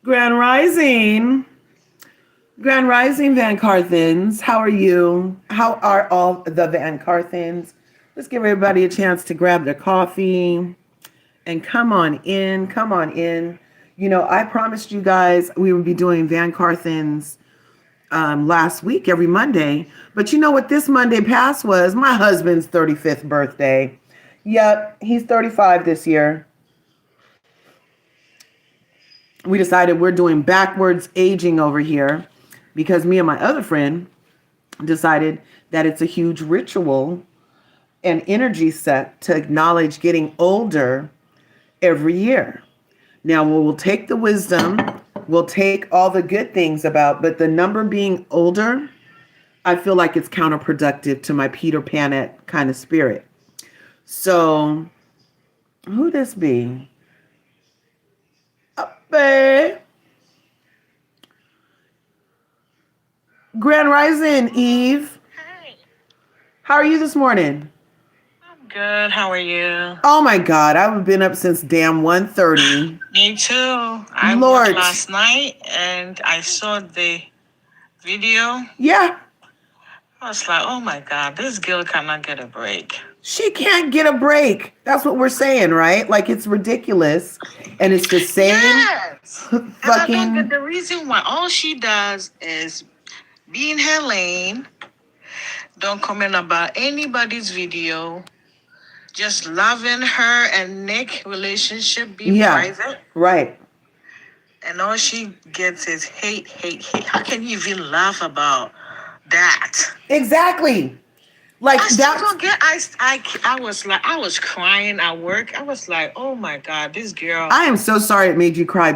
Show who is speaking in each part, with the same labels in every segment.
Speaker 1: Grand Rising. Grand Rising, VanCarthens. How are you? How are all the VanCarthens? Let's give everybody a chance to grab their coffee and come on in. Come on in. You know, I promised you guys we would be doing VanCarthens last week, every Monday. But you know what this Monday past was? My husband's 35th birthday. Yep, he's 35 this year. We decided we're doing backwards aging over here because me and my other friend decided that it's a huge ritual and energy set to acknowledge getting older every year. Now, we'll take the wisdom, we'll take all the good things about, but the number being older, I feel like it's counterproductive to my Peter Panette kind of spirit. So, who this be? Babe. Grand Rising, Eve.
Speaker 2: Hey,
Speaker 1: How are you this morning?
Speaker 2: I'm good. How are you?
Speaker 1: Oh my God, I've been up since damn 1:30.
Speaker 2: Me too. I worked
Speaker 1: Lord.
Speaker 2: last night and I saw the video.
Speaker 1: Yeah,
Speaker 2: I was like, oh my God, this girl cannot get a break.
Speaker 1: she can't get a break. That's what we're saying, right? Like it's ridiculous. And it's the same
Speaker 2: Yes. And I don't get
Speaker 1: fucking.
Speaker 2: the reason why. All she does is be in her lane, don't comment about anybody's video, just loving her and Nick relationship, be
Speaker 1: Yeah,
Speaker 2: private.
Speaker 1: right.
Speaker 2: And all she gets is hate, hate, hate. How can you even laugh about that?
Speaker 1: Exactly. Like
Speaker 2: I still
Speaker 1: that's
Speaker 2: don't get. I was crying at work. I was like, oh my God, this girl.
Speaker 1: I am so sorry it made you cry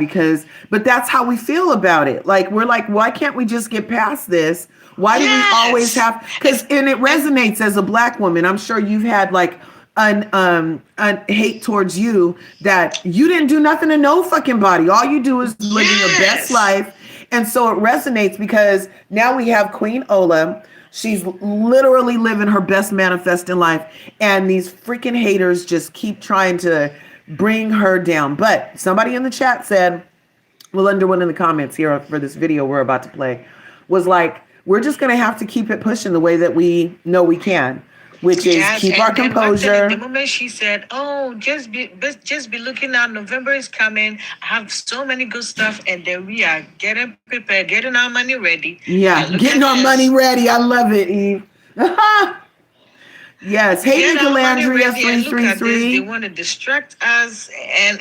Speaker 1: but that's how we feel about it. Like, we're like, why can't we just get past this? Why do we always
Speaker 2: Yes.
Speaker 1: have, and it resonates as a black woman. I'm sure you've had like an hate towards you that you didn't do nothing to no fucking body. All you do is living your best
Speaker 2: Yes.
Speaker 1: life. And so it resonates because now we have Queen Ola. She's literally living her best manifesting life. And these freaking haters just keep trying to bring her down. But somebody in the chat said, well, under one of the comments here for this video we're about to play, was like, we're just going to have to keep it pushing the way that we know we can, which is
Speaker 2: Yes.
Speaker 1: keep
Speaker 2: And
Speaker 1: our
Speaker 2: then
Speaker 1: composure.
Speaker 2: the moment she said, "Oh, just be looking out. November is coming. I have so many good stuff," and then we are getting prepared, getting our money ready.
Speaker 1: Yeah,
Speaker 2: And look
Speaker 1: getting
Speaker 2: at
Speaker 1: our
Speaker 2: this.
Speaker 1: money ready. I love it, Eve. Yes. Hey,
Speaker 2: Get our money
Speaker 1: Nicolandria
Speaker 2: ready and look at this. They
Speaker 1: 333.
Speaker 2: want to distract us, and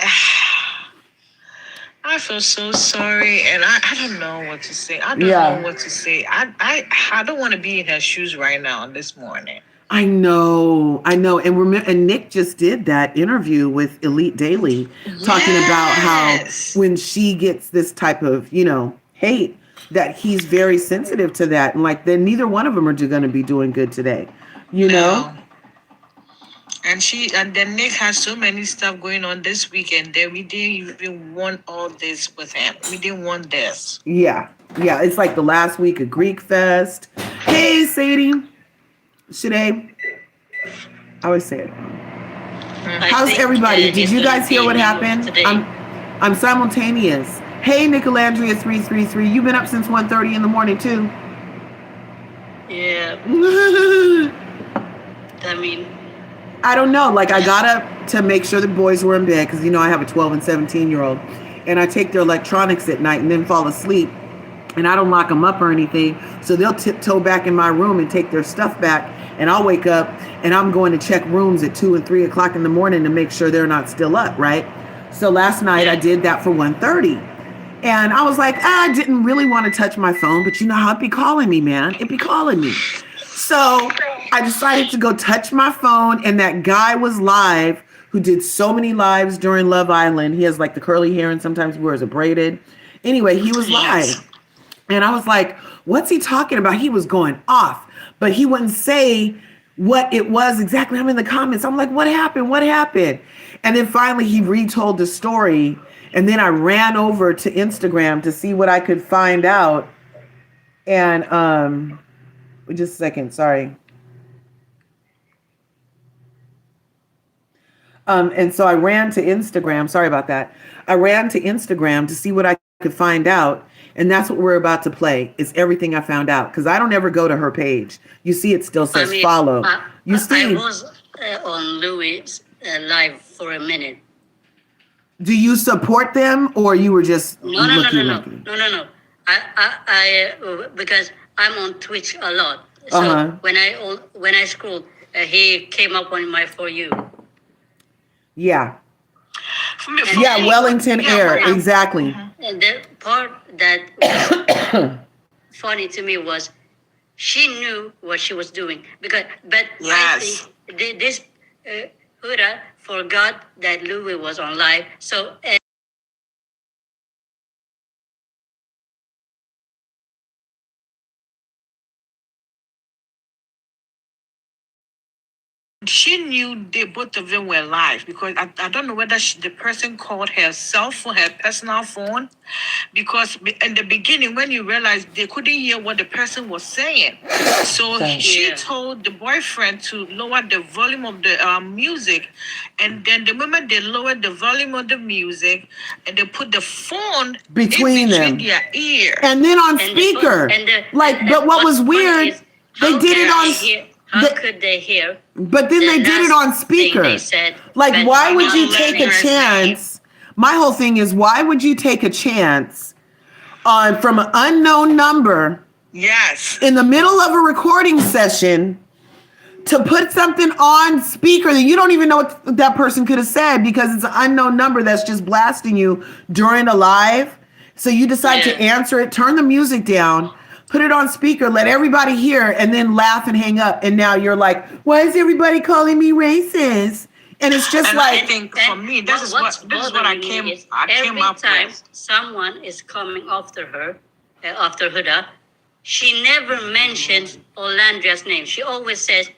Speaker 2: I feel so sorry, and I don't know what to say. I don't know what to say. I don't want to be in her shoes right now this morning.
Speaker 1: I know. And remember, and Nick just did that interview with Elite Daily, talking about how
Speaker 2: Yes.
Speaker 1: when she gets this type of, hate, that he's very sensitive to that, and like then neither one of them are going to be doing good today, you know.
Speaker 2: No. And then Nick has so many stuff going on this weekend that we didn't even want all this with him. We didn't want this.
Speaker 1: Yeah, it's like the last week of Greek Fest. Hey, Sadie, Shade, I always say it. How's everybody? Did you guys hear what happened? I'm simultaneous. Hey, Nicolandria 333, you've been up since 1:30 in the morning too.
Speaker 2: Yeah. I mean,
Speaker 1: I don't know. Like, I got up to make sure the boys were in bed because, I have a 12 and 17-year-old. And I take their electronics at night and then fall asleep. And I don't lock them up or anything. So they'll tiptoe back in my room and take their stuff back. And I'll wake up and I'm going to check rooms at 2 and 3 o'clock in the morning to make sure they're not still up, right? So last night I did that for 1:30. And I was like, I didn't really want to touch my phone. But you know how it'd be calling me, man. It'd be calling me. So I decided to go touch my phone, and that guy was live who did so many lives during Love Island. He has like the curly hair and sometimes he wears a braided. Anyway, he was live. And I was like, what's he talking about? He was going off, but he wouldn't say what it was exactly. I'm in the comments. I'm like, what happened? What happened? And then finally he retold the story. And then I ran over to Instagram to see what I could find out. And, just a second, sorry. And so I ran to Instagram. Sorry about that. I ran to Instagram to see what I could find out. And that's what we're about to play. It's everything I found out. Because I don't ever go to her page. You see, it still says follow. You see,
Speaker 3: I was on Louis live for a minute.
Speaker 1: do you support them or you were just
Speaker 3: No. I because I'm on Twitch a lot. So when I scrolled, he came up on my For You.
Speaker 1: Yeah.
Speaker 2: And
Speaker 1: Yeah, Wellington Air, exactly.
Speaker 3: And the part that was funny to me was she knew what she was doing but I think this Huda forgot that Louis was on live. So
Speaker 2: she knew they both of them were live because I don't know whether the person called her cell phone, her personal phone, because in the beginning when you realized they couldn't hear what the person was saying, so she told the boyfriend to lower the volume of the music, and then the moment they lowered the volume of the music and they put the phone
Speaker 1: between them,
Speaker 2: their ear,
Speaker 1: and then on speaker. But what was weird, they did it on.
Speaker 3: How could they hear?
Speaker 1: But then they did it on speaker. Like, why would you take a chance? My whole thing is, why would you take a chance on from an unknown number?
Speaker 2: Yes.
Speaker 1: In the middle of a recording session to put something on speaker that you don't even know what that person could have said because it's an unknown number that's just blasting you during a live. So you decide to answer it, turn the music down, put it on speaker, let everybody hear, and then laugh and hang up. And now you're like, why is everybody calling me racist? And it's just
Speaker 2: and
Speaker 1: like,
Speaker 2: I think for me, this is what I came up
Speaker 3: every time
Speaker 2: with.
Speaker 3: Someone is coming after her, after Huda, she never mentions Olandria's name. She always says,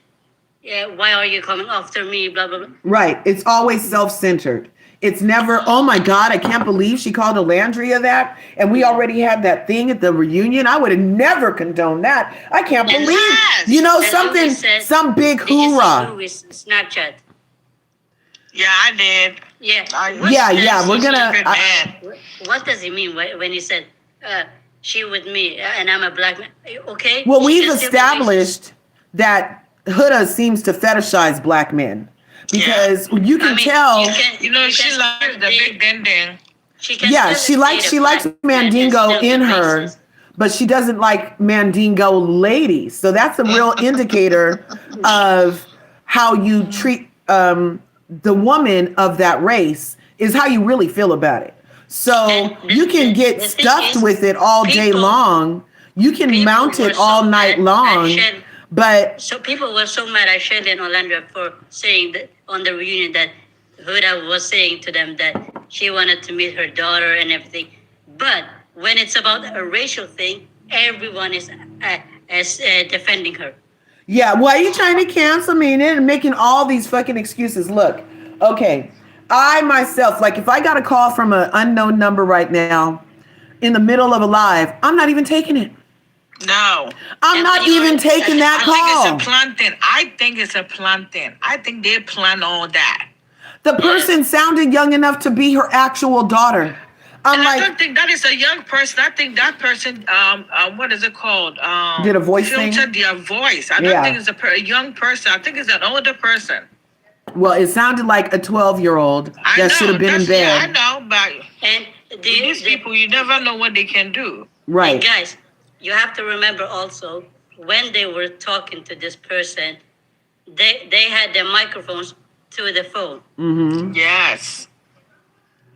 Speaker 3: why are you coming after me, blah, blah, blah.
Speaker 1: Right. It's always self-centered. It's never, oh my God, I can't believe she called Alandria that. And we already had that thing at the reunion. I would have never condoned that. I can't believe, something, some big hoorah.
Speaker 3: Louis Snapchat.
Speaker 2: Yeah, I did.
Speaker 3: Yeah.
Speaker 1: We're going to.
Speaker 3: What does he mean when he said, she with me and I'm a black man? Okay.
Speaker 1: Well, we've established that Huda seems to fetishize black men. Because you can tell,
Speaker 2: she likes the big ding.
Speaker 1: She likes Mandingo in her, but she doesn't like Mandingo ladies. So that's a real indicator of how you treat the woman of that race is how you really feel about it. So you can get stuffed with it all day long. You can mount it all night long. But
Speaker 3: so people were so mad at Shirley and Orlando for saying that on the reunion that Huda was saying to them that she wanted to meet her daughter and everything. But when it's about a racial thing, everyone is defending her.
Speaker 1: Yeah, why are you trying to cancel me and making all these fucking excuses? Look, okay, I myself, like if I got a call from an unknown number right now in the middle of a live, I'm not even taking it.
Speaker 2: No.
Speaker 1: I'm not even taking that call.
Speaker 2: I think it's a planting. I think they plan all that.
Speaker 1: The person sounded young enough to be her actual daughter.
Speaker 2: I don't think that is a young person. I think that person, what is it called?
Speaker 1: Did a voice thing?
Speaker 2: Filtered their voice. I don't think it's a young person. I think it's an older person.
Speaker 1: Well, it sounded like a 12-year-old that should have been in bed.
Speaker 2: Yeah, I know, but these people, you never know what they can do.
Speaker 1: Right.
Speaker 3: And guys, you have to remember also, when they were talking to this person, they had their microphones to the phone.
Speaker 1: Mm-hmm.
Speaker 2: Yes.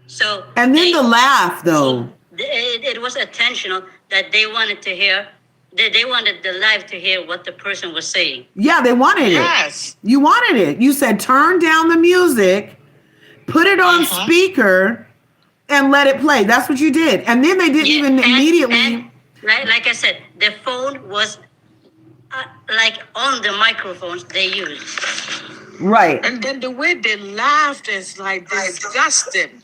Speaker 3: So
Speaker 1: and then the laugh, though.
Speaker 3: It was intentional that they wanted to hear. They wanted the live to hear what the person was saying.
Speaker 1: Yeah, they wanted it.
Speaker 2: Yes.
Speaker 1: You wanted it. You said, turn down the music, put it on speaker, and let it play. That's what you did. And then they didn't even immediately...
Speaker 3: And, like I said, the phone was like on the microphones they used.
Speaker 1: Right.
Speaker 2: And then the way they laughed is like disgusting.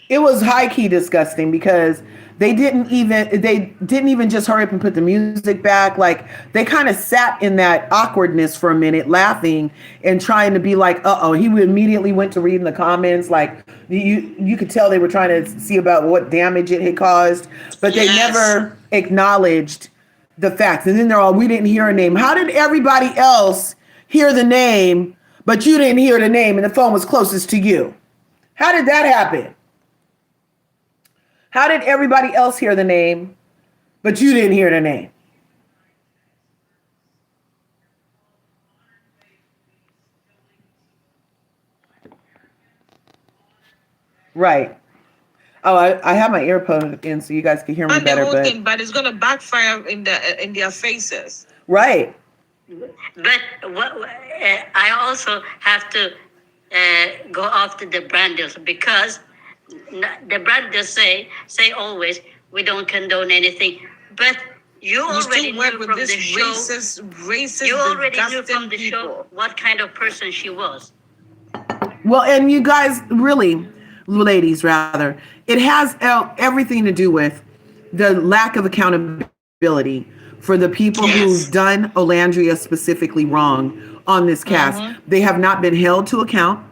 Speaker 1: It was high key disgusting because they didn't even just hurry up and put the music back. Like they kind of sat in that awkwardness for a minute, laughing and trying to be like, oh. He immediately went to reading the comments. Like you could tell they were trying to see about what damage it had caused, but they never acknowledged the facts. And then they're all, we didn't hear a name. How did everybody else hear the name, but you didn't hear the name and the phone was closest to you? How did that happen? How did everybody else hear the name, but you didn't hear the name? Right. Oh, I have my earphone in so you guys can hear me better.
Speaker 2: The whole thing, but it's gonna backfire in their faces.
Speaker 1: Right.
Speaker 3: But I also have to go after the brand deals because the brand deals say always we don't condone anything. But you already knew from the show. Racist,
Speaker 2: you
Speaker 3: already knew from the show what kind of person she was.
Speaker 1: Well, and you guys really, ladies rather, it has everything to do with the lack of accountability for the people who've done Olandria specifically wrong on this cast. They have not been held to account.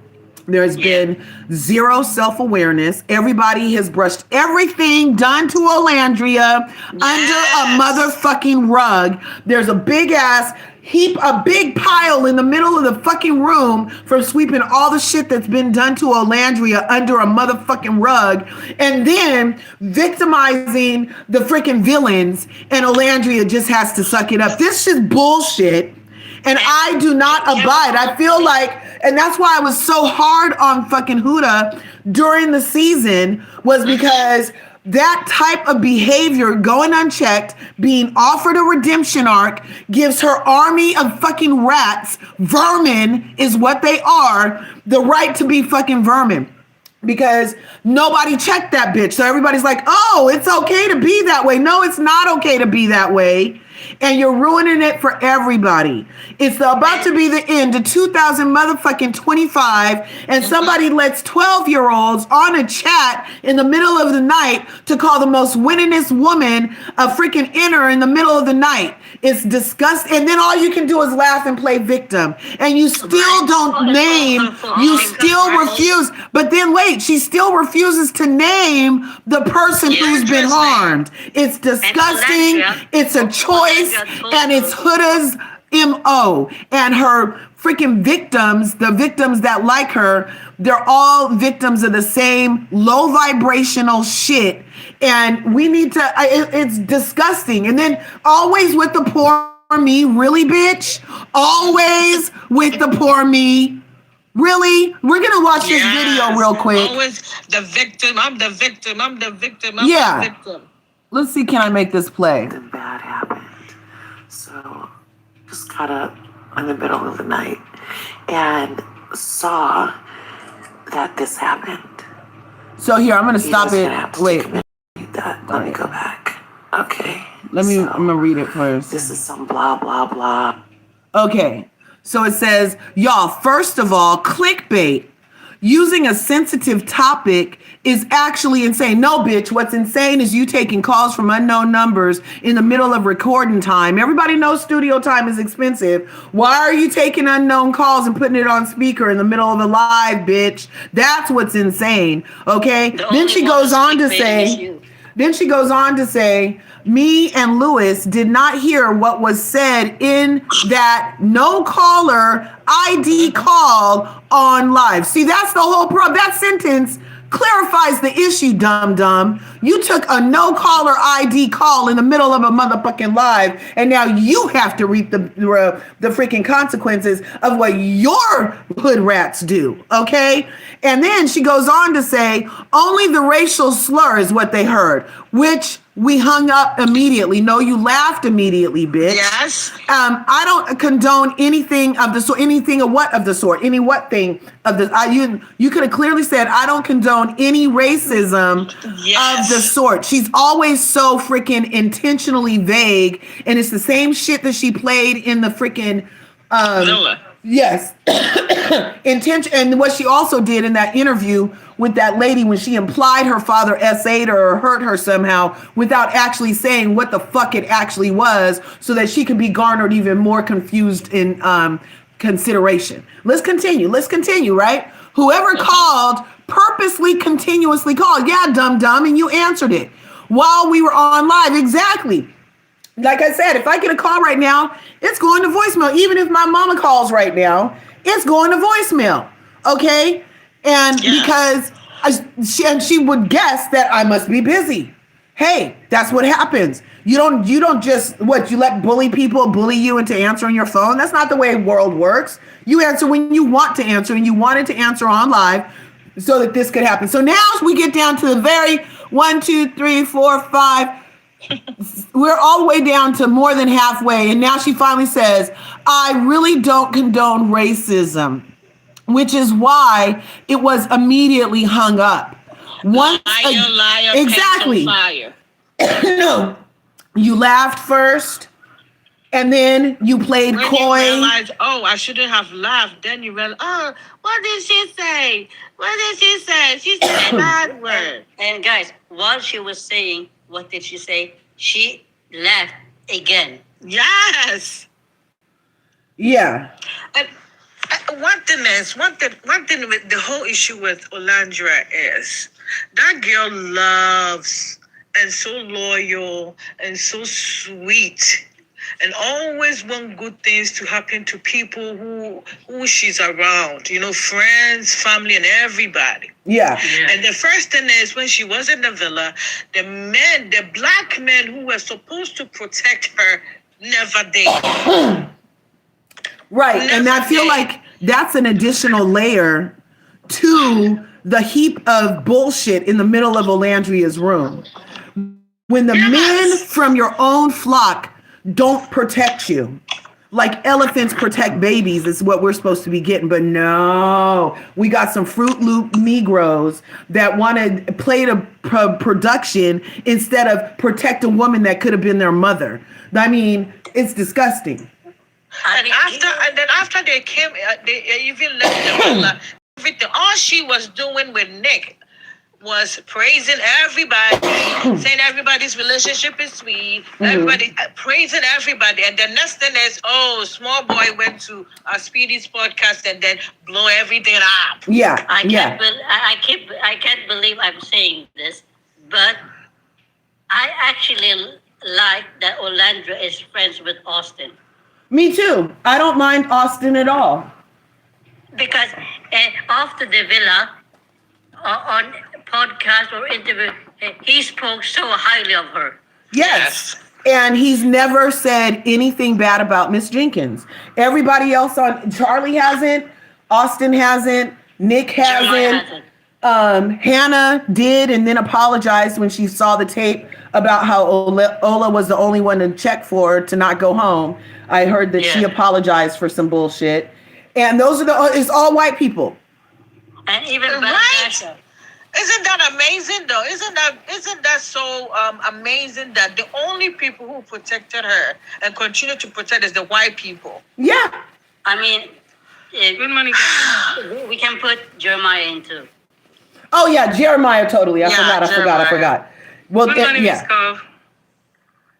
Speaker 1: There's been zero self-awareness. Everybody has brushed everything done to Olandria under a motherfucking rug. There's a big ass heap, a big pile in the middle of the fucking room for sweeping all the shit that's been done to Olandria under a motherfucking rug, and then victimizing the freaking villains, and Olandria just has to suck it up. This is bullshit. And I do not abide. I feel like, and that's why I was so hard on fucking Huda during the season, was because that type of behavior, going unchecked, being offered a redemption arc, gives her army of fucking rats, vermin is what they are, the right to be fucking vermin. Because nobody checked that bitch. So everybody's like, oh, it's okay to be that way. No, it's not okay to be that way. And you're ruining it for everybody. It's about to be the end of 2025, and somebody lets 12-year-olds on a chat in the middle of the night to call the most winningest woman a freaking inner in the middle of the night. It's disgusting. And then all you can do is laugh and play victim. And you still don't name, you still refuse. But then wait, she still refuses to name the person who's been harmed. It's disgusting. It's a choice. And it's Huda's MO. And her freaking victims, the victims that like her, they're all victims of the same low vibrational shit. And we need to, it's disgusting. And then always with the poor me, really, bitch? Always with the poor me. Really? We're going to watch this video real quick.
Speaker 2: Always the victim. I'm the victim. I'm the victim. I'm the victim.
Speaker 1: Let's see, can I make this play?
Speaker 4: Something bad happened. So just got up in the middle of the night and saw that this happened.
Speaker 1: So here, I'm going to stop it. Wait.
Speaker 4: Let me go back. Okay.
Speaker 1: I'm going to read it first.
Speaker 4: This is some blah, blah, blah.
Speaker 1: Okay. So it says, y'all, first of all, clickbait. Using a sensitive topic is actually insane. No, bitch, what's insane is you taking calls from unknown numbers in the middle of recording time. Everybody knows studio time is expensive. Why are you taking unknown calls and putting it on speaker in the middle of a live, bitch? That's what's insane, okay? Then she goes on to say, me and Lewis did not hear what was said in that no caller ID call on live. See, that's the whole problem. That sentence clarifies the issue, dum-dum. You took a no caller ID call in the middle of a motherfucking live, and now you have to reap the freaking consequences of what your hood rats do, okay? And then she goes on to say, only the racial slur is what they heard, which we hung up immediately. No, you laughed immediately, bitch.
Speaker 2: Yes.
Speaker 1: I don't condone anything of the sort. Anything of what of the sort? Any what thing of the? You could have clearly said I don't condone any racism of the sort. She's always so freaking intentionally vague, and it's the same shit that she played in the freaking Yes. Intention. And what she also did in that interview with that lady when she implied her father essayed her or hurt her somehow without actually saying what the fuck it actually was so that she could be garnered even more confused in consideration. Let's continue, right? Whoever called purposely continuously called. Yeah, dumb, and you answered it while we were on live. Exactly. Like I said, if I get a call right now, it's going to voicemail. Even if my mama calls right now, it's going to voicemail. Okay? And because she would guess that I must be busy. Hey, that's what happens. You don't just you let people bully you into answering your phone. That's not the way the world works. You answer when you want to answer, and you wanted to answer on live so that this could happen. So now as we get down to the very 1, 2, 3, 4, 5. We're all the way down to more than halfway. And now she finally says, I really don't condone racism, which is why it was immediately hung up.
Speaker 2: Liar,
Speaker 1: exactly.
Speaker 2: Fire.
Speaker 1: No, you laughed first, and then you played
Speaker 2: when
Speaker 1: coy.
Speaker 2: You realized, I shouldn't have laughed. Then you realized, what did she say? She said a bad word.
Speaker 3: And guys, while she was saying, what did she say? She laughed again.
Speaker 2: Yes.
Speaker 1: Yeah.
Speaker 2: And one thing with the whole issue with Olandra is that girl loves and so loyal and so sweet and always want good things to happen to people who she's around, friends, family, and everybody.
Speaker 1: Yeah.
Speaker 2: And the first thing is when she was in the villa, the black men who were supposed to protect her never did.
Speaker 1: Right. And I feel like that's an additional layer to the heap of bullshit in the middle of Olandria's room. When the men from your own flock don't protect you, like elephants protect babies is what we're supposed to be getting. But no, we got some Fruit Loop Negroes that want to play the production instead of protect a woman that could have been their mother. I mean, it's disgusting.
Speaker 2: And then after they came, they even left the villa. Everything, all she was doing with Nick was praising everybody, saying everybody's relationship is sweet, everybody praising everybody, and the next thing is, small boy went to Speedy's podcast and then blow everything up.
Speaker 1: Yeah,
Speaker 3: I can't believe I'm saying this, but I actually like that Olandra is friends with Austin.
Speaker 1: Me too. I don't mind Austin at all.
Speaker 3: Because after the villa, on podcast or interview, he spoke so highly of her.
Speaker 1: Yes. And he's never said anything bad about Miss Jenkins. Everybody else Charlie hasn't, Austin hasn't, Nick hasn't. Hannah did and then apologized when she saw the tape about how Ola was the only one to check for her to not go home. I heard that she apologized for some bullshit. And those are it's all white people.
Speaker 3: And even
Speaker 2: right? Isn't that amazing though? Isn't that so amazing that the only people who protected her and continue to protect is the white people?
Speaker 1: Yeah.
Speaker 3: I mean,
Speaker 5: good morning.
Speaker 3: We can put Jeremiah in too.
Speaker 1: Oh yeah, Jeremiah totally. I forgot. Well,
Speaker 5: good morning, Miss Cove.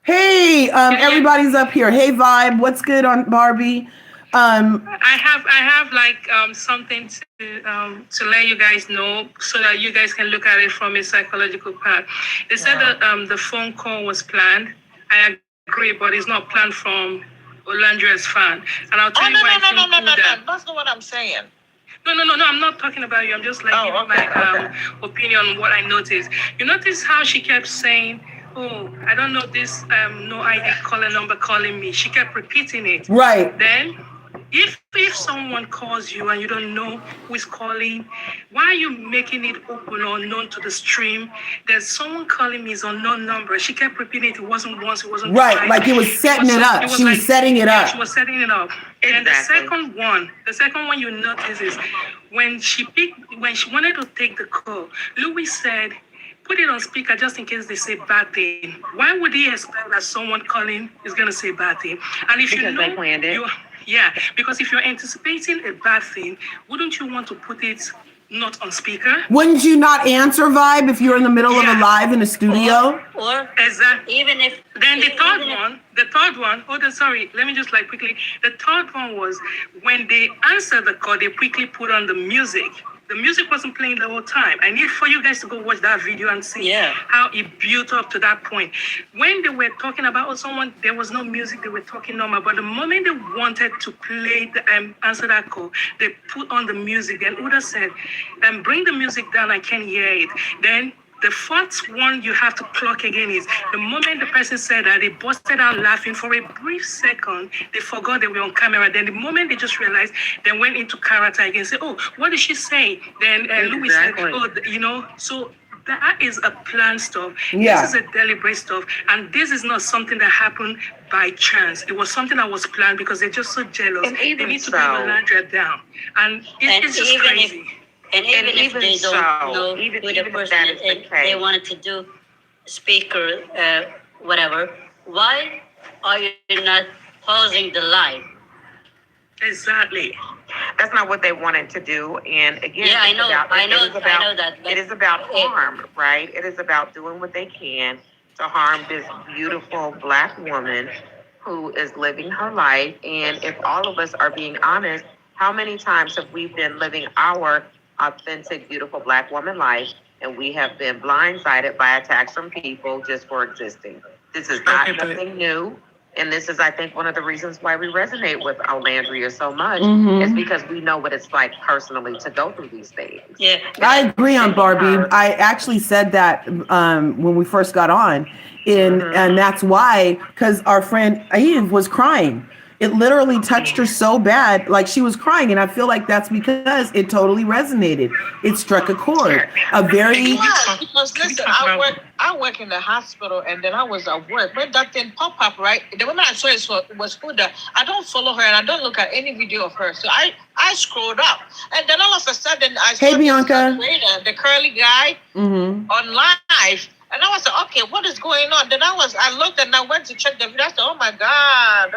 Speaker 1: Hey, everybody's up here. Hey, Vibe, what's good on Barbie?
Speaker 5: I have like something to let you guys know so that you guys can look at it from a psychological part. They said that the phone call was planned. I agree, but it's not planned from Olandra's fan. And I'll tell you why.
Speaker 2: No. That's not what I'm saying.
Speaker 5: No. I'm not talking about you. I'm just like giving my opinion on what I noticed. You notice how she kept saying, I don't know this no ID caller number calling me. She kept repeating it.
Speaker 1: Right.
Speaker 5: Then if someone calls you and you don't know who is calling, why are you making it open or known to the stream? There's someone calling me is unknown number. She kept repeating it. It wasn't once. It wasn't
Speaker 1: right.
Speaker 5: twice.
Speaker 1: Like it was setting it up. She was setting it up.
Speaker 5: She was setting it up.
Speaker 2: Exactly.
Speaker 5: And the second one you notice is when she wanted to take the call, Louis said, put it on speaker just in case they say bad thing. Why would he expect that someone calling is going to say bad thing? And if
Speaker 6: because they planned it.
Speaker 5: Yeah, because if you're anticipating a bad thing, wouldn't you want to put it not on speaker?
Speaker 1: Wouldn't you not answer vibe if you're in the middle of a live in a studio?
Speaker 3: Or
Speaker 5: Exactly.
Speaker 3: even if
Speaker 5: Then the
Speaker 3: even
Speaker 5: third
Speaker 3: if-
Speaker 5: one, sorry, let me just like quickly. The third one was when they answered the call, they quickly put on the music. The music wasn't playing the whole time. I need for you guys to go watch that video and see how it built up to that point. When they were talking about someone, there was no music, they were talking normal. But the moment they wanted to play the answer that call, they put on the music. Then Uda said, bring the music down, I can't hear it. Then the fourth one you have to clock again is the moment the person said that, they busted out laughing for a brief second. They forgot they were on camera. Then the moment they just realized, they went into character again. Say, oh, what did she say? Then Louis said, oh, so that is a planned stuff.
Speaker 1: Yeah.
Speaker 5: This is a deliberate stuff. And this is not something that happened by chance. It was something that was planned because they're just so jealous.
Speaker 4: And
Speaker 5: They
Speaker 4: even
Speaker 5: need to
Speaker 4: so-
Speaker 5: bring Nicolandria down. And it's just
Speaker 3: even
Speaker 5: crazy.
Speaker 3: Even if
Speaker 4: even
Speaker 3: they don't
Speaker 4: so,
Speaker 3: know
Speaker 4: even
Speaker 3: who the
Speaker 4: if
Speaker 3: person
Speaker 4: that
Speaker 3: is,
Speaker 4: is the
Speaker 3: and they
Speaker 4: case.
Speaker 3: wanted to do speaker, whatever, why are you not pausing the live?
Speaker 5: Exactly.
Speaker 4: That's not what they wanted to do. And again,
Speaker 3: Yeah, I
Speaker 4: it's
Speaker 3: know,
Speaker 4: about-
Speaker 3: I
Speaker 4: it
Speaker 3: know,
Speaker 4: is about-
Speaker 3: I know that. But
Speaker 4: It is about harm, right? It is about doing what they can to harm this beautiful Black woman who is living her life. And if all of us are being honest, how many times have we been living our authentic, beautiful Black woman life, and we have been blindsided by attacks from people just for existing? This is not
Speaker 6: Okay, but-
Speaker 4: nothing new. And this is, I think, one of the reasons why we resonate with Olandria so much
Speaker 1: Mhm.
Speaker 4: is because we know what it's like personally to go through these things.
Speaker 3: Yeah,
Speaker 1: I agree on Barbie. I actually said that when we first got on, and that's why, because our friend Eve was crying. It literally touched her so bad, like she was crying, and I feel like that's because it totally resonated. It struck a chord. A very
Speaker 2: Yeah, because
Speaker 6: Can we
Speaker 2: listen,
Speaker 6: talk
Speaker 2: I
Speaker 6: about-
Speaker 2: work in the hospital, and then I was at work. When that thing pop up, right? The woman I saw was Huda. I don't follow her, and I don't look at any video of her. So I scrolled up, and then all of a sudden I saw
Speaker 1: Hey, Bianca.
Speaker 2: this creator, the curly guy
Speaker 1: mhm.
Speaker 2: on live. And I was like, okay, what is going on? Then I looked and I went to check the video. I said, oh my God,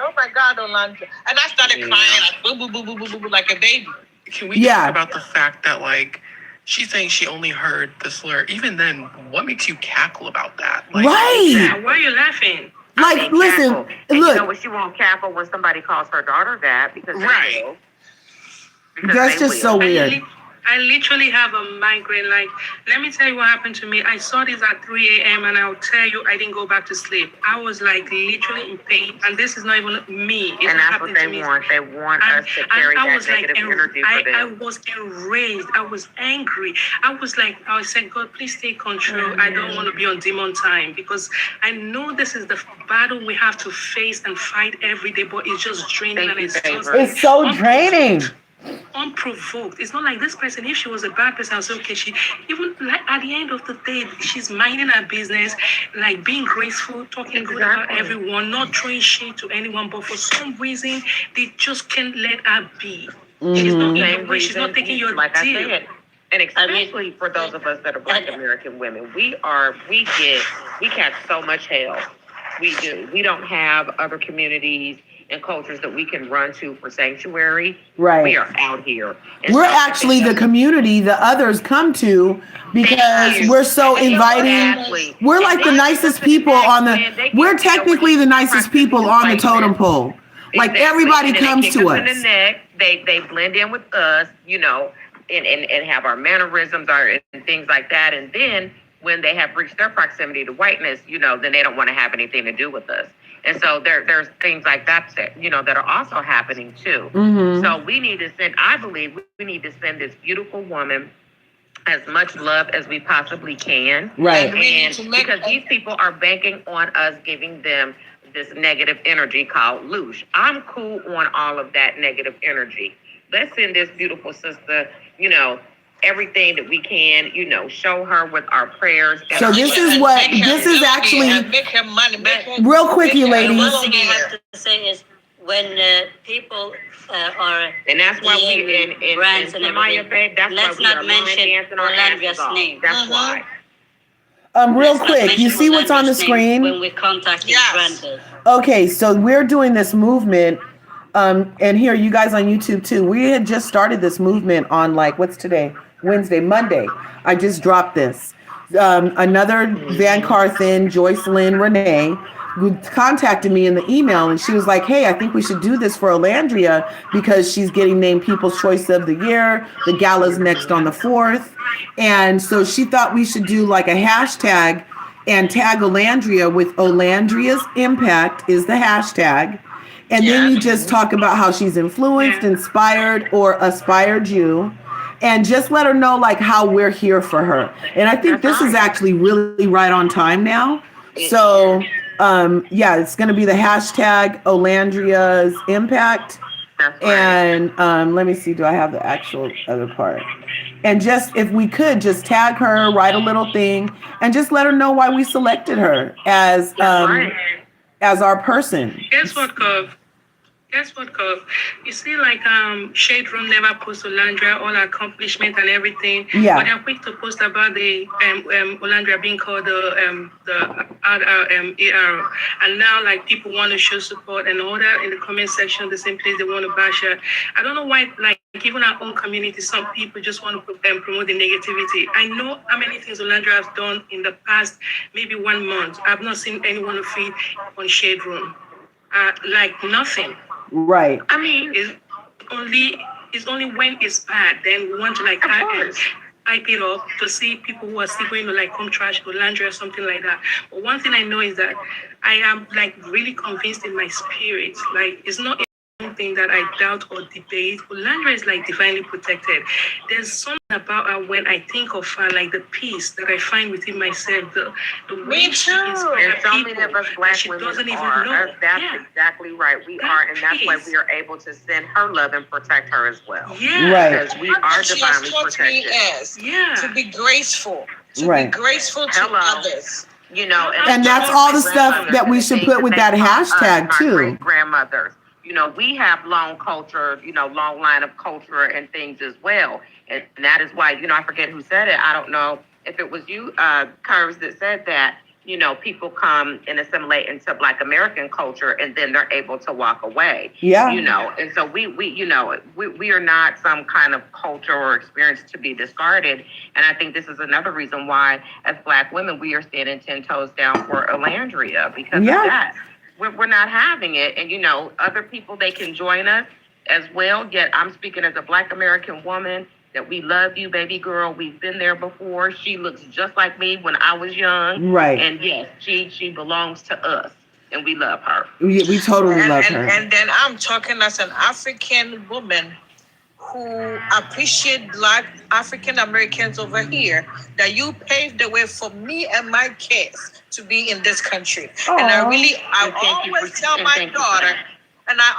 Speaker 2: Olandria. And I started crying like boo, boo, boo, boo, boo, boo, boo, like a baby.
Speaker 6: Can we
Speaker 1: Yeah.
Speaker 6: talk about the fact that, like, she's saying she only heard the slur? Even then, what makes you cackle about that? Like,
Speaker 1: Right.
Speaker 5: Yeah, why are you laughing?
Speaker 1: Like, listen,
Speaker 4: cackle. And
Speaker 1: look.
Speaker 4: you know what? She won't cackle when somebody calls her daughter that because they
Speaker 6: Right.
Speaker 4: will. Because
Speaker 1: That's
Speaker 4: they
Speaker 1: just
Speaker 4: will.
Speaker 1: so weird.
Speaker 5: I literally have a migraine. Like, let me tell you what happened to me. I saw this at 3 a.m. and I'll tell you, I didn't go back to sleep. I was like literally in pain. And this is not even me. It's
Speaker 4: And
Speaker 5: not
Speaker 4: that's
Speaker 5: happening
Speaker 4: what
Speaker 5: to
Speaker 4: they
Speaker 5: me.
Speaker 4: want. They want us to carry
Speaker 5: I
Speaker 4: that
Speaker 5: was like,
Speaker 4: negative energy for
Speaker 5: I
Speaker 4: them.
Speaker 5: was enraged. I was angry. I said, God, please take control. I don't want to be on demon time because I know this is the battle we have to face and fight every day, but it's just draining
Speaker 4: Thank
Speaker 5: and
Speaker 4: you,
Speaker 5: exhausting.
Speaker 4: Favor.
Speaker 1: It's so draining.
Speaker 5: Unprovoked. It's not like this person, if she was a bad person, I'll say, okay, she even like at the end of the day, she's minding her business, like being graceful, talking good about
Speaker 4: Exactly.
Speaker 5: everyone, not throwing shade to anyone, but for some reason they just can't let her be. She's not in
Speaker 4: Same
Speaker 5: your way, she's not
Speaker 4: reason,
Speaker 5: taking your
Speaker 4: like I
Speaker 5: deal.
Speaker 4: said. And especially for those of us that are Black American women, we catch so much hell. We do. We don't have other communities and cultures that we can run to for sanctuary.
Speaker 1: Right.
Speaker 4: We are out here. And
Speaker 1: We're
Speaker 4: so-
Speaker 1: actually the community the others come to because we're so inviting.
Speaker 4: Exactly.
Speaker 1: We're like the nicest people on the, we're technically the nicest people on the totem pole. Like
Speaker 4: Exactly.
Speaker 1: everybody
Speaker 4: And then
Speaker 1: comes
Speaker 4: they kick
Speaker 1: to
Speaker 4: us in
Speaker 1: us.
Speaker 4: the neck. They blend in with us, and have our mannerisms and things like that. And then when they have reached their proximity to whiteness, then they don't want to have anything to do with us. And so there's things like that that are also happening too.
Speaker 1: Mhm.
Speaker 4: So I believe we need to send this beautiful woman as much love as we possibly can.
Speaker 1: Right.
Speaker 2: And we need
Speaker 4: And
Speaker 2: to make
Speaker 4: because these people are banking on us giving them this negative energy called loosh. I'm cool on all of that negative energy. Let's send this beautiful sister, everything that we can, show her with our prayers. And
Speaker 1: So
Speaker 4: our
Speaker 1: this
Speaker 4: love.
Speaker 1: is what,
Speaker 2: Make her
Speaker 1: this is
Speaker 2: beauty
Speaker 1: actually,
Speaker 2: and make her money.
Speaker 1: real quick, you
Speaker 3: the
Speaker 1: ladies.
Speaker 3: one thing I have to say is when people are
Speaker 4: And that's why we
Speaker 3: naming
Speaker 4: in
Speaker 3: brands and
Speaker 4: Tamaya,
Speaker 3: everything,
Speaker 4: babe, that's
Speaker 3: let's
Speaker 4: why we
Speaker 3: not
Speaker 4: are
Speaker 3: mention
Speaker 4: dancing our asses
Speaker 3: Olandria's
Speaker 4: off.
Speaker 3: name.
Speaker 4: That's why.
Speaker 1: Real
Speaker 3: Let's not
Speaker 1: quick, you
Speaker 3: mention
Speaker 1: see what's on the
Speaker 3: Olandria's name when
Speaker 1: screen?
Speaker 3: we're contacting
Speaker 2: Yes.
Speaker 3: brands.
Speaker 1: Okay, so we're doing this movement And here, you guys on YouTube too. We had just started this movement on what's today? Wednesday, Monday. I just dropped this. Another VanCarthens, Joycelyn, Renee, who contacted me in the email, and she was like, "Hey, I think we should do this for Olandria because she's getting named People's Choice of the Year. The gala's next on the 4th, and so she thought we should do like a hashtag and tag Olandria with Olandria's impact is the hashtag." And then you just talk about how she's influenced, inspired, or aspired you. And just let her know how we're here for her. And I think this is actually really right on time now. So, it's going to be the hashtag Olandria's impact. And let me see, do I have the actual other part? And just, if we could, just tag her, write a little thing, and just let her know why we selected her as our person.
Speaker 5: Guess what, Curve? You see, Shade Room never posts Olandria, all her accomplishment and everything.
Speaker 1: Yeah.
Speaker 5: But they're quick to post about the Olandria being called the RRMAR. And now, people want to show support and all that in the comment section, the same place they want to bash her. I don't know why, even our own community, some people just want to promote the negativity. I know how many things Olandria has done in the past, maybe 1 month. I've not seen anyone of it on Shade Room. Nothing.
Speaker 1: Right.
Speaker 5: I mean, it's only when it's bad, then we want to hype it up to see people who are still going to come trash Olandria or something like that. But one thing I know is that I am really convinced in my spirit. It's not something that I doubt or debate. Olandria is divinely protected. There's something about her when I think of her, the peace that I find within myself, the way she inspires
Speaker 4: and so
Speaker 5: people
Speaker 4: many of us black
Speaker 5: she
Speaker 4: women
Speaker 5: doesn't even
Speaker 4: are.
Speaker 5: know.
Speaker 4: That's exactly right. We are, and that's why we are able to send her love and protect her as well.
Speaker 5: Yeah.
Speaker 1: Right.
Speaker 4: Because we are
Speaker 2: She has
Speaker 4: divinely
Speaker 2: taught me
Speaker 4: protected.
Speaker 2: to be graceful, to
Speaker 1: Right.
Speaker 2: be graceful to others.
Speaker 1: And that's all the stuff that we should put with that hashtag too.
Speaker 4: Grandmothers. We have long culture, long line of culture and things as well. And that is why, I forget who said it. I don't know if it was you, Curves, that said that, people come and assimilate into Black American culture and then they're able to walk away.
Speaker 1: Yeah.
Speaker 4: And so we are not some kind of culture or experience to be discarded. And I think this is another reason why, as Black women, we are standing 10 toes down for Olandria because of that. We're not having it. And, other people, they can join us as well. Yet I'm speaking as a Black American woman that we love you, baby girl. We've been there before. She looks just like me when I was young. Right. And yes, she belongs to us and we love her.
Speaker 1: We totally love her.
Speaker 2: And then I'm talking as an African woman who appreciate Black African Americans over here, that you paved the way for me and my kids to be in this country.
Speaker 1: Aww.
Speaker 2: And I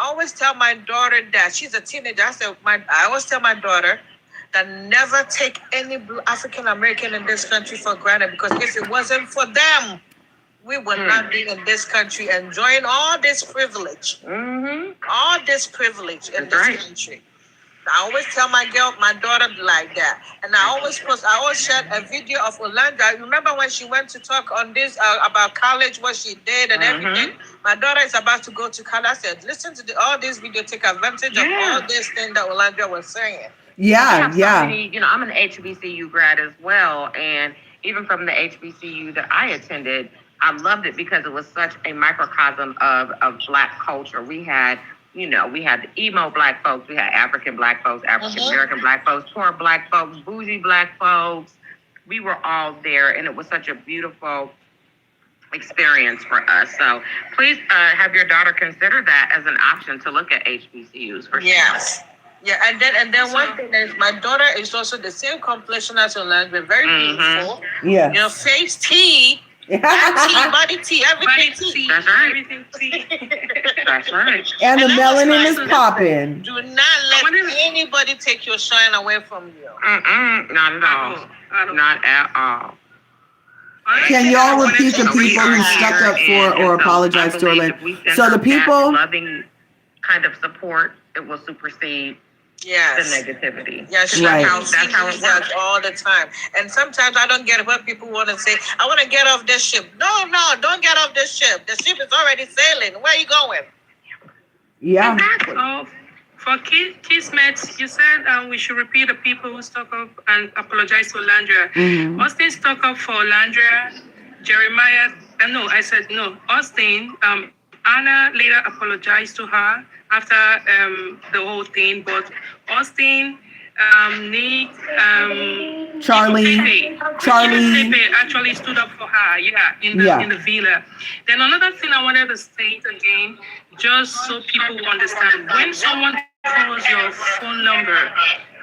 Speaker 2: always tell my daughter that she's a teenager. I always tell my daughter that never take any African American in this country for granted, because if it wasn't for them, we would not be in this country enjoying all this privilege. All this privilege in this country. I always tell my daughter like that. And I always share a video of Olandria. I remember when she went to talk on this about college, what she did and everything. My daughter is about to go to college. I said, listen to all this video, take advantage of all this thing that Olandria was saying.
Speaker 1: Yeah.
Speaker 4: I'm an HBCU grad as well. And even from the HBCU that I attended, I loved it because it was such a microcosm of Black culture. We had the emo Black folks, we had African Black folks, African American Black folks, poor Black folks, bougie Black folks. We were all there, and it was such a beautiful experience for us. So please have your daughter consider that as an option to look at HBCUs for sure.
Speaker 2: Yes. Yeah, and then one thing is my daughter is also the same complexion as Olandria, very beautiful.
Speaker 1: Yeah.
Speaker 2: Face tea. Body tea, everything tea.
Speaker 4: That's right.
Speaker 5: Everything tea.
Speaker 4: That's right.
Speaker 1: And the melanin is popping.
Speaker 2: Do not let anybody take your shine away from you.
Speaker 4: Not at all. Not at all.
Speaker 1: Can y'all repeat the people who stuck up for or apologize to Olandria? So the people
Speaker 4: loving kind of support, it will supersede the negativity.
Speaker 2: Yeah,
Speaker 1: Right.
Speaker 2: That's how it works all the time. And sometimes I don't get what people want to say. I want to get off this ship. No, don't get off this ship. The ship is already sailing. Where are you going?
Speaker 1: Yeah.
Speaker 4: Exactly.
Speaker 5: For Kismet, you said we should repeat the people who stuck up and apologize to Landria.
Speaker 1: Mhm.
Speaker 5: Austin stuck up for Landria. Jeremiah, no, I said no. Austin, Anna later apologized to her after the whole thing, but Austin, Nick,
Speaker 1: Charlie
Speaker 5: Pepe actually stood up for her, in the villa. Then another thing I wanted to state again, just so people will understand, when someone calls your phone number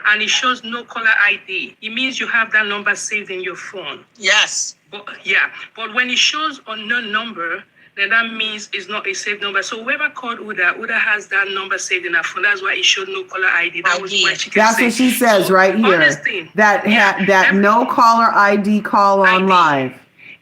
Speaker 5: and it shows no caller ID, it means you have that number saved in your phone.
Speaker 2: Yes.
Speaker 5: But when it shows unknown number, then that means it's not a saved number. So whoever called Huda has that number saved in her phone. That's why it showed no caller ID. That was why she can
Speaker 1: That's what she says right here.
Speaker 5: Honestly,
Speaker 1: That no caller ID call on live.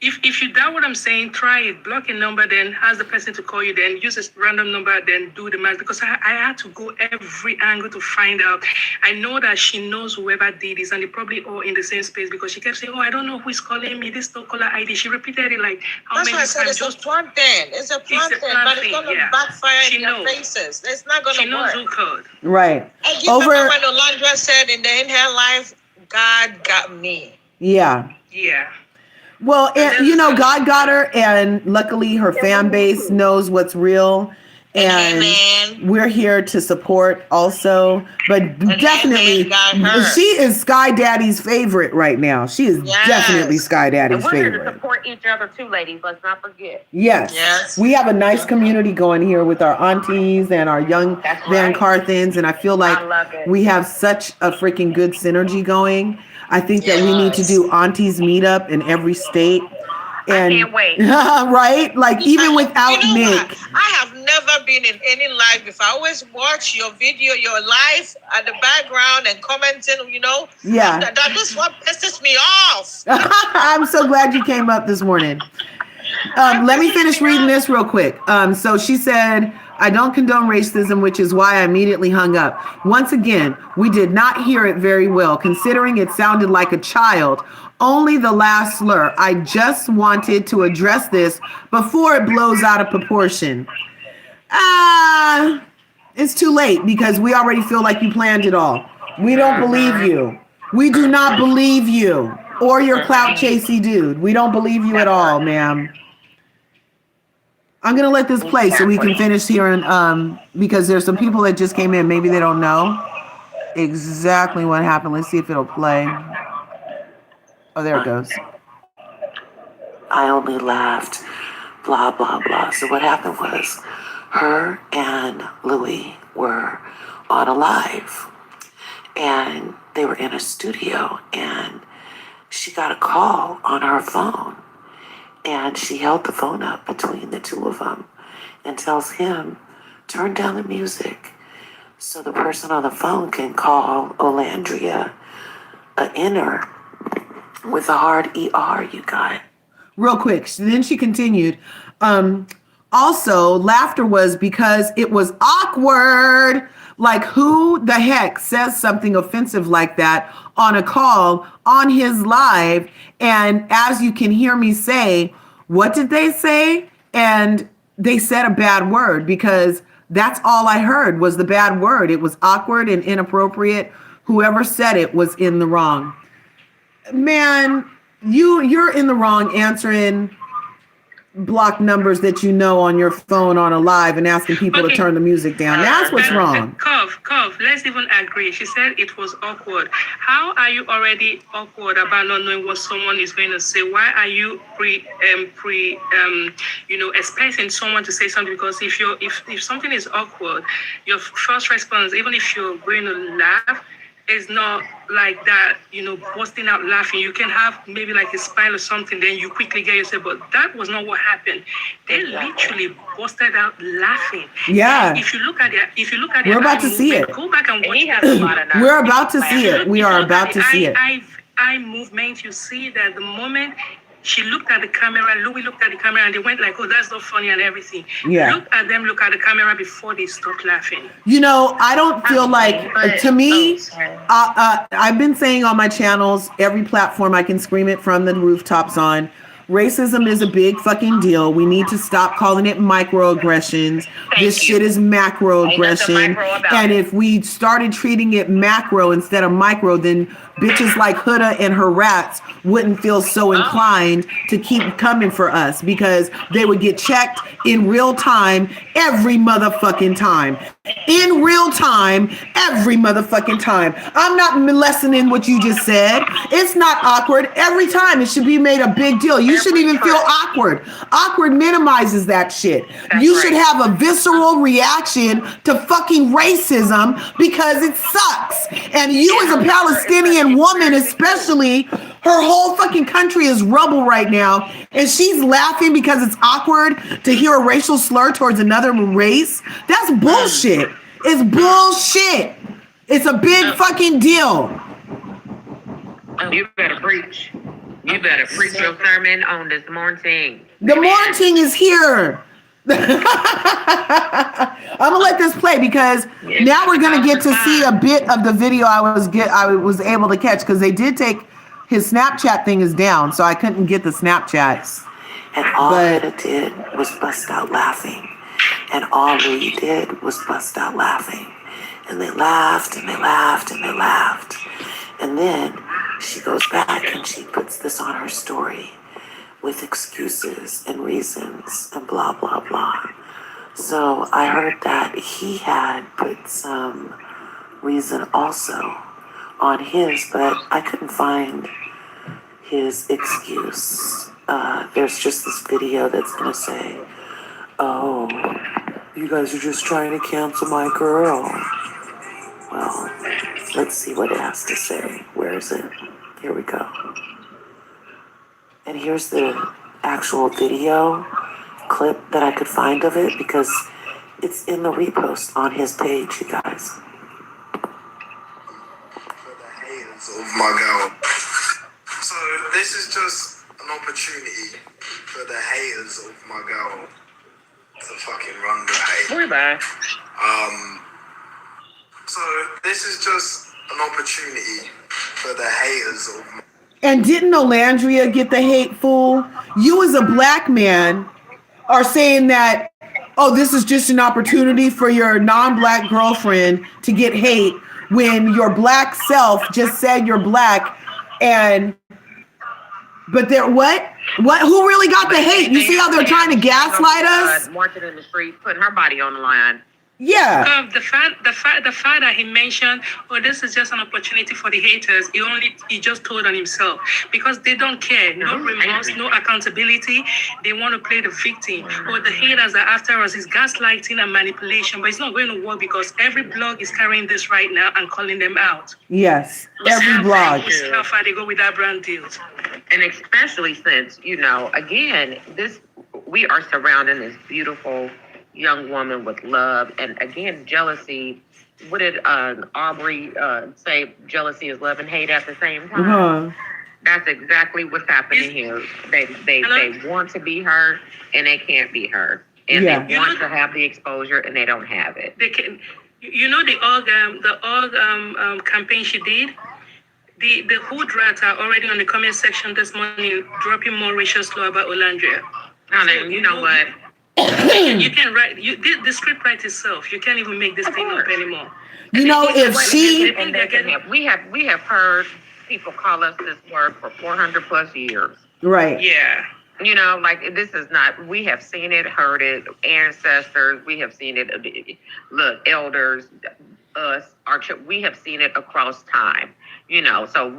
Speaker 5: If you doubt what I'm saying, try it. Block a number, then ask the person to call you, then use a random number, then do the math. Because I had to go every angle to find out. I know that she knows whoever did this, and they probably all in the same space because she kept saying, "Oh, I don't know who is calling me. This no caller ID." She repeated it like how
Speaker 2: That's
Speaker 5: many
Speaker 2: why I said
Speaker 5: times?
Speaker 2: it's a plan thing. It's a plan thing, but it's going to backfire in their faces. It's not going to work.
Speaker 5: She knows who called.
Speaker 1: Right.
Speaker 2: And you remember when Olandra said in her life, God got me.
Speaker 1: Yeah.
Speaker 5: Yeah.
Speaker 1: Well, and, God got her, and luckily her fan base knows what's real, and we're here to support also. But definitely, she is Sky Daddy's favorite right now. She is definitely Sky Daddy's favorite.
Speaker 4: And we're here to support each other too, ladies. Let's not forget.
Speaker 1: Yes. We have a nice community going here with our aunties and our young VanCarthens, and I feel like we have such a freaking good synergy going. I think that we need to do aunties meetup in every state. And,
Speaker 4: I can't wait.
Speaker 1: Right? Like even without Nick.
Speaker 2: What? I have never been in any live before. I always watch your video, your live at the background and commenting,
Speaker 1: Yeah.
Speaker 2: That is what pisses me off.
Speaker 1: I'm so glad you came up this morning. Let me finish reading this real quick. So she said, I don't condone racism, which is why I immediately hung up. Once again, we did not hear it very well, considering it sounded like a child. Only the last slur. I just wanted to address this before it blows out of proportion. It's too late because we already feel like you planned it all. We don't believe you. We do not believe you or your clout chasey dude. We don't believe you at all, ma'am. I'm going to let this play so we can finish hearing, because there's some people that just came in. Maybe they don't know exactly what happened. Let's see if it'll play. Oh, there it goes.
Speaker 7: I only laughed, blah, blah, blah. So what happened was her and Louis were on a live, and they were in a studio, and she got a call on her phone. And she held the phone up between the two of them and tells him, turn down the music so the person on the phone can call Olandria a inner with a hard ER you got.
Speaker 1: Real quick. Then she continued. Also, laughter was because it was awkward. Like, who the heck says something offensive like that on a call on his live? And as you can hear me say, what did they say? And they said a bad word, because that's all I heard was the bad word. It was awkward and inappropriate. Whoever said it was in the wrong. Man, you're in the wrong answering block numbers that you know on your phone on a live and asking people to turn the music down. That's what's wrong.
Speaker 5: Curve, let's even agree. She said it was awkward. How are you already awkward about not knowing what someone is going to say? Why are you expecting someone to say something? Because if something is awkward, your first response, even if you're going to laugh, is not like that, busting out laughing. You can have maybe like a smile or something, then you quickly get yourself, but that was not what happened. They literally busted out laughing.
Speaker 1: Yeah.
Speaker 5: And if you look at it,
Speaker 1: we're about to see it.
Speaker 5: Go back and watch
Speaker 1: it. We're about to see it. We are about to see it.
Speaker 5: Eye movement, you see that the moment she looked at the camera, Louis looked at the camera, and they went like, oh, that's not funny and everything.
Speaker 1: Yeah.
Speaker 5: Look at the camera before they stopped laughing.
Speaker 1: I don't feel like, to me, I've been saying on my channels, every platform I can scream it from the rooftops on, Racism is a big fucking deal. We need to stop calling it microaggressions. This shit is macroaggression. And if we started treating it macro instead of micro, then bitches like Huda and her rats wouldn't feel so inclined to keep coming for us because they would get checked in real time every motherfucking time. In real time, every motherfucking time. I'm not lessening what you just said. It's not awkward. Every time it should be made a big deal. You shouldn't even feel awkward. Awkward minimizes that shit. You should have a visceral reaction to fucking racism because it sucks. And you as a Palestinian woman especially, her whole fucking country is rubble right now, and she's laughing because it's awkward to hear a racial slur towards another race. That's bullshit. It's bullshit. It's a big fucking deal.
Speaker 4: You better preach. You better preach your sermon on this morning.
Speaker 1: The morning is here. I'm gonna let this play because now we're gonna get to see a bit of the video I was able to catch because they did take his Snapchat thing is down, so I couldn't get the Snapchats.
Speaker 7: And all Huda did was bust out laughing. And all Louie did was bust out laughing. And they laughed and they laughed and they laughed. And then she goes back and she puts this on her story with excuses and reasons and blah, blah, blah. So I heard that he had put some reason also on his, but I couldn't find his excuse. There's just this video that's gonna say, oh, you guys are just trying to cancel my girl. Well, let's see what it has to say. Where is it? Here we go. And here's the actual video clip that I could find of it because it's in the repost on his page, you guys.
Speaker 8: Of my girl. So this is just an opportunity for the haters of my girl to fucking run the hate.
Speaker 4: We're back.
Speaker 8: So this is just an opportunity for the haters of my.
Speaker 1: And didn't Nicolandria get the hate, fool? You as a black man are saying that, oh, this is just an opportunity for your non-black girlfriend to get hate when your black self just said you're black but they're what? Who really got the hate? You see how they're trying to gaslight us?
Speaker 4: Marching in the street, putting her body on the line.
Speaker 1: Yeah.
Speaker 5: The fact that he mentioned, oh, this is just an opportunity for the haters. He just told on himself because they don't care. No remorse, no accountability. They want to play the victim. Or the haters are after us. It's gaslighting and manipulation, but it's not going to work because every blog is carrying this right now and calling them out.
Speaker 1: Yes, every blog.
Speaker 5: How far they go with that brand deals.
Speaker 4: And especially since, again, we are surrounding this beautiful young woman with love and again jealousy. What did Aubrey say? Jealousy is love and hate at the same time. That's exactly what's happening here. They want to be her and they can't be her, and they want to have the exposure and they don't have it.
Speaker 5: They can, the org campaign she did. The hood rats are already on the comment section this morning, dropping more racial slur about Nicolandria.
Speaker 4: You know what?
Speaker 5: You can write. The script writes itself. You can't even make this thing up anymore.
Speaker 1: If she,
Speaker 4: we have heard people call us this word for 400 plus years.
Speaker 1: Right.
Speaker 5: Yeah.
Speaker 4: This is not. We have seen it, heard it. Ancestors. We have seen it. Look, elders, us, we have seen it across time. So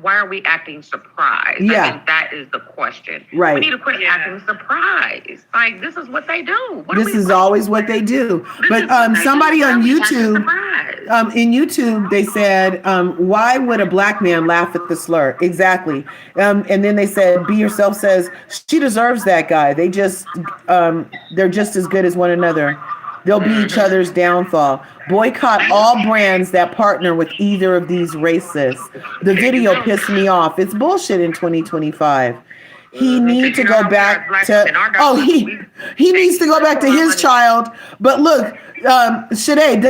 Speaker 4: why are we acting surprised?
Speaker 1: Yeah.
Speaker 4: I think that is the question.
Speaker 1: Right.
Speaker 4: We need to quit acting surprised. Like, this is what they do.
Speaker 1: This is always what they do. But somebody on YouTube, in YouTube, they said, why would a black man laugh at the slur? Exactly. And then they said, Be Yourself says, she deserves that guy. They're just as good as one another. They'll be each other's downfall. Boycott all brands that partner with either of these racists. The video pissed me off. It's bullshit in 2025. He needs to go back to, he needs to go back to his child. But look, Shade,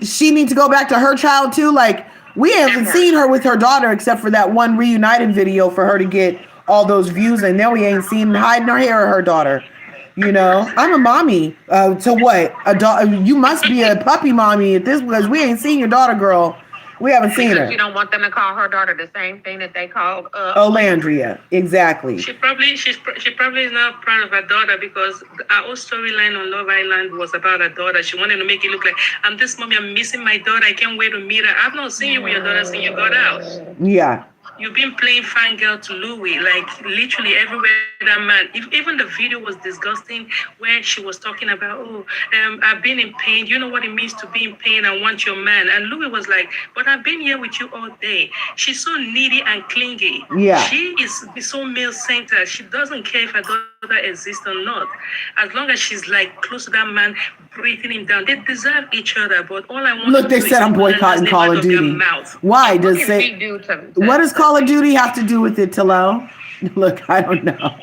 Speaker 1: she need to go back to her child too? Like, we haven't seen her with her daughter except for that one reunited video for her to get all those views, and now we ain't seen hide nor hair of her daughter. You know, I'm a mommy. To what? You must be a puppy mommy at this, because we ain't seen your daughter, girl. We haven't seen
Speaker 4: Because
Speaker 1: her.
Speaker 4: you don't want them to call her daughter the same thing that they called
Speaker 1: Olandria, exactly.
Speaker 5: She probably is not proud of her daughter, because our whole storyline on Love Island was about her daughter. She wanted to make it look like, I'm this mommy, I'm missing my daughter, I can't wait to meet her. I've not seen you with your daughter since you got out.
Speaker 1: Yeah.
Speaker 5: You've been playing fangirl to Louis, like literally everywhere that man. Even the video was disgusting, where she was talking about, I've been in pain. You know what it means to be in pain and want your man. And Louis was like, but I've been here with you all day. She's so needy and clingy.
Speaker 1: Yeah.
Speaker 5: She is so male-centered. She doesn't care if her daughter exists or not. As long as she's like close to that man, breathing him down. They deserve each other, but all I want
Speaker 1: Look,
Speaker 5: to
Speaker 1: they
Speaker 5: do
Speaker 1: said
Speaker 5: is
Speaker 1: I'm boycotting
Speaker 5: the
Speaker 1: Call of
Speaker 5: out their
Speaker 1: Duty.
Speaker 5: mouth.
Speaker 1: Why
Speaker 4: What
Speaker 1: does
Speaker 4: can
Speaker 1: say?
Speaker 4: she do to
Speaker 1: What does Call of Duty have to do with it, Talo? Look, I don't know.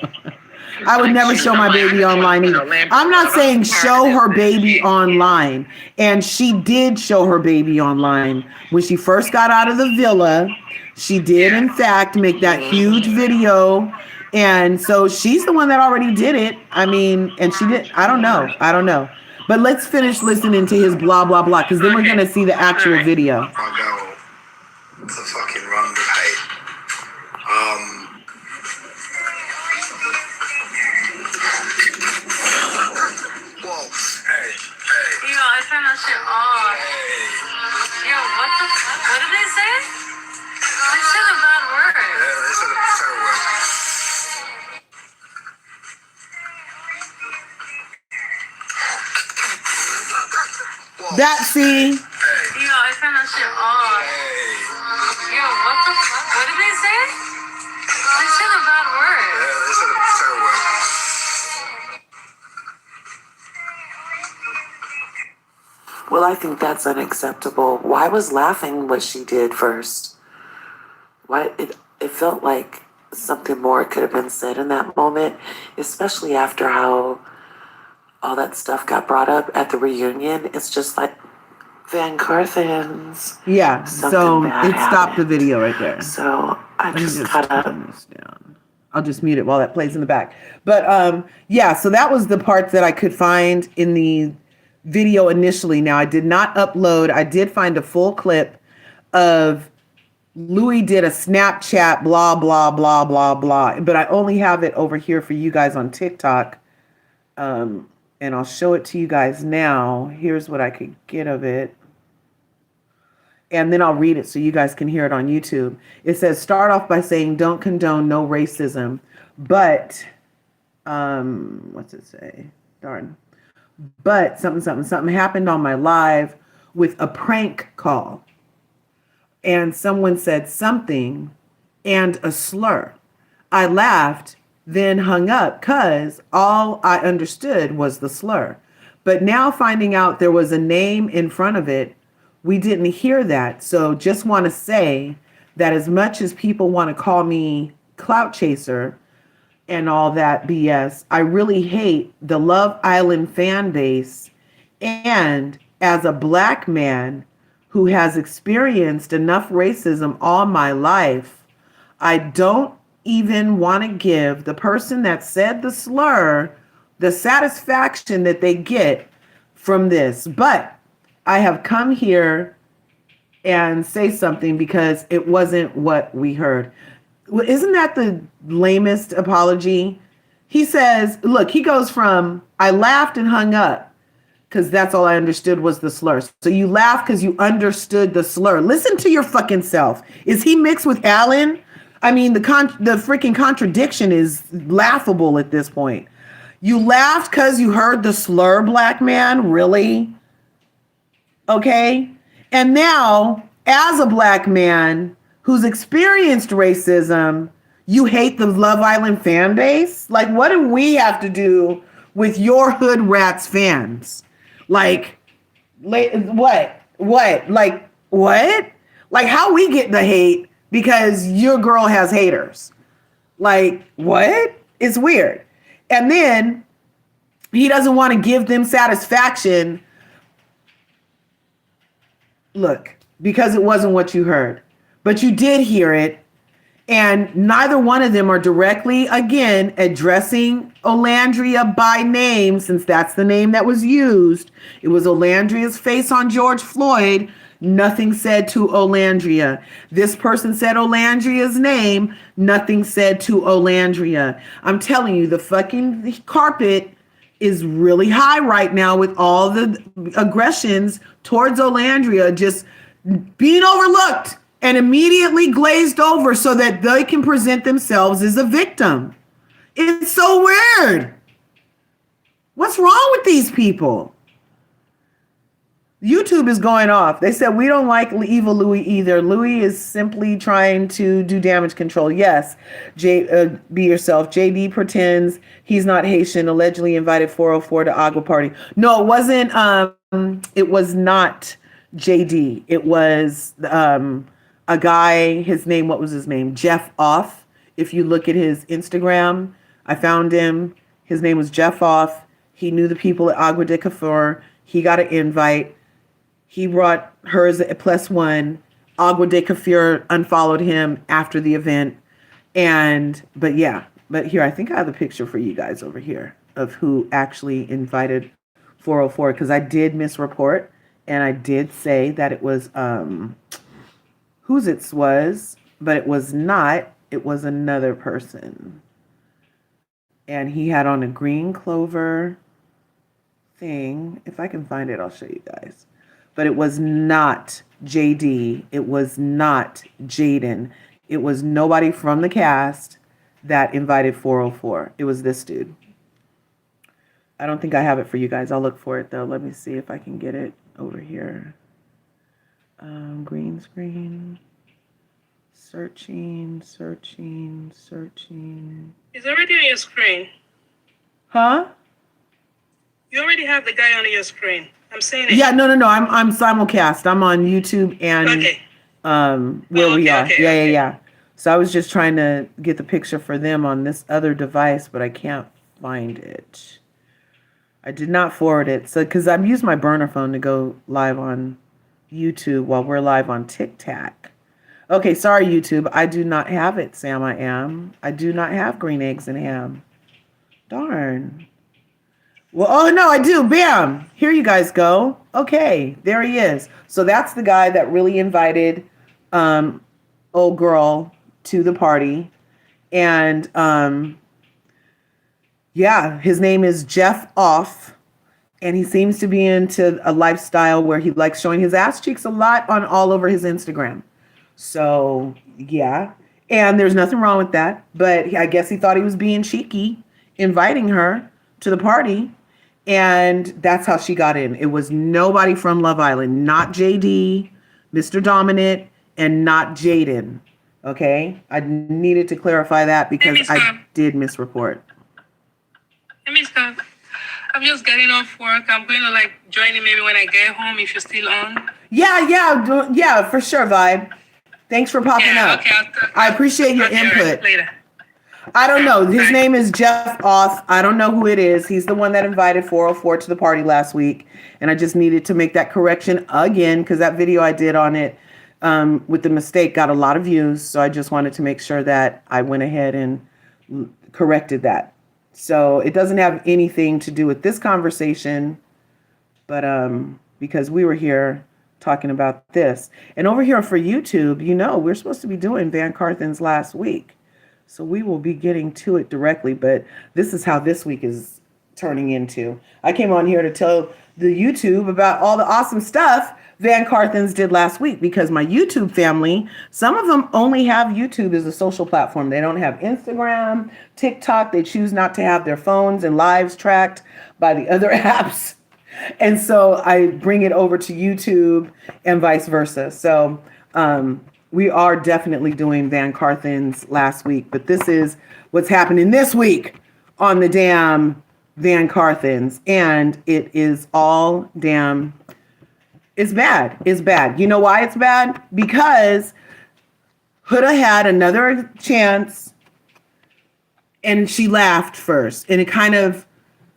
Speaker 1: I would never show my baby online either. I'm not saying show her baby online. And she did show her baby online. When she first got out of the villa, she did, in fact, make that huge video. And so she's the one that already did it. I mean, and she did. I don't know. But let's finish listening to his blah, blah, blah, because then we're going to see the actual video.
Speaker 8: My girl to fucking run with hate. Whoa, hey.
Speaker 5: Yo, I turned that shit off.
Speaker 8: Hey.
Speaker 5: Yo, what the fuck? What did they say? They said a bad word.
Speaker 8: Yeah, they said a terrible word. Whoa.
Speaker 1: That, see?
Speaker 8: Hey.
Speaker 5: Yo, I turned that shit off.
Speaker 8: Hey.
Speaker 5: Yo, what the fuck? What did they say? They said a bad word.
Speaker 8: Yeah, they said a terrible word.
Speaker 7: Well, I think that's unacceptable. Why was laughing what she did first? Why it felt like something more could have been said in that moment, especially after how all that stuff got brought up at the reunion. It's just like VanCarthens.
Speaker 1: Yeah,
Speaker 7: Something
Speaker 1: so
Speaker 7: bad
Speaker 1: it stopped the
Speaker 7: happened.
Speaker 1: video right there.
Speaker 7: So I
Speaker 1: Let me
Speaker 7: just
Speaker 1: just
Speaker 7: gotta.
Speaker 1: turn this down. I'll just mute it while that plays in the back. But yeah, so that was the part that I could find in the video initially. Now I did not upload. I did find a full clip of Louis did a Snapchat, blah, blah, blah, blah, blah. But I only have it over here for you guys on TikTok. And I'll show it to you guys now. Here's what I could get of it. And then I'll read it so you guys can hear it on YouTube. It says, start off by saying, don't condone no racism. But, what's it say? Darn. But something happened on my live with a prank call. And someone said something and a slur. I laughed, then hung up because all I understood was the slur. But now finding out there was a name in front of it, we didn't hear that. So just want to say that as much as people want to call me clout chaser and all that BS, I really hate the Love Island fan base. And as a Black man who has experienced enough racism all my life, I don't even want to give the person that said the slur the satisfaction that they get from this. But I have come here and say something because it wasn't what we heard. Isn't that the lamest apology? He says, look, he goes from, I laughed and hung up because that's all I understood was the slur. So you laugh because you understood the slur. Listen to your fucking self. Is he mixed with Alan? I mean, the freaking contradiction is laughable at this point. You laughed because you heard the slur, Black man? Really? Okay? And now, as a Black man who's experienced racism, you hate the Love Island fan base? Like, what do we have to do with your Hood Rats fans? Like, what? Like, what? Like, how we get the hate because your girl has haters? Like, what? It's weird. And then he doesn't want to give them satisfaction. Look, because it wasn't what you heard. But you did hear it. And neither one of them are directly, again, addressing Olandria by name, since that's the name that was used. It was Olandria's face on George Floyd. Nothing said to Olandria. This person said Olandria's name. Nothing said to Olandria. I'm telling you, the fucking carpet is really high right now with all the aggressions towards Olandria just being overlooked and immediately glazed over so that they can present themselves as a victim. It's so weird. What's wrong with these people? YouTube is going off. They said, we don't like evil Louis either. Louis is simply trying to do damage control. Yes, be yourself. JD pretends he's not Haitian, allegedly invited 404 to Agua party. No, it wasn't. It was not JD. It was a guy, his name, what was his name? Jeff Off. If you look at his Instagram, I found him. His name was Jeff Off. He knew the people at Agua de Cafur. He got an invite. He brought her as a +1. Agua de Cafur unfollowed him after the event. But here, I think I have the picture for you guys over here of who actually invited 404, because I did misreport and I did say that it was whose it was, but it was not. It was another person. And he had on a green clover thing. If I can find it, I'll show you guys. But it was not JD. It was not Jaden. It was nobody from the cast that invited 404. It was this dude. I don't think I have it for you guys. I'll look for it though. Let me see if I can get it over here. Green screen. Searching.
Speaker 5: It's already on your screen.
Speaker 1: Huh?
Speaker 5: You already have the guy on your screen. I'm saying it.
Speaker 1: Yeah, no. I'm simulcast. I'm on YouTube and
Speaker 5: Okay.
Speaker 1: where we are.
Speaker 5: Okay.
Speaker 1: Yeah. So I was just trying to get the picture for them on this other device, but I can't find it. I did not forward it. So because I'm using my burner phone to go live on YouTube while we're live on TikTok. Okay, sorry YouTube. I do not have it, Sam. I do not have green eggs and ham. Darn. Well, oh no, I do. Bam. Here you guys go. Okay, there he is. So that's the guy that really invited old girl to the party. And his name is Jeff Off. And he seems to be into a lifestyle where he likes showing his ass cheeks a lot on all over his Instagram. So, yeah. And there's nothing wrong with that. But I guess he thought he was being cheeky, inviting her to the party. And that's how she got in. It was nobody from Love Island, not JD, Mr. Dominant, and not Jaden. Okay? I needed to clarify that because I did misreport.
Speaker 5: Let me stop. I'm just getting off work. I'm going to join you maybe when I get home if you're still on.
Speaker 1: Yeah, for sure, Vibe. Thanks for popping up.
Speaker 5: Okay,
Speaker 1: I appreciate your input.
Speaker 5: Later.
Speaker 1: I don't know. His name is Jeff Off. I don't know who it is. He's the one that invited 404 to the party last week. And I just needed to make that correction again because that video I did on it with the mistake got a lot of views. So I just wanted to make sure that I went ahead and corrected that. So it doesn't have anything to do with this conversation, but because we were here talking about this. And over here for YouTube, we're supposed to be doing VanCarthens last week. So we will be getting to it directly, but this is how this week is turning into. I came on here to tell the YouTube about all the awesome stuff VanCarthens did last week because my YouTube family, some of them only have YouTube as a social platform. They don't have Instagram, TikTok. They choose not to have their phones and lives tracked by the other apps. And so I bring it over to YouTube and vice versa. So we are definitely doing VanCarthens last week, but this is what's happening this week on the damn VanCarthens. And it is all damn, it's bad. It's bad. You know why it's bad? Because Huda had another chance and she laughed first. And it kind of,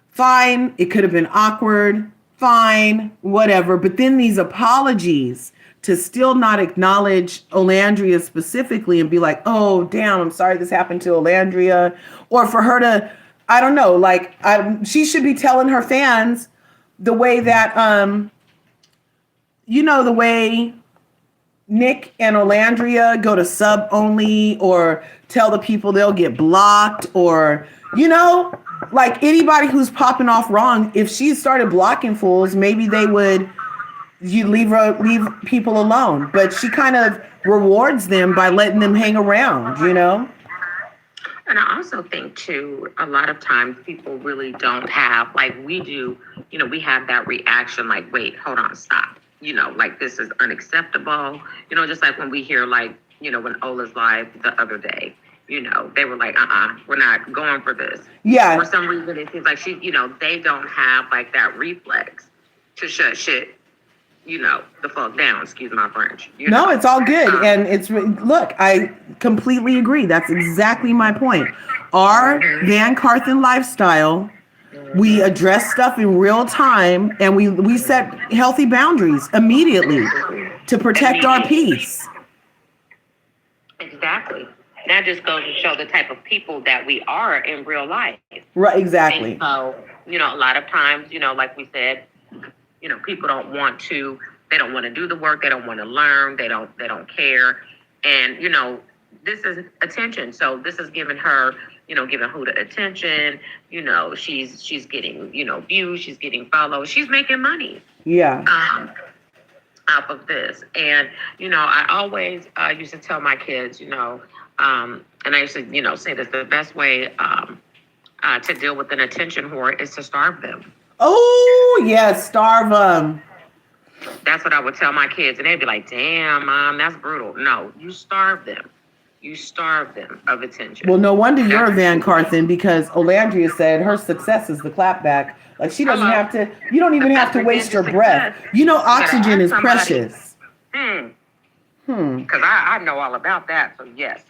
Speaker 1: fine, it could have been awkward, fine, whatever. But then these apologies to still not acknowledge Olandria specifically and be like, oh, damn, I'm sorry this happened to Olandria. Or for her to, I don't know, like, she should be telling her fans the way that, the way Nick and Olandria go to sub only, or tell the people they'll get blocked, or, like anybody who's popping off wrong, if she started blocking fools, maybe they would leave people alone. But she kind of rewards them by letting them hang around,
Speaker 4: And I also think too, a lot of times people really don't have, like we do, we have that reaction like, wait, hold on, stop. Like this is unacceptable. Just like when we hear like, when Ola's live the other day, they were like, we're not going for this.
Speaker 1: Yeah.
Speaker 4: For some reason, it seems like they don't have like that reflex to shut shit, the fuck down. Excuse my French.
Speaker 1: No, it's all good. And look, I completely agree. That's exactly my point. Our VanCarthens lifestyle, we address stuff in real time, and we set healthy boundaries immediately to protect our peace.
Speaker 4: Exactly. That just goes to show the type of people that we are in real life.
Speaker 1: Right, exactly.
Speaker 4: And so, a lot of times, like we said, people don't want to do the work. They don't want to learn. They don't care. And, this is attention. So this is giving her, giving Huda attention. She's getting, views. She's getting follows. She's making money.
Speaker 1: Yeah.
Speaker 4: Off of this. And, I always used to tell my kids, and I used to, say this, the best way to deal with an attention whore is to starve them.
Speaker 1: Oh, yes, starve them.
Speaker 4: That's what I would tell my kids. And they'd be like, damn, Mom, that's brutal. No, you starve them. You starve them of attention.
Speaker 1: Well, no wonder you're a VanCarthens, because Olandria said her success is the clapback. Like, she doesn't have to, you don't even have to waste your breath. Oxygen is precious.
Speaker 4: Because I know all about that. So, yes,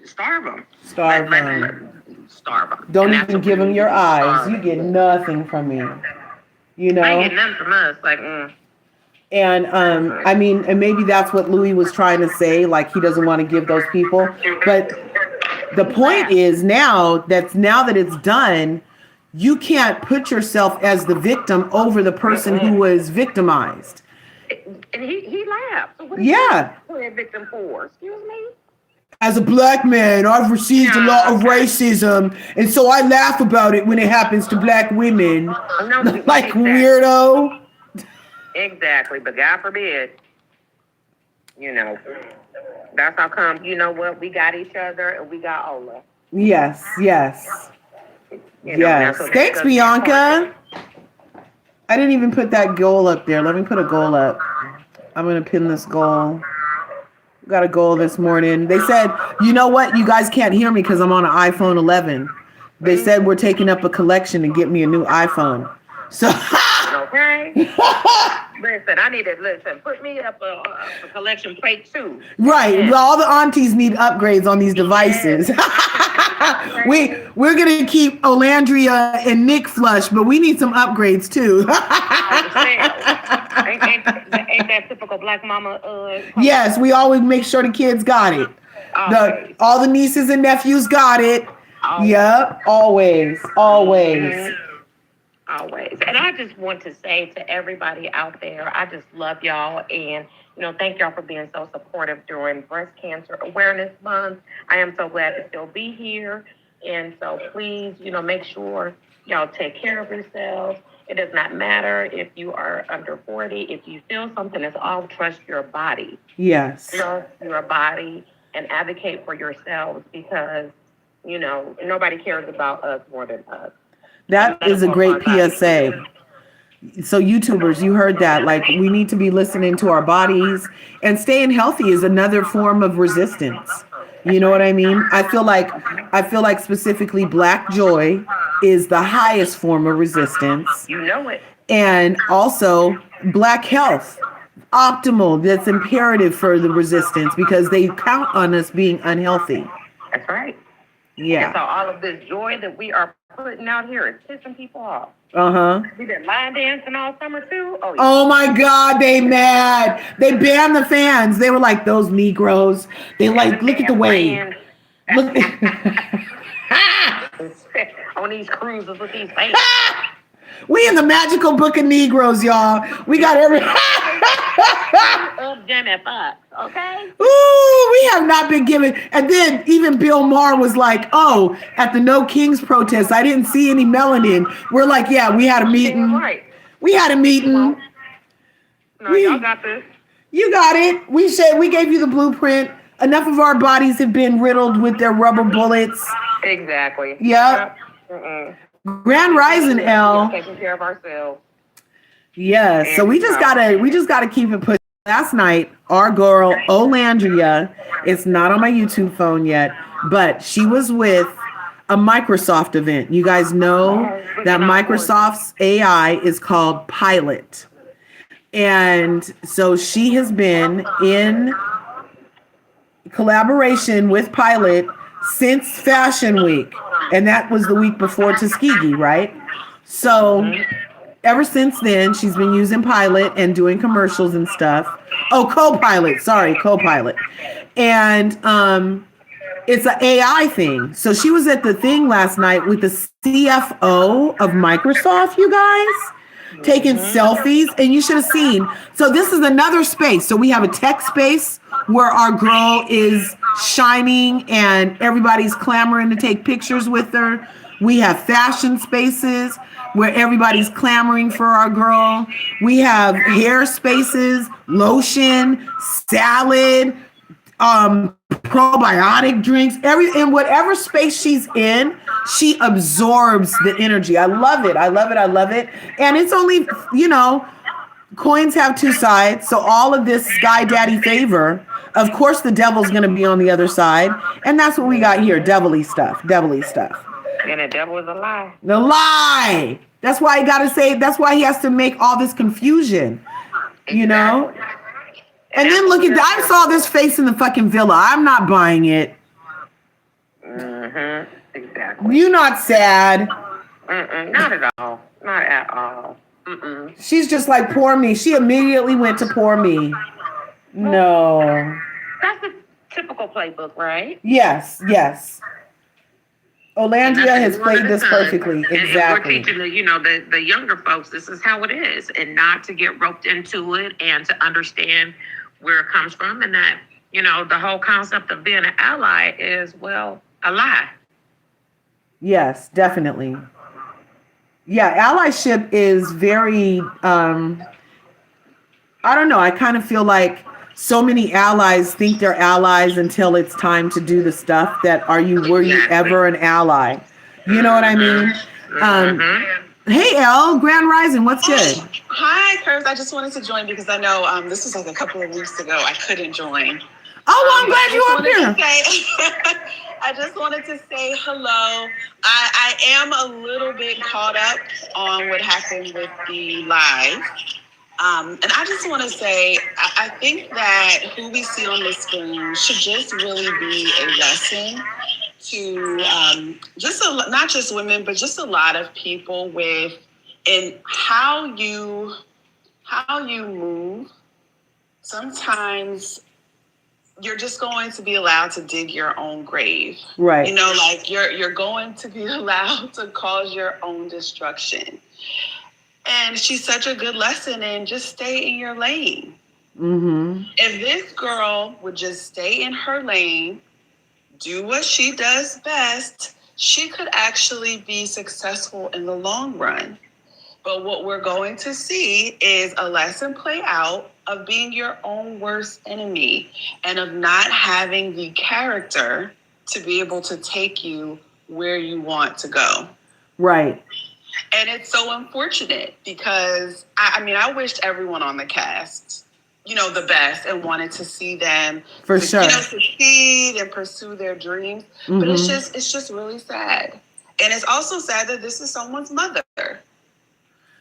Speaker 4: starve them.
Speaker 1: Starve them.
Speaker 4: Starve them.
Speaker 1: Don't even give them your eyes. You get nothing from me.
Speaker 4: I ain't get nothing from us. Like,
Speaker 1: And and maybe that's what Louis was trying to say, like he doesn't want to give those people. But the point is now that it's done, you can't put yourself as the victim over the person who was victimized.
Speaker 4: And he laughed. So what is he a victim for? Excuse me?
Speaker 1: As a black man, I've received a lot of racism, and so I laugh about it when it happens to black women. Like, weirdo.
Speaker 4: Exactly, but God forbid, that's how come, we got each other and we got Ola.
Speaker 1: Yes. Thanks, Bianca. I didn't even put that goal up there. Let me put a goal up. I'm going to pin this goal. Got a goal this morning. They said, you know what? You guys can't hear me because I'm on an iPhone 11. They said we're taking up a collection and get me a new iPhone. So...
Speaker 4: Okay. Listen, put me up a collection plate too.
Speaker 1: Right. Yeah. All the aunties need upgrades on these devices. Yeah. We're gonna keep Olandria and Nick flush, but we need some upgrades too.
Speaker 4: ain't that typical black mama?
Speaker 1: Yes, we always make sure the kids got it. All the nieces and nephews got it. Always. Yep. Always.
Speaker 4: Mm-hmm. Always. And I just want to say to everybody out there, I just love y'all. And, thank y'all for being so supportive during Breast Cancer Awareness Month. I am so glad to still be here. And so please, make sure y'all take care of yourselves. It does not matter if you are under 40. If you feel something is off, trust your body.
Speaker 1: Yes.
Speaker 4: Trust your body and advocate for yourselves because, nobody cares about us more than us.
Speaker 1: That is a great PSA. So YouTubers, you heard that. Like, we need to be listening to our bodies, and staying healthy is another form of resistance. You know what I mean? I feel like specifically Black joy is the highest form of resistance.
Speaker 4: You know it.
Speaker 1: And also Black health, optimal. That's imperative for the resistance because they count on us being unhealthy.
Speaker 4: That's right.
Speaker 1: Yeah.
Speaker 4: And so all of this joy that we are putting out here is pissing people off.
Speaker 1: Uh-huh.
Speaker 4: We did line dancing all summer too. Oh, yeah.
Speaker 1: Oh my God, they mad. They banned the fans. They were like, those Negroes. They like, look at the wave. Look.
Speaker 4: On these cruises with these fans.
Speaker 1: We in the magical book of Negroes, y'all. We got every.
Speaker 4: Jimmy Fox, okay?
Speaker 1: Ooh, we have not been given. And then even Bill Maher was like, oh, at the No Kings protest, I didn't see any melanin. We're like, yeah, we had a meeting.
Speaker 4: Right.
Speaker 1: We had a meeting.
Speaker 4: No, y'all got this.
Speaker 1: You got it. We said we gave you the blueprint. Enough of our bodies have been riddled with their rubber bullets.
Speaker 4: Exactly.
Speaker 1: Yep. Grand Rising, L.
Speaker 4: Taking care of ourselves.
Speaker 1: Yes. So we just gotta keep it pushing. Last night, our girl Olandria, it's not on my YouTube phone yet, but she was with a Microsoft event. You guys know that Microsoft's AI is called Pilot. And so she has been in collaboration with Pilot since Fashion Week. And that was the week before Tuskegee, right? So ever since then, she's been using Pilot and doing commercials and stuff. Oh, Copilot. Sorry, Copilot. And it's an AI thing. So she was at the thing last night with the CFO of Microsoft, you guys, taking selfies. And you should have seen. So this is another space. So we have a tech space where our girl is shining and everybody's clamoring to take pictures with her. We have fashion spaces where everybody's clamoring for our girl. We have hair spaces, lotion, salad, probiotic drinks, in whatever space she's in, she absorbs the energy. I love it. I love it. I love it. And it's only, coins have two sides. So all of this sky daddy favor, of course, the devil's going to be on the other side. And that's what we got here. Devilly stuff. Devilly stuff.
Speaker 4: And the devil is a lie.
Speaker 1: The lie. That's why that's why he has to make all this confusion, And then look at I saw this face in the fucking villa. I'm not buying it.
Speaker 4: Exactly.
Speaker 1: You not sad.
Speaker 4: Not at all. Not at all.
Speaker 1: She's just like, poor me. She immediately went to poor me. No.
Speaker 4: That's a typical playbook, right?
Speaker 1: Yes. Olandria has played this perfectly. Exactly.
Speaker 4: And we're teaching the younger folks, this is how it is, and not to get roped into it and to understand where it comes from, and that, the whole concept of being an ally is, a lie.
Speaker 1: Yes, definitely. Yeah, allyship is very, I don't know, I kind of feel like so many allies think they're allies until it's time to do the stuff that were you ever an ally? You know what I mean? Hey, Elle, Grand Rising, what's good?
Speaker 9: Hi, Curves. I just wanted to join because I know this was like a couple of weeks ago. I couldn't join.
Speaker 1: Oh, well, I'm glad you're up here.
Speaker 9: I just wanted to say hello. I am a little bit caught up on what happened with the live. And I just want to say, I think that who we see on the screen should just really be a lesson to not just women, but just a lot of people in how you move. Sometimes you're just going to be allowed to dig your own grave.
Speaker 1: Right.
Speaker 9: You're going to be allowed to cause your own destruction. And she's such a good lesson in just stay in your lane. If this girl would just stay in her lane, do what she does best, she could actually be successful in the long run. But what we're going to see is a lesson play out of being your own worst enemy and of not having the character to be able to take you where you want to go.
Speaker 1: Right.
Speaker 9: And it's so unfortunate because I wished everyone on the cast, the best and wanted to see them succeed and pursue their dreams. But it's just really sad. And it's also sad that this is someone's mother.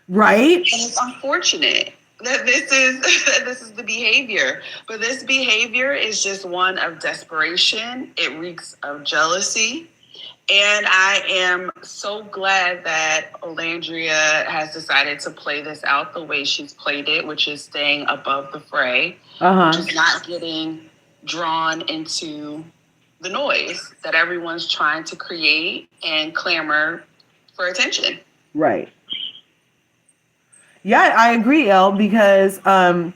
Speaker 1: Right.
Speaker 9: And it's unfortunate that this is the behavior. But this behavior is just one of desperation. It reeks of jealousy. And I am so glad that Olandria has decided to play this out the way she's played it, which is staying above the fray, which is not getting drawn into the noise that everyone's trying to create and clamor for attention.
Speaker 1: Right. Yeah, I agree, Elle, because I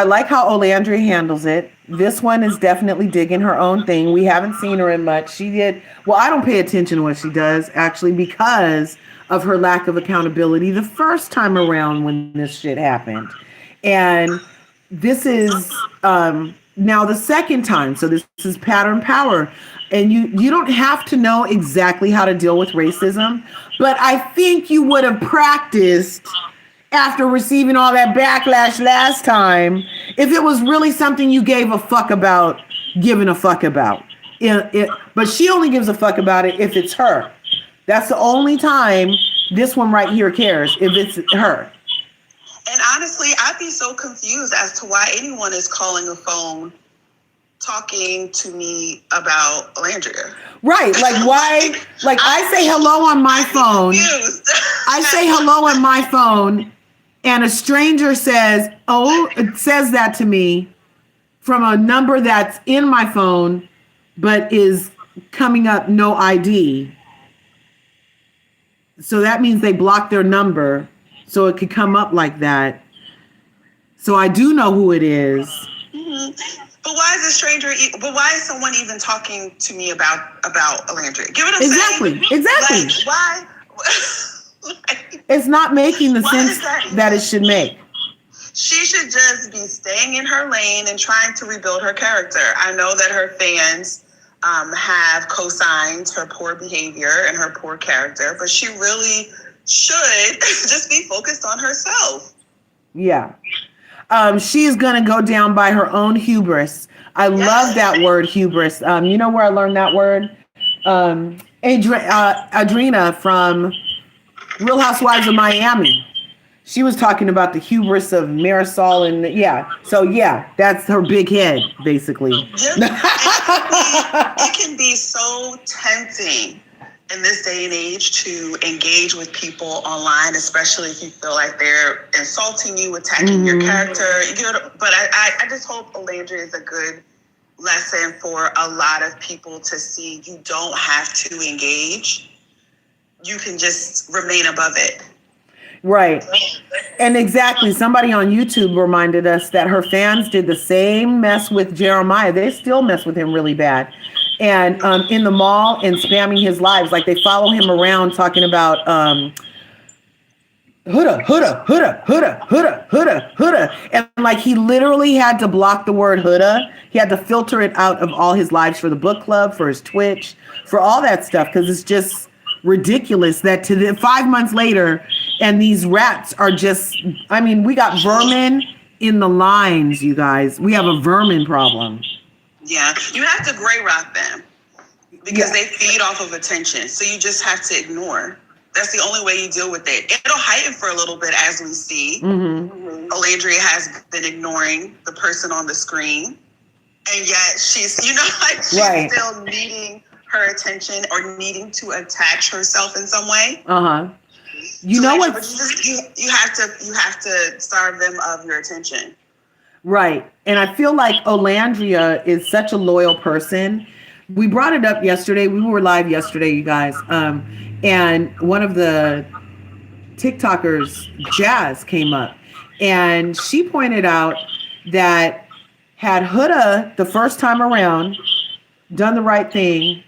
Speaker 1: like how Olandria handles it. This one is definitely digging her own thing. We haven't seen her in much. I don't pay attention to what she does, actually, because of her lack of accountability the first time around when this shit happened. And this is now the second time. So this is pattern power. And you don't have to know exactly how to deal with racism, but I think you would have practiced after receiving all that backlash last time, if it was really something you gave a fuck about, giving a fuck about. But she only gives a fuck about it if it's her. That's the only time this one right here cares, if it's her.
Speaker 9: And honestly, I'd be so confused as to why anyone is calling a phone talking to me about Olandria.
Speaker 1: Right. Like why? Like I say hello on my phone. I say hello on my phone. And a stranger says that to me from a number that's in my phone, but is coming up no ID. So that means they blocked their number so it could come up like that. So I do know who it is.
Speaker 9: Mm-hmm. But why is a stranger? But why is someone even talking to me about Olandria? Give it a
Speaker 1: Exactly.
Speaker 9: Like, why?
Speaker 1: It's not making the sense that it should make.
Speaker 9: She should just be staying in her lane and trying to rebuild her character. I know that her fans have co-signed her poor behavior and her poor character, but she really should just be focused on herself.
Speaker 1: Yeah. She's going to go down by her own hubris. I love that word, hubris. You know where I learned that word? Adrina from Real Housewives of Miami. She was talking about the hubris of Marisol and that's her big head, basically.
Speaker 9: It can be so tempting in this day and age to engage with people online, especially if you feel like they're insulting you, attacking your character. But I just hope Olandria is a good lesson for a lot of people to see. You don't have to engage. You can just remain above it.
Speaker 1: Right. And exactly. Somebody on YouTube reminded us that her fans did the same mess with Jeremiah. They still mess with him really bad. And in the mall and spamming his lives. Like they follow him around talking about huda. And like he literally had to block the word huda. He had to filter it out of all his lives for the book club, for his Twitch, for all that stuff. Because it's just ridiculous that 5 months later, and these rats are just, we got vermin in the lines, you guys. We have a vermin problem.
Speaker 9: Yeah, you have to gray rock them because they feed off of attention. So you just have to ignore. That's the only way you deal with it. It'll heighten for a little bit as we see. Olandria has been ignoring the person on the screen. And yet she's still needing her attention or needing to attach herself in some way.
Speaker 1: You know what?
Speaker 9: You have to starve them of your attention.
Speaker 1: Right. And I feel like Olandria is such a loyal person. We brought it up yesterday. We were live yesterday, you guys. And one of the TikTokers, Jazz, came up and she pointed out that had Huda the first time around done the right thing,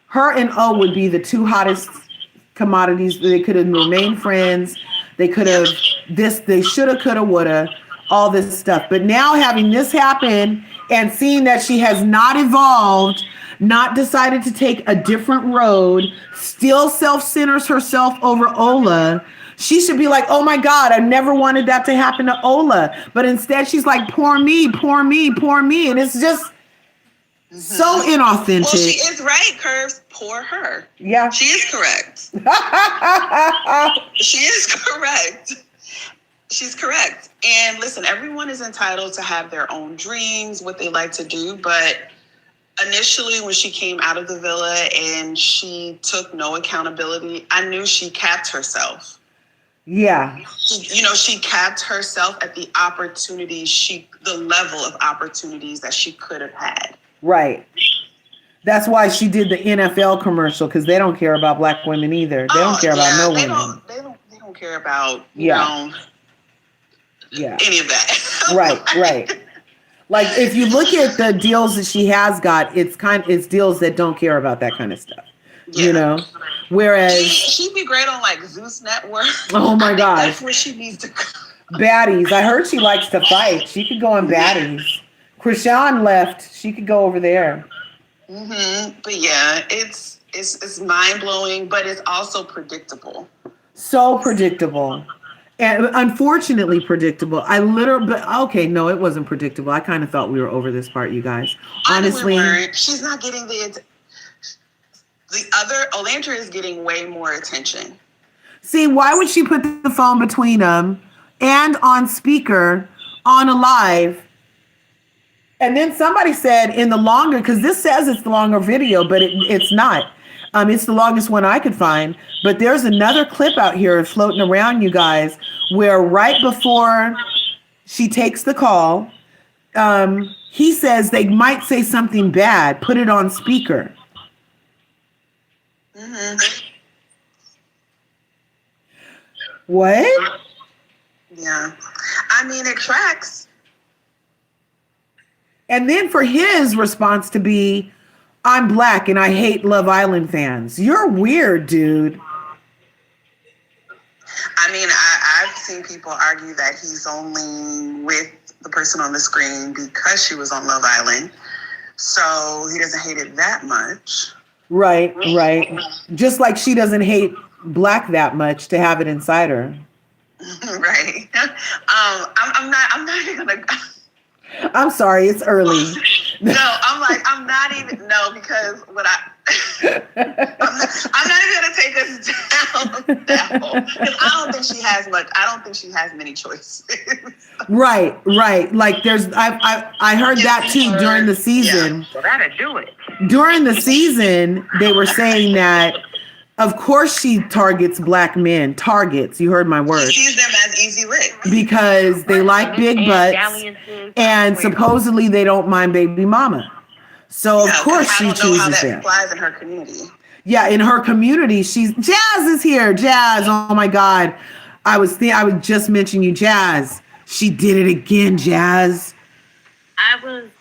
Speaker 1: her and O would be the two hottest commodities. They could have remained friends. They could have they shoulda, coulda, woulda, all this stuff. But now having this happen and seeing that she has not evolved, not decided to take a different road, still self-centers herself over Ola, she should be like, oh my God, I never wanted that to happen to Ola. But instead she's like, poor me, poor me, poor me. And it's just so inauthentic.
Speaker 9: Well, she is right, Curves. Poor her.
Speaker 1: Yeah.
Speaker 9: She is correct. She is correct. She's correct. And listen, everyone is entitled to have their own dreams, what they like to do, but initially when she came out of the villa and she took no accountability, I knew she capped herself.
Speaker 1: Yeah.
Speaker 9: She capped herself at the level of opportunities that she could have had.
Speaker 1: Right. That's why she did the NFL commercial, because they don't care about black women either. They don't care about no women.
Speaker 9: They don't care about
Speaker 1: Yeah.
Speaker 9: any of that.
Speaker 1: Right. Like if you look at the deals that she has got, it's deals that don't care about that kind of stuff.
Speaker 9: Yeah.
Speaker 1: Whereas
Speaker 9: she'd be great on like Zeus Network.
Speaker 1: Oh my gosh.
Speaker 9: That's where she needs to go.
Speaker 1: Baddies. I heard she likes to fight. She could go on Baddies. Krishan left. She could go over there.
Speaker 9: But yeah, it's mind blowing, but it's also predictable.
Speaker 1: So predictable. And unfortunately predictable. No, it wasn't predictable. I kind of thought we were over this part, you guys. Honestly.
Speaker 9: She's not getting the other, Olandria is getting way more attention.
Speaker 1: See, why would she put the phone between them and on speaker on a live? And then somebody said in the longer, because this says it's the longer video, but it's not. It's the longest one I could find. But there's another clip out here floating around, you guys, where right before she takes the call, he says they might say something bad. Put it on speaker. What?
Speaker 9: Yeah. I mean, it tracks.
Speaker 1: And then for his response to be, I'm black and I hate Love Island fans. You're weird, dude.
Speaker 9: I mean, I've seen people argue that he's only with the person on the screen because she was on Love Island. So he doesn't hate it that much.
Speaker 1: Right. Just like she doesn't hate black that much to have it inside her.
Speaker 9: Right. I'm not even gonna.
Speaker 1: I'm sorry, it's early.
Speaker 9: No, I'm not even. No, because I'm not even gonna take us down that hole. Because I don't think she has much. I don't think she has many choices.
Speaker 1: Right. Like I heard that too during the season.
Speaker 4: Yeah, so that'll do it.
Speaker 1: During the season, they were saying that, of course, she targets black men. You heard my word.
Speaker 9: She sees them as easy rich.
Speaker 1: Because they like big butts, and supposedly they don't mind baby mama. So of course she chooses
Speaker 9: how that
Speaker 1: them.
Speaker 9: applies in her community.
Speaker 1: Yeah, in her community, Jazz is here. Jazz, oh my God, I was just mentioning you, Jazz. She did it again, Jazz.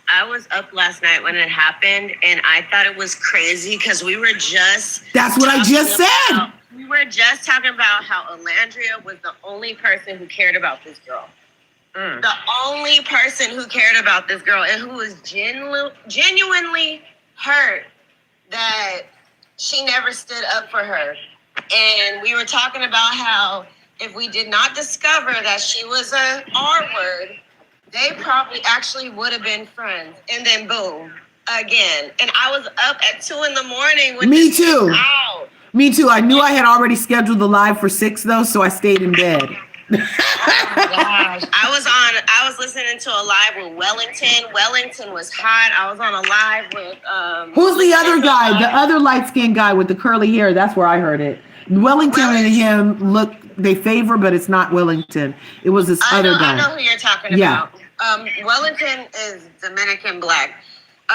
Speaker 10: I was up last night when it happened, and I thought it was crazy because we were just.
Speaker 1: That's what I just said.
Speaker 10: We were just talking about how Olandria was the only person who cared about this girl. The only person who cared about this girl and who was genuinely hurt that she never stood up for her. And we were talking about how if we did not discover that she was a R-word, they probably actually would have been friends. And then boom, again. And I was up at 2 a.m. with
Speaker 1: Me
Speaker 10: this
Speaker 1: too.
Speaker 10: out.
Speaker 1: Me too. I knew I had already scheduled the live for 6 though, so I stayed in bed.
Speaker 10: Oh my gosh. I was listening to a live with Wellington. Wellington was hot. I was on a live with
Speaker 1: Who's the other guy? The other light-skinned guy with the curly hair. That's where I heard it. Wellington and him they favor, but it's not Wellington. It was this other guy.
Speaker 10: I know who you're talking about. Wellington is Dominican black.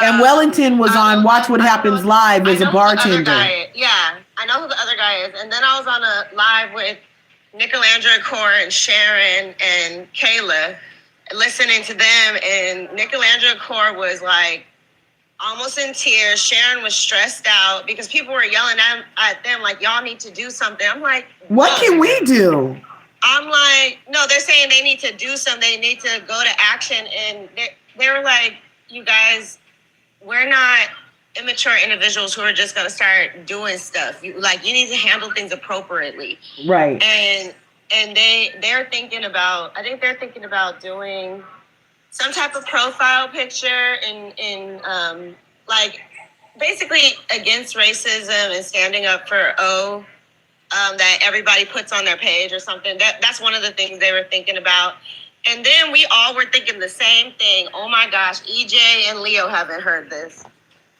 Speaker 1: And Wellington was on Watch What Happens Live as a bartender.
Speaker 10: Yeah, I know who the other guy is. And then I was on a live with nicolandria Core and Sharon and Kayla, listening to them. And nicolandria Core was like almost in tears. Sharon was stressed out because people were yelling at them like, y'all need to do something. I'm like,
Speaker 1: what can we do?
Speaker 10: I'm like, no, they're saying they need to do something. They need to go to action. And they were like, you guys, we're not immature individuals who are just going to start doing stuff. You need to handle things appropriately.
Speaker 1: Right.
Speaker 10: And they're thinking about, I think they're thinking about doing some type of profile picture in basically against racism and standing up for that everybody puts on their page or something. That's one of the things they were thinking about. And then we all were thinking the same thing. Oh my gosh, EJ and Leo haven't heard this.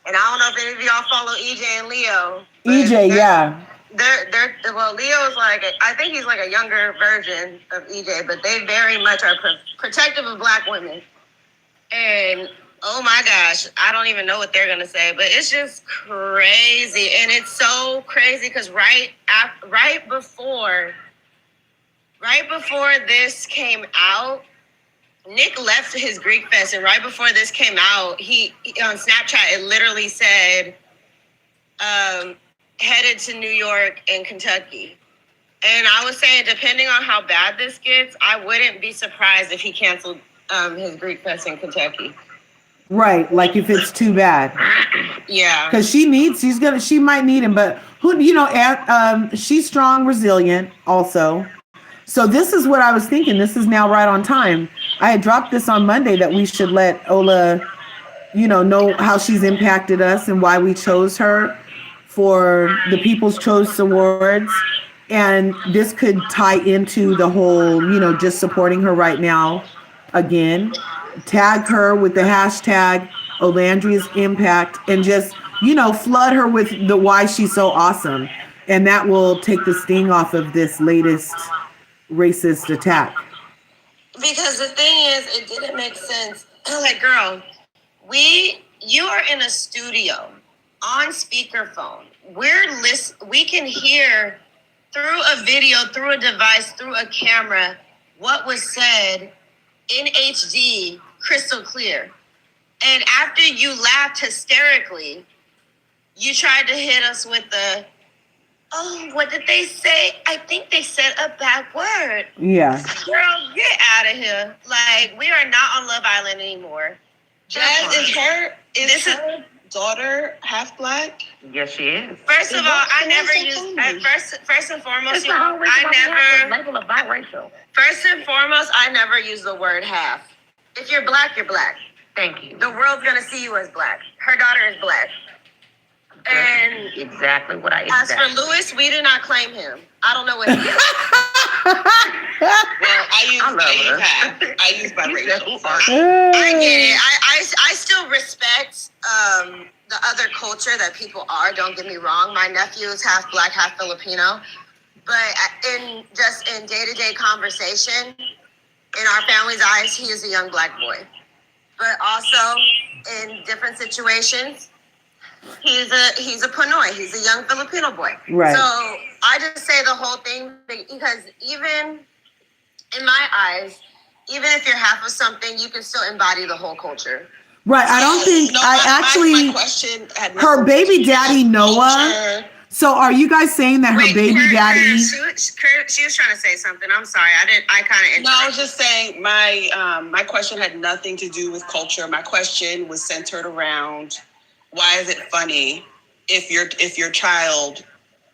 Speaker 10: And I don't know if any of y'all follow EJ and Leo.
Speaker 1: EJ, yeah.
Speaker 10: Well, Leo is like, I think he's like a younger version of EJ, but they very much are protective of Black women. And oh my gosh, I don't even know what they're gonna say, but it's just crazy, and it's so crazy because right before this came out, Nick left his Greek fest, and right before this came out, he on Snapchat it literally said, headed to New York and Kentucky. And I was saying, depending on how bad this gets, I wouldn't be surprised if he canceled his Greek fest in Kentucky.
Speaker 1: Right, like if it's too bad.
Speaker 10: Yeah.
Speaker 1: Because she might need him, but she's strong, resilient also. So this is what I was thinking. This is now right on time. I had dropped this on Monday that we should let Ola, know how she's impacted us and why we chose her for the People's Choice Awards. And this could tie into the whole, just supporting her right now again. Tag her with the hashtag Olandria's Impact and just, flood her with the why she's so awesome. And that will take the sting off of this latest racist attack.
Speaker 10: Because the thing is, it didn't make sense. Like, girl, you are in a studio on speakerphone. We can hear through a video, through a device, through a camera, what was said in HD, crystal clear. And after you laughed hysterically, you tried to hit us with the, oh, what did they say? I think they said a bad word.
Speaker 1: Yeah.
Speaker 10: Girl, get out of here. Like, we are not on Love Island anymore.
Speaker 9: Jazz, is her daughter half Black?
Speaker 4: Yes, she is.
Speaker 10: First of all, I never used, first and foremost,
Speaker 4: label of biracial.
Speaker 10: First and foremost, I never use the word half. If you're Black, you're Black.
Speaker 4: Thank you.
Speaker 10: The world's gonna see you as Black. Her daughter is Black. And
Speaker 4: exactly what I
Speaker 10: as for Lewis, we did not claim him. I don't know what he is.
Speaker 9: Well, I use biracial.
Speaker 10: I get it. I still respect the other culture that people are. Don't get me wrong. My nephew is half Black, half Filipino. But in day-to-day conversation, in our family's eyes, he is a young Black boy. But also in different situations, he's a Pinoy. He's a young Filipino boy.
Speaker 1: Right.
Speaker 10: So I just say the whole thing because even in my eyes, even if you're half of something, you can still embody the whole culture.
Speaker 1: Right. I don't think my
Speaker 9: question had
Speaker 1: her baby daddy Noah. So are you guys saying that her baby daddy?
Speaker 10: She was trying to say something. I'm sorry. I kind of.
Speaker 9: No, I was just saying my question had nothing to do with culture. My question was centered around why is it funny if your child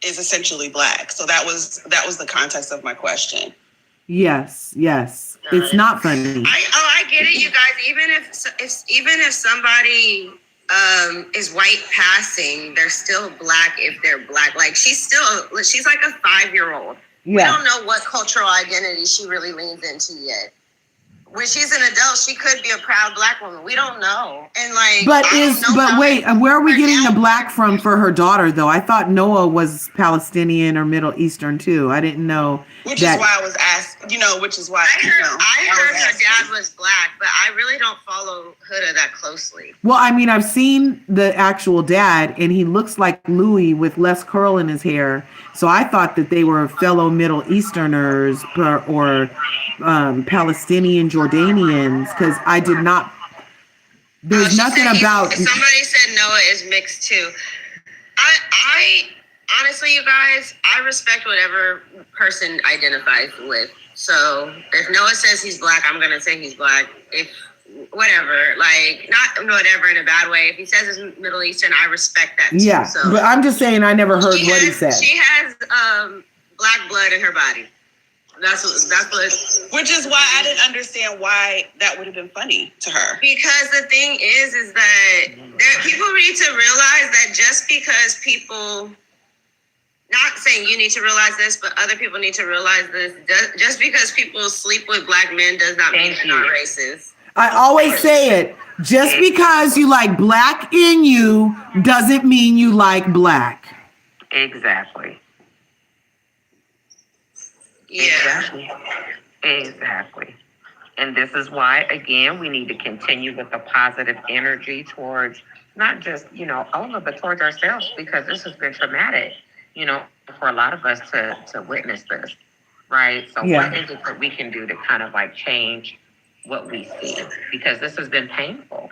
Speaker 9: is essentially Black? So that was the context of my question.
Speaker 1: Yes. It's not funny.
Speaker 10: I get it, you guys. Even if somebody is white passing, they're still Black if they're Black. Like she's like a 5-year-old. Yeah. We don't know what cultural identity she really leans into yet. When she's an adult, she could be a proud Black woman. We don't know. And
Speaker 1: where are we getting the Black from for her daughter though? I thought Noah was Palestinian or Middle Eastern too. I didn't know.
Speaker 9: Which is why I was asked. Which is why
Speaker 10: I heard her dad was Black, but I really don't follow Huda that closely.
Speaker 1: Well, I mean, I've seen the actual dad, and he looks like Louis with less curl in his hair. So I thought that they were fellow Middle Easterners or Palestinian Jordanians, because I did not. There's nothing about.
Speaker 10: Somebody said Noah is mixed too. I honestly, you guys, I respect whatever person identifies with. So if Noah says he's Black, I'm gonna say he's Black. If whatever, like not whatever in a bad way. If he says he's Middle Eastern, I respect that too. Yeah, so,
Speaker 1: but I'm just saying I never heard what he said.
Speaker 10: She has Black blood in her body. That's what.
Speaker 9: Which is why I didn't understand why that would have been funny to her.
Speaker 10: Because the thing is that people need to realize that just because people. Not saying you need to realize this, but other people need to realize this. Just because people sleep with Black men does not mean they're not racist.
Speaker 1: I always say it. Just because you like black in you doesn't mean you like black.
Speaker 4: Exactly.
Speaker 10: Yeah.
Speaker 4: Exactly. And this is why, again, we need to continue with the positive energy towards not just, Ola, but towards ourselves, because this has been traumatic, for a lot of us to witness this, right? So what is it that we can do to kind of like change what we see? Because this has been painful.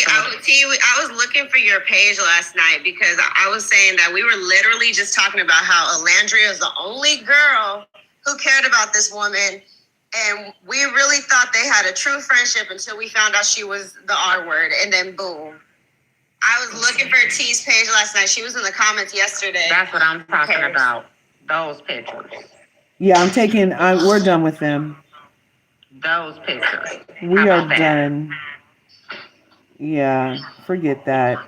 Speaker 10: I was looking for your page last night because I was saying that we were literally just talking about how Alandria is the only girl who cared about this woman. And we really thought they had a true friendship until we found out she was the R word. And then boom. I was looking for T's page last night. She was in the comments yesterday.
Speaker 4: That's what I'm talking about. Those pictures.
Speaker 1: Yeah, we're done with them.
Speaker 4: Those pictures.
Speaker 1: We are done. Yeah, forget that.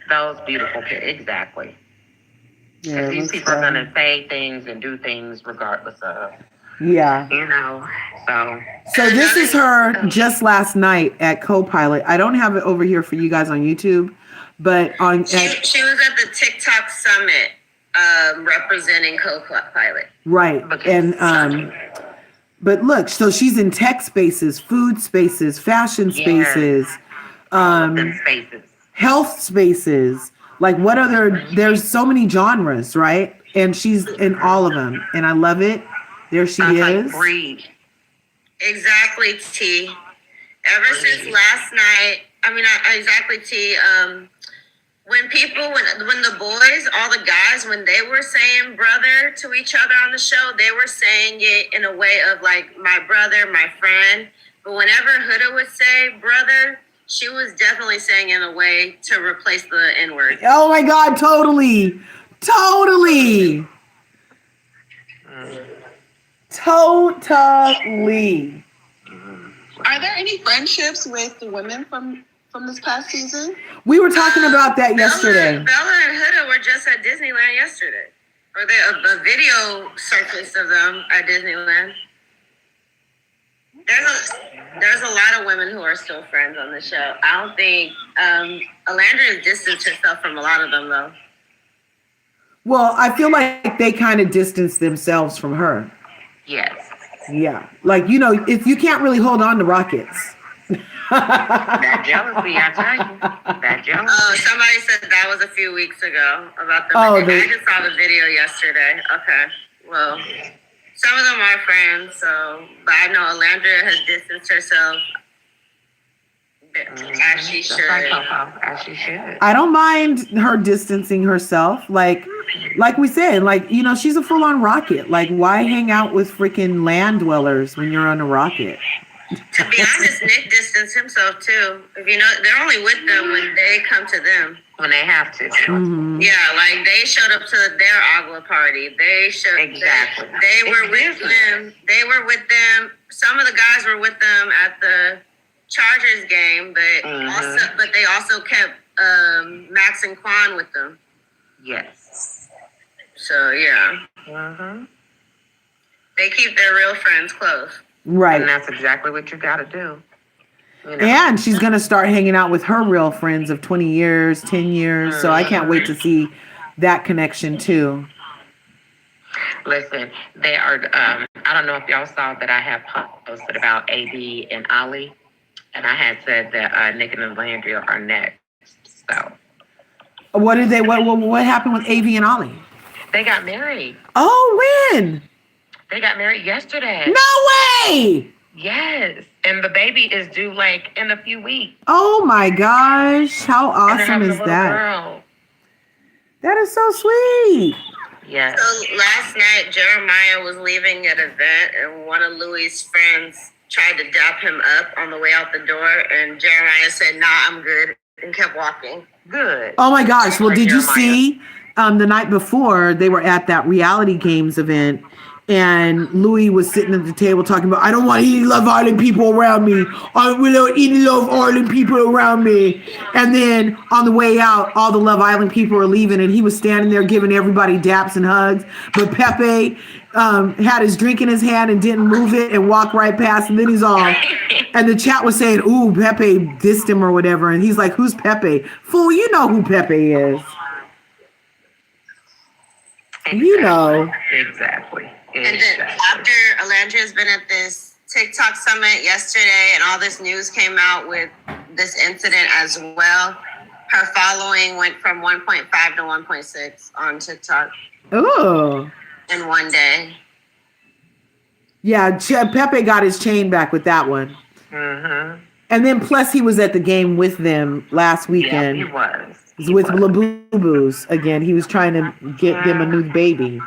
Speaker 4: Those beautiful pictures. Exactly.
Speaker 1: Yeah,
Speaker 4: these people are going to say things and do things regardless of.
Speaker 1: Yeah.
Speaker 4: So
Speaker 1: this is her just last night at Copilot. I don't have it over here for you guys on YouTube, but
Speaker 10: she was at the TikTok summit representing Copilot.
Speaker 1: Right. And but look, so she's in tech spaces, food spaces, fashion spaces, health spaces. Like there's so many genres, right? And she's in all of them. And I love it. There she is.
Speaker 4: Breathe.
Speaker 10: Exactly, T. Ever since last night, exactly, T. When the boys, all the guys, when they were saying brother to each other on the show, they were saying it in a way of like my brother, my friend. But whenever Huda would say brother, she was definitely saying in a way to replace the N-word.
Speaker 1: Oh my God, totally. Totally.
Speaker 9: Are there any friendships with the women from this past season?
Speaker 1: We were talking about that yesterday.
Speaker 10: Bella and Huda were just at Disneyland yesterday. Or a video surfaced of them at Disneyland. There's a lot of women who are still friends on the show. I don't think Alandria has distanced herself from a lot of them, though.
Speaker 1: Well, I feel like they kind of distanced themselves from her.
Speaker 4: Yes.
Speaker 1: Yeah. Like, if you can't really hold on to rockets.
Speaker 4: That jealousy, I tell you. That jealousy.
Speaker 10: Oh, somebody said that was a few weeks ago about the I just saw the video yesterday. Okay. Well, some of them are friends, but I know Alandria has distanced herself as she should.
Speaker 4: As she should.
Speaker 1: I don't mind her distancing herself. Like we said, she's a full-on rocket. Like, why hang out with freaking land dwellers when you're on a rocket?
Speaker 10: To be honest, Nick distanced himself too. They're only with them when they come to them.
Speaker 4: When they have to.
Speaker 1: Mm-hmm.
Speaker 10: Yeah, like they showed up to their Agua party.
Speaker 4: Exactly.
Speaker 10: They were with them. They were with them. Some of the guys were with them at the Chargers game, but they also kept Max and Quan with them.
Speaker 4: Yes.
Speaker 10: So yeah.
Speaker 4: Mm-hmm.
Speaker 10: They keep their real friends close.
Speaker 1: Right.
Speaker 4: And that's exactly what you got to do.
Speaker 1: And she's going to start hanging out with her real friends of 20 years, 10 years. So I can't wait to see that connection too.
Speaker 4: Listen, they are, I don't know if y'all saw that I have posted about AB and Ali. And I had said that Nick and Landria are next. So.
Speaker 1: What happened with AV and Ollie?
Speaker 4: They got married.
Speaker 1: Oh, when?
Speaker 4: They got married yesterday.
Speaker 1: No way!
Speaker 4: Yes. And the baby is due in a few weeks.
Speaker 1: Oh my gosh. How awesome is that?
Speaker 4: Girl.
Speaker 1: That is so sweet.
Speaker 4: Yes.
Speaker 10: So last night, Jeremiah was leaving an event and one of Louis' friends tried to dap him up on the way out the door. And Jeremiah said, "Nah, I'm good," and kept walking.
Speaker 4: Good.
Speaker 1: Oh my gosh. Well, did you see the night before they were at that reality games event? And Louis was sitting at the table talking about, I don't want any Love Island people around me. I don't any Love Island people around me. And then on the way out, all the Love Island people were leaving, and he was standing there giving everybody daps and hugs. But Pepe had his drink in his hand and didn't move it and walked right past. And then he's all, and the chat was saying, ooh, Pepe dissed him or whatever. And he's like, who's Pepe? Fool, you know who Pepe is. You know.
Speaker 4: Exactly.
Speaker 10: And then after Alandria's been at this TikTok summit yesterday and all this news came out with this incident as well, her following went from 1.5 to 1.6 on TikTok.
Speaker 1: Oh.
Speaker 10: In one day.
Speaker 1: Yeah, Pepe got his chain back with that one.
Speaker 4: Mm-hmm.
Speaker 1: And then plus he was at the game with them last weekend.
Speaker 4: Yeah, he was.
Speaker 1: With Labubu's again. He was trying to get them a new baby.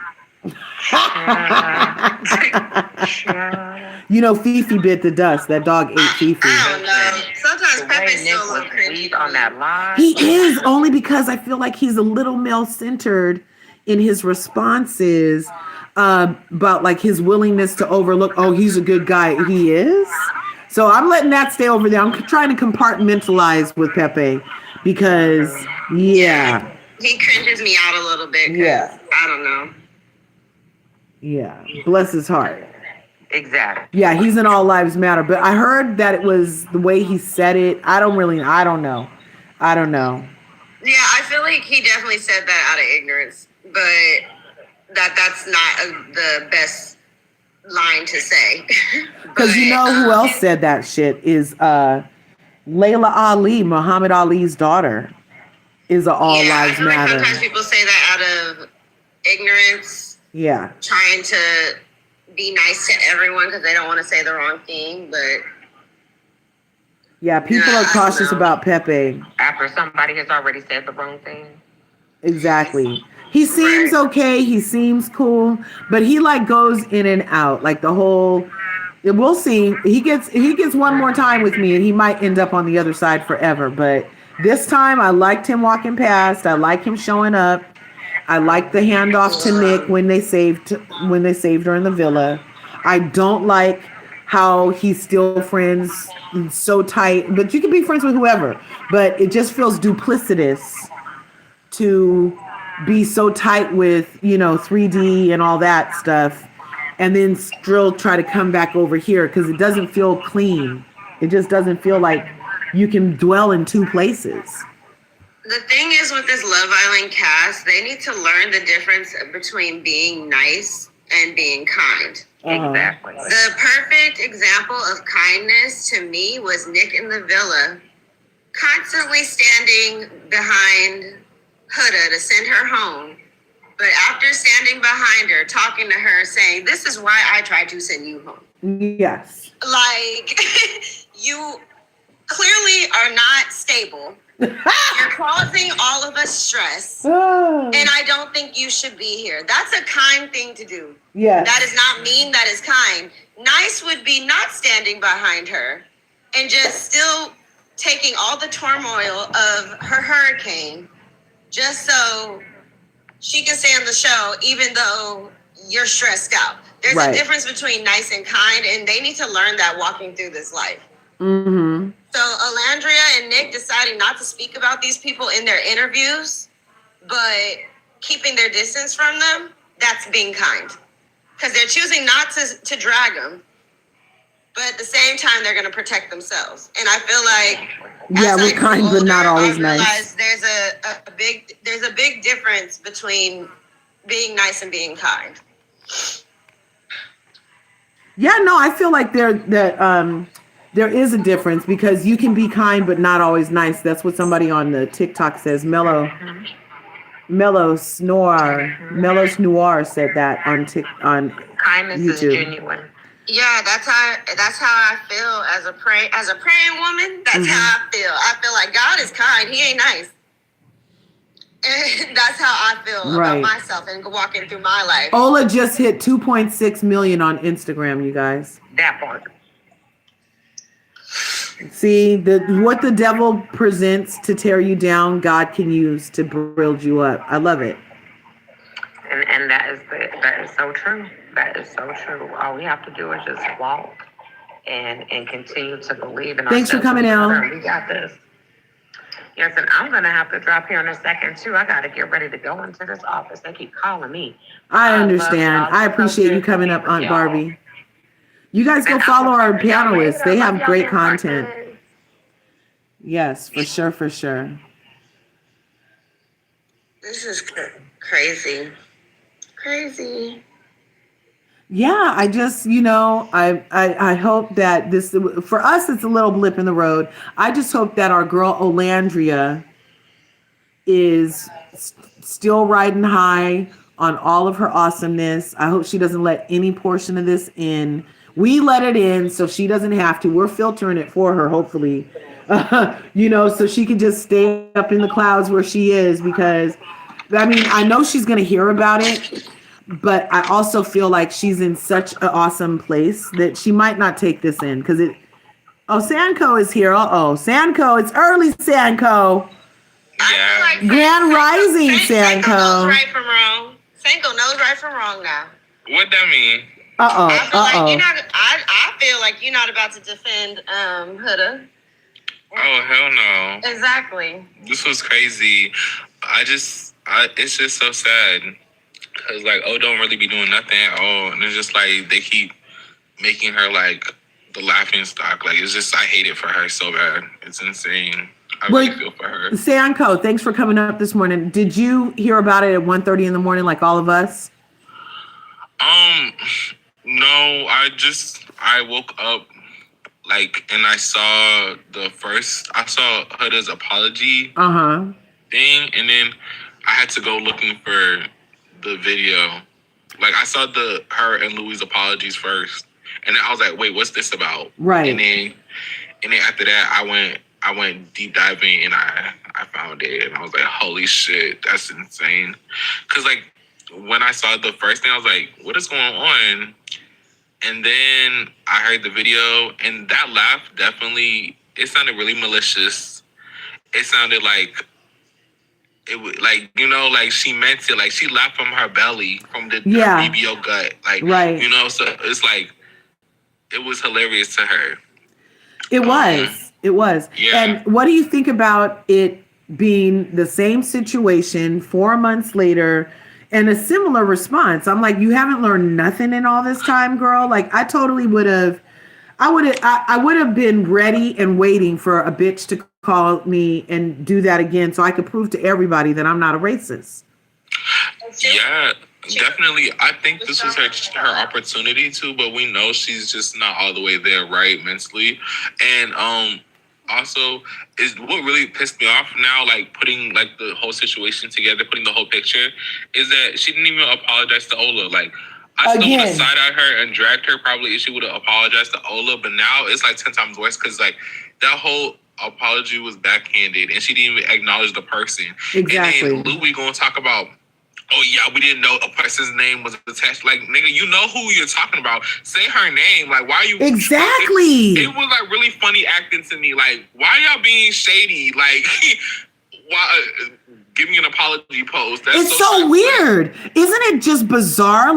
Speaker 1: You know, Fifi bit the dust. That dog ate Fifi.
Speaker 10: I don't know. Sometimes Pepe's still a little cringy
Speaker 4: on that line.
Speaker 1: He is, only because I feel like he's a little male-centered in his responses about like his willingness to overlook, oh, he's a good guy. He is. So I'm letting that stay over there. I'm trying to compartmentalize with Pepe because, yeah.
Speaker 10: He cringes me out a little bit.
Speaker 1: Yeah.
Speaker 10: I don't know.
Speaker 1: Yeah. Bless his heart.
Speaker 4: Exactly.
Speaker 1: Yeah, he's in All Lives Matter. But I heard that it was the way he said it. I don't know.
Speaker 10: Yeah, I feel like he definitely said that out of ignorance, but that's not the best line to say.
Speaker 1: Because you know who else said that shit is Layla Ali, Muhammad Ali's daughter, is a All Lives
Speaker 10: I feel
Speaker 1: Matter.
Speaker 10: Like sometimes people say that out of ignorance.
Speaker 1: Yeah.
Speaker 10: Trying to be nice to everyone because they don't want to say the wrong thing, but
Speaker 1: yeah, people are cautious about Pepe.
Speaker 4: After somebody has already said the wrong thing.
Speaker 1: Exactly. He seems okay. He seems cool, but he like goes in and out. Like the whole, we'll see. He gets one more time with me, and he might end up on the other side forever. But this time, I liked him walking past. I like him showing up. I like the handoff to Nick when they saved her in the villa. I don't like how he's still friends and so tight, but you can be friends with whoever. But it just feels duplicitous to be so tight with, 3D and all that stuff, and then still try to come back over here because it doesn't feel clean. It just doesn't feel like you can dwell in two places.
Speaker 10: The thing is with this Love Island cast, they need to learn the difference between being nice and being kind.
Speaker 4: Exactly.
Speaker 10: The perfect example of kindness to me was Nick in the villa, constantly standing behind Huda to send her home. But after standing behind her, talking to her, saying, this is why I tried to send you home.
Speaker 1: Yes.
Speaker 10: Like, you clearly are not stable. You're causing all of us stress. And I don't think you should be here. That's a kind thing to do.
Speaker 1: Yes.
Speaker 10: That is not mean, that is kind. Nice would be not standing behind her and just still taking all the turmoil of her hurricane just so she can stay on the show even though you're stressed out. There's a difference between nice and kind, and they need to learn that walking through this life.
Speaker 1: Mm-hmm.
Speaker 10: So Alandria and Nick deciding not to speak about these people in their interviews, but keeping their distance from them, that's being kind. Because they're choosing not to drag them, but at the same time, they're going to protect themselves. And I feel like...
Speaker 1: Yeah, we're kind, but not always nice.
Speaker 10: There's a big difference between being nice and being kind.
Speaker 1: Yeah, no, I feel like there is a difference because you can be kind but not always nice. That's what somebody on the TikTok says. Mellow Noir said that on
Speaker 4: kindness
Speaker 1: YouTube.
Speaker 4: Is genuine.
Speaker 10: Yeah, that's how I feel as a praying woman. That's how I feel. I feel like God is kind. He ain't nice. And that's how I feel about myself and walking through my life.
Speaker 1: Ola just hit 2.6 million on Instagram, you guys.
Speaker 4: That part.
Speaker 1: See, what the devil presents to tear you down, God can use to build you up. I love it.
Speaker 4: And that is so true. That is so true. All we have to do is just walk and continue to believe in
Speaker 1: Thanks for
Speaker 4: ourselves.
Speaker 1: coming, Elle.
Speaker 4: We got this. Yes, and I'm gonna have to drop here in a second too. I gotta get ready to go into this office. They keep calling me.
Speaker 1: I understand. I appreciate you coming up, Aunt Barbie. You guys go follow our panelists. They have great content. Yes, for sure, for sure.
Speaker 10: This is crazy. Crazy.
Speaker 1: Yeah, I just, I hope that this, for us, it's a little blip in the road. I just hope that our girl Olandria is still riding high on all of her awesomeness. I hope she doesn't let any portion of this in. We let it in so she doesn't have to. We're filtering it for her, hopefully, so she can just stay up in the clouds where she is, because, I know she's going to hear about it. But I also feel like she's in such an awesome place that she might not take this in, because Sanko is here. Sanko, it's early, Sanko.
Speaker 10: Yeah. Like
Speaker 1: Grand Rising, Sanko.
Speaker 10: Sanko knows right from wrong. Sanko knows right from wrong now.
Speaker 11: What that mean?
Speaker 10: I feel like you're not about to defend Huda.
Speaker 11: Oh, hell no.
Speaker 10: Exactly.
Speaker 11: This was crazy. It's just so sad. Because, don't really be doing nothing at all. And it's just, they keep making her, the laughing stock. It's just, I hate it for her so bad. It's insane. I really feel for her.
Speaker 1: Sanko, thanks for coming up this morning. Did you hear about it at 1:30 in the morning like all of us?
Speaker 11: No, I woke up, and I saw Huda's apology thing. And then I had to go looking for the video. I saw her and Louis' apologies first, and then I was like, wait, what's this about?
Speaker 1: Right.
Speaker 11: And then after that I went deep diving, and I found it, and I was like, holy shit, that's insane. Because when I saw the first thing, I was like, what is going on? And then I heard the video, and that laugh definitely, it sounded really malicious. It sounded like it was she meant it, she laughed from her belly, from her BBO gut,
Speaker 1: right.
Speaker 11: So it's it was hilarious to her.
Speaker 1: It was.
Speaker 11: Yeah.
Speaker 1: And what do you think about it being the same situation 4 months later and a similar response? I'm like, you haven't learned nothing in all this time, girl. I totally would have been ready and waiting for a bitch to call me and do that again so I could prove to everybody that I'm not a racist.
Speaker 11: Yeah, definitely. I think this was her opportunity to, but we know she's just not all the way there, right, mentally. And also, is what really pissed me off now, putting the whole situation together, putting the whole picture, is that she didn't even apologize to Ola. I still would have side-eyed her and dragged her probably if she would have apologized to Ola, but now it's 10 times worse, because that whole apology was backhanded, and she didn't even acknowledge the person.
Speaker 1: Exactly.
Speaker 11: And then Louis gonna talk about, oh yeah, we didn't know a person's name was attached. Nigga, you know who you're talking about. Say her name. Why are you?
Speaker 1: Exactly.
Speaker 11: It was really funny acting to me. Why y'all being shady? Why? Give me an apology post.
Speaker 1: It's so weird. Isn't it just bizarre?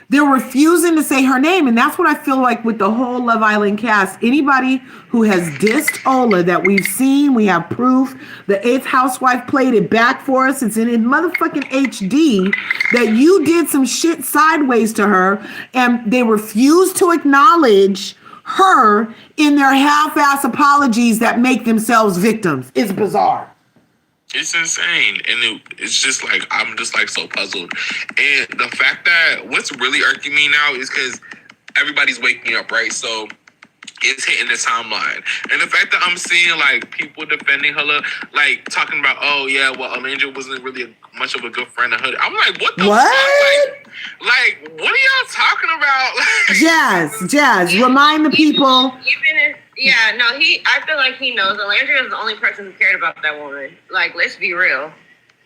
Speaker 1: They're refusing to say her name. And that's what I feel like with the whole Love Island cast. Anybody who has dissed Ola that we've seen, we have proof. The 8th housewife played it back for us. It's in motherfucking HD that you did some shit sideways to her. And they refuse to acknowledge her in their half-ass apologies that make themselves victims. It's bizarre.
Speaker 11: It's insane. And it's just I'm just so puzzled. And the fact that what's really irking me now is because everybody's waking up, right? So it's hitting the timeline. And the fact that I'm seeing people defending her, talking about, oh yeah, well, Alondra wasn't really much of a good friend of her. I'm like, what the fuck? What are y'all talking about?
Speaker 1: Jazz, remind the people.
Speaker 10: I feel like he knows. Alandria is the only person who cared about that woman. Let's be real.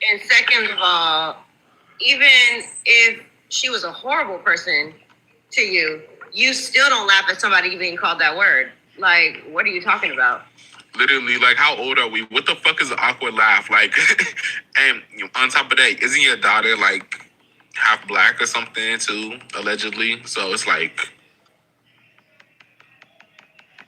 Speaker 10: And second of all, even if she was a horrible person to you, you still don't laugh at somebody being called that word. What are you talking about?
Speaker 11: Literally, how old are we? What the fuck is an awkward laugh? And on top of that, isn't your daughter half black or something too, allegedly. So it's like.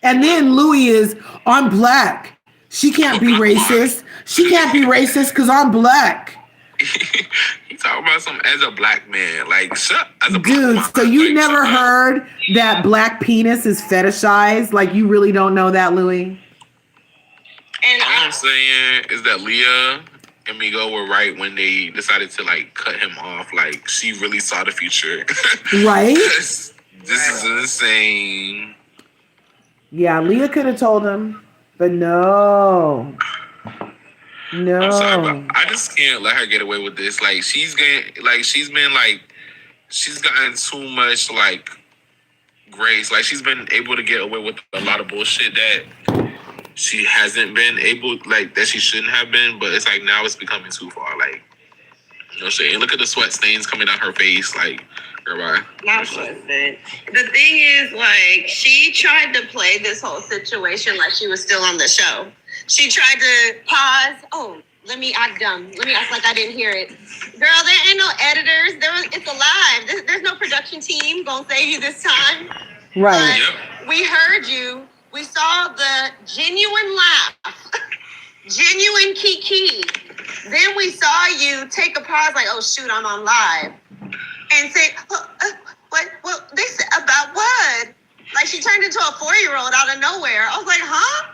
Speaker 1: And then Louis is, I'm black. She can't be racist. She can't be racist because I'm black.
Speaker 11: He talking about some as a black man, like shut as a
Speaker 1: dude.
Speaker 11: black
Speaker 1: So
Speaker 11: man,
Speaker 1: you
Speaker 11: like,
Speaker 1: never heard that black penis is fetishized? Like you really don't know that, Louis?
Speaker 10: And
Speaker 11: all I'm saying is that Leah and Migo were right when they decided to like cut him off. Like she really saw the future,
Speaker 1: Right?
Speaker 11: this is insane.
Speaker 1: Yeah, Leah could have told him, but no.
Speaker 11: I'm sorry, but I just can't let her get away with this. Like she's getting, like she's gotten too much like grace. Like she's been able to get away with a lot of bullshit that she hasn't been able, like that she shouldn't have been. But it's like now it's becoming too far. Like no shit. And look at the sweat stains coming down her face. Like girl,
Speaker 10: now listen. The thing is, like, she tried to play this whole situation like she was still on the show. She tried to pause. Oh, let me act dumb. Let me act like I didn't hear it. Girl, there ain't no editors. It's alive. There's no production team gonna save you this time.
Speaker 1: Right.
Speaker 10: But we heard you. We saw the genuine laugh, genuine kiki. Then we saw you take a pause, like, oh shoot, I'm on live, and say, what? Well, this about what? Like she turned into a 4-year-old out of nowhere. I was like, huh?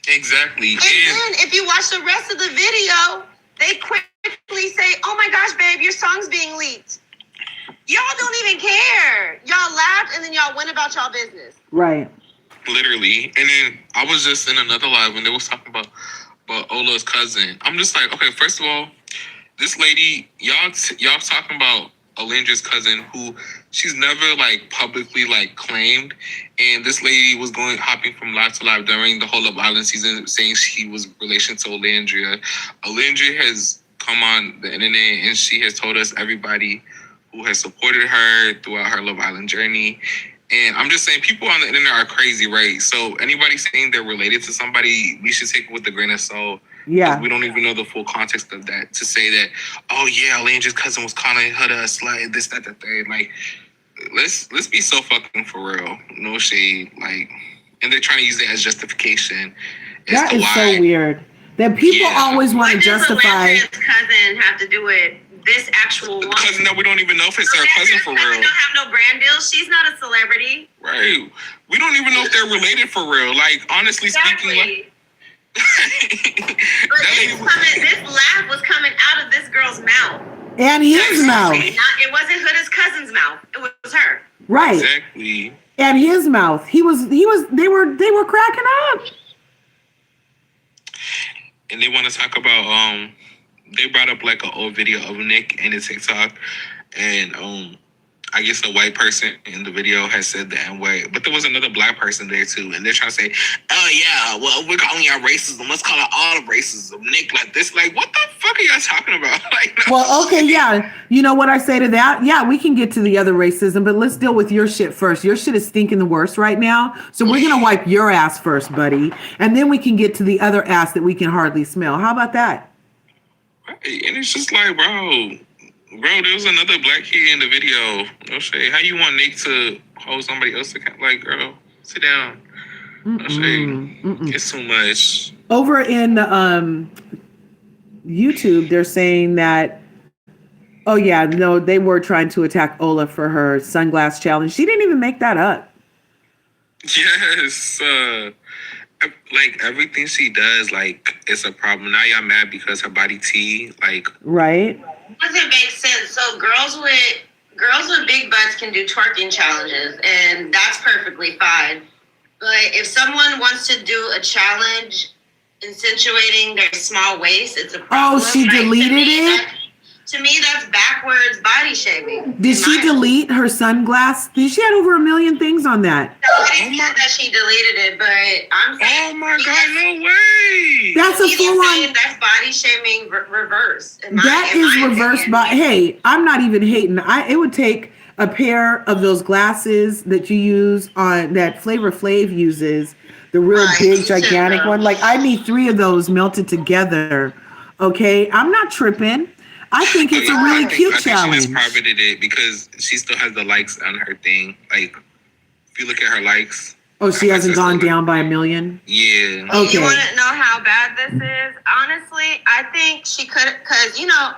Speaker 11: Exactly.
Speaker 10: And then if you watch the rest of the video, they quickly say, oh my gosh, babe, your song's being leaked. Y'all don't even care. Y'all laughed and then y'all went about y'all business.
Speaker 1: Right.
Speaker 11: Literally. And then I was just in another live when they was talking about Ola's cousin. I'm just like, okay, first of all, this lady, y'all talking about Olandra's cousin, who she's never like publicly like claimed, and this lady was hopping from live to live during the whole Love Island season, saying she was relation to Olandria. Olandria has come on the internet and she has told us everybody who has supported her throughout her Love Island journey. And I'm just saying, people on the internet are crazy, right? So anybody saying they're related to somebody, we should take it with a grain of salt.
Speaker 1: Yeah.
Speaker 11: We don't even know the full context of that to say that, oh yeah, Olandra's cousin was calling her a slut, this, that, that. Like, let's be so fucking for real. No shade. Like, and they're trying to use it as justification.
Speaker 1: That is so weird. That people always want to justify.
Speaker 10: What does Olandra's cousin have to do with this actual woman?
Speaker 11: Cousin that we don't even know if it's her cousin for real.
Speaker 10: Don't have no brand deal. She's not a celebrity.
Speaker 11: Right. We don't even know if they're related for real. Like, honestly speaking, like,
Speaker 10: but this laugh was coming out of this girl's mouth.
Speaker 1: And his mouth.
Speaker 10: It wasn't Huda's cousin's mouth. It was her.
Speaker 1: Right.
Speaker 11: Exactly.
Speaker 1: And his mouth. They were cracking up.
Speaker 11: And they want to talk about they brought up like an old video of Nick and his TikTok, and I guess the white person in the video has said the N-word, but there was another black person there too, and they're trying to say, oh yeah, well, we're calling y'all racism, let's call it all of racism. Nick like this, like, what the fuck are y'all talking about? Like,
Speaker 1: well, okay, yeah. You know what I say to that? Yeah, we can get to the other racism, but let's deal with your shit first. Your shit is stinking the worst right now, so we're going to wipe your ass first, buddy, and then we can get to the other ass that we can hardly smell. How about that?
Speaker 11: Right. And it's just like, bro, there was another black kid in the video. No shade. How you want Nick to hold somebody else account? Like, girl, sit down. No shade. It's too much.
Speaker 1: Over in YouTube, they're saying that, oh yeah, no, they were trying to attack Ola for her sunglass challenge. She didn't even make that up.
Speaker 11: Yes. Like, everything she does, like, it's a problem. Now y'all mad because her body T, like...
Speaker 1: Right.
Speaker 10: Doesn't make sense. So girls with big butts can do twerking challenges, and that's perfectly fine. But if someone wants to do a challenge insinuating their small waist, it's a problem.
Speaker 1: Oh, she deleted it?
Speaker 10: To me, that's backwards body shaming.
Speaker 1: Did she delete her sunglass? She had over 1 million things on that.
Speaker 10: No, I didn't say that she deleted it, but I'm saying...
Speaker 11: Oh my God, no way!
Speaker 1: That's a full-on...
Speaker 10: That's body shaming reverse.
Speaker 1: That is reverse body... Hey, I'm not even hating. It would take a pair of those glasses that you use on... that Flavor Flav uses, the real big, gigantic one. Like, I need 3 of those melted together. Okay? I'm not tripping. I think it's a really cute
Speaker 11: I think
Speaker 1: challenge.
Speaker 11: she just privated it because she still has the likes on her thing. Like, if you look at her likes.
Speaker 1: Oh, she hasn't gone down by 1 million?
Speaker 11: Yeah.
Speaker 1: Okay.
Speaker 10: You want to know how bad this is? Honestly, I think she could, because, you know,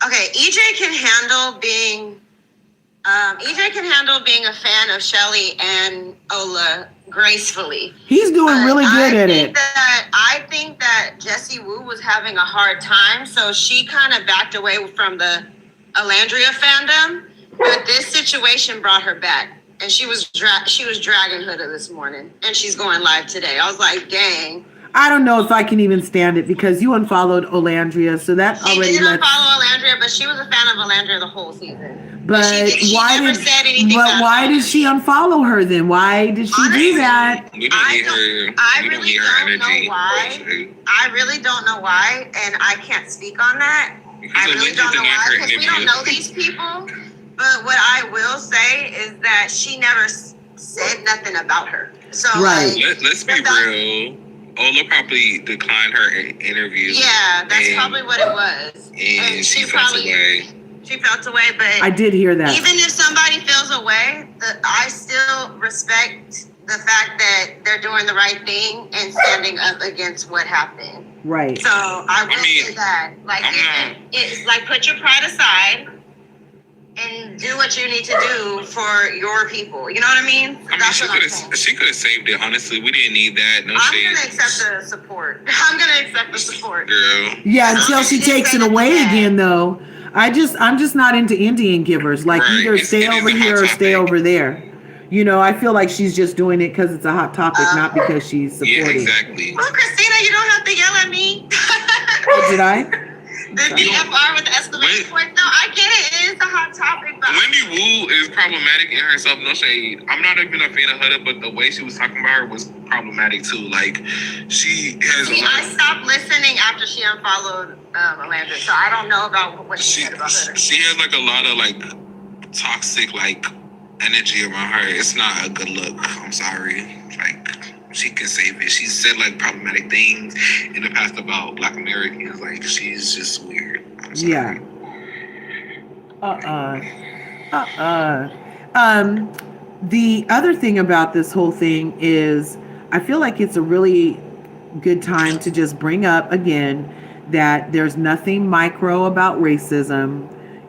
Speaker 10: okay, EJ can handle being a fan of Shelly and Ola gracefully.
Speaker 1: He's doing really good at it.
Speaker 10: I think that Jessie Woo was having a hard time, so she kind of backed away from the Alandria fandom. But this situation brought her back, and she was dragging Huda this morning, and she's going live today. I was like, dang.
Speaker 1: I don't know if I can even stand it because you unfollowed Olandria, so that already.
Speaker 10: She didn't follow Alandria, but she was a fan of Alandria the whole season.
Speaker 1: But why did she unfollow her then? Why did she do that?
Speaker 10: I really don't know why. I really don't know why, and I can't speak on that. I really don't know why because we don't know these people. But what I will say is that she never said nothing about her. So
Speaker 1: right.
Speaker 11: Let's be real. Ola probably declined her interview.
Speaker 10: Yeah, that's probably what it was.
Speaker 11: And she felt away.
Speaker 10: She felt away, but
Speaker 1: I did hear that.
Speaker 10: Even if somebody feels away, I still respect the fact that they're doing the right thing and standing up against what happened.
Speaker 1: Right.
Speaker 10: So I will say that, like, it's like put your pride aside and do what you need to do for your people. You know what I mean?
Speaker 11: She could have saved it. Honestly, we didn't need that. No shade.
Speaker 10: I'm gonna accept the support. I'm gonna accept the support.
Speaker 11: Girl.
Speaker 1: Yeah, until she takes it away again, though. I'm just not into Indian givers. Like either stay over here or stay over there. You know, I feel like she's just doing it because it's a hot topic, not because she's supporting.
Speaker 11: Yeah, exactly.
Speaker 10: Well, Christina, you don't have to yell at me.
Speaker 1: Oh, did I?
Speaker 10: The DFR with the exclamation point. No, I get it. It is a hot topic. But
Speaker 11: Wendy Wu is problematic in herself. No shade. I'm not even a fan of Huda, but the way she was talking about her was problematic too. Like she has.
Speaker 10: I stopped listening after she unfollowed Amanda, so I don't know about what she said about her.
Speaker 11: She has like a lot of like toxic like energy around her. It's not a good look. I'm sorry. Like. She can save it. She said like problematic things in the past about Black Americans. Like she's just weird. I'm sorry.
Speaker 1: The other thing about this whole thing is I feel like it's a really good time to just bring up again that there's nothing micro about racism.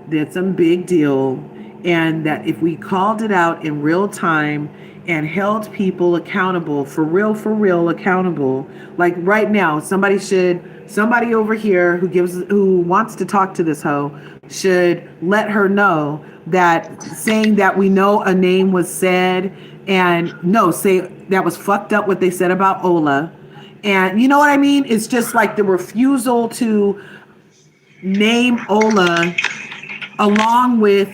Speaker 1: That's a big deal. And that if we called it out in real time and held people accountable, for real accountable. Like right now, somebody over here who wants to talk to this hoe should let her know that saying that we know a name was said and say that was fucked up what they said about Ola. And you know what I mean? It's just like the refusal to name Ola along with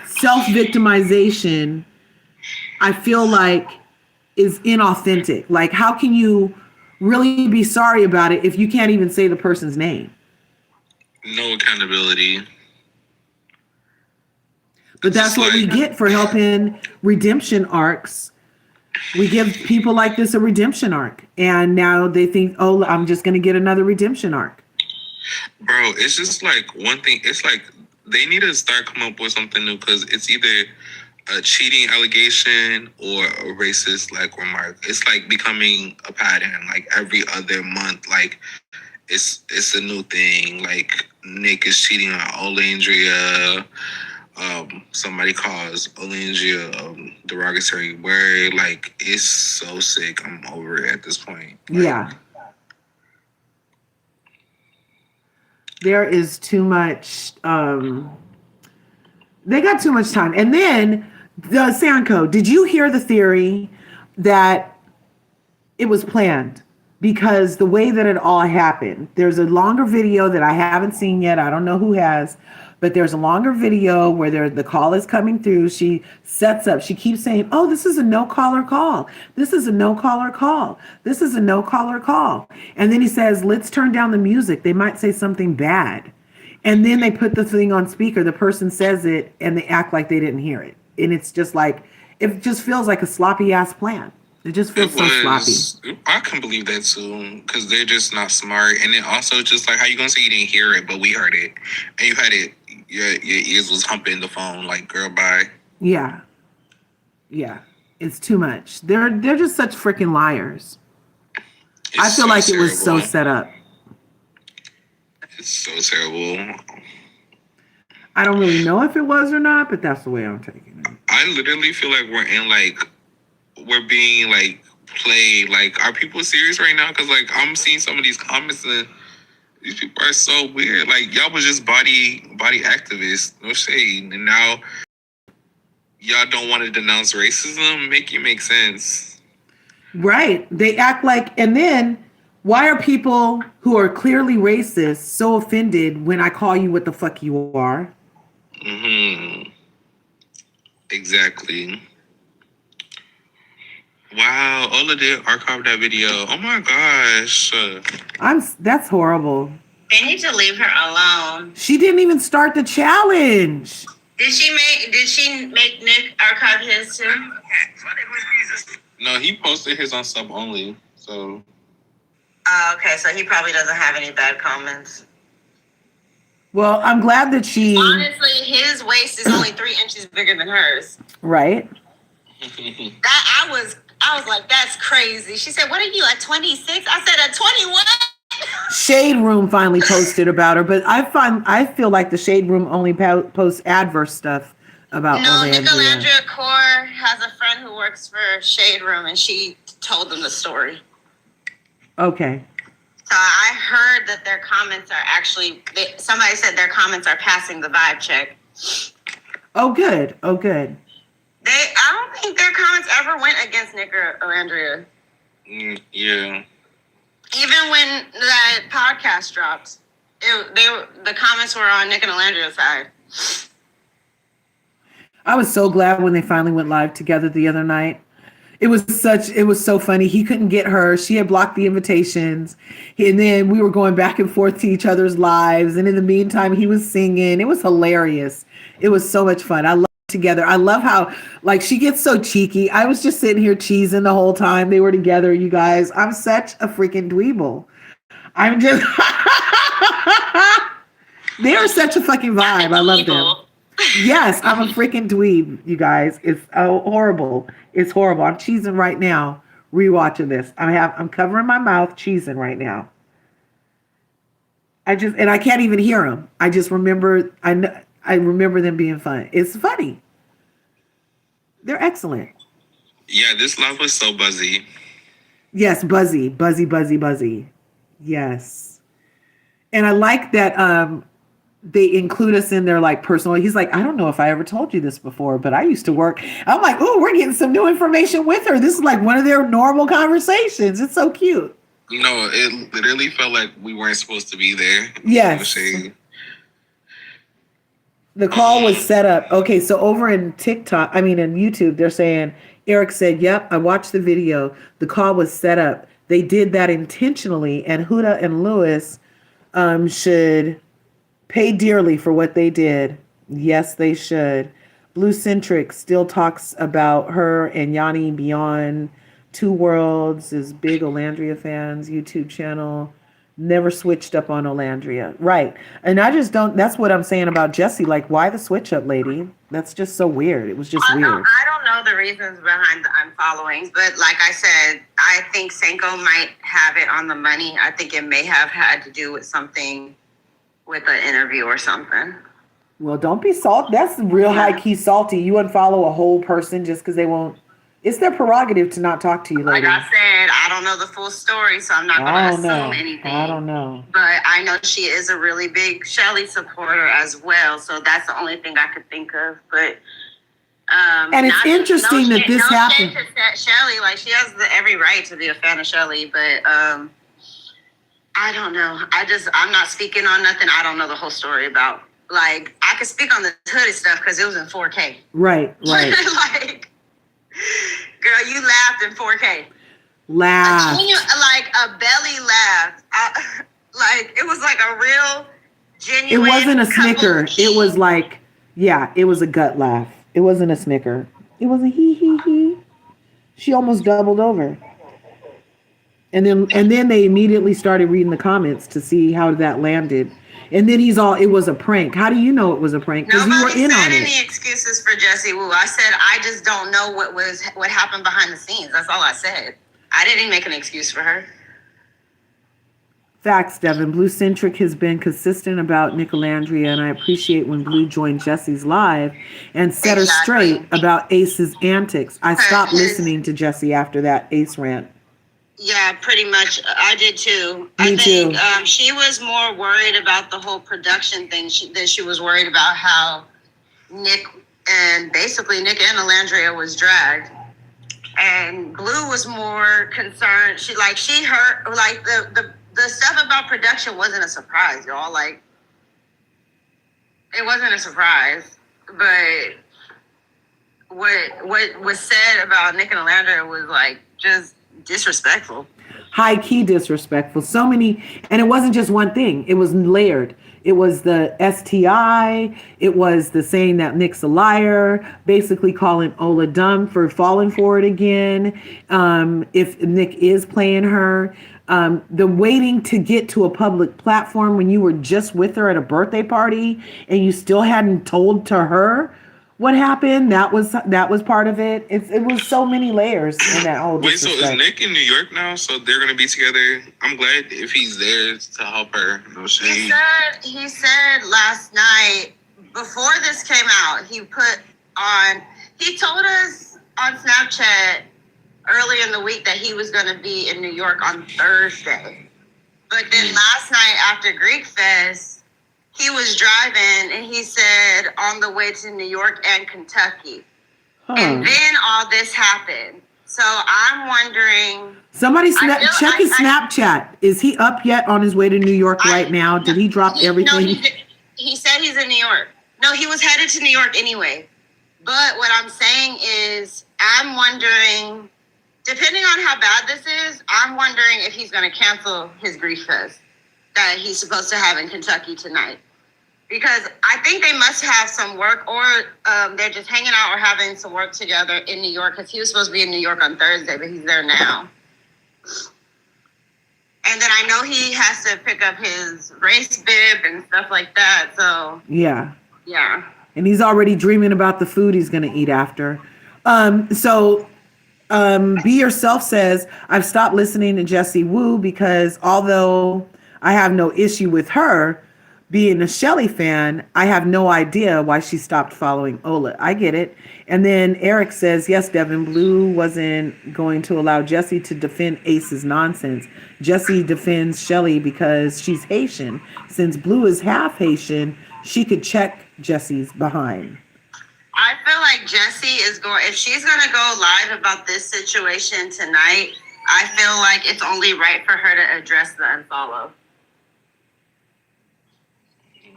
Speaker 1: self-victimization, I feel like is inauthentic. Like, how can you really be sorry about it if you can't even say the person's name?
Speaker 11: No accountability.
Speaker 1: But that's what we get for helping redemption arcs. We give people like this a redemption arc. And now they think, oh, I'm just going to get another redemption arc.
Speaker 11: Bro, it's just like one thing. It's like they need to start coming up with something new because it's either a cheating allegation or a racist like remark. It's like becoming a pattern. Like every other month, like it's a new thing. Like Nick is cheating on Olandria. Somebody calls Olandria derogatory word. Like it's so sick. I'm over it at this point. Like,
Speaker 1: yeah. There is too much. They got too much time. And then the Sanko, did you hear the theory that it was planned? Because the way that it all happened, there's a longer video that I haven't seen yet. I don't know who has, but there's a longer video where the call is coming through. She sets up, she keeps saying, oh, this is a no caller call. This is a no caller call. This is a no caller call. And then he says, let's turn down the music. They might say something bad. And then they put the thing on speaker. The person says it and they act like they didn't hear it. And it's just like, it just feels like a sloppy ass plan. It just feels so sloppy.
Speaker 11: I can believe that too, because they're just not smart. And then also just like how you gonna say you didn't hear it, but we heard it, and you had it. Your ears was humping the phone. Like, girl, bye.
Speaker 1: Yeah, it's too much. They're just such freaking liars. I feel like it was so set up.
Speaker 11: It's so terrible.
Speaker 1: I don't really know if it was or not, but that's the way I'm taking it.
Speaker 11: I literally feel like we're being like played. Like, are people serious right now? Because like I'm seeing some of these comments and these people are so weird. Like, y'all was just body activists, no shade, and now y'all don't want to denounce racism. Make sense.
Speaker 1: Right? They act like, and then why are people who are clearly racist so offended when I call you what the fuck you are?
Speaker 11: Exactly. Wow, Ola did archive that video. Oh my gosh.
Speaker 1: That's horrible.
Speaker 10: They need to leave her alone.
Speaker 1: She didn't even start the challenge.
Speaker 10: Did she make Nick archive his too?
Speaker 11: No, he posted his on sub only. So
Speaker 10: Okay, so he probably doesn't have any bad comments.
Speaker 1: Well, I'm glad that she...
Speaker 10: Honestly, his waist is only 3 inches bigger than hers.
Speaker 1: Right.
Speaker 10: I was like, that's crazy. She said, what are you, at 26? I said, at 21?
Speaker 1: Shade Room finally posted about her, but I feel like the Shade Room only posts adverse stuff about Olandria.
Speaker 10: Nicolandria Core has a friend who works for Shade Room, and she told them the story.
Speaker 1: Okay.
Speaker 10: So I heard that their comments are actually, somebody said their comments are passing the vibe check.
Speaker 1: Oh, good.
Speaker 10: I don't think their comments ever went against Nicolandria.
Speaker 11: Yeah.
Speaker 10: Even when that podcast dropped, the comments were on Nicolandria's side.
Speaker 1: I was so glad when they finally went live together the other night. It was so funny. He couldn't get her. She had blocked the invitations. And then we were going back and forth to each other's lives. And in the meantime, he was singing. It was hilarious. It was so much fun. I love it together. I love how, like, she gets so cheeky. I was just sitting here cheesing the whole time they were together, you guys. I'm such a freaking dweeble. I'm just... They are such a fucking vibe. I love them. Yes, I'm a freaking dweeb, you guys. It's horrible. It's horrible. I'm cheesing right now, rewatching this. I'm covering my mouth, cheesing right now. I can't even hear them. I just remember. I remember them being fun. It's funny. They're excellent.
Speaker 11: Yeah, this live was so buzzy.
Speaker 1: Yes, buzzy. Yes, and I like that. They include us in their like personal. He's like, I don't know if I ever told you this before, but I used to work. I'm like, oh, we're getting some new information with her. This is like one of their normal conversations. It's so cute.
Speaker 11: No, it literally felt like we weren't supposed to be there.
Speaker 1: Yes. The call was set up. Okay, so over in TikTok, in YouTube, they're saying, Eric said, yep, I watched the video. The call was set up. They did that intentionally, and Huda and Lewis should pay dearly for what they did. Yes, they should. Blue Centric still talks about her and Yanni Beyond Two Worlds is big Olandria fans. YouTube channel. Never switched up on Olandria. Right. And I just don't, that's what I'm saying about Jessie. Like, why the switch up, lady? That's just so weird. It was just weird.
Speaker 10: I don't know the reasons behind the unfollowings, but like I said, I think Senko might have it on the money. I think it may have had to do with something with an interview or something.
Speaker 1: Well, don't be salty. That's real high key salty. You unfollow a whole person just because they won't. It's their prerogative to not talk to you, lady.
Speaker 10: Like I said, I don't know the full story, so I'm not going to assume anything.
Speaker 1: I don't know.
Speaker 10: But I know she is a really big Shelly supporter as well, so that's the only thing I could think of. But
Speaker 1: and it's interesting that this happened.
Speaker 10: Shelly, like she has every right to be a fan of Shelly, but I don't know. I'm not speaking on nothing. I don't know the whole story about. Like, I could speak on the hoodie stuff because it was in 4K.
Speaker 1: Right.
Speaker 10: Like, girl, you laughed in 4K.
Speaker 1: Laugh.
Speaker 10: Like a belly laugh. Like, it was like a real, genuine.
Speaker 1: It wasn't a snicker. It was like, it was a gut laugh. It wasn't a snicker. It was a hee hee hee. She almost doubled over. And then they immediately started reading the comments to see how that landed. And then he's all, it was a prank. How do you know it was a prank? Because you were
Speaker 10: Nobody
Speaker 1: in
Speaker 10: said
Speaker 1: on it.
Speaker 10: any excuses for Jesse Wu. I said I just don't know what happened behind the scenes. That's all I said. I didn't make an excuse for her.
Speaker 1: Facts, Devin. Blue Centric has been consistent about Nicolandria, and I appreciate when Blue joined Jesse's live and set her straight about Ace's antics. I stopped listening to Jesse after that Ace rant.
Speaker 10: Yeah, pretty much. I did too.
Speaker 1: Me
Speaker 10: I think
Speaker 1: too.
Speaker 10: she was more worried about the whole production thing than she was worried about how Nick and Alandria was dragged. And Blue was more concerned. She heard like the stuff about production wasn't a surprise, y'all. Like, it wasn't a surprise. But what was said about Nick and Alandria was like just disrespectful.
Speaker 1: High key disrespectful. So many, and it wasn't just one thing. It was layered. It was the STI. It was the saying that Nick's a liar, basically calling Ola dumb for falling for it again. If Nick is playing her, the waiting to get to a public platform when you were just with her at a birthday party and you still hadn't told to her what happened. That was part of it. It was so many layers in that whole disrespect.
Speaker 11: Wait, so is Nick in New York now? So they're gonna be together? I'm glad if he's there to help her. No shade.
Speaker 10: He said last night, before this came out, he told us on Snapchat earlier in the week that he was gonna be in New York on Thursday. But then last night after Greek Fest, he was driving and he said on the way to New York and Kentucky. And then all this happened. So I'm wondering.
Speaker 1: Somebody check his Snapchat. Is he up yet on his way to New York right now? Did he drop everything?
Speaker 10: No, he said he's in New York. No, he was headed to New York anyway. But what I'm saying is, I'm wondering, depending on how bad this is, I'm wondering if he's going to cancel his Grief Fest that he's supposed to have in Kentucky tonight. Because I think they must have some work, or they're just hanging out or having some work together in New York, because he was supposed to be in New York on Thursday, but he's there now. And then I know he has to pick up his race bib and stuff like that. So
Speaker 1: yeah. And he's already dreaming about the food he's going to eat after. Be Yourself says, I've stopped listening to Jessie Wu because although I have no issue with her being a Shelly fan, I have no idea why she stopped following Ola. I get it. And then Eric says, yes, Devin, Blue wasn't going to allow Jessie to defend Ace's nonsense. Jessie defends Shelly because she's Haitian. Since Blue is half Haitian, she could check Jessie's behind.
Speaker 10: I feel like Jessie if she's going to go live about this situation tonight, I feel like it's only right for her to address the unfollow.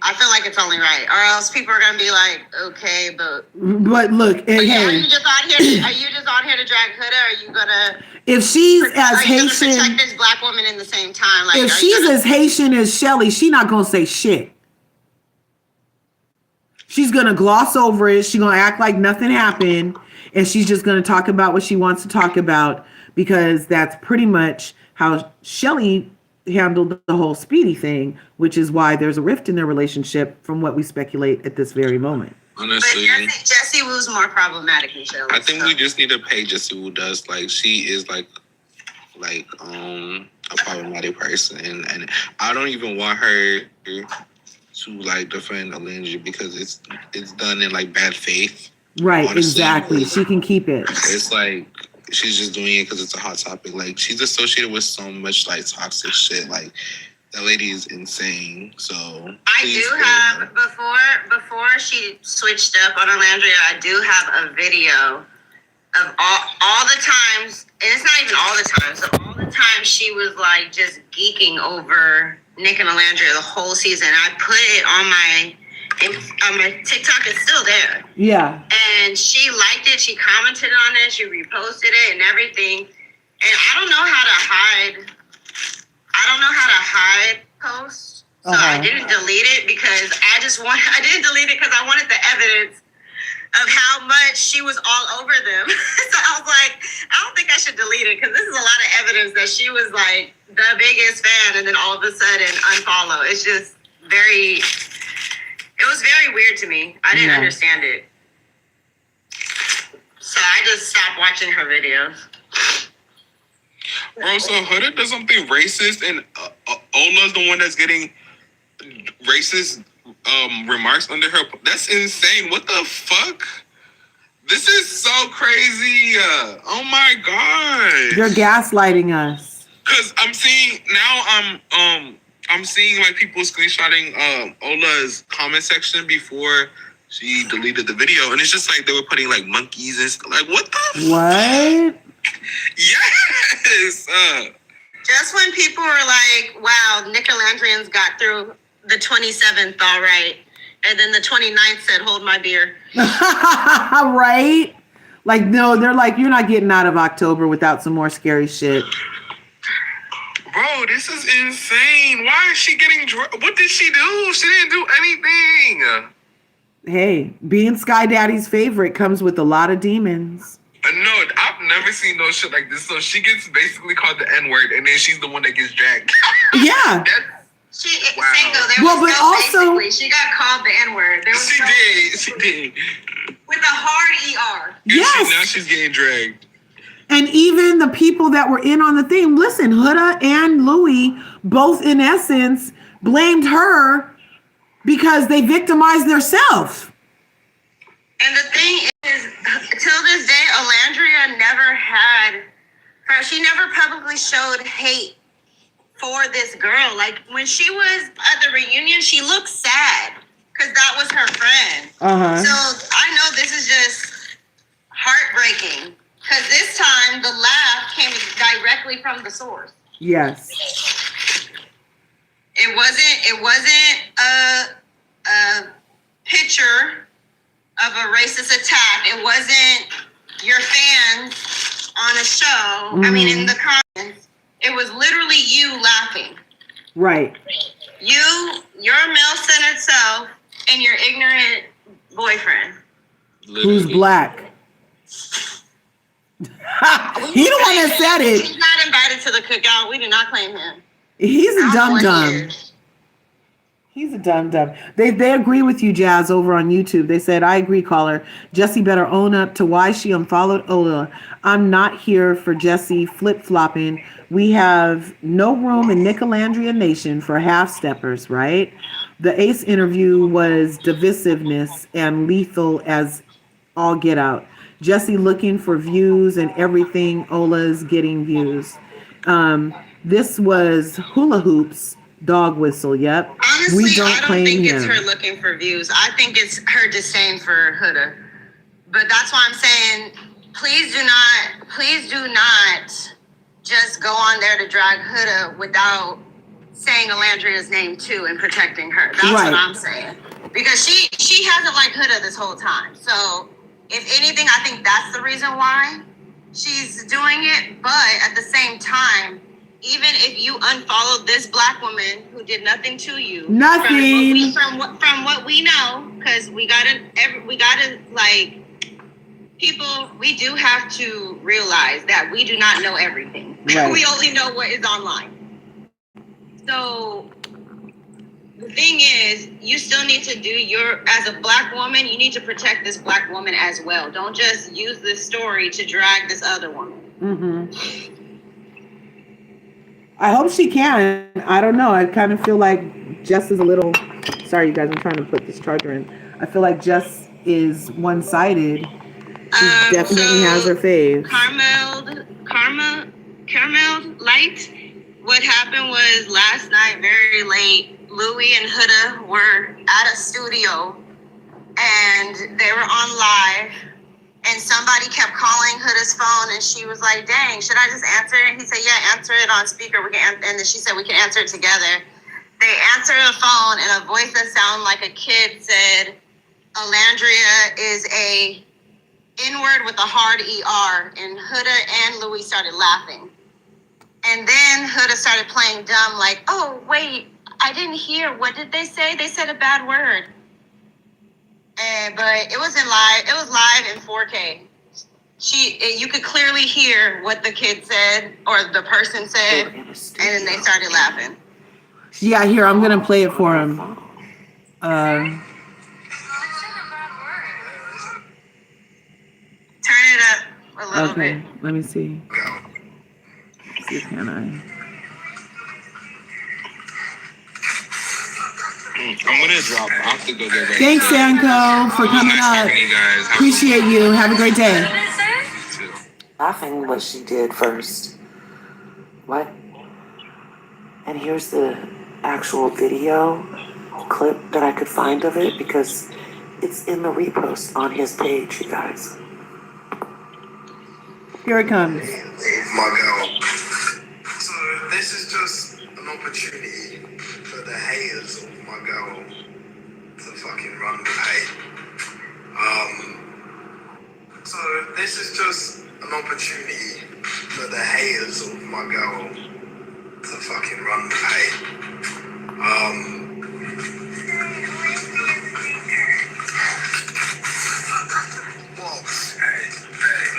Speaker 10: I feel like it's only right, or else people are gonna be like, "Okay, but
Speaker 1: look, hey,
Speaker 10: are you just on here to drag Huda? Are you gonna?
Speaker 1: If she's as Haitian,
Speaker 10: protect this black woman in the same time? Like,
Speaker 1: if she's as Haitian as Shelly, she's not gonna say shit. She's gonna gloss over it. She's gonna act like nothing happened, and she's just gonna talk about what she wants to talk about because that's pretty much how Shelly handled the whole Speedy thing, which is why there's a rift in their relationship from what we speculate at this very moment.
Speaker 11: Honestly,
Speaker 10: but Jessie Wu's more problematic than Shelly.
Speaker 11: I think we just need to pay Jessie Wu does. Like, she is like a problematic person, and I don't even want her to like defend Alinji because it's done in like bad faith.
Speaker 1: Right,
Speaker 11: honestly.
Speaker 1: exactly. She can keep it.
Speaker 11: It's like she's just doing it because it's a hot topic. Like, she's associated with so much like toxic shit. Like, that lady is insane. So
Speaker 10: I do have before she switched up on Alandria, I do have a video of all the times, and it's not even all the times. So all the times she was like just geeking over Nick and Alandria the whole season. I put it on my TikTok. It's still there.
Speaker 1: Yeah.
Speaker 10: And she liked it. She commented on it. She reposted it and everything. And I don't know how to hide posts. So I didn't delete it because I didn't delete it because I wanted the evidence of how much she was all over them. So I was like, I don't think I should delete it because this is a lot of evidence that she was like the biggest fan and then all of a sudden unfollow. It's just it was very weird to me. I didn't understand it. So I just stopped watching her videos.
Speaker 11: Bro, so Huda does something racist and Ola's the one that's getting racist remarks under her. That's insane. What the fuck? This is so crazy. Oh my god.
Speaker 1: They're gaslighting us.
Speaker 11: Cause I'm seeing now I'm seeing like people screenshotting Ola's comment section before she deleted the video, and it's just like they were putting like monkeys and stuff. Like what the
Speaker 1: What?
Speaker 11: Yes.
Speaker 10: Just when people were like, wow, nicolandrians got through the 27th all right, and then the 29th said, hold my beer.
Speaker 1: Right? Like, no, they're like, you're not getting out of October without some more scary shit.
Speaker 11: Bro, this is insane. Why is she getting what did she do? She didn't do anything.
Speaker 1: Hey, being Sky Daddy's favorite comes with a lot of demons.
Speaker 11: No, I've never seen no shit like this. So she gets basically called the N-word, and then she's the one that gets dragged.
Speaker 1: Yeah.
Speaker 10: She got called the N-word.
Speaker 11: She did.
Speaker 10: With a hard ER.
Speaker 1: Yes.
Speaker 11: Now she's getting dragged.
Speaker 1: And even the people that were in on the thing, listen, Huda and Louis both in essence blamed her because they victimized themselves.
Speaker 10: And the thing is, till this day, Olandria she never publicly showed hate for this girl. Like, when she was at the reunion, she looked sad because that was her friend.
Speaker 1: Uh-huh.
Speaker 10: So I know this is just heartbreaking because this time the laugh came directly from the source.
Speaker 1: Yes.
Speaker 10: It wasn't a picture of a racist attack. It wasn't your fans on a show.
Speaker 1: Mm-hmm.
Speaker 10: I mean, in the comments, it was literally you laughing.
Speaker 1: Right.
Speaker 10: You, your male-centered self, and your ignorant boyfriend.
Speaker 1: Who's black. He the one that said it.
Speaker 10: He's not invited to the cookout. We do not claim him.
Speaker 1: He's a dum-dum. He's a dum-dum. They agree with you, Jazz, over on YouTube. They said, I agree, caller. Jessie better own up to why she unfollowed Ola. I'm not here for Jessie flip-flopping. We have no room in Nicolandria Nation for half-steppers, right? The Ace interview was divisiveness and lethal as all get out. Jessie looking for views and everything. Ola's getting views. This was hula hoops. Dog whistle, yep.
Speaker 10: Honestly, I don't think it's
Speaker 1: him.
Speaker 10: her looking for views. I think it's her disdain for Huda. But that's why I'm saying, please do not just go on there to drag Huda without saying Alandria's name too and protecting her. That's
Speaker 1: Right.
Speaker 10: what I'm saying. Because she hasn't liked Huda this whole time. So if anything, I think that's the reason why she's doing it. But at the same time, even if you unfollowed this black woman who did nothing to you,
Speaker 1: nothing
Speaker 10: from what we know, because we gotta like, people, we do have to realize that we do not know everything.
Speaker 1: Right.
Speaker 10: We only know what is online. So the thing is, you still need to do as a black woman, you need to protect this black woman as well. Don't just use this story to drag this other woman.
Speaker 1: Mm-hmm. I hope she can. I don't know. I kind of feel like Jess is a little... Sorry, you guys. I'm trying to put this charger in. I feel like Jess is one-sided. She definitely has her fave.
Speaker 10: Caramel Light. What happened was last night, very late, Louis and Huda were at a studio and they were on live. And somebody kept calling Huda's phone, and she was like, dang, should I just answer it? And he said, yeah, answer it on speaker. And then she said, we can answer it together. They answered the phone, and a voice that sounded like a kid said, Alandria is a N-word with a hard ER. And Huda and Louis started laughing. And then Huda started playing dumb, like, oh, wait, I didn't hear. What did they say? They said a bad word. But it wasn't live. It was live in 4K. You could clearly hear what the kid said or the person said, and then they started laughing.
Speaker 1: Yeah, here, I'm gonna play it for him.
Speaker 10: Turn it up a little bit.
Speaker 1: Okay, let me see. See, can I?
Speaker 11: I'm gonna drop. I have to go get ready.
Speaker 1: Thanks, Sanko, for coming up.
Speaker 11: You guys.
Speaker 1: Appreciate you. Have a great day.
Speaker 7: Laughing what she did first. What? And here's the actual video clip that I could find of it because it's in the repost on his page, you guys.
Speaker 1: Here it comes.
Speaker 8: My girl. So this is just an opportunity for the haters of my girl to fucking run with hate. So this is just an opportunity for the haters of my girl to fucking run with hate. Whoa. Hey.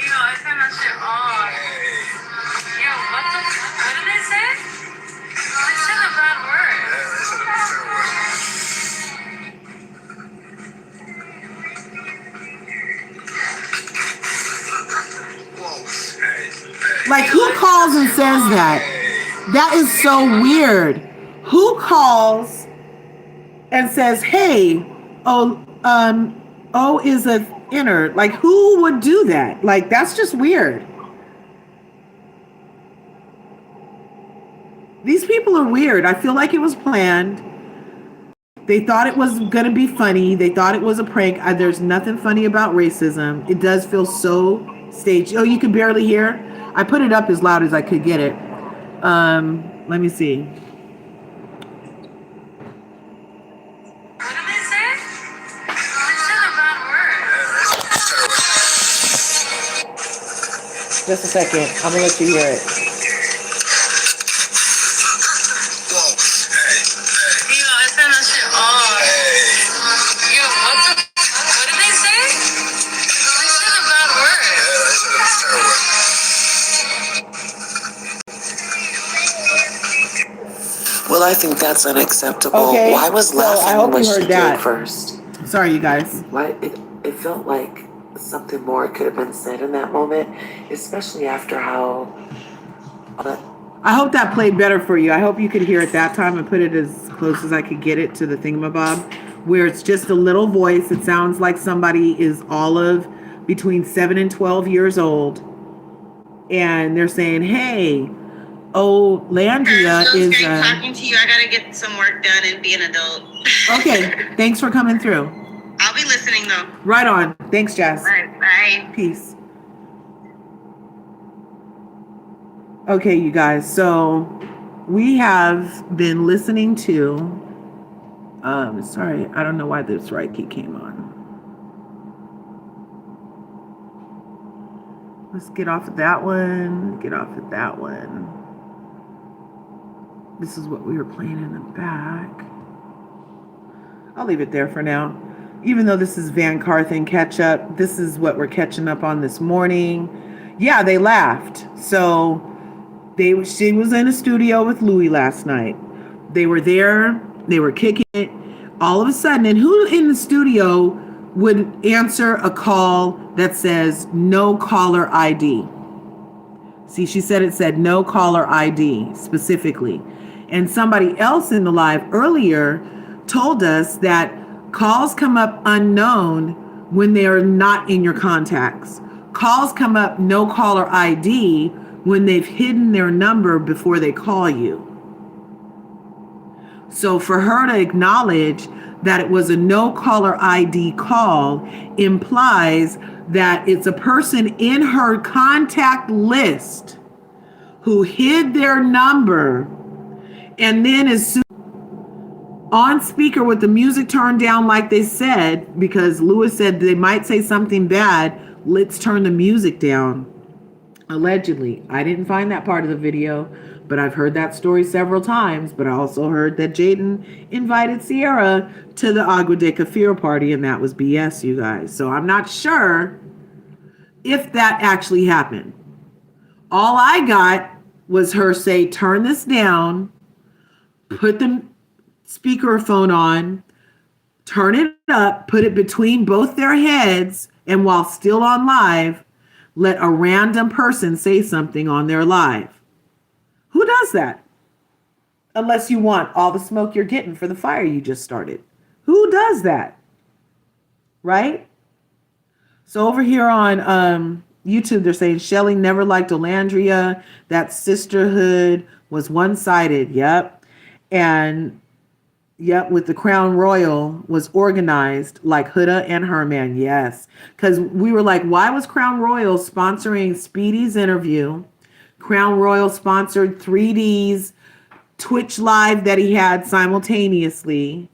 Speaker 5: Yo, I turned that shit on. Yo, what did they say? They said a bad word.
Speaker 8: Yeah, they said a bad word. Whoa.
Speaker 1: Like, who calls and says that? That is so weird. Who calls and says, hey, O is a inner? Like, who would do that? Like, that's just weird. These people are weird. I feel like it was planned. They thought it was going to be funny. They thought it was a prank. There's nothing funny about racism. It does feel so staged. Oh, you can barely hear? I put it up as loud as I could get it. Let me see.
Speaker 5: What did they say? They said a bad word.
Speaker 1: Just a second. I'm going to let you hear it.
Speaker 5: Yo, I turned that shit on. Yo, what did they say? They said a bad word.
Speaker 7: Well, I think that's unacceptable.
Speaker 1: Okay,
Speaker 7: Why was
Speaker 1: so I
Speaker 7: laughing
Speaker 1: hope
Speaker 7: what
Speaker 1: you
Speaker 7: she
Speaker 1: heard
Speaker 7: did
Speaker 1: that.
Speaker 7: first?
Speaker 1: Sorry, you guys.
Speaker 7: Why it felt like something more could have been said in that moment, especially after how.
Speaker 1: I hope that played better for you. I hope you could hear it that time and put it as close as I could get it to the thingamabob, where it's just a little voice. It sounds like somebody is all of between 7 and 12 years old. And they're saying, hey, Landria
Speaker 10: It was
Speaker 1: is...
Speaker 10: great talking to you. I got to get some work done and be an adult.
Speaker 1: Okay, thanks for coming through.
Speaker 10: I'll be listening, though.
Speaker 1: Right on. Thanks, Jess.
Speaker 10: All right, bye.
Speaker 1: Peace. Okay, you guys. So we have been listening to... sorry, I don't know why this right key came on. Let's get off of that one. Get off of that one. This is what we were playing in the back. I'll leave it there for now. Even though this is VanCarthens catch up, this is what we're catching up on this morning. Yeah, they laughed. So she was in a studio with Louis last night. They were there. They were kicking it. All of a sudden, and who in the studio would answer a call that says no caller ID? See, she said it said no caller ID specifically. And somebody else in the live earlier told us that calls come up unknown when they are not in your contacts. Calls come up no caller ID when they've hidden their number before they call you. So for her to acknowledge that it was a no caller ID call implies that it's a person in her contact list who hid their number, and then as soon on speaker with the music turned down like they said, because Lewis said they might say something bad, let's turn the music down. Allegedly. I didn't find that part of the video, but I've heard that story several times. But I also heard that Jaden invited Sierra to the Agua de Kafir party, and that was BS, you guys. So I'm not sure if that actually happened. All I got was her say, turn this down, put the speakerphone on, turn it up, put it between both their heads, and while still on live, let a random person say something on their live. Who does that? Unless you want all the smoke you're getting for the fire you just started. Who does that? Right? So over here on YouTube, they're saying Shelley never liked Olandria. That sisterhood was one-sided. Yep. And yep, with the Crown Royal was organized like Huda and Herman. Yes. Because we were like, why was Crown Royal sponsoring Speedy's interview? Crown Royal sponsored 3D's Twitch live that he had simultaneously.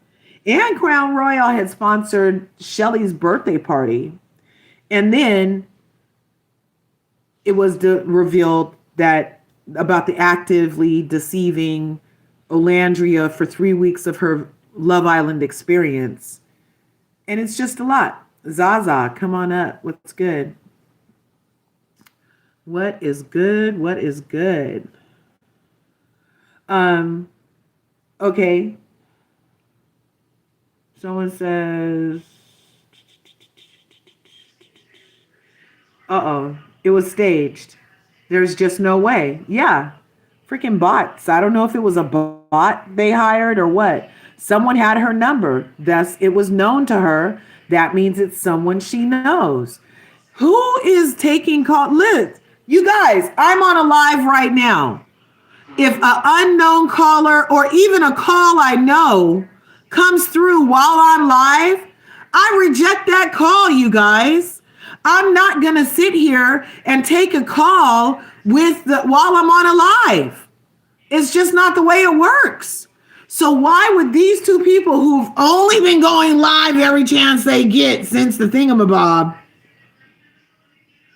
Speaker 1: And Crown Royal had sponsored Shelley's birthday party. And then it was revealed that about the actively deceiving Olandria for 3 weeks of her Love Island experience. And it's just a lot. Zaza, come on up. What's good? What is good? What is good? Okay. Someone says, it was staged. There's just no way. Yeah. Freaking bots. I don't know if it was a bot they hired or what. Someone had her number. Thus, it was known to her. That means it's someone she knows. Who is taking call? Look, you guys, I'm on a live right now. If an unknown caller or even a call I know comes through while I'm live, I reject that call, you guys. I'm not going to sit here and take a call while I'm on a live. It's just not the way it works. So why would these two people who've only been going live every chance they get since the thingamabob,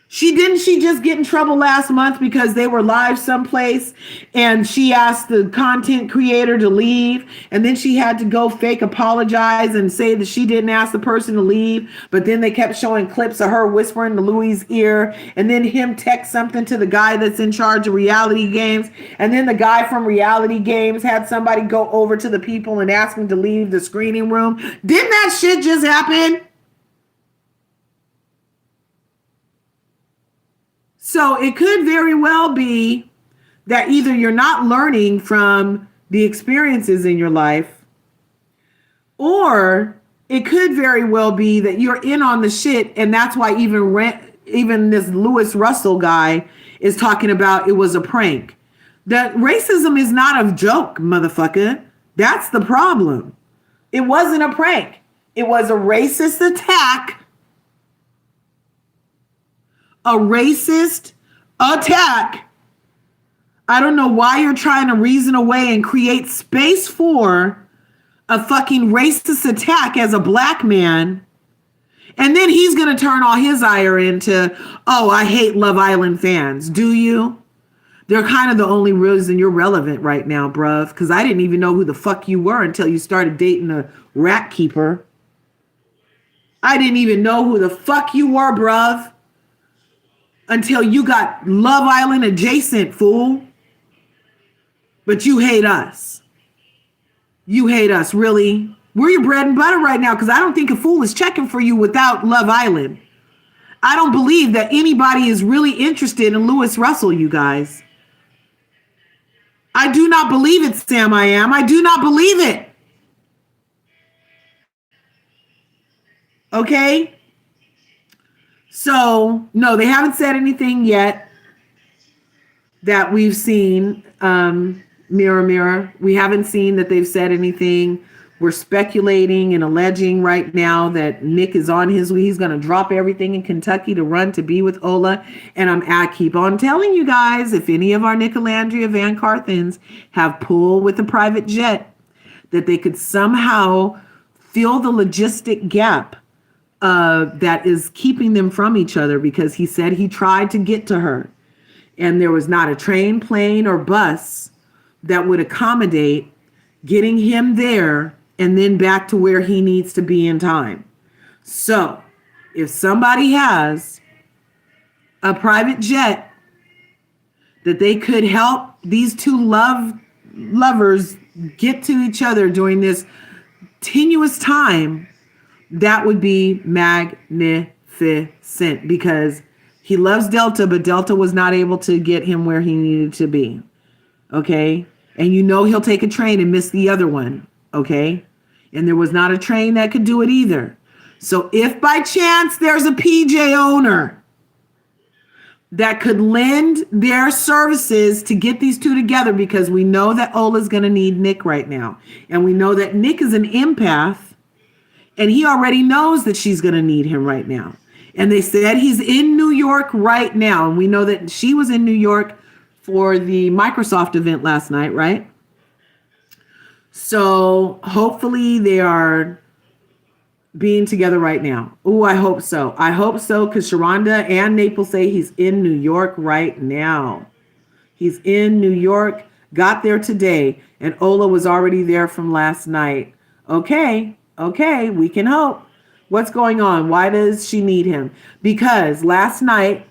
Speaker 1: she just get in trouble last month because they were live someplace and she asked the content creator to leave, and then she had to go fake apologize and say that she didn't ask the person to leave, but then they kept showing clips of her whispering to Louis' ear, and then him text something to the guy that's in charge of reality games, and then the guy from reality games had somebody go over to the people and ask them to leave the screening room. Didn't that shit just happen? So it could very well be that either you're not learning from the experiences in your life, or it could very well be that you're in on the shit, and that's why even this Lewis Russell guy is talking about it was a prank. That racism is not a joke, motherfucker. That's the problem. It wasn't a prank. It was a racist attack. A racist attack. I don't know why you're trying to reason away and create space for a fucking racist attack as a black man. And then he's going to turn all his ire into, oh, I hate Love Island fans. Do you? They're kind of the only reason you're relevant right now, bruv. Because I didn't even know who the fuck you were until you started dating a rat keeper. I didn't even know who the fuck you were, bruv, until you got Love Island adjacent, fool. But you hate us. You hate us, really? We're your bread and butter right now, because I don't think a fool is checking for you without Love Island. I don't believe that anybody is really interested in Lewis Russell, you guys. I do not believe it, Sam I Am. I do not believe it. Okay? So, no, they haven't said anything yet that we've seen. Mirror, mirror. We haven't seen that they've said anything. We're speculating and alleging right now that Nick is on his way. He's going to drop everything in Kentucky to run to be with Ola. And I keep on telling you guys, if any of our Nicolandria VanCarthens have pulled with a private jet, that they could somehow fill the logistic gap that is keeping them from each other, because he said he tried to get to her. And there was not a train, plane, or bus that would accommodate getting him there and then back to where he needs to be in time. So if somebody has a private jet that they could help these two lovers get to each other during this tenuous time, that would be magnificent, because he loves Delta, but Delta was not able to get him where he needed to be. Okay? And you know he'll take a train and miss the other one. Okay? And there was not a train that could do it either. So if by chance there's a PJ owner that could lend their services to get these two together, because we know that Ola's going to need Nick right now. And we know that Nick is an empath, and he already knows that she's going to need him right now. And they said he's in New York right now. And we know that she was in New York for the Microsoft event last night, right? So hopefully they are being together right now. Oh, I hope so. I hope so, because Sharonda and Naples say he's in New York right now. He's in New York, got there today, and Ola was already there from last night. Okay, we can hope. What's going on? Why does she need him? Because last night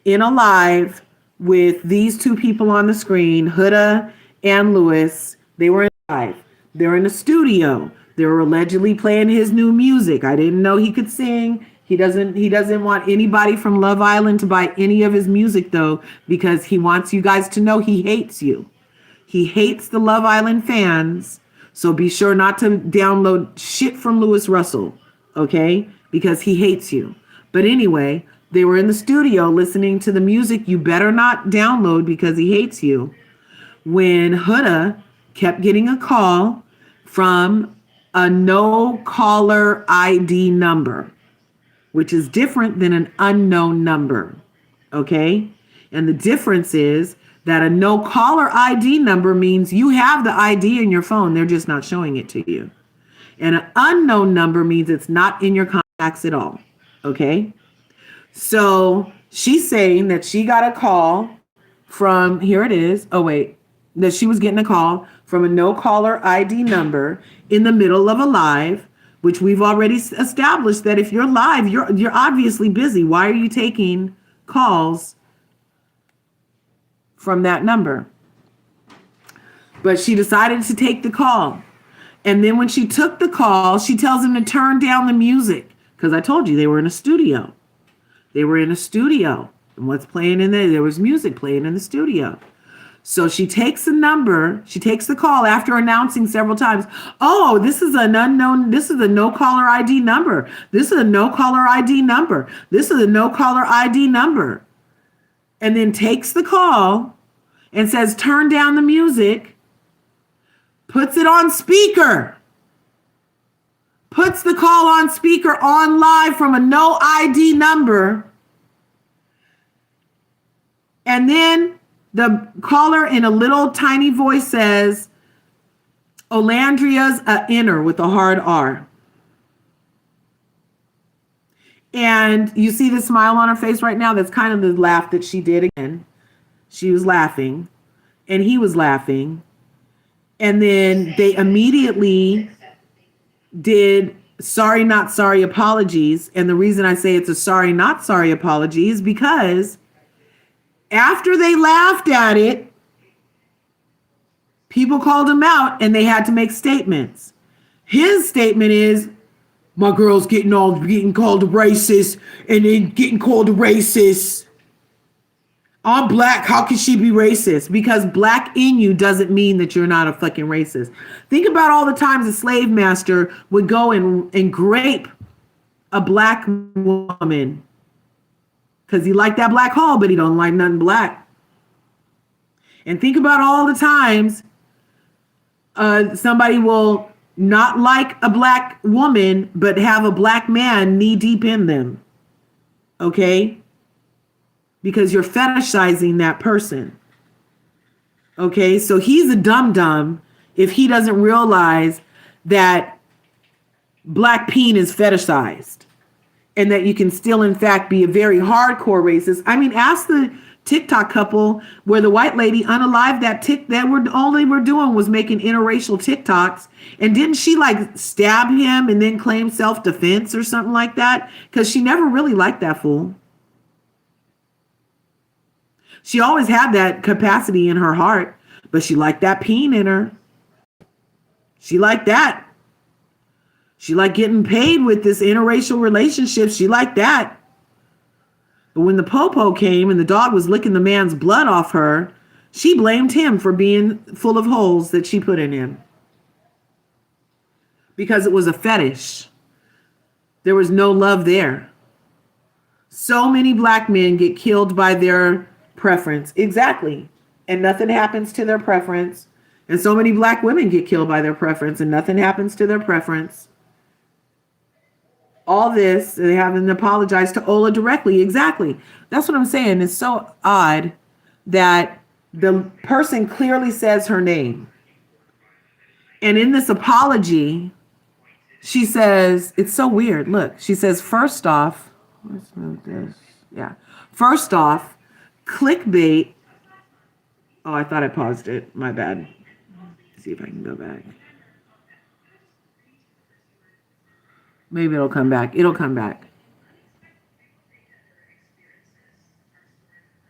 Speaker 1: in a live with these two people on the screen, Huda and Lewis, they were in live. They're in the studio. They were allegedly playing his new music. I didn't know he could sing. He doesn't want anybody from Love Island to buy any of his music, though, because he wants you guys to know he hates you. He hates the Love Island fans. So be sure not to download shit from Lewis Russell, okay? Because he hates you. But anyway, they were in the studio listening to the music you better not download because he hates you, when Huda kept getting a call from a no caller ID number, which is different than an unknown number, okay? And the difference is that a no caller ID number means you have the ID in your phone, they're just not showing it to you. And an unknown number means it's not in your contacts at all, okay? So she's saying that she got a call from, here it is, that she was getting a call from a no caller ID number in the middle of a live, which we've already established that if you're live, you're obviously busy. Why are you taking calls from that number? But she decided to take the call. And then when she took the call, she tells him to turn down the music, because I told you they were in a studio. They were in a studio. And what's playing in there? There was music playing in the studio. So she takes the number, she takes the call after announcing several times, oh, this is an unknown, this is a no caller ID number. This is a no caller ID number. This is a no caller ID number. And then takes the call and says, turn down the music, puts it on speaker, puts the call on speaker on live from a no ID number. And then the caller in a little tiny voice says, Olandria's a inner with a hard R. And you see the smile on her face right now. That's kind of the laugh that she did again. She was laughing and he was laughing. And then they immediately did sorry, not sorry apologies. And the reason I say it's a sorry, not sorry apology is because after they laughed at it, people called him out and they had to make statements. His statement is, my girl's getting called a racist and then getting called a racist. I'm black. How can she be racist? Because black in you doesn't mean that you're not a fucking racist. Think about all the times a slave master would go and grape a black woman because he liked that black hole, but he don't like nothing black. And think about all the times somebody will not like a black woman, but have a black man knee deep in them. Okay? Because you're fetishizing that person. Okay? So he's a dum-dum if he doesn't realize that black peen is fetishized. And that you can still, in fact, be a very hardcore racist. I mean, ask the TikTok couple where the white lady unalived that all they were doing was making interracial TikToks. And didn't she like stab him and then claim self-defense or something like that? Because she never really liked that fool. She always had that capacity in her heart, but she liked that peen in her. She liked that. She liked getting paid with this interracial relationship. She liked that. But when the popo came and the dog was licking the man's blood off her, she blamed him for being full of holes that she put in him. Because it was a fetish. There was no love there. So many black men get killed by their preference. Exactly. And nothing happens to their preference. And so many black women get killed by their preference and nothing happens to their preference. All this, they haven't apologized to Ola directly. Exactly. That's what I'm saying. It's so odd that the person clearly says her name. And in this apology, she says, it's so weird. Look, she says, first off, let's move this. Yeah. First off, clickbait. Oh, I thought I paused it. My bad. Let's see if I can go back. Maybe it'll come back. It'll come back.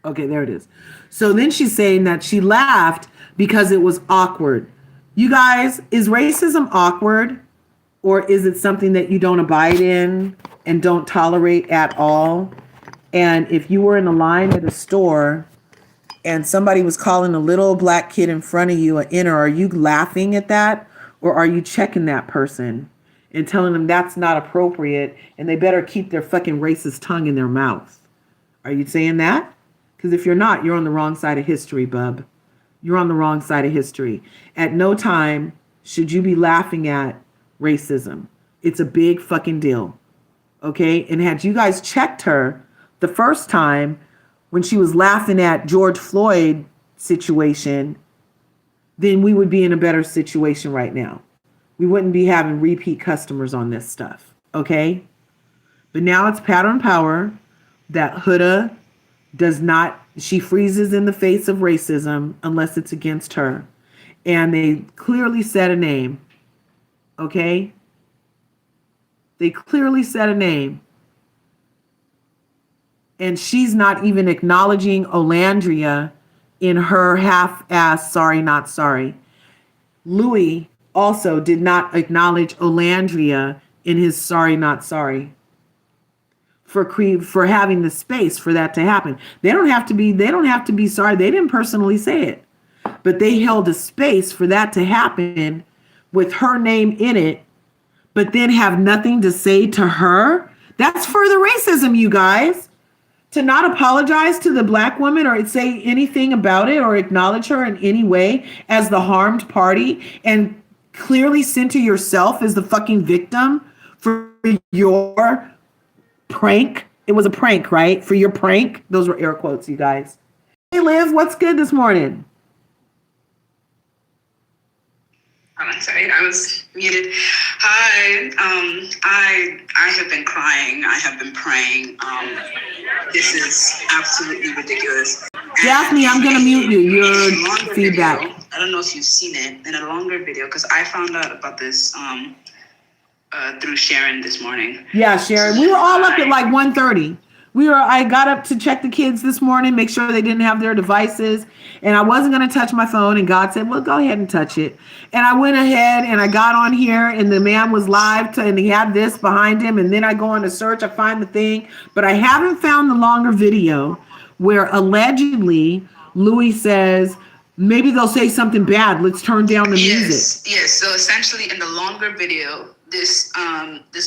Speaker 1: Okay, there it is. So then she's saying that she laughed because it was awkward. You guys, is racism awkward? Or is it something that you don't abide in and don't tolerate at all? And if you were in a line at a store and somebody was calling a little black kid in front of you an inner, are you laughing at that? Or are you checking that person and telling them that's not appropriate and they better keep their fucking racist tongue in their mouth? Are you saying that? Because if you're not, you're on the wrong side of history, bub. You're on the wrong side of history. At no time should you be laughing at racism. It's a big fucking deal. Okay? And had you guys checked her the first time when she was laughing at George Floyd situation, then we would be in a better situation right now. We wouldn't be having repeat customers on this stuff. Okay? But now it's pattern power that Huda does not, she freezes in the face of racism unless it's against her. And they clearly said a name. Okay? They clearly said a name. And she's not even acknowledging Olandria in her half-ass sorry, not sorry. Louis also did not acknowledge Olandria in his sorry, not sorry. For having the space for that to happen. They don't have to be sorry. They didn't personally say it. But they held a space for that to happen with her name in it, but then have nothing to say to her. That's further racism, you guys. To not apologize to the black woman or say anything about it or acknowledge her in any way as the harmed party and clearly center yourself as the fucking victim for your prank. It was a prank, right? For your prank. Those were air quotes, you guys. Hey, Liv, what's good this morning?
Speaker 12: Oh, I'm sorry, I was muted. Hi, I have been crying. I have been praying. This is absolutely ridiculous.
Speaker 1: Daphne, I'm gonna mute you. Your feedback.
Speaker 12: Video, I don't know if you've seen it in a longer video because I found out about this through Sharon this morning.
Speaker 1: Yeah, Sharon. We were all up at like 1:30. I got up to check the kids this morning, make sure they didn't have their devices. And I wasn't going to touch my phone. And God said, well, go ahead and touch it. And I went ahead and I got on here and the man was live and he had this behind him. And then I go on to search, I find the thing, but I haven't found the longer video where allegedly Louis says, maybe they'll say something bad. Let's turn down the music.
Speaker 12: Yes. So essentially in the longer video, this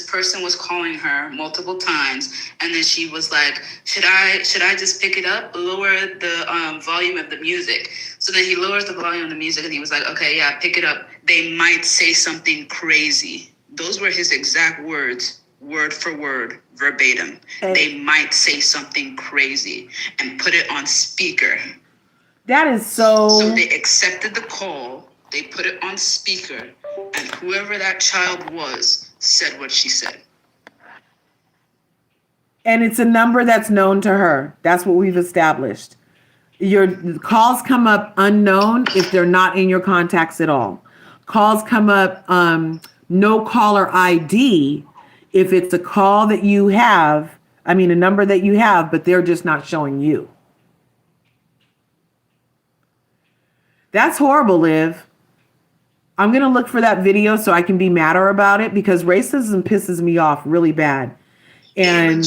Speaker 12: person was calling her multiple times, and then she was like, should I just pick it up, lower the volume of the music? So then he lowers the volume of the music and he was like, okay, yeah, pick it up. They might say something crazy. Those were his exact words, word for word, verbatim. They might say something crazy, and put it on speaker.
Speaker 1: That is so
Speaker 12: they accepted the call, they put it on speaker, and whoever that child was said what she said.
Speaker 1: And it's a number that's known to her. That's what we've established. Your calls come up unknown if they're not in your contacts at all. Calls come up no caller ID if it's a call that you have, I mean a number that you have, but they're just not showing you. That's horrible, Liv. I'm going to look for that video so I can be madder about it, because racism pisses me off really bad. And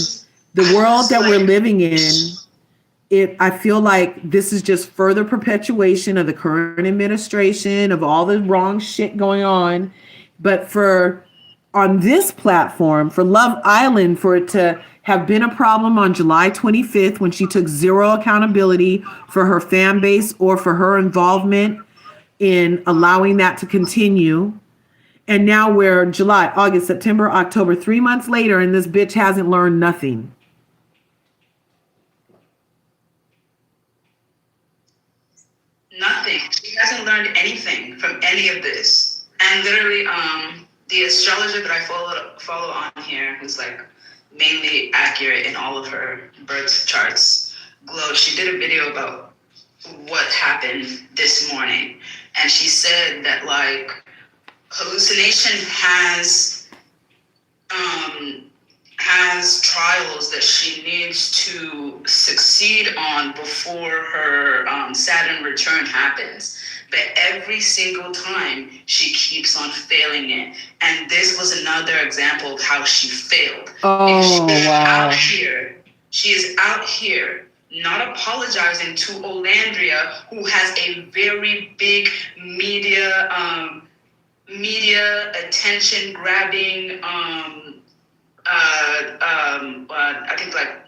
Speaker 1: the world that we're living in, I feel like this is just further perpetuation of the current administration, of all the wrong shit going on. But on this platform, for Love Island, for it to have been a problem on July 25th when she took zero accountability for her fan base or for her involvement in allowing that to continue. And now we're July, August, September, October, 3 months later, and this bitch hasn't learned nothing.
Speaker 12: Nothing. She hasn't learned anything from any of this. And literally, the astrologer that I follow on here, who's like mainly accurate in all of her birth charts, Glow, she did a video about what happened this morning. And she said that like hallucination has trials that she needs to succeed on before her Saturn return happens. But every single time she keeps on failing it. And this was another example of how she failed.
Speaker 1: Oh, wow.
Speaker 12: She is out here not apologizing to Olandria, who has a very big media attention grabbing I think like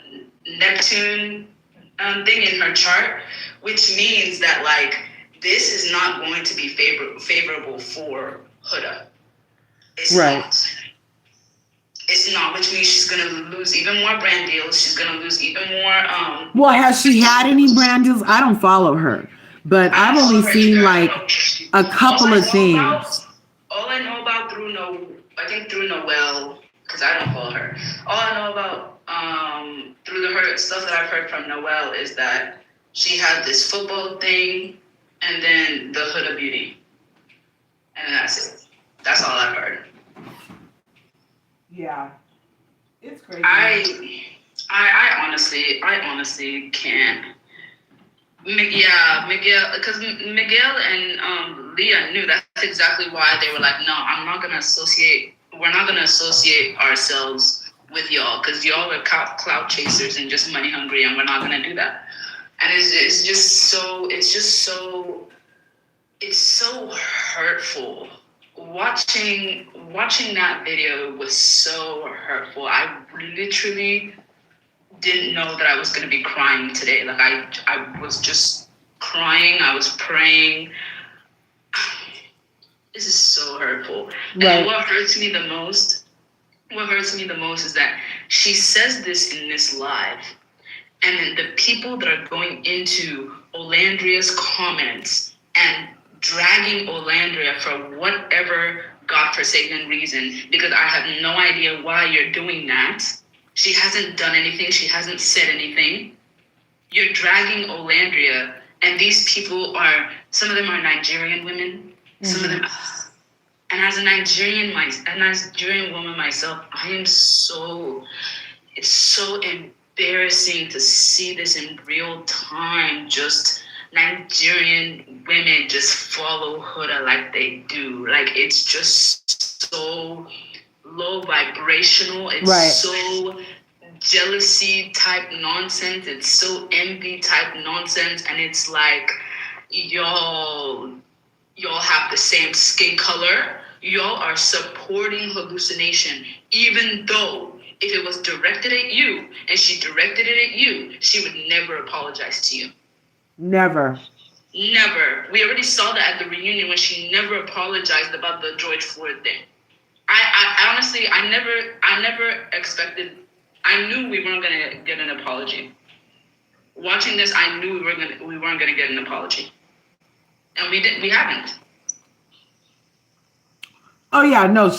Speaker 12: Neptune thing in her chart, which means that like this is not going to be favorable for Huda. It's
Speaker 1: right.
Speaker 12: not. It's not, which means she's gonna lose even more brand deals. She's gonna lose even more.
Speaker 1: Well, has she had any brand deals? I don't follow her, but I've only seen like a couple of things.
Speaker 12: All I know about through Noelle, because I don't follow her. All I know about through her stuff that I've heard from Noelle is that she had this football thing, and then the Huda Beauty, and that's it. That's all I've heard.
Speaker 1: Yeah, it's crazy.
Speaker 12: I honestly can't. Miguel, because Miguel and Leah knew that's exactly why they were like, no, we're not gonna associate ourselves with y'all, because y'all are clout chasers and just money hungry, and we're not gonna do that. And it's so hurtful. Watching that video was so hurtful. I literally didn't know that I was going to be crying today. Like I was just crying. I was praying. This is so hurtful. Right. And what hurts me the most is that she says this in this live, and then the people that are going into Olandria's comments and dragging Olandria for whatever godforsaken reason, because I have no idea why you're doing that. She hasn't done anything. She hasn't said anything. You're dragging Olandria, and these people some of them are Nigerian women. Mm-hmm. Some of them, and as a Nigerian woman myself, it's so embarrassing to see this in real time. Just Nigerian women just follow Huda like they do. Like, it's just so low vibrational. It's right. So jealousy type nonsense. It's so envy type nonsense. And it's like, y'all have the same skin color. Y'all are supporting hallucination, even though if it was directed at you and she directed it at you, she would never apologize to you. Never. We already saw that at the reunion when she never apologized about the George Floyd thing. I honestly, I never expected. I knew we weren't gonna get an apology. Watching this, I knew we weren't gonna get an apology, and we haven't.
Speaker 1: Oh yeah, no.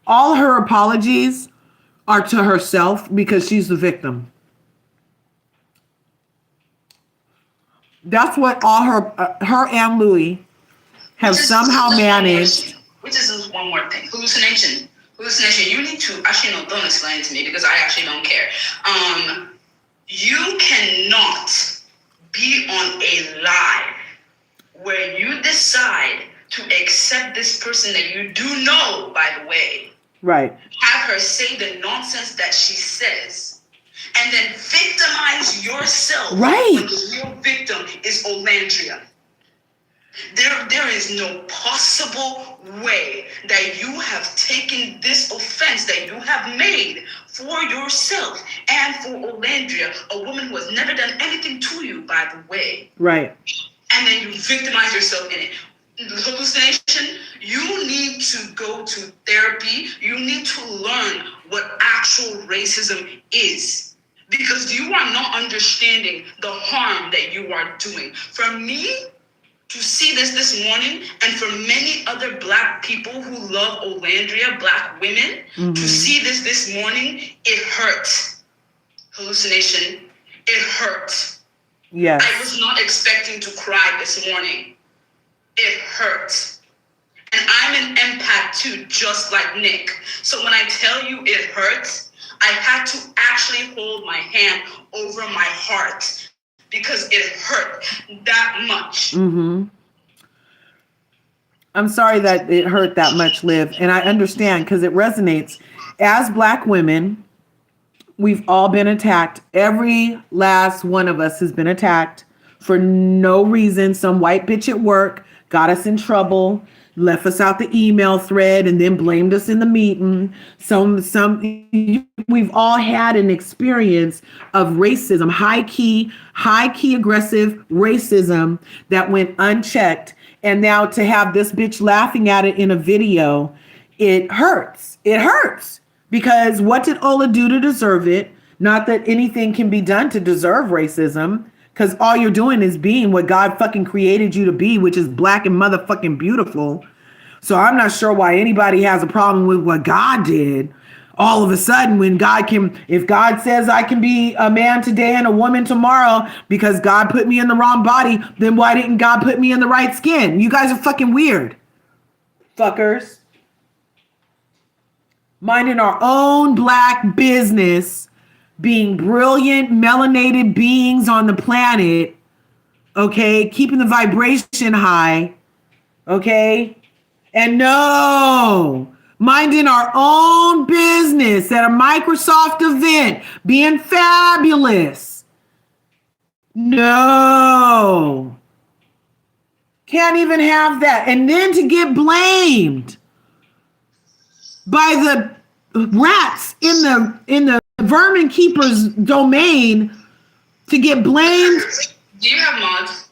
Speaker 1: All her apologies are to herself because she's the victim. That's what all her and Louis have somehow managed.
Speaker 12: Which is one more thing. Hallucination. You need to actually no, don't explain it to me because I actually don't care. You cannot be on a live where you decide to accept this person that you do know, by the way.
Speaker 1: Right.
Speaker 12: Have her say the nonsense that she says, and then victimize yourself.
Speaker 1: Right.
Speaker 12: When the real victim is Olandria. There is no possible way that you have taken this offense that you have made for yourself and for Olandria, a woman who has never done anything to you, by the way.
Speaker 1: Right.
Speaker 12: And then you victimize yourself in it. Hallucination, you need to go to therapy. You need to learn what actual racism is. Because you are not understanding the harm that you are doing. For me to see this morning, and for many other Black people who love Olandria, Black women, to see this morning, it hurts. Hallucination, it hurts.
Speaker 1: Yes.
Speaker 12: I was not expecting to cry this morning. It hurts. And I'm an empath too, just like Nick. So when I tell you it hurts, I had to actually hold my hand over my heart because it hurt that much.
Speaker 1: I'm sorry that it hurt that much, Liv. And I understand because it resonates. As Black women, we've all been attacked. Every last one of us has been attacked for no reason. Some white bitch at work got us in trouble, left us out the email thread, and then blamed us in the meeting. We've all had an experience of racism, high key aggressive racism that went unchecked. And now to have this bitch laughing at it in a video, it hurts. It hurts. Because what did Ola do to deserve it? Not that anything can be done to deserve racism. Because all you're doing is being what God fucking created you to be, which is Black and motherfucking beautiful. So I'm not sure why anybody has a problem with what God did. All of a sudden, when if God says I can be a man today and a woman tomorrow because God put me in the wrong body, then why didn't God put me in the right skin? You guys are fucking weird. Fuckers. Minding our own Black business, being brilliant, melanated beings on the planet, okay? Keeping the vibration high, okay? And no, minding our own business at a Microsoft event, being fabulous. No. Can't even have that. And then to get blamed by the rats in the vermin keeper's domain, to get blamed.
Speaker 12: Do you have mods?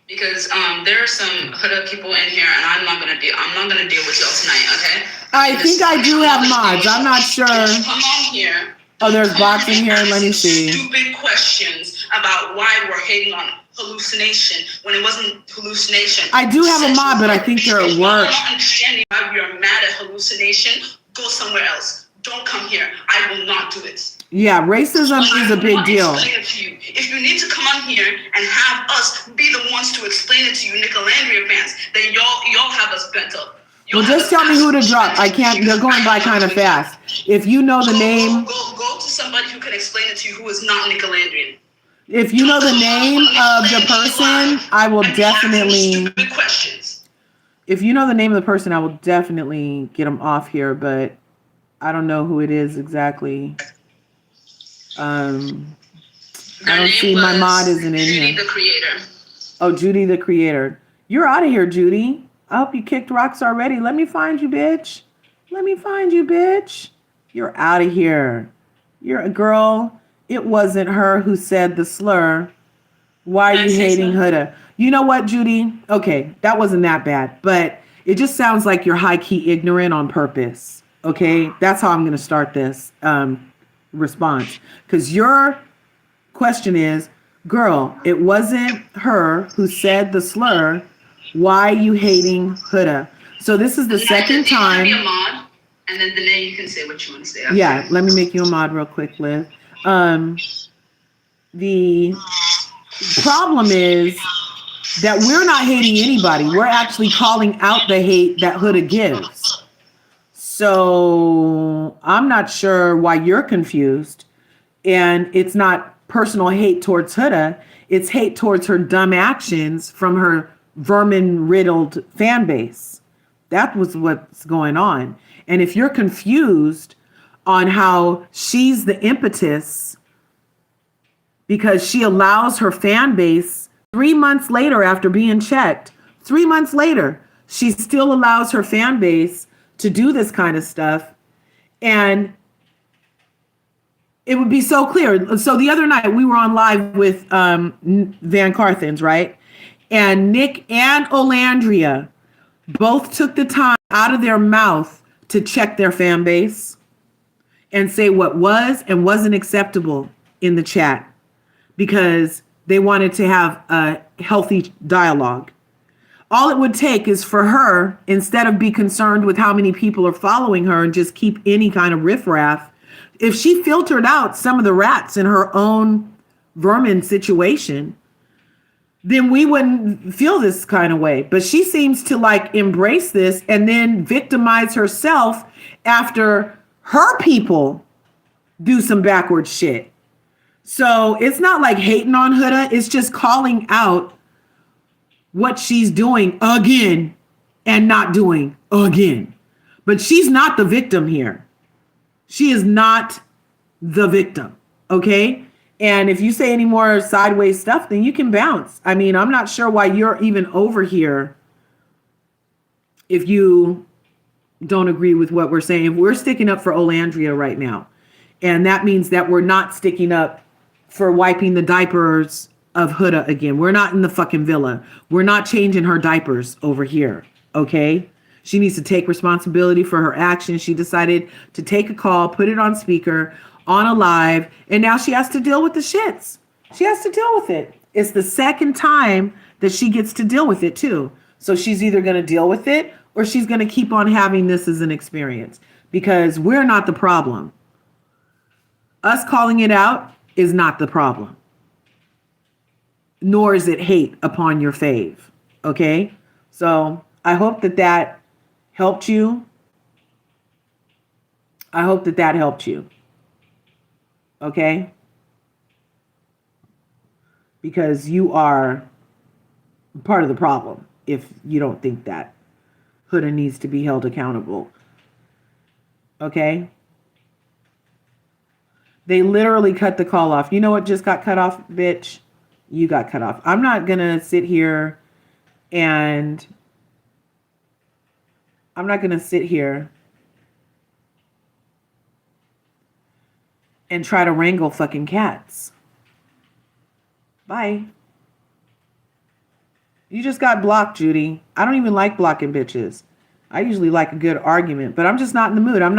Speaker 12: Because there are some huda people in here, and I'm not gonna deal with y'all tonight. Okay?
Speaker 1: I think I do have mods. I'm not sure.
Speaker 12: Come on here.
Speaker 1: Oh, there's bots in here. Let me see.
Speaker 12: Stupid questions about why we're hating on hallucination when it wasn't hallucination.
Speaker 1: I do have a mod, but I think they're at work.
Speaker 12: I'm not understanding why we are mad at hallucination. Go somewhere else. Don't come here. I will not do it.
Speaker 1: Yeah, racism is a big deal.
Speaker 12: If you need to come on here and have us be the ones to explain it to you, Nicolandria fans, then y'all have us bent up.
Speaker 1: Well, just tell me who to drop. I can't. They're going by kind of fast. If you know the name,
Speaker 12: go to somebody who can explain it to you who is not Nicolandrian.
Speaker 1: If you know the name of the person, I will definitely.
Speaker 12: Stupid questions.
Speaker 1: If you know the name of the person, I will definitely get them off here. But I don't know who it is exactly. I don't see my mod isn't in here.
Speaker 12: Judy the creator.
Speaker 1: Oh, Judy the creator. You're out of here, Judy. I hope you kicked rocks already. Let me find you, bitch. Let me find you, bitch. You're out of here. You're a girl. It wasn't her who said the slur. Why are you hating Huda? You know what, Judy? Okay, that wasn't that bad. But it just sounds like you're high-key ignorant on purpose. Okay? That's how I'm going to start this response. Because your question is, girl, it wasn't her who said the slur. Why are you hating Huda? So this is the second time.
Speaker 12: Be a mod, and then you can say what you want to say.
Speaker 1: Yeah, let me make you a mod real quick, Liv. The problem is that we're not hating anybody. We're actually calling out the hate that Huda gives. So I'm not sure why you're confused. And it's not personal hate towards Huda. It's hate towards her dumb actions from her vermin-riddled fan base. That was what's going on. And if you're confused on how she's the impetus because she allows her fan base 3 months later after being checked, 3 months later, she still allows her fan base to do this kind of stuff. And it would be so clear. So the other night we were on live with VanCarthens, right? And Nick and Olandria both took the time out of their mouth to check their fan base and say what was and wasn't acceptable in the chat because they wanted to have a healthy dialogue. All it would take is for her, instead of be concerned with how many people are following her and just keep any kind of riffraff, if she filtered out some of the rats in her own vermin situation, then we wouldn't feel this kind of way. But she seems to like embrace this and then victimize herself after her people do some backward shit. So it's not like hating on Huda. It's just calling out what she's doing again and not doing again. But she's not the victim here. She is not the victim. Okay? And if you say any more sideways stuff, then you can bounce. I mean, I'm not sure why you're even over here if you don't agree with what we're saying. We're sticking up for Olandria right now. And that means that we're not sticking up for wiping the diapers of Huda again. We're not in the fucking villa. We're not changing her diapers over here. Okay? She needs to take responsibility for her actions. She decided to take a call, put it on speaker, on a live, and now she has to deal with the shits. She has to deal with it. It's the second time that she gets to deal with it too. So she's either going to deal with it or she's going to keep on having this as an experience because we're not the problem. Us calling it out is not the problem. Nor is it hate upon your fave. Okay? So I hope that that helped you. I hope that that helped you. Okay? Because you are part of the problem if you don't think that Huda needs to be held accountable. Okay? They literally cut the call off. You know what just got cut off, bitch? You got cut off. I'm not going to sit here and try to wrangle fucking cats. Bye. You just got blocked, Judy. I don't even like blocking bitches. I usually like a good argument, but I'm just not in the mood. I'm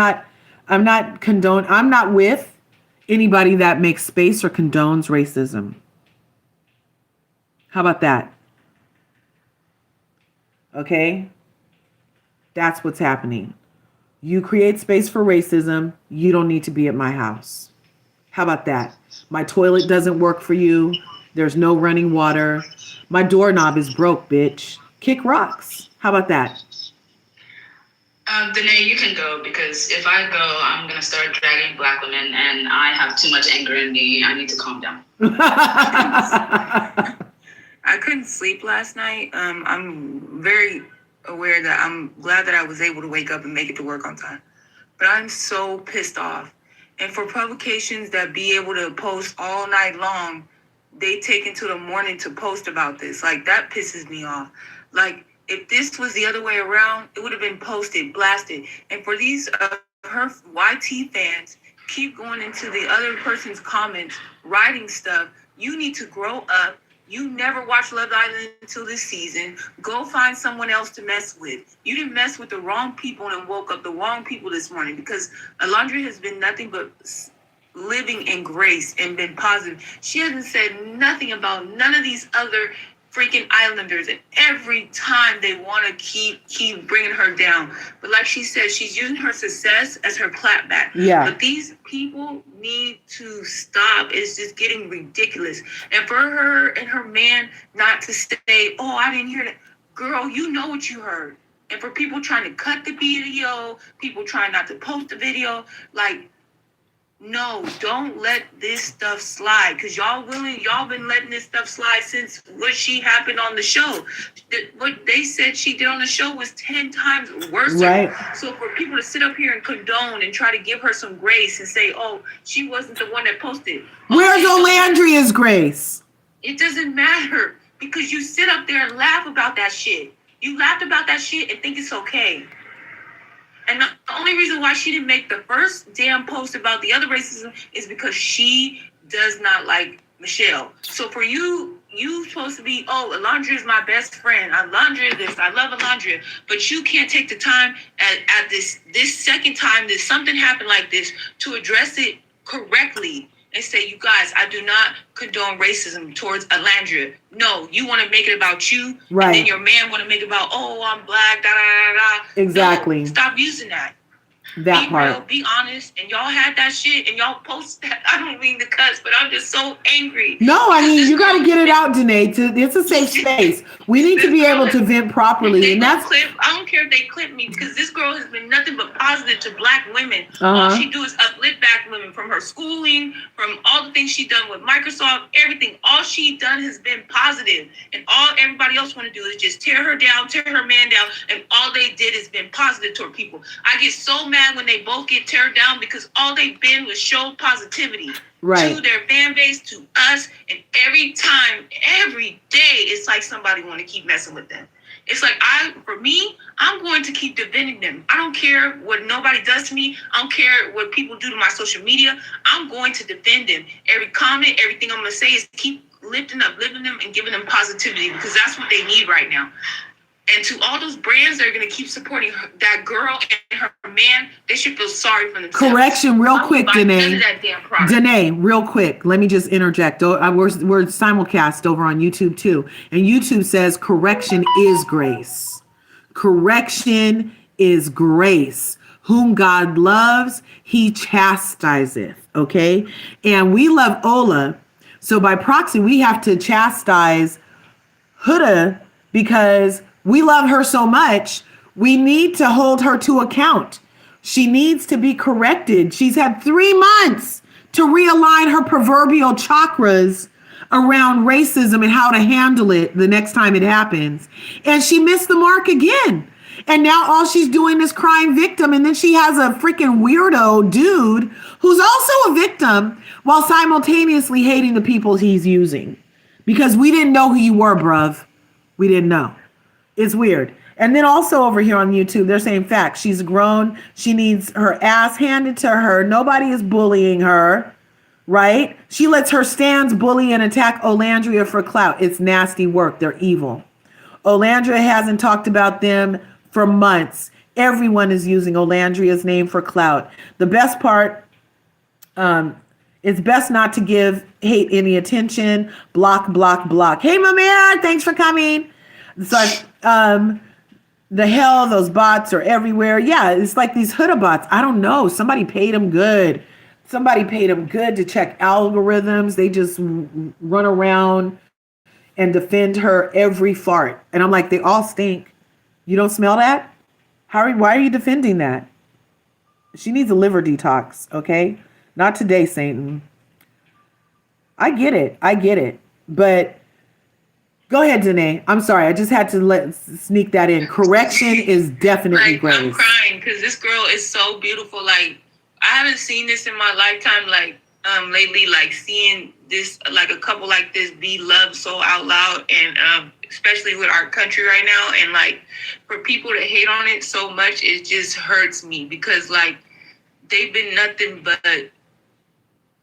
Speaker 1: not with anybody that makes space or condones racism. How about that? Okay? That's what's happening. You create space for racism. You don't need to be at my house. How about that? My toilet doesn't work for you. There's no running water. My doorknob is broke, bitch. Kick rocks. How about that?
Speaker 12: Danae, you can go because if I go, I'm going to start dragging black women and I have too much anger in me. I need to calm down.
Speaker 13: I couldn't sleep last night. I'm very aware that I'm glad that I was able to wake up and make it to work on time. But I'm so pissed off. And for publications that be able to post all night long, they take until the morning to post about this. Like, that pisses me off. Like, if this was the other way around, it would have been posted, blasted. And for these her YT fans keep going into the other person's comments, writing stuff, you need to grow up. You never watched Love Island until this season. Go find someone else to mess with. You didn't mess with the wrong people and woke up the wrong people this morning because Alondra has been nothing but living in grace and been positive. She hasn't said nothing about none of these other freaking Islanders, and every time they want to keep bringing her down. But like she said, she's using her success as her clapback.
Speaker 1: Yeah.
Speaker 13: But these people need to stop. It's just getting ridiculous. And for her and her man not to say, "Oh, I didn't hear that." Girl, you know what you heard. And for people trying to cut the video, people trying not to post the video, like, no, don't let this stuff slide. Because y'all been letting this stuff slide since what she happened on the show. What they said she did on the show was 10 times worse.
Speaker 1: Right.
Speaker 13: So for people to sit up here and condone and try to give her some grace and say, oh, she wasn't the one that posted.
Speaker 1: Where's Olandria's grace?
Speaker 13: It doesn't matter. Because you sit up there and laugh about that shit. You laughed about that shit and think it's okay. And the only reason why she didn't make the first damn post about the other racism is because she does not like Michelle. So for you supposed to be, oh, Alondra is my best friend. Alondra is this. I love Alondra. But you can't take the time at this second time that something happened like this to address it correctly and say, you guys, I do not condone racism towards Alondra. No, you want to make it about you.
Speaker 1: Right.
Speaker 13: And then your man want to make it about, oh, I'm black, da, da, da, da.
Speaker 1: Exactly.
Speaker 13: No, stop using that.
Speaker 1: That
Speaker 13: be
Speaker 1: part.
Speaker 13: real, be honest, and y'all had that shit, and y'all post that. I don't mean to cuss, but I'm just so angry.
Speaker 1: No, I mean, you got to get it out, Danae. It's a safe space. We need to be able to vent properly, and that's.
Speaker 13: I don't care if they clip me, because this girl has been nothing but positive to black women. All she do is uplift black women from her schooling, from all the things she done with Microsoft, everything. All she done has been positive, and all everybody else want to do is just tear her down, tear her man down, and all they did is been positive toward people. I get so mad when they both get teared down because all they've been was show positivity to their fan base, to us, and every time, every day, it's like somebody want to keep messing with them. It's like, for me, I'm going to keep defending them. I don't care what nobody does to me. I don't care what people do to my social media. I'm going to defend them. Every comment, everything I'm going to say is keep lifting them and giving them positivity, because that's what they need right now. And to all those brands that are going to keep supporting that girl and her man, they should feel sorry for themselves.
Speaker 1: Correction, real quick, Danae. Danae, real quick. Let me just interject. We're simulcast over on YouTube too. And YouTube says correction is grace. Correction is grace. Whom God loves, he chastiseth. Okay? And we love Ola. So by proxy, we have to chastise Huda because we love her so much, we need to hold her to account. She needs to be corrected. She's had 3 months to realign her proverbial chakras around racism and how to handle it the next time it happens. And she missed the mark again. And now all she's doing is crying victim. And then she has a freaking weirdo dude who's also a victim while simultaneously hating the people he's using. Because we didn't know who you were, bruv. We didn't know. It's weird. And then also over here on YouTube, they're saying facts. She's grown. She needs her ass handed to her. Nobody is bullying her, right? She lets her stands bully and attack Olandria for clout. It's nasty work. They're evil. Olandria hasn't talked about them for months. Everyone is using Olandria's name for clout. The best part, it's best not to give hate any attention. Block, block, block. Hey, Mamir, thanks for coming. So, the hell, those bots are everywhere. Yeah, it's like these Huda bots. I don't know. Somebody paid them good. Somebody paid them good to check algorithms. They just run around and defend her every fart. And I'm like, they all stink. You don't smell that? Why are you defending that? She needs a liver detox, okay? Not today, Satan. I get it. But go ahead, Danae. I'm sorry. I just had to sneak that in. Correction is definitely grace.
Speaker 13: I'm crying because this girl is so beautiful. Like, I haven't seen this in my lifetime. Like, lately, like seeing this, like a couple like this be loved so out loud, and especially with our country right now. And like, for people to hate on it so much, it just hurts me because like they've been nothing but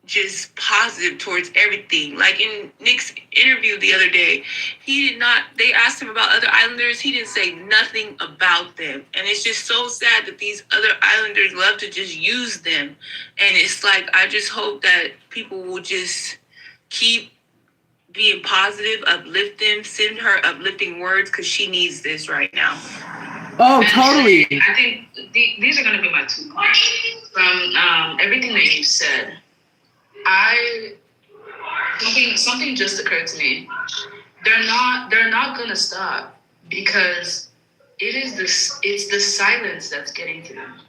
Speaker 13: just positive towards everything. Like in Nick's interview the other day, they asked him about other Islanders. He didn't say nothing about them. And it's just so sad that these other Islanders love to just use them. And it's like, I just hope that people will just keep being positive, uplifting, send her uplifting words because she needs this right now.
Speaker 1: Oh, totally.
Speaker 12: I think these are going to be my 2 points from everything that you said. Something just occurred to me. They're not going to stop because it's the silence that's getting to them.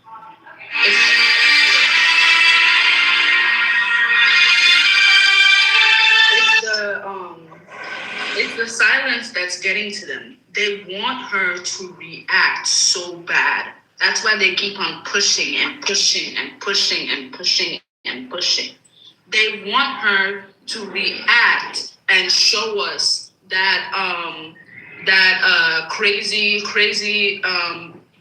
Speaker 12: It's the silence that's getting to them. They want her to react so bad. That's why they keep on pushing and pushing and pushing and pushing and pushing. They want her to react and show us that crazy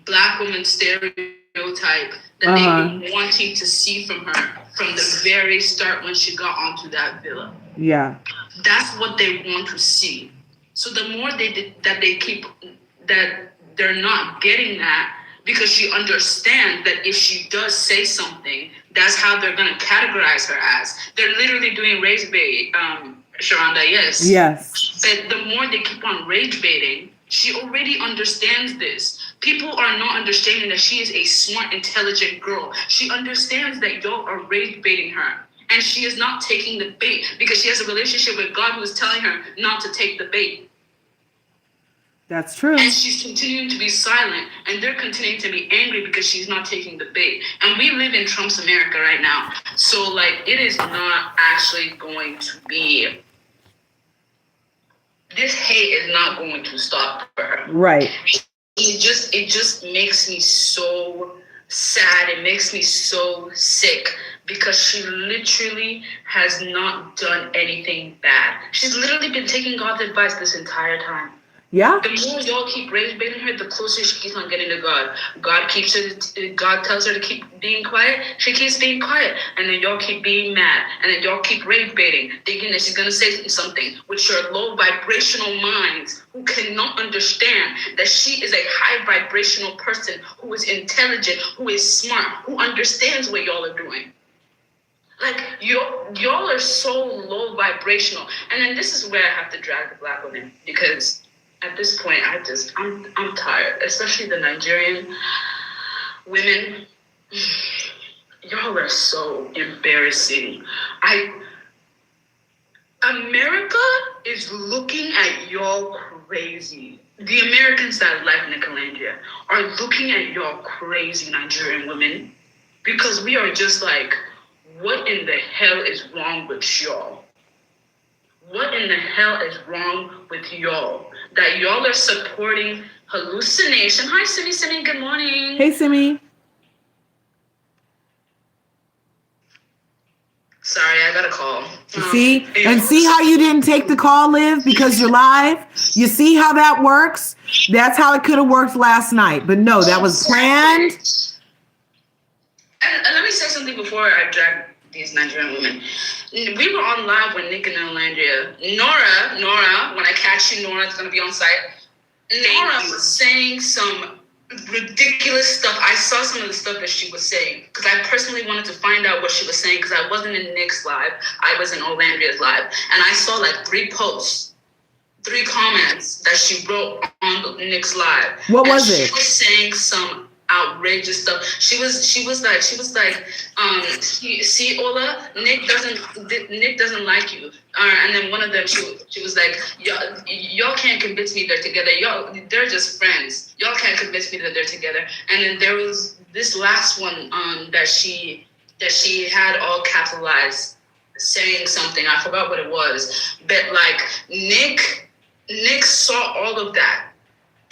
Speaker 12: black woman stereotype that they've been wanting to see from her from the very start when she got onto that villa.
Speaker 1: Yeah.
Speaker 12: That's what they want to see. So the more that they're not getting that, because she understands that if she does say something, that's how they're going to categorize her as. They're literally doing rage bait, Sharonda, yes.
Speaker 1: Yes.
Speaker 12: But the more they keep on rage baiting, she already understands this. People are not understanding that she is a smart, intelligent girl. She understands that y'all are rage baiting her. And she is not taking the bait because she has a relationship with God who is telling her not to take the bait.
Speaker 1: That's true.
Speaker 12: And she's continuing to be silent, and they're continuing to be angry because she's not taking the bait. And we live in Trump's America right now. So, like, it is not actually going to be... This hate is not going to stop for her.
Speaker 1: Right.
Speaker 12: It just makes me so sad. It makes me so sick because she literally has not done anything bad. She's literally been taking God's advice this entire time.
Speaker 1: Yeah.
Speaker 12: The more y'all keep rage baiting her, the closer she keeps on getting to God. God tells her to keep being quiet. She keeps being quiet. And then y'all keep being mad. And then y'all keep rage baiting, thinking that she's going to say something with your low vibrational minds who cannot understand that she is a high vibrational person who is intelligent, who is smart, who understands what y'all are doing. Like, y'all are so low vibrational. And then this is where I have to drag the black women because at this point, I'm tired, especially the Nigerian women. Y'all are so embarrassing. America is looking at y'all crazy. The Americans that like nicolandria are looking at y'all crazy Nigerian women because we are just like, what in the hell is wrong with y'all? What in the hell is wrong with y'all? That y'all are supporting hallucination. Hi, Simi, good morning.
Speaker 1: Hey, Simi.
Speaker 12: Sorry, I got a call.
Speaker 1: See? And see how you didn't take the call, Liv, because you're live? You see how that works? That's how it could have worked last night. But no, that was planned.
Speaker 12: And let me say something before I drag these Nigerian women. We were on live with Nick and Nicolandria. Nora, when I catch you, Nora, it's going to be on site. Nora was saying some ridiculous stuff. I saw some of the stuff that she was saying because I personally wanted to find out what she was saying because I wasn't in Nick's live. I was in Olandria's live. And I saw like 3 comments that she wrote on Nick's live.
Speaker 1: What was it?
Speaker 12: She was saying some outrageous stuff. She was like, see, Ola, Nick doesn't like you. And then one of them, she was like, y'all can't convince me they're together. They're just friends. Y'all can't convince me that they're together. And then there was this last one that she had all capitalized, saying something. I forgot what it was. But like Nick saw all of that,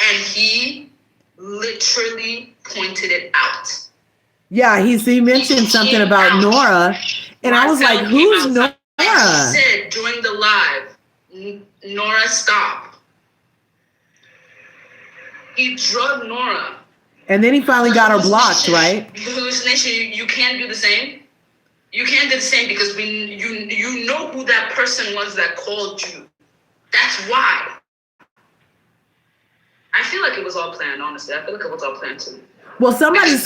Speaker 12: and he literally pointed it out.
Speaker 1: Yeah, he mentioned something about Nora, and I was like, who's Nora?
Speaker 12: He said during the live, Nora, stop. He drugged Nora.
Speaker 1: And then he finally got her blocked, right?
Speaker 12: Hallucination, you can't do the same. You can't do the same because you know who that person was that called you. That's why. I feel like it was all planned, honestly. I feel like it was all planned too.
Speaker 1: Well, somebody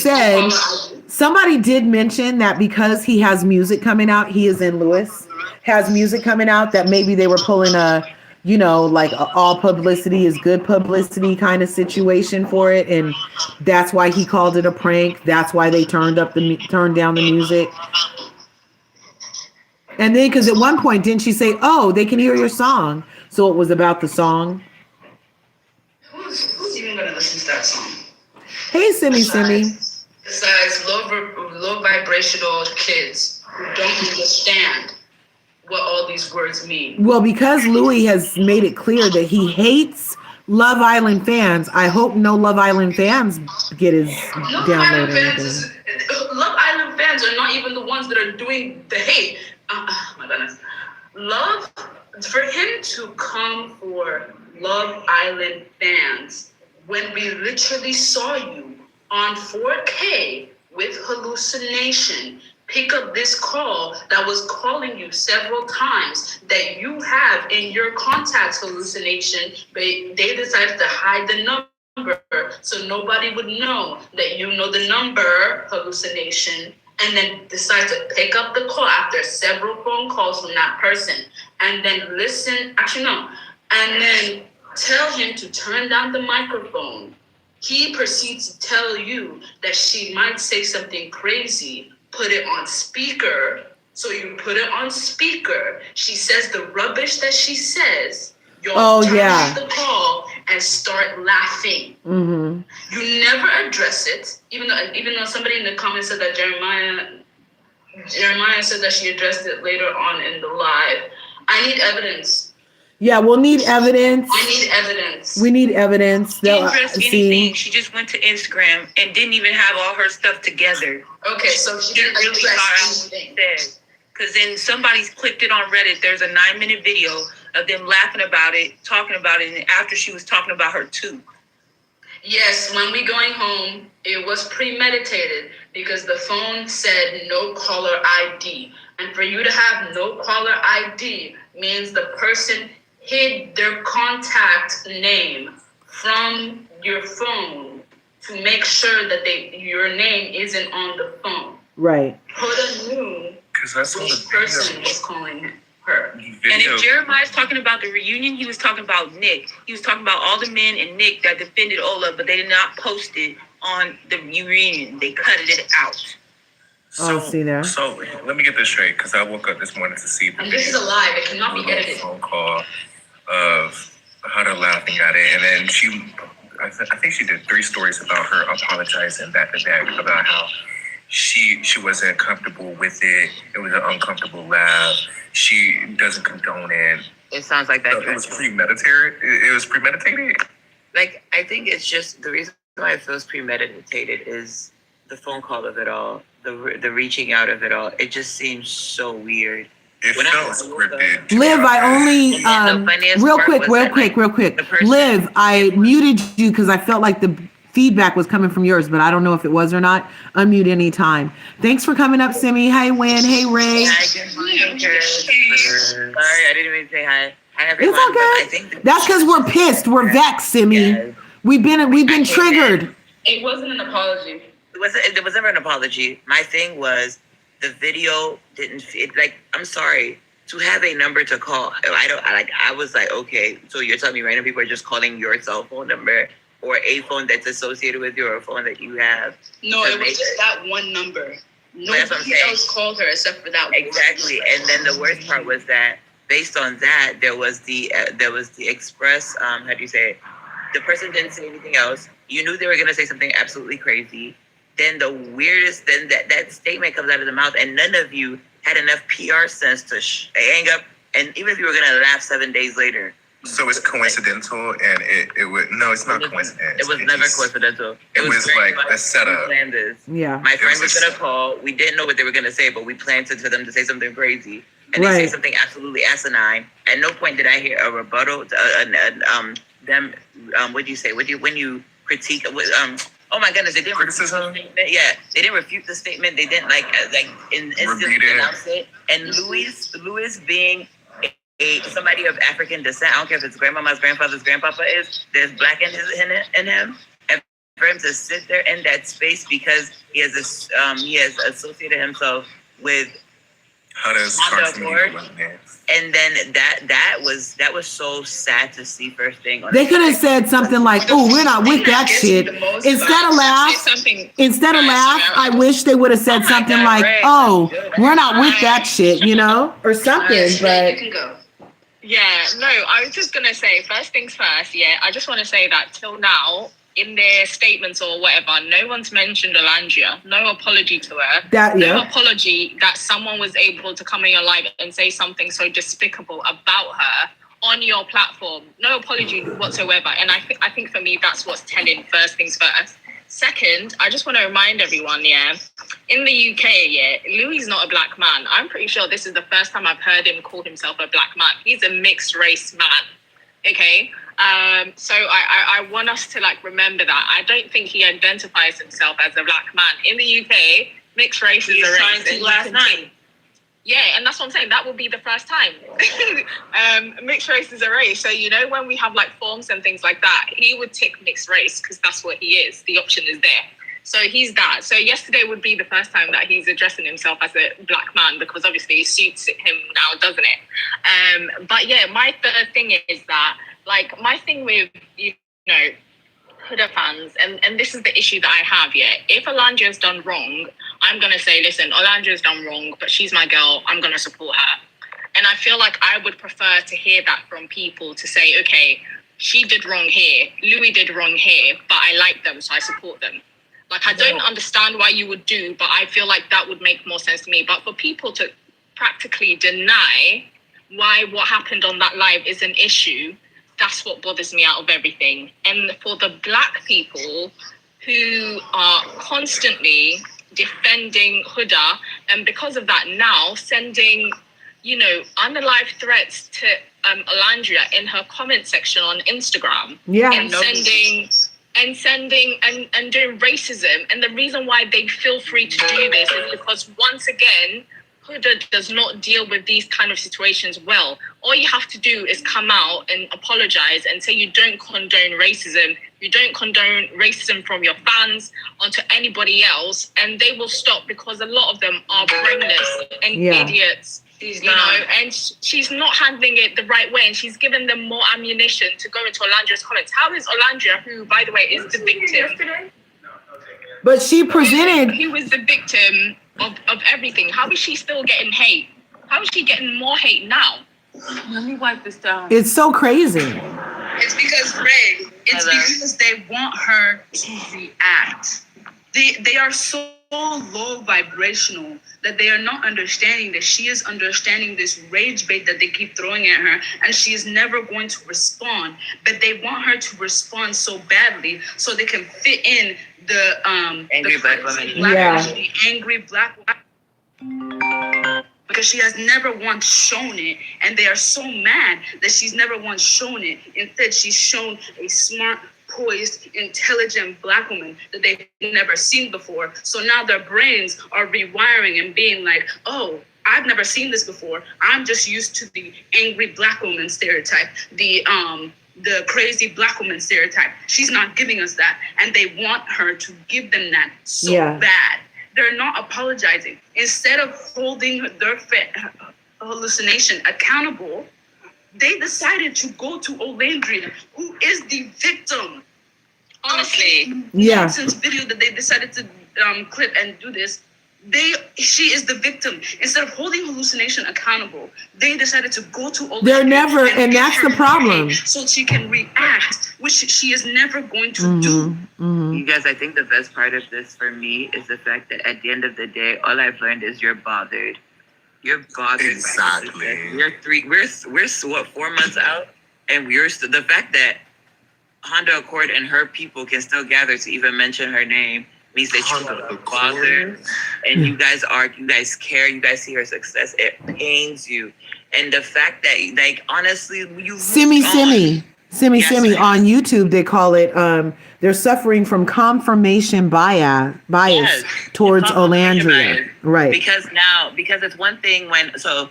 Speaker 1: did mention that because he has music coming out, he is in Lewis, has music coming out, that maybe they were pulling like all publicity is good publicity kind of situation for it. And that's why he called it a prank. That's why they turned down the music. And then, because at one point, didn't she say, oh, they can hear your song? So it was about the song.
Speaker 12: Who's even going to listen to that song?
Speaker 1: Hey, Simi.
Speaker 12: Besides low vibrational kids who don't understand what all these words mean.
Speaker 1: Well, because Louis has made it clear that he hates Love Island fans, I hope no Love Island fans get his download or anything.
Speaker 12: Love Island fans are not even the ones that are doing the hate. My goodness. For him to come for Love Island fans when we literally saw you on 4K with hallucination pick up this call that was calling you several times that you have in your contacts hallucination, but they decided to hide the number so nobody would know that you know the number hallucination, and then decide to pick up the call after several phone calls from that person, and then and then tell him to turn down the microphone. He proceeds to tell you that she might say something crazy. Put it on speaker. So you put it on speaker. She says the rubbish that she says. You'll turn off the call and start laughing. Mm-hmm. You never address it, even though somebody in the comments said that Jeremiah said that she addressed it later on in the live. I need evidence.
Speaker 1: Yeah, we'll need evidence.
Speaker 12: I need evidence.
Speaker 1: We need evidence.
Speaker 13: She didn't address anything. She just went to Instagram and didn't even have all her stuff together.
Speaker 12: Okay, so she didn't really address anything.
Speaker 13: Because then somebody's clipped it on Reddit. There's a 9-minute video of them laughing about it, talking about it, and after she was talking about her too.
Speaker 12: Yes, when we going home, it was premeditated because the phone said no caller ID. And for you to have no caller ID means the person hid their contact name from your phone to make sure that your name isn't on the phone.
Speaker 1: Right.
Speaker 12: Huda knew which person was calling her.
Speaker 13: And if Jeremiah's talking about the reunion, he was talking about Nick. He was talking about all the men and Nick that defended Ola, but they did not post it on the reunion. They cut it out.
Speaker 1: See there.
Speaker 14: So let me get this straight, because I woke up this morning to see the
Speaker 12: this is a live. It cannot be edited.
Speaker 14: Phone call of Huda laughing at it, and then I think she did 3 stories about her apologizing back to back about how she wasn't comfortable with it. It was an uncomfortable laugh. She doesn't condone it.
Speaker 4: It sounds like that.
Speaker 14: So it was premeditated. It was premeditated.
Speaker 4: Like, I think it's just the reason why it feels premeditated is the phone call of it all, the reaching out of it all. It just seems so weird.
Speaker 14: It felt scripted.
Speaker 1: Liv, I only real quick. Liv, I muted you because I felt like the feedback was coming from yours, but I don't know if it was or not. Unmute any time. Thanks for coming up, Simi. Hey, Win. Hey, Ray.
Speaker 4: Hi, good morning. Sorry, I didn't even say hi. Hi, everyone.
Speaker 1: It's okay.
Speaker 4: I think
Speaker 1: that's because we're pissed. We're vexed, Simi. Yes. We've been triggered.
Speaker 12: It wasn't an apology.
Speaker 4: It was never an apology. My thing was the video didn't fit. Like, I'm sorry, to have a number to call. I was like, okay, so you're telling me random people are just calling your cell phone number or a phone that's associated with you or a phone that you have?
Speaker 12: No, it was just that one number. Nobody else called her except for that
Speaker 4: exactly. One. And then the worst part was that based on that, there was the express. How do you say it? The person didn't say anything else. You knew they were gonna say something absolutely crazy. Then the weirdest, then that statement comes out of the mouth, and none of you had enough PR sense to hang up. And even if you were gonna laugh 7 days later.
Speaker 14: So it's coincidental, and it would no, it's not coincidence.
Speaker 4: It was never coincidental.
Speaker 14: It was like a setup.
Speaker 1: Yeah.
Speaker 4: My friend was gonna call. We didn't know what they were gonna say, but we planned for them to say something crazy, and they say something absolutely asinine. At no point did I hear a rebuttal. What do you say? When you critique? Oh my goodness, they didn't
Speaker 14: criticism.
Speaker 4: Yeah, they didn't refute the statement. They didn't instantly announce it. And Louis being somebody of African descent, I don't care if it's grandmama's grandfather's grandpapa is. There's black in him.
Speaker 15: for him to sit there in that space because he has associated himself with Honda Accord, and then that was so sad to see. First thing,
Speaker 1: they could have said something like, "Oh, we're not with that shit." Instead of laugh, I wish they would have said something like, "Oh, we're not with that shit," or something. But
Speaker 16: yeah, no, I was just gonna say, first things first. Yeah, I just want to say that till now, in their statements or whatever, no one's mentioned Olandria. No apology to her. No apology that someone was able to come in your life and say something so despicable about her on your platform. No apology whatsoever. And I think for me, that's what's telling, first things first. Second, I just want to remind everyone, in the UK, Louis not a black man. I'm pretty sure this is the first time I've heard him call himself a black man. He's a mixed race man, okay? So I want us to remember that. I don't think he identifies himself as a black man. In the UK, mixed race is a race.
Speaker 15: Trying to last night.
Speaker 16: Yeah, and that's what I'm saying. That will be the first time. Mixed race is a race. So, when we have forms and things like that, he would tick mixed race because that's what he is. The option is there. So he's that. So yesterday would be the first time that he's addressing himself as a black man because obviously it suits him now, doesn't it? But yeah, my third thing is that, my thing with, Huda fans, and this is the issue that I have, if Olandria's done wrong, I'm going to say, listen, Olandria's done wrong, but she's my girl, I'm going to support her. And I feel like I would prefer to hear that from people to say, okay, she did wrong here, Louis did wrong here, but I like them, so I support them. I don't understand why you would do, but I feel like that would make more sense to me. But for people to practically deny why what happened on that live is an issue, that's what bothers me out of everything. And for the black people who are constantly defending Huda, and because of that now sending, unalive threats to Olandria in her comment section on Instagram. Yeah. And sending and doing racism. And the reason why they feel free to do this is because, once again, Huda does not deal with these kind of situations well. All you have to do is come out and apologize and say you don't condone racism. You don't condone racism from your fans onto anybody else, and they will stop because a lot of them are brainless and idiots. And she's not handling it the right way, and she's given them more ammunition to go into Olandria's comments. How is Olandria, who, by the way, is the victim?
Speaker 1: But she presented...
Speaker 16: Who was the victim of everything? How is she still getting hate? How is she getting more hate now?
Speaker 13: Let me wipe this down.
Speaker 1: It's so crazy.
Speaker 9: It's because, Ray, because they want her to react. They are so low vibrational that they are not understanding that she is understanding this rage bait that they keep throwing at her, and she is never going to respond. But they want her to respond so badly so they can fit in the
Speaker 15: angry black woman.
Speaker 9: The angry black woman. Because she has never once shown it, and they are so mad that she's never once shown it. Instead, she's shown a smart, poised, intelligent black woman that they've never seen before. So now their brains are rewiring and being like, oh, I've never seen this before. I'm just used to the angry black woman stereotype, the crazy black woman stereotype. She's not giving us that. And they want her to give them that so bad. They're not apologizing. Instead of holding their hallucination accountable, they decided to go to Olandria, who is the victim. Honestly, nonsense video that they decided to clip and do this. She is the victim. Instead of holding hallucination accountable, they decided to go to Olandria.
Speaker 1: They're never, and that's the problem.
Speaker 9: So she can react, which she is never going to do.
Speaker 15: You guys, I think the best part of this for me is the fact that at the end of the day, all I've learned is you're bothered. You're bothered. Exactly. We're 4 months out, and the fact that Honda Accord and her people can still gather to even mention her name means that you are bothered, and you guys care, you guys see her success. It pains you, and the fact that honestly, you
Speaker 1: Simi on YouTube, they call it. They're suffering from confirmation bias towards Olandria, right?
Speaker 15: Because it's one thing there's a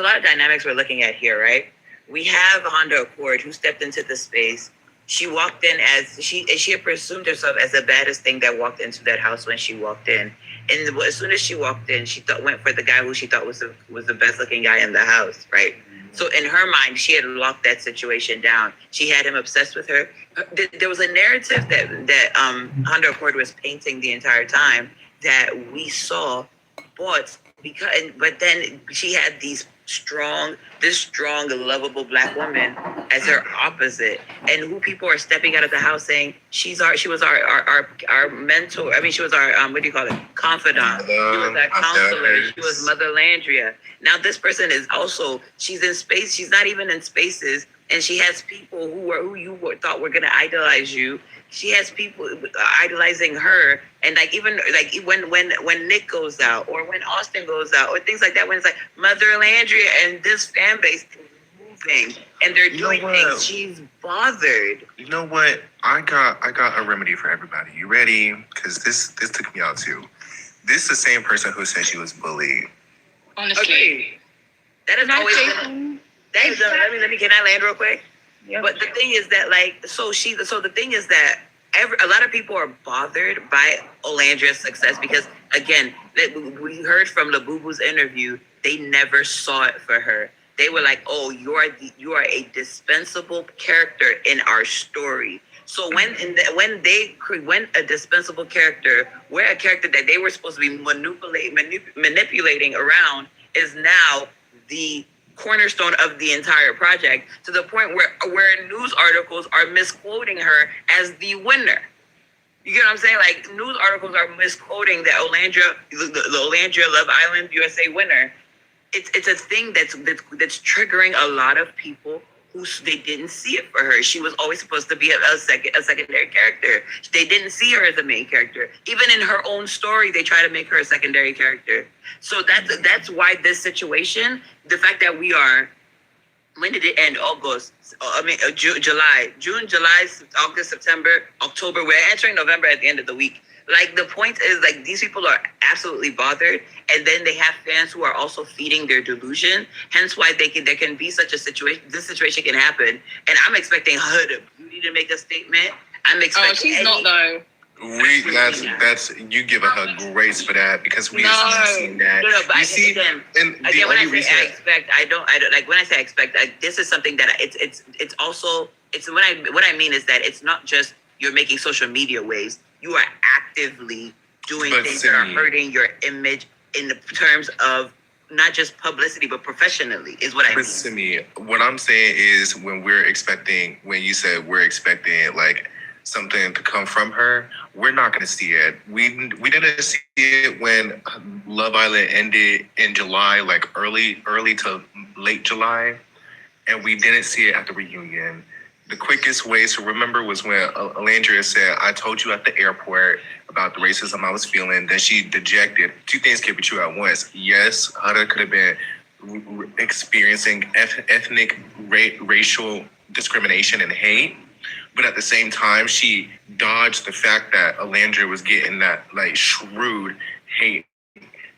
Speaker 15: lot of dynamics we're looking at here, right? We have Honda Accord who stepped into the space She walked in as she had presumed herself as the baddest thing that walked into that house when she walked in. And as soon as she walked in, she went for the guy who she thought was the best looking guy in the house, right? So in her mind, she had locked that situation down. She had him obsessed with her. There was a narrative that Honda Accord was painting the entire time that we saw, but then she had this strong, lovable black woman as her opposite, and who people are stepping out of the house saying she was our mentor. I mean, she was our what do you call it? Confidant. She was our counselor. She was Mother Landria. Now this person is also, she's in space. She's not even in spaces, and she has people who you thought were gonna idolize you. She has people idolizing her, and like even like when Nick goes out or when Austin goes out or things like that, when it's like Mother Landria and this fan base is moving and they're doing things, she's bothered.
Speaker 14: You know what? I got a remedy for everybody. You ready? Because this took me out too. This is the same person who said she was bullied.
Speaker 16: Honestly,
Speaker 15: okay. That is always been. That is let me. Can I land real quick? Yep. But the thing is that, like, so the thing is that a lot of people are bothered by Olandria's success because, again, we heard from the Boo Boo's interview, they never saw it for her. They were like, "Oh, you are a dispensable character in our story." So when a dispensable character, where a character that they were supposed to be manipulating around is now the cornerstone of the entire project, to the point where news articles are misquoting her as the winner. You get what I'm saying? Like, news articles are misquoting the Olandria Love Island USA winner. It's a thing that's triggering a lot of people who they didn't see it for her. She was always supposed to be a secondary character. They didn't see her as a main character. Even in her own story, they try to make her a secondary character. So that's why this situation, the fact that we are, when did it end? August. July. June, July, August, September, October. We're entering November at the end of the week. Like, the point is, like, these people are absolutely bothered, and then they have fans who are also feeding their delusion. Hence why there can be such a situation. This situation can happen, and I'm expecting Huda Beauty to make a statement. I'm expecting.
Speaker 16: Oh, she's not though.
Speaker 14: That's you giving her grace for that, because we have seen that.
Speaker 15: No, but
Speaker 14: you see,
Speaker 15: again,
Speaker 14: and
Speaker 15: when I say I expect, I don't like when I say I expect. This is something that it's also what I mean is that it's not just you're making social media waves. You are actively doing things that are hurting your image in the terms of not just publicity, but professionally, is what I mean.
Speaker 14: Listen to me. What I'm saying is, when you said we're expecting like something to come from her, we're not going to see it. We didn't see it when Love Island ended in July, like early to late July, and we didn't see it at the reunion. The quickest way to remember was when Olandria said, "I told you at the airport about the racism I was feeling." Then she dejected. Two things can be true at once. Yes, Huda could have been experiencing ethnic, racial discrimination and hate, but at the same time, she dodged the fact that Olandria was getting that like shrewd hate.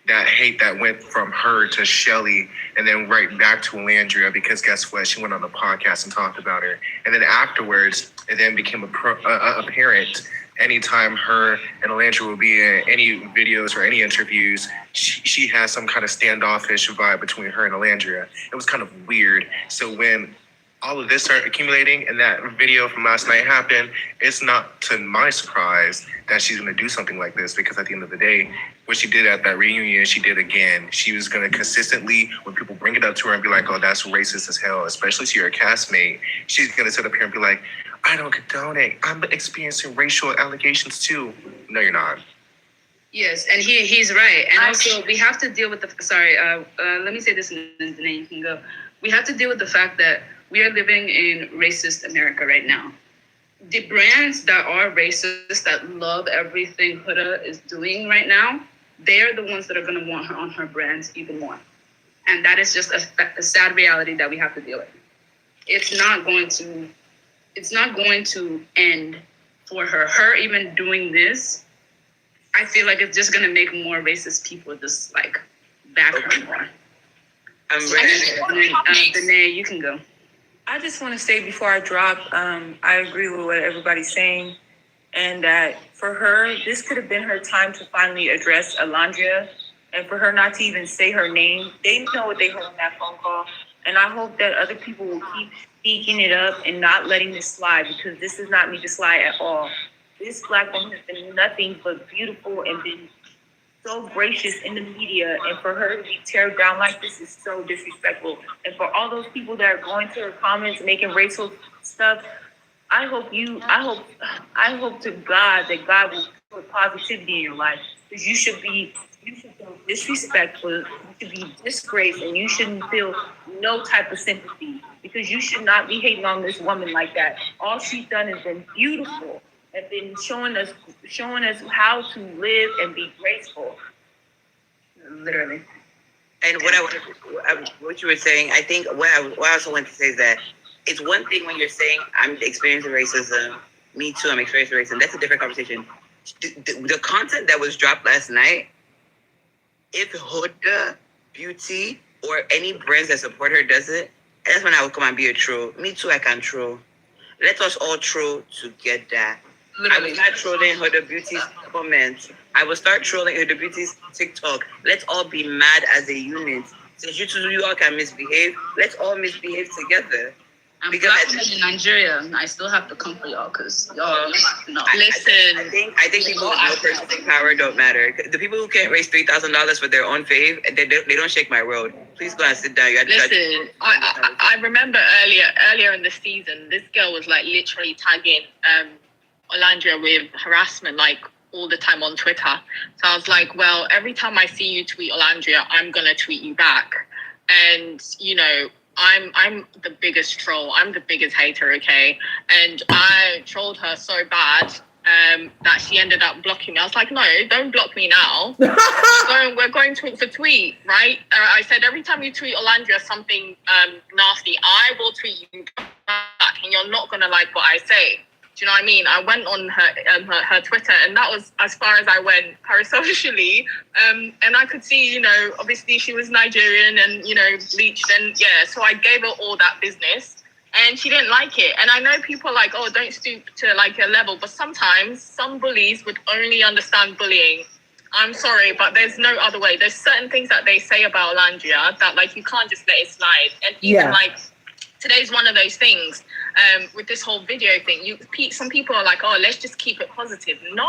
Speaker 14: That hate that went from her to Shelly and then right back to Olandria, because guess what? She went on the podcast and talked about her. And then afterwards, it then became apparent anytime her and Olandria will be in any videos or any interviews, she has some kind of standoffish vibe between her and Olandria. It was kind of weird. So when all of this started accumulating and that video from last night happened, it's not to my surprise that she's going to do something like this, because at the end of the day, what she did at that reunion, she did again. She was going to consistently, when people bring it up to her and be like, "Oh, that's racist as hell," especially to your castmate, she's going to sit up here and be like, "I don't condone it. I'm experiencing racial allegations too." No, you're not.
Speaker 13: Yes, and he's right. And also, we have to deal with let me say this and then you can go. We have to deal with the fact that we are living in racist America right now. The brands that are racist, that love everything Huda is doing right now, they're the ones that are going to want her on her brands even more. And that is just a sad reality that we have to deal with. It's not going to end for her. Her even doing this, I feel like it's just going to make more racist people just like back her more.
Speaker 15: I'm ready.
Speaker 13: Danae, you can go. I just want to say before I drop, I agree with what everybody's saying, and that for her, this could have been her time to finally address Alondria, and for her not to even say her name. They know what they heard on that phone call, and I hope that other people will keep speaking it up and not letting this slide, because this does not need to slide at all. This Black woman has been nothing but beautiful and been so gracious in the media, and for her to be teared down like this is so disrespectful. And for all those people that are going to her comments making racial stuff, I hope to God that God will put positivity in your life, because you should feel disrespectful, you should be disgraced, and you shouldn't feel no type of sympathy, because you should not be hating on this woman like that. All she's done has been beautiful and been showing us how to live and be graceful. Literally.
Speaker 15: And what you were saying, I think what I also want to say is that it's one thing when you're saying I'm experiencing racism, me too, I'm experiencing racism. That's a different conversation. The content that was dropped last night, if Huda Beauty or any brands that support her does it, that's when I will come and be a troll. Me too, I can troll. Let us all troll together. Literally. I will not trolling Huda Beauty's comments. I will start trolling Huda Beauty's TikTok. Let's all be mad as a unit. Since you all can misbehave, let's all misbehave together.
Speaker 12: Because in Nigeria, I still have to come for y'all, because y'all, no.
Speaker 15: Listen, I think people with no purchasing power don't matter. The people who can't raise $3,000 for their own fave, they don't shake my world. Please go and sit down.
Speaker 16: Listen, I remember earlier in the season, this girl was like literally tagging Olandria with harassment like all the time on Twitter. So I was like, well, every time I see you tweet Olandria, I'm gonna tweet you back. And you know, I'm the biggest troll. I'm the biggest hater, okay? And I trolled her so bad that she ended up blocking me. I was like, no, don't block me now. We're going tweet for tweet, right? I said, every time you tweet Olandria something nasty, I will tweet you back, and you're not gonna like what I say. Do you know what I mean? I went on her Twitter, and that was as far as I went parasocially. And I could see, you know, obviously she was Nigerian and, you know, bleached, and yeah, so I gave her all that business, and she didn't like it. And I know people are like, oh, don't stoop to like her level, but sometimes some bullies would only understand bullying. I'm sorry, but there's no other way. There's certain things that they say about Olandria that like you can't just let it slide. And even like today's one of those things. With this whole video thing, some people are like, oh, let's just keep it positive. No,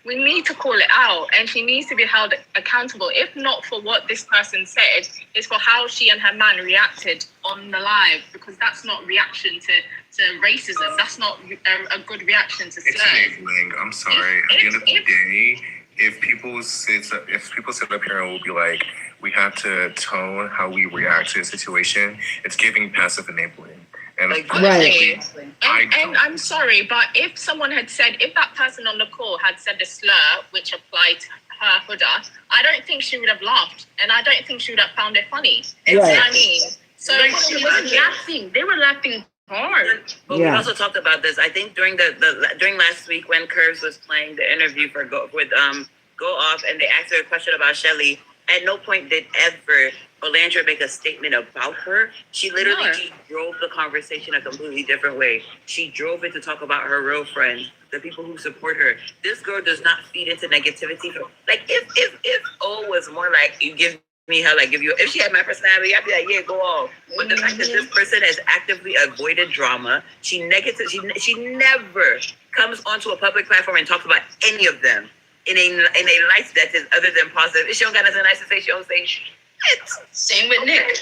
Speaker 16: we need to call it out, and she needs to be held accountable, if not for what this person said, it's for how she and her man reacted on the live, because that's not reaction to racism. That's not a good reaction to slurs.
Speaker 14: It's enabling. I'm sorry. At the end of the day, if people sit up here and will be like, we have to tone how we react to a situation, it's giving passive enabling. And
Speaker 16: and I'm sorry, but if someone had said, if that person on the call had said the slur which applied to her, Huda, I don't think she would have laughed, and I don't think she would have found it funny. You know what I mean? So
Speaker 3: she was laughing. They were laughing hard.
Speaker 15: But we also talked about this. I think during during last week when Curves was playing the interview for Go Off, and they asked her a question about Shelly. At no point did ever Olandria make a statement about her. She literally just drove the conversation a completely different way. She drove it to talk about her real friends, the people who support her. This girl does not feed into negativity. Like if O was more like, you give me hell, I give you. If she had my personality, I'd be like, yeah, go off. But the fact that this person has actively avoided drama, she never comes onto a public platform and talks about any of them in a light that is other than positive. If she don't got nothing nice to say, she don't say shit.
Speaker 3: Same with Nick.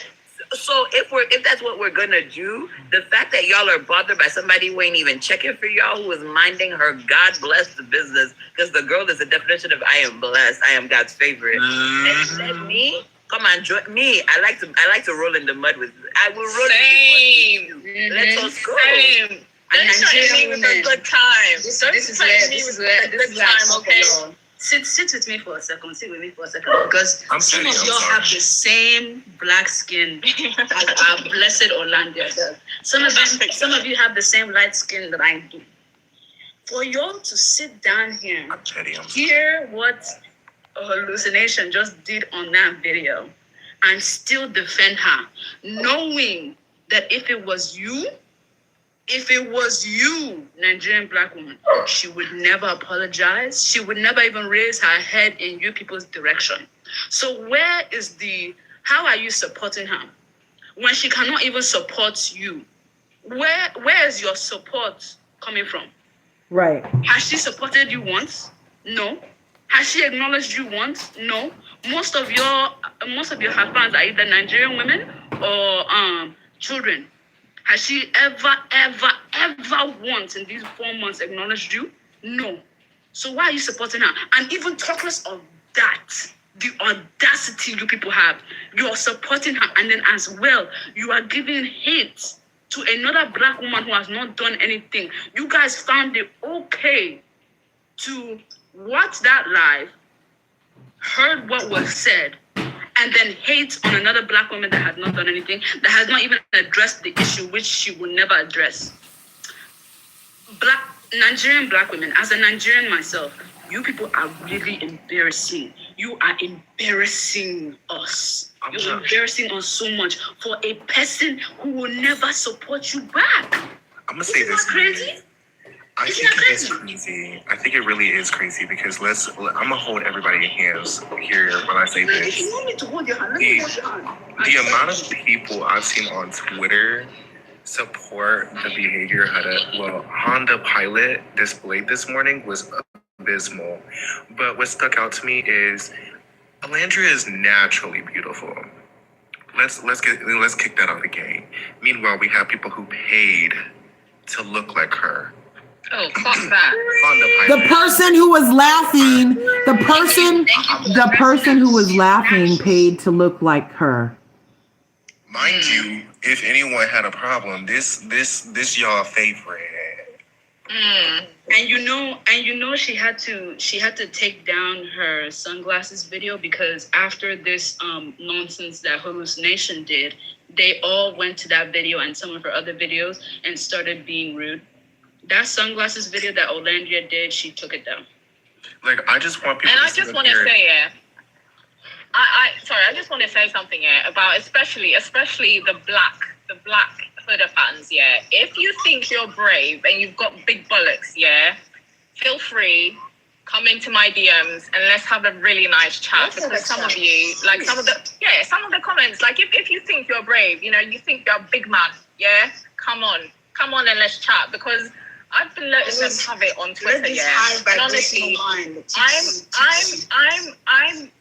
Speaker 15: So if that's what we're gonna do, the fact that y'all are bothered by somebody who ain't even checking for y'all, who is minding her God blessed business, because the girl is the definition of I am blessed, I am God's favorite. And let me come on, join me. I like to roll in the mud with. I will roll in the mud with you. Let us go.
Speaker 16: Same. Don't threaten me with a good time. Don't threaten me with a good time, okay?
Speaker 3: Sit with me for a second. Sit with me for a second, because some of y'all have the same black skin as our blessed Olandria does. Some of you have the same light skin that I do. For y'all to sit down here, hear what a hallucination just did on that video, and still defend her, knowing
Speaker 12: that if it was you, Nigerian black woman, she would never apologize. She would never even raise her head in you people's direction. So how are you supporting her when she cannot even support you? Where is your support coming from?
Speaker 1: Right.
Speaker 12: Has she supported you once? No. Has she acknowledged you once? No. Most of your husbands are either Nigerian women or children. Has she ever once in these 4 months acknowledged you? No. So why are you supporting her? And even talk less of that, the audacity you people have, you're supporting her, and then as well, you are giving hate to another black woman who has not done anything. You guys found it okay to watch that live, heard what was said, and then hate on another black woman that has not done anything, that has not even addressed the issue, which she will never address. Nigerian black women, as a Nigerian myself, you people are really embarrassing. You are embarrassing us. You're embarrassing us so much for a person who will never support you back.
Speaker 14: I'm gonna say this.
Speaker 12: Crazy?
Speaker 14: I think it is crazy. I think it really is crazy because I'm gonna hold everybody's hands here when I say this.
Speaker 12: If you want me to hold your hand, let me hold your hand.
Speaker 14: The amount of people I've seen on Twitter support the behavior Honda Pilot displayed this morning was abysmal. But what stuck out to me is Alandria is naturally beautiful. Let's kick that out the gate. Meanwhile, we have people who paid to look like her.
Speaker 16: Oh, fuck that.
Speaker 1: The person who was laughing, the person who was laughing paid to look like her.
Speaker 14: Mind you, if anyone had a problem, this y'all favorite.
Speaker 12: And you know she had to take down her sunglasses video because after this nonsense that Hallucination did, they all went to that video and some of her other videos and started being rude. That sunglasses video that Olandria did, she took it down.
Speaker 14: Like, I just want people.
Speaker 16: And I just want to say, I just want to say something about especially the black Huda fans. If you think you're brave and you've got big bollocks, feel free, come into my DMs and let's have a really nice chat. Because some of you, like some of the comments, like if you think you're brave, you think you're a big man, come on and let's chat because I've been letting them have it on Twitter, And honestly,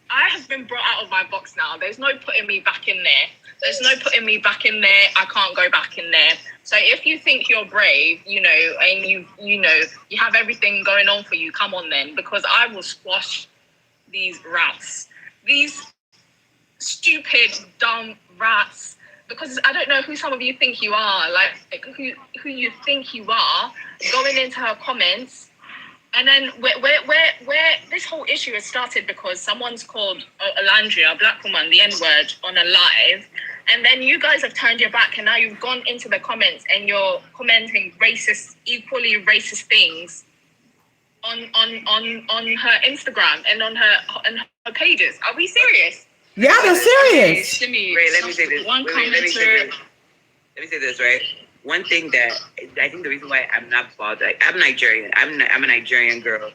Speaker 16: I have been brought out of my box now. There's no putting me back in there. I can't go back in there. So if you think you're brave, and you have everything going on for you, come on then, because I will squash these rats, these stupid, dumb rats. Because I don't know who some of you think you are, like who you think you are, going into her comments, and then where this whole issue has started because someone's called Alandria, a black woman, the N-word on a live, and then you guys have turned your back and now you've gone into the comments and you're commenting equally racist things on her Instagram and on her pages. Are we serious?
Speaker 1: Yeah, they're serious.
Speaker 15: Right, let me say this. Let me say this, right? One thing that I think the reason why I'm not bothered, I'm Nigerian. I'm a Nigerian girl,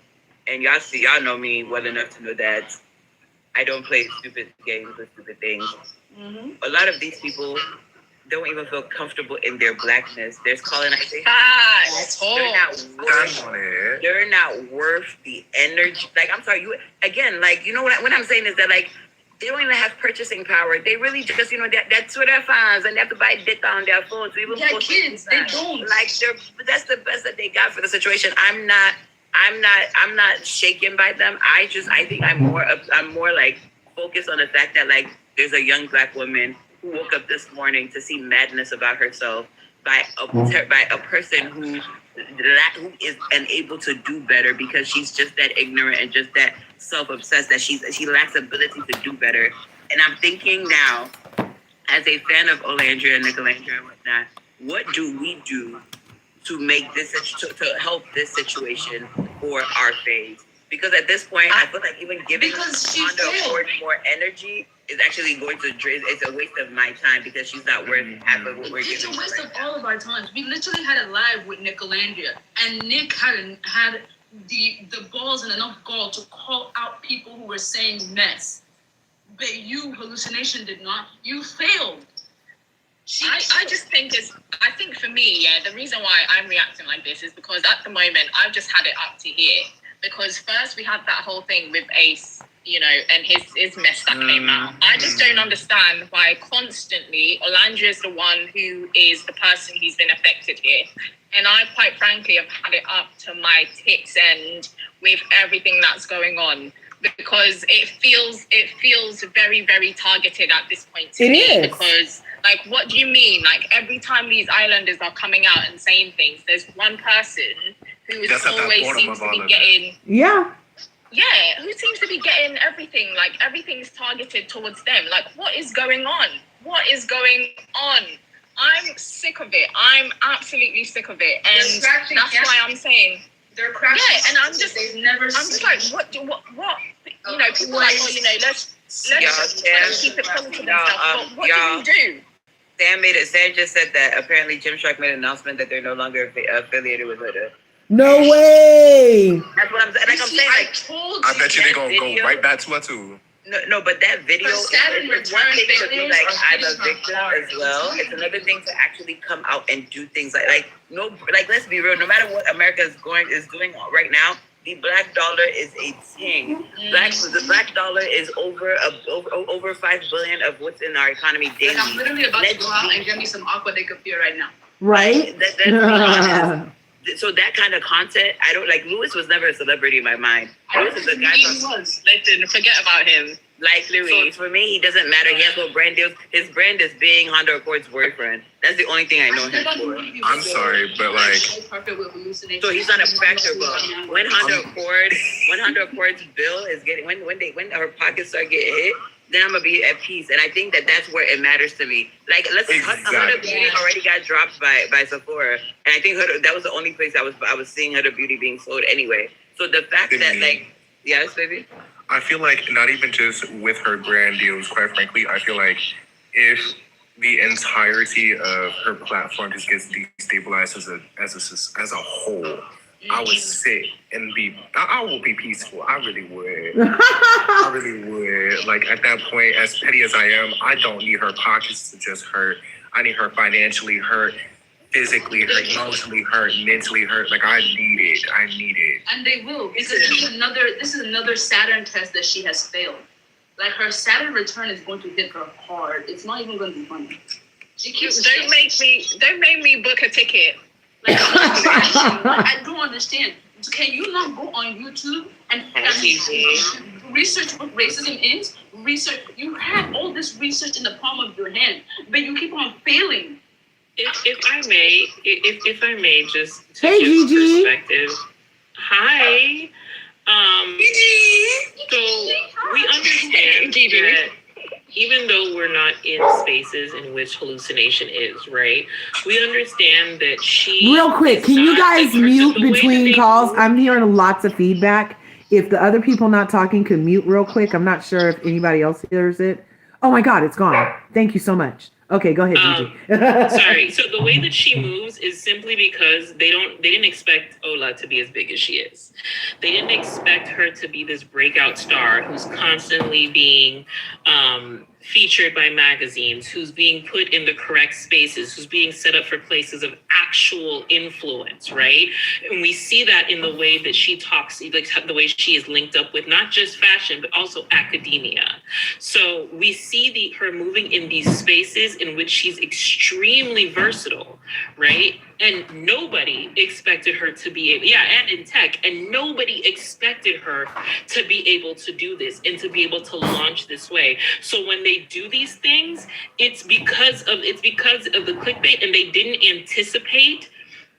Speaker 15: and y'all know me well enough to know that I don't play stupid games or stupid things. Mm-hmm. A lot of these people don't even feel comfortable in their blackness. There's colonization. They're not worth the energy. Like, I'm sorry, what I'm saying is that, like, they don't even have purchasing power. They really just, that Twitter fans, and they have to buy data on their phones. Even kids, they don't. Like, that's the best that they got for the situation. I'm not shaken by them. I think I'm more like focused on the fact that, like, there's a young black woman who woke up this morning to see madness about herself by a person who is unable to do better because she's just that ignorant and just that self-obsessed that she lacks ability to do better. And I'm thinking now, as a fan of Olandria and nicolandria and whatnot, what do we do to make this to help this situation for our phase? Because at this point, I feel like even giving Honda more energy is actually going to it's a waste of my time because she's not worth half of what we're giving.
Speaker 12: It's a waste of all of our time. We literally had a live with Nicolandria, and Nick had the balls and enough gall to call out people who were saying mess. But you, hallucination, did not. You failed.
Speaker 16: I just think I think for me, the reason why I'm reacting like this is because at the moment I've just had it up to here. Because first we had that whole thing with Ace, and his mess that came out. I just don't understand why constantly Olandria is the one who is the person who's been affected here. And I quite frankly have had it up to my tits end with everything that's going on. Because it feels very, very targeted at this point to me. Because what do you mean? Every time these islanders are coming out and saying things, there's one person who always seems to be getting who seems to be getting everything. Everything's targeted towards them. What is going on? What is going on? I'm sick of it. I'm absolutely sick of it, and that's why I'm saying
Speaker 12: they're crashing.
Speaker 16: Yeah, and I'm just like, what? People like, let's keep it positive and stuff. But what do we do?
Speaker 15: Sam just said that apparently Gymshark made an announcement that they're no longer affiliated with Huda.
Speaker 1: No way.
Speaker 15: That's what I'm saying. I'm saying,
Speaker 6: I bet you they're gonna go right back to her too.
Speaker 15: No, but that video is one thing to be like, I'm a victim as well. It's another thing to actually come out and do things let's be real. No matter what America is doing right now, the black dollar is a thing. The black dollar is over 5 billion of what's in our economy daily.
Speaker 12: I'm literally about to go out and get me some aqua de Capir right now.
Speaker 1: Right?
Speaker 15: So that kind of content, I don't like. Lewis was never a celebrity in my mind. Lewis is a guy.
Speaker 16: He was. Listen, forget about him.
Speaker 15: Like Louis. So for me, he doesn't matter. He has no brand deals. His brand is being Honda Accord's boyfriend. That's the only thing I know him for.
Speaker 6: I'm sorry, but
Speaker 15: so he's not a factor. But when Honda Accord's bill is getting when her pockets start getting hit, then I'm gonna be at peace. And I think that's where it matters to me. Huda Beauty already got dropped by Sephora, and I think that was the only place I was seeing Huda Beauty being sold anyway. So the fact that yes, baby.
Speaker 6: I feel like not even just with her brand deals, quite frankly, I feel like if the entirety of her platform just gets destabilized as a whole, I would sit and I will be peaceful. I really would. I really would. At that point, as petty as I am, I don't need her pockets to just hurt. I need her financially hurt, physically hurt, emotionally hurt, mentally hurt. I need it.
Speaker 12: And they will, because this is another Saturn test that she has failed. Her Saturn return is going to hit her hard. It's not even going to be funny. She keeps
Speaker 16: don't make me book a ticket.
Speaker 12: I don't understand. Can you not go on YouTube and research what racism is? You have all this research in the palm of your hand, but you keep on failing.
Speaker 17: If I may, just to give perspective. Hi. So we understand that even though we're not in spaces in which hallucination is, right? We understand that she...
Speaker 1: Real quick, can you guys mute between calls? I'm hearing lots of feedback. If the other people not talking could mute real quick, I'm not sure if anybody else hears it. Oh my God, it's gone. Thank you so much. Okay, go ahead, Gigi.
Speaker 17: Sorry. So the way that she moves is simply because they didn't expect Ola to be as big as she is. They didn't expect her to be this breakout star who's constantly being featured by magazines, who's being put in the correct spaces, who's being set up for places of actual influence, right? And we see that in the way that she talks, the way she is linked up with not just fashion, but also academia. So we see her moving in these spaces in which she's extremely versatile, right? And nobody expected her to be able, and in tech, and nobody expected her to be able to do this and to be able to launch this way. So when they do these things, it's because of the clickbait, and they didn't anticipate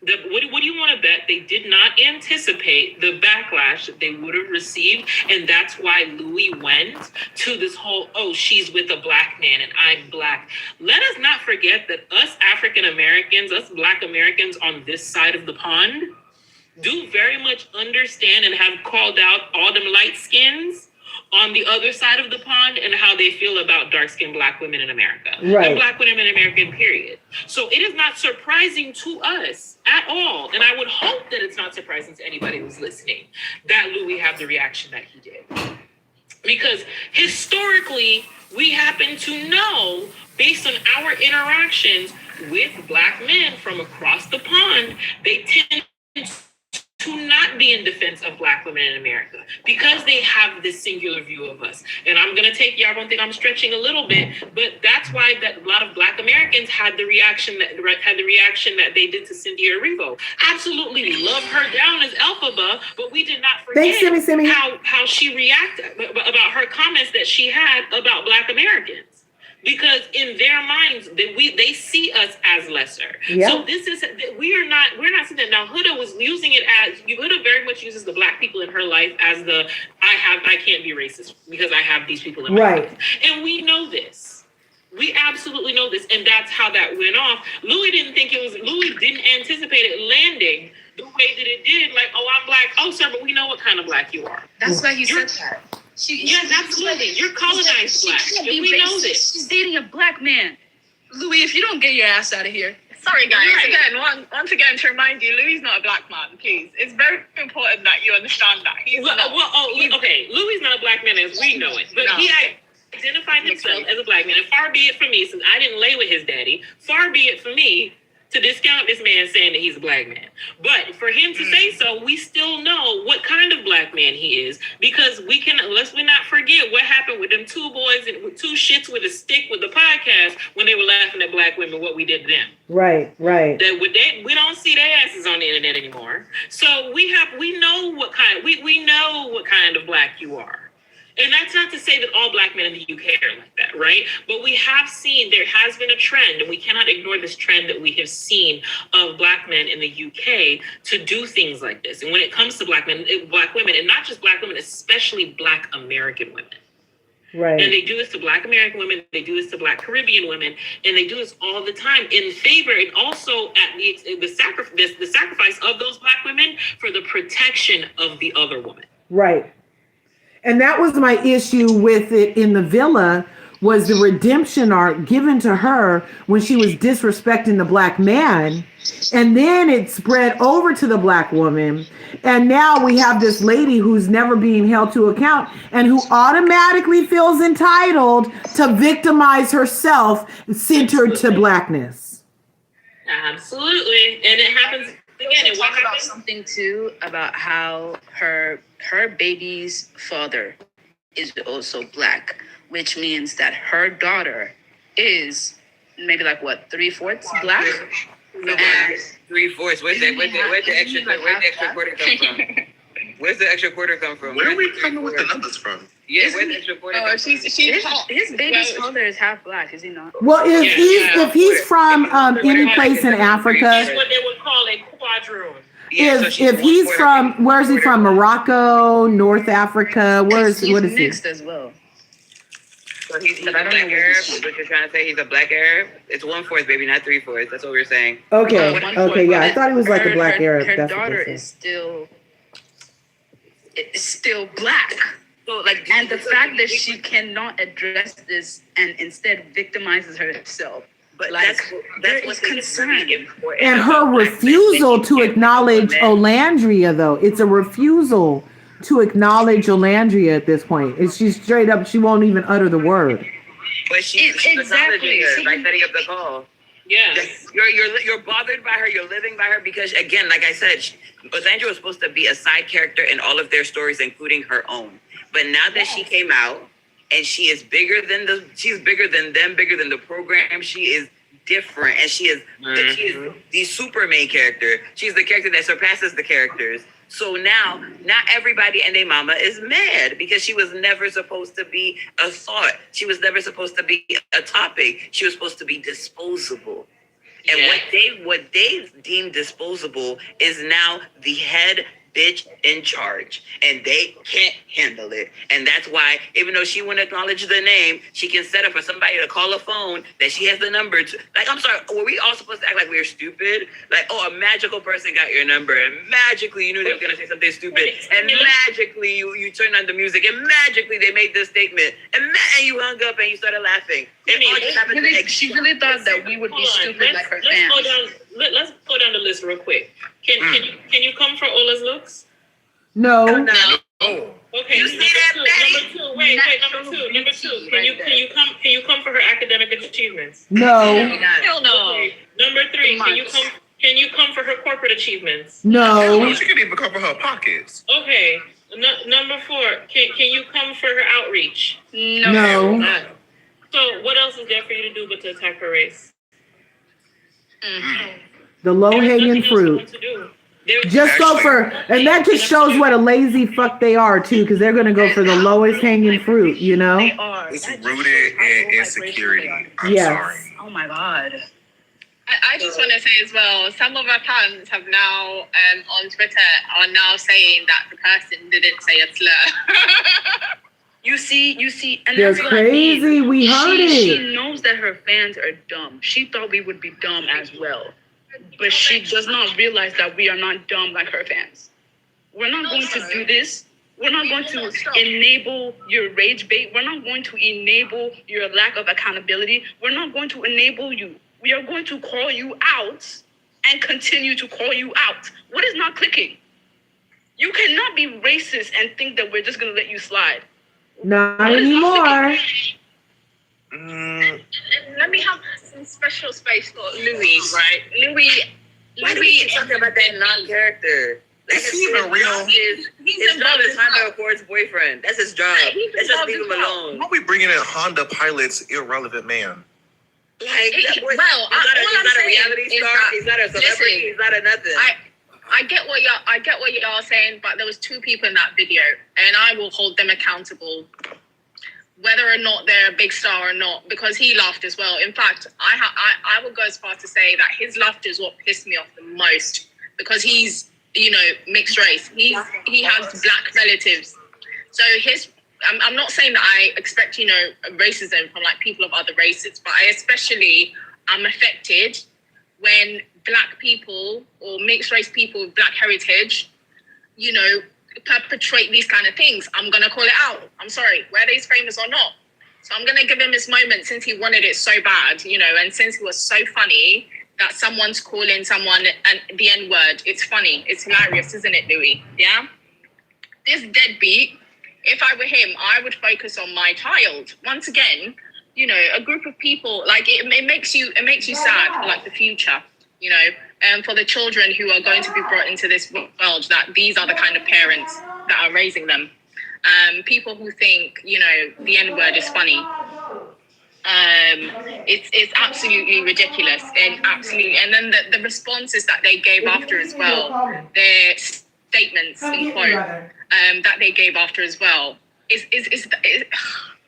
Speaker 17: what do you want to bet? They did not anticipate the backlash that they would have received. And that's why Louis went to this whole, she's with a black man and I'm black. Let us not forget that us African Americans, us Black Americans on this side of the pond, do very much understand and have called out all them light skins, on the other side of the pond and how they feel about dark-skinned Black women in America.
Speaker 1: Right.
Speaker 17: And Black women in America, period. So it is not surprising to us at all, and I would hope that it's not surprising to anybody who's listening, that Louis had the reaction that he did. Because historically, we happen to know, based on our interactions with Black men from across the pond, they tend to not be in defense of Black women in America because they have this singular view of us. And I'm going to take, y'all don't think I'm stretching a little bit, but that's why that a lot of Black Americans had the reaction that they did to Cynthia Erivo. Absolutely love her down as Elphaba, but we did not forget
Speaker 1: Thanks,
Speaker 17: how she reacted about her comments that she had about Black Americans. Because in their minds, they see us as lesser.
Speaker 1: Yeah.
Speaker 17: So this is, we're not saying that. Now, Huda was using it as, Huda very much uses the Black people in her life as the, I can't be racist because I have these people in my life. And we know this. We absolutely know this. And that's how that went off. Louis didn't anticipate it landing the way that it did. Like, oh, I'm Black. Oh, sir, but we know what kind of Black you are.
Speaker 12: That's why he said that.
Speaker 17: Yes, absolutely. You're colonized Black. And we know this.
Speaker 12: She's dating a Black man. Louis, if you don't get your ass out of here.
Speaker 16: Sorry, guys.
Speaker 17: Right.
Speaker 16: Again, once again, to remind you, Louis not a Black man, please. It's very important that you understand that.
Speaker 17: Okay. Louis not a Black man as we know it. But he identified himself as a Black man. And far be it from me, since I didn't lay with his daddy, far be it from me to discount this man saying that he's a Black man. But for him to say so, we still know what kind of Black man he is, because let's not forget what happened with them two boys and with two shits with a stick with the podcast when they were laughing at Black women, what we did to them.
Speaker 1: Right.
Speaker 17: We don't see their asses on the internet anymore. So we know what kind of Black you are. And that's not to say that all Black men in the UK are like that, right? But we have seen, there has been a trend, and we cannot ignore this trend that we have seen of Black men in the UK to do things like this. And when it comes to Black women, and not just Black women, especially Black American women.
Speaker 1: Right.
Speaker 17: And they do this to Black American women, they do this to Black Caribbean women, and they do this all the time in favor and also at the sacrifice of those Black women for the protection of the other woman.
Speaker 1: Right. And that was my issue with it in the villa, was the redemption arc given to her when she was disrespecting the Black man. And then it spread over to the Black woman. And now we have this lady who's never being held to account and who automatically feels entitled to victimize herself centered to Blackness.
Speaker 17: Absolutely. And it happens again. And
Speaker 12: Talk about something too about how her baby's father is also Black, which means that her daughter is maybe like what, 3/4 Black?
Speaker 15: No, 3/4. Where's the extra quarter come from? Where's the extra quarter come from?
Speaker 11: Where are we coming with the numbers from?
Speaker 15: Yeah, where's the extra quarter come from?
Speaker 12: His baby's father is half Black, is he not?
Speaker 1: Well, if he's from any place in Africa,
Speaker 17: that's what they would call a quadroon.
Speaker 1: if he's from, where's he from? Morocco, North Africa, what is he?
Speaker 12: Mixed as well.
Speaker 15: So he's a Black Arab. What you're trying to say? He's a Black Arab. It's 1/4, baby, not 3/4. That's what we're saying.
Speaker 1: Okay, yeah, I thought he was like a Black Arab.
Speaker 12: Her daughter is still Black. So and the fact that she cannot address this and instead victimizes herself. But that's what's concerning.
Speaker 1: And her refusal to acknowledge Olandria, though, it's a refusal to acknowledge Olandria at this point. She's straight up, she won't even utter the word.
Speaker 15: But she's acknowledging her by setting up the call.
Speaker 17: Yeah,
Speaker 15: you're bothered by her. You're living by her because, again, like I said, Olandria was supposed to be a side character in all of their stories, including her own. But now that she came out, and she is bigger than she's bigger than them, bigger than the program. She is different, and she is the super main character. She's the character that surpasses the characters. So now, not everybody and their mama is mad because she was never supposed to be a thought. She was never supposed to be a topic. She was supposed to be disposable. And what they deem disposable is now the head bitch in charge, and they can't handle it. And that's why, even though she won't acknowledge the name, she can set up for somebody to call a phone that she has the number to. Like, I'm sorry, were we all supposed to act like we were stupid? Like, oh, a magical person got your number, and magically you knew they were gonna say something stupid, and magically you turned on the music, and magically they made this statement, and you hung up and you started laughing.
Speaker 12: She really thought that we would be stupid like her fans.
Speaker 17: Let's go down the list real quick. Can you come for Ola's looks?
Speaker 1: No.
Speaker 17: Okay.
Speaker 15: You see that,
Speaker 17: Number two. Wait. Number two. Can you come for her academic achievements?
Speaker 1: No.
Speaker 17: Hell no. Okay. Number three. Can you come for her corporate achievements?
Speaker 1: No.
Speaker 6: She could even come for her pockets.
Speaker 17: Okay. Number four. Can you come for her outreach?
Speaker 1: No.
Speaker 17: So what else is there for you to do but to attack her race?
Speaker 1: The low-hanging fruit. Just go for, and that just shows what a lazy fuck they are too, because they're gonna go for the lowest hanging fruit, you know?
Speaker 6: They are. It's rooted in insecurity. I'm sorry.
Speaker 9: Oh my God.
Speaker 16: I just want to say as well, some of our fans have now on Twitter are now saying that the person didn't say a slur.
Speaker 12: You see, and
Speaker 1: They're
Speaker 12: that's what
Speaker 1: crazy.
Speaker 12: I mean.
Speaker 1: We heard it.
Speaker 12: She knows that her fans are dumb. She thought we would be dumb as well. But she does not realize that we are not dumb like her fans. We're not going to do this. We're not going to enable your rage bait. We're not going to enable your lack of accountability. We're not going to enable you. We are going to call you out and continue to call you out. What is not clicking? You cannot be racist and think that we're just going to let you slide.
Speaker 1: Not anymore.
Speaker 16: Let me have some special space for Louis, right?
Speaker 15: Why do we keep talking about that non-character?
Speaker 6: Is he even real?
Speaker 15: His job is Honda Accord's boyfriend. That's his job. Let's just leave him alone.
Speaker 6: Why are we bringing in Honda Pilot's irrelevant man?
Speaker 15: Like, he's not a reality star. He's not a celebrity. He's not a nothing.
Speaker 16: I get what y'all are saying, but there was two people in that video, and I will hold them accountable, whether or not they're a big star or not, because he laughed as well. In fact, I would go as far to say that his laughter is what pissed me off the most, because he's, mixed race. He has black relatives, so I'm not saying that I expect racism from like people of other races, but I especially am affected when black people or mixed race people with black heritage, perpetrate these kind of things. I'm going to call it out. I'm sorry, whether he's famous or not. So I'm going to give him his moment since he wanted it so bad, and since he was so funny that someone's calling someone the N-word. It's funny. It's hilarious, isn't it, Louis? Yeah? This deadbeat, if I were him, I would focus on my child. Once again, a group of people, like it makes you sad for like the future, and for the children who are going to be brought into this world, that these are the kind of parents that are raising them. People who think, the N-word is funny. It's absolutely ridiculous, and then the responses that they gave after as well, their statements in quote that they gave after as well is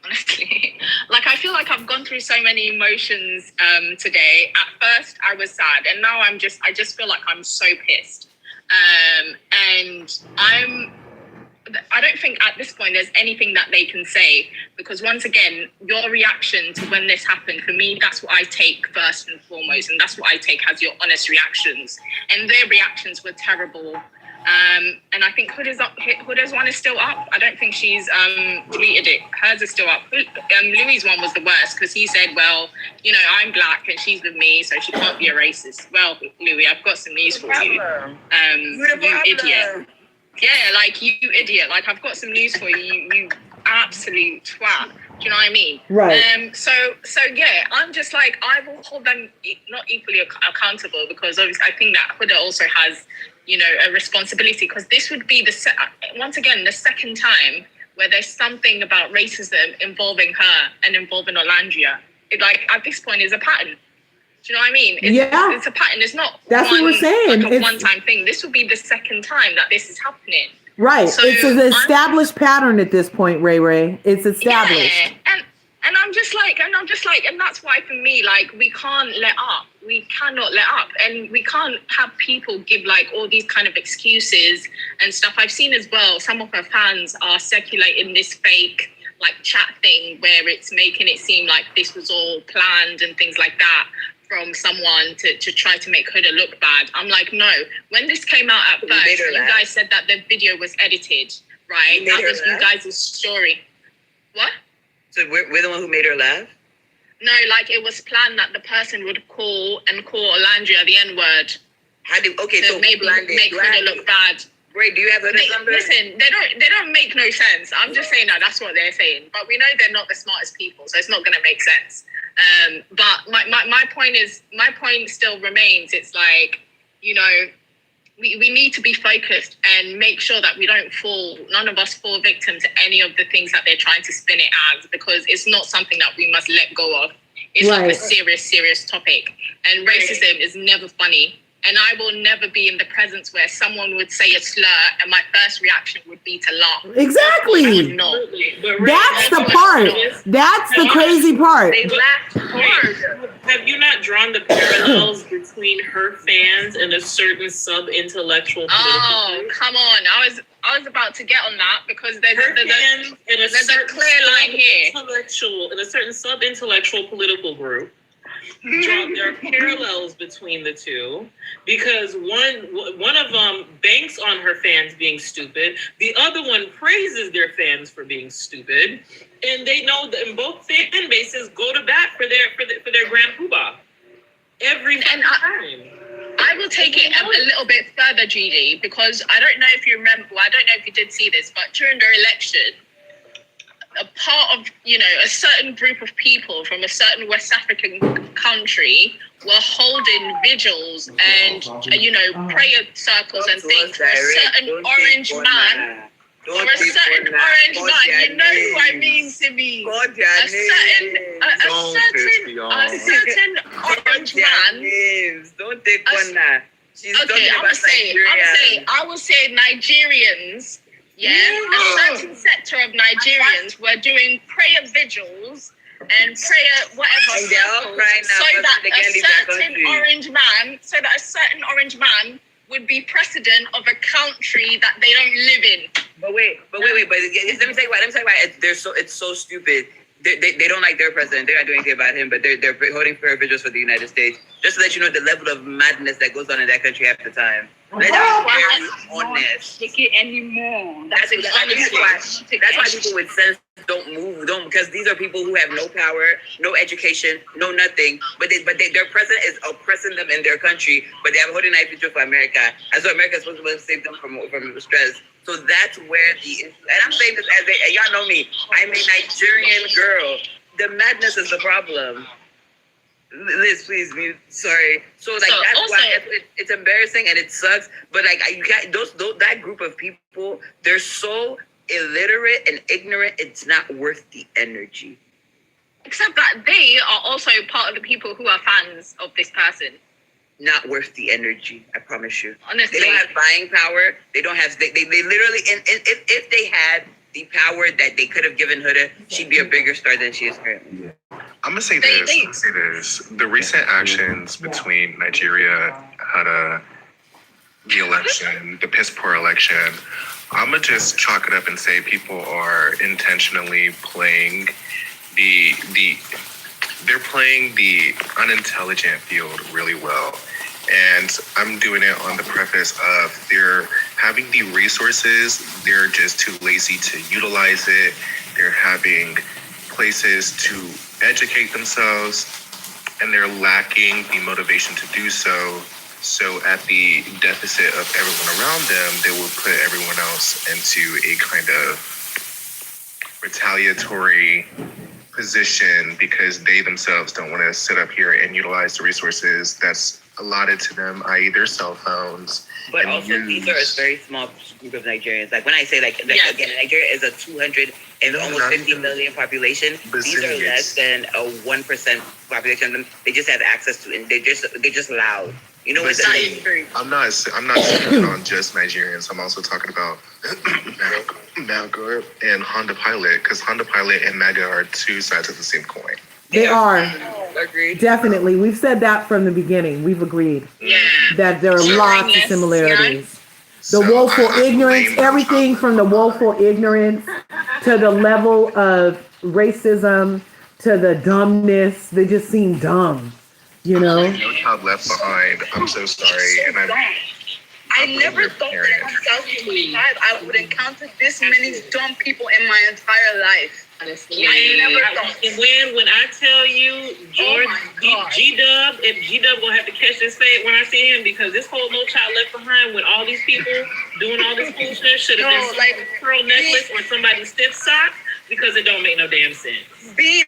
Speaker 16: honestly, like, I feel like I've gone through so many emotions today. At first I was sad, and now I just feel like I'm so pissed, and I don't think at this point there's anything that they can say, because once again, your reaction to when this happened, for me, that's what I take first and foremost, and that's what I take as your honest reactions, and their reactions were terrible. And I think Huda's one is still up. I don't think she's deleted it. Hers is still up. Louis' one was the worst, because he said, well, I'm black and she's with me, so she can't be a racist. Well, Louis, I've got some news for you. You idiot. Yeah, like, you idiot. Like, I've got some news for you, you absolute twat. Do you know what I mean?
Speaker 1: Right.
Speaker 16: So yeah, I'm just like, I will hold them not equally accountable, because obviously I think that Huda also has, a responsibility, because this would be once again the second time where there's something about racism involving her and involving Nicolandria. It, like, at this point, is a pattern. Do you know what I mean? It's a pattern. It's not.
Speaker 1: That's what we're saying.
Speaker 16: Like a one-time thing. This would be the second time that this is happening.
Speaker 1: Right.
Speaker 16: So
Speaker 1: it's an established pattern at this point, Ray. It's established.
Speaker 16: Yeah. And I'm just like, and that's why for me, like, we can't let up. we cannot let up, and we can't have people give like all these kind of excuses and stuff. I've seen as well, some of her fans are circulating this fake like chat thing where it's making it seem like this was all planned and things like that from someone to try to make Huda look bad. I'm like, no. When this came out at first, you guys said that the video was edited, right? That was you guys' story. What?
Speaker 15: So we're the one who made her laugh?
Speaker 16: No, like it was planned that the person would call Olandria the N-word.
Speaker 15: So
Speaker 16: maybe make Huda look bad.
Speaker 15: Wait, do you have Huda's number?
Speaker 16: Listen, they don't make no sense. I'm just saying that's what they're saying. But we know they're not the smartest people, so it's not gonna make sense. But my point still remains. It's like, you know, we need to be focused and make sure that none of us fall victim to any of the things that they're trying to spin it as, because it's not something that we must let go of. It's like a serious topic. And racism is never funny. And I will never be in the presence where someone would say a slur and my first reaction would be to laugh.
Speaker 1: Exactly. That's the part. That's the crazy part.
Speaker 17: They laughed hard. Have you not drawn the parallels between her fans and a certain sub-intellectual
Speaker 16: political group? Come on. I was about to get on that because there's a clear line here.
Speaker 17: In a certain sub-intellectual political group, there are parallels between the two, because one of them banks on her fans being stupid, the other one praises their fans for being stupid, and they know that both fan bases go to bat for their grand poobah every time.
Speaker 16: I will take it a little bit further, Gigi, because I don't know if you remember, I don't know if you did see this, but during the election, a part of, you know, a certain group of people from a certain West African country were holding vigils and, you know, prayer circles and things for a certain orange man. For a certain orange man, you know who I mean to me. A certain orange man.
Speaker 15: Don't take one now.
Speaker 16: Okay, I would say Nigerians. Yeah, a certain sector of Nigerians were doing prayer vigils and prayer whatever circles, so that a certain orange man would be president of a country that they don't live in.
Speaker 15: But wait. Let me tell you why. It's so stupid. They don't like their president. They're not doing anything about him, but they're holding prayer vigils for the United States. Just to let you know the level of madness that goes on in that country half the time. Let's be honest.
Speaker 13: Take it anymore.
Speaker 15: That's why people with sense don't move, because these are people who have no power, no education, no nothing. But their president is oppressing them in their country. But they have holding knife vigil for America, and so America is supposed to save them from stress. So that's where and I'm saying this as y'all know me. I'm a Nigerian girl. The madness is the problem. Liz, please, sorry. So that's why it's embarrassing and it sucks. But like you can't, that group of people, they're so illiterate and ignorant. It's not worth the energy.
Speaker 16: Except that they are also part of the people who are fans of this person.
Speaker 15: Not worth the energy, I promise you.
Speaker 16: Honestly,
Speaker 15: they don't have buying power. They don't have. They literally. And if they had the power that they could have given Huda, she'd be a bigger star than she is currently.
Speaker 6: I'm gonna say this. The recent actions between Nigeria, Huda, the election, the piss poor election, I'm gonna just chalk it up and say people are intentionally playing they're playing the unintelligent field really well. And I'm doing it on the preface of they're having the resources, they're just too lazy to utilize it. They're having places to educate themselves, and they're lacking the motivation to do so. So at the deficit of everyone around them, they will put everyone else into a kind of retaliatory position because they themselves don't want to sit up here and utilize the resources that's allotted to them, i.e. their cell phones.
Speaker 15: But also these are a very small group of Nigerians. Like when I say again, Nigeria is a 200 and almost 50 million population. These are less than a 1% population. They just have access to, and they're just loud. You know what?
Speaker 6: I'm not speaking on just Nigerians. I'm also talking about MAGA and Honda Pilot, because Honda Pilot and MAGA are two sides of the same coin.
Speaker 1: They are.
Speaker 15: Agreed.
Speaker 1: Definitely. We've said that from the beginning. We've agreed.
Speaker 15: Yeah.
Speaker 1: That there are lots of similarities. The woeful ignorance, everything from the woeful ignorance to the level of racism to the dumbness. They just seem dumb, you know?
Speaker 6: No Child Left Behind. I'm so sorry. And
Speaker 9: I never thought that in 2025 I would encounter this many dumb people in my entire life. Honestly,
Speaker 17: when I tell you, George, G-Dub, if G-Dub gonna have to catch this fate when I see him, because this whole No Child Left Behind with all these people doing all this foolishness should have been like a pearl necklace or somebody's stiff sock, because it don't make no damn sense.
Speaker 9: Being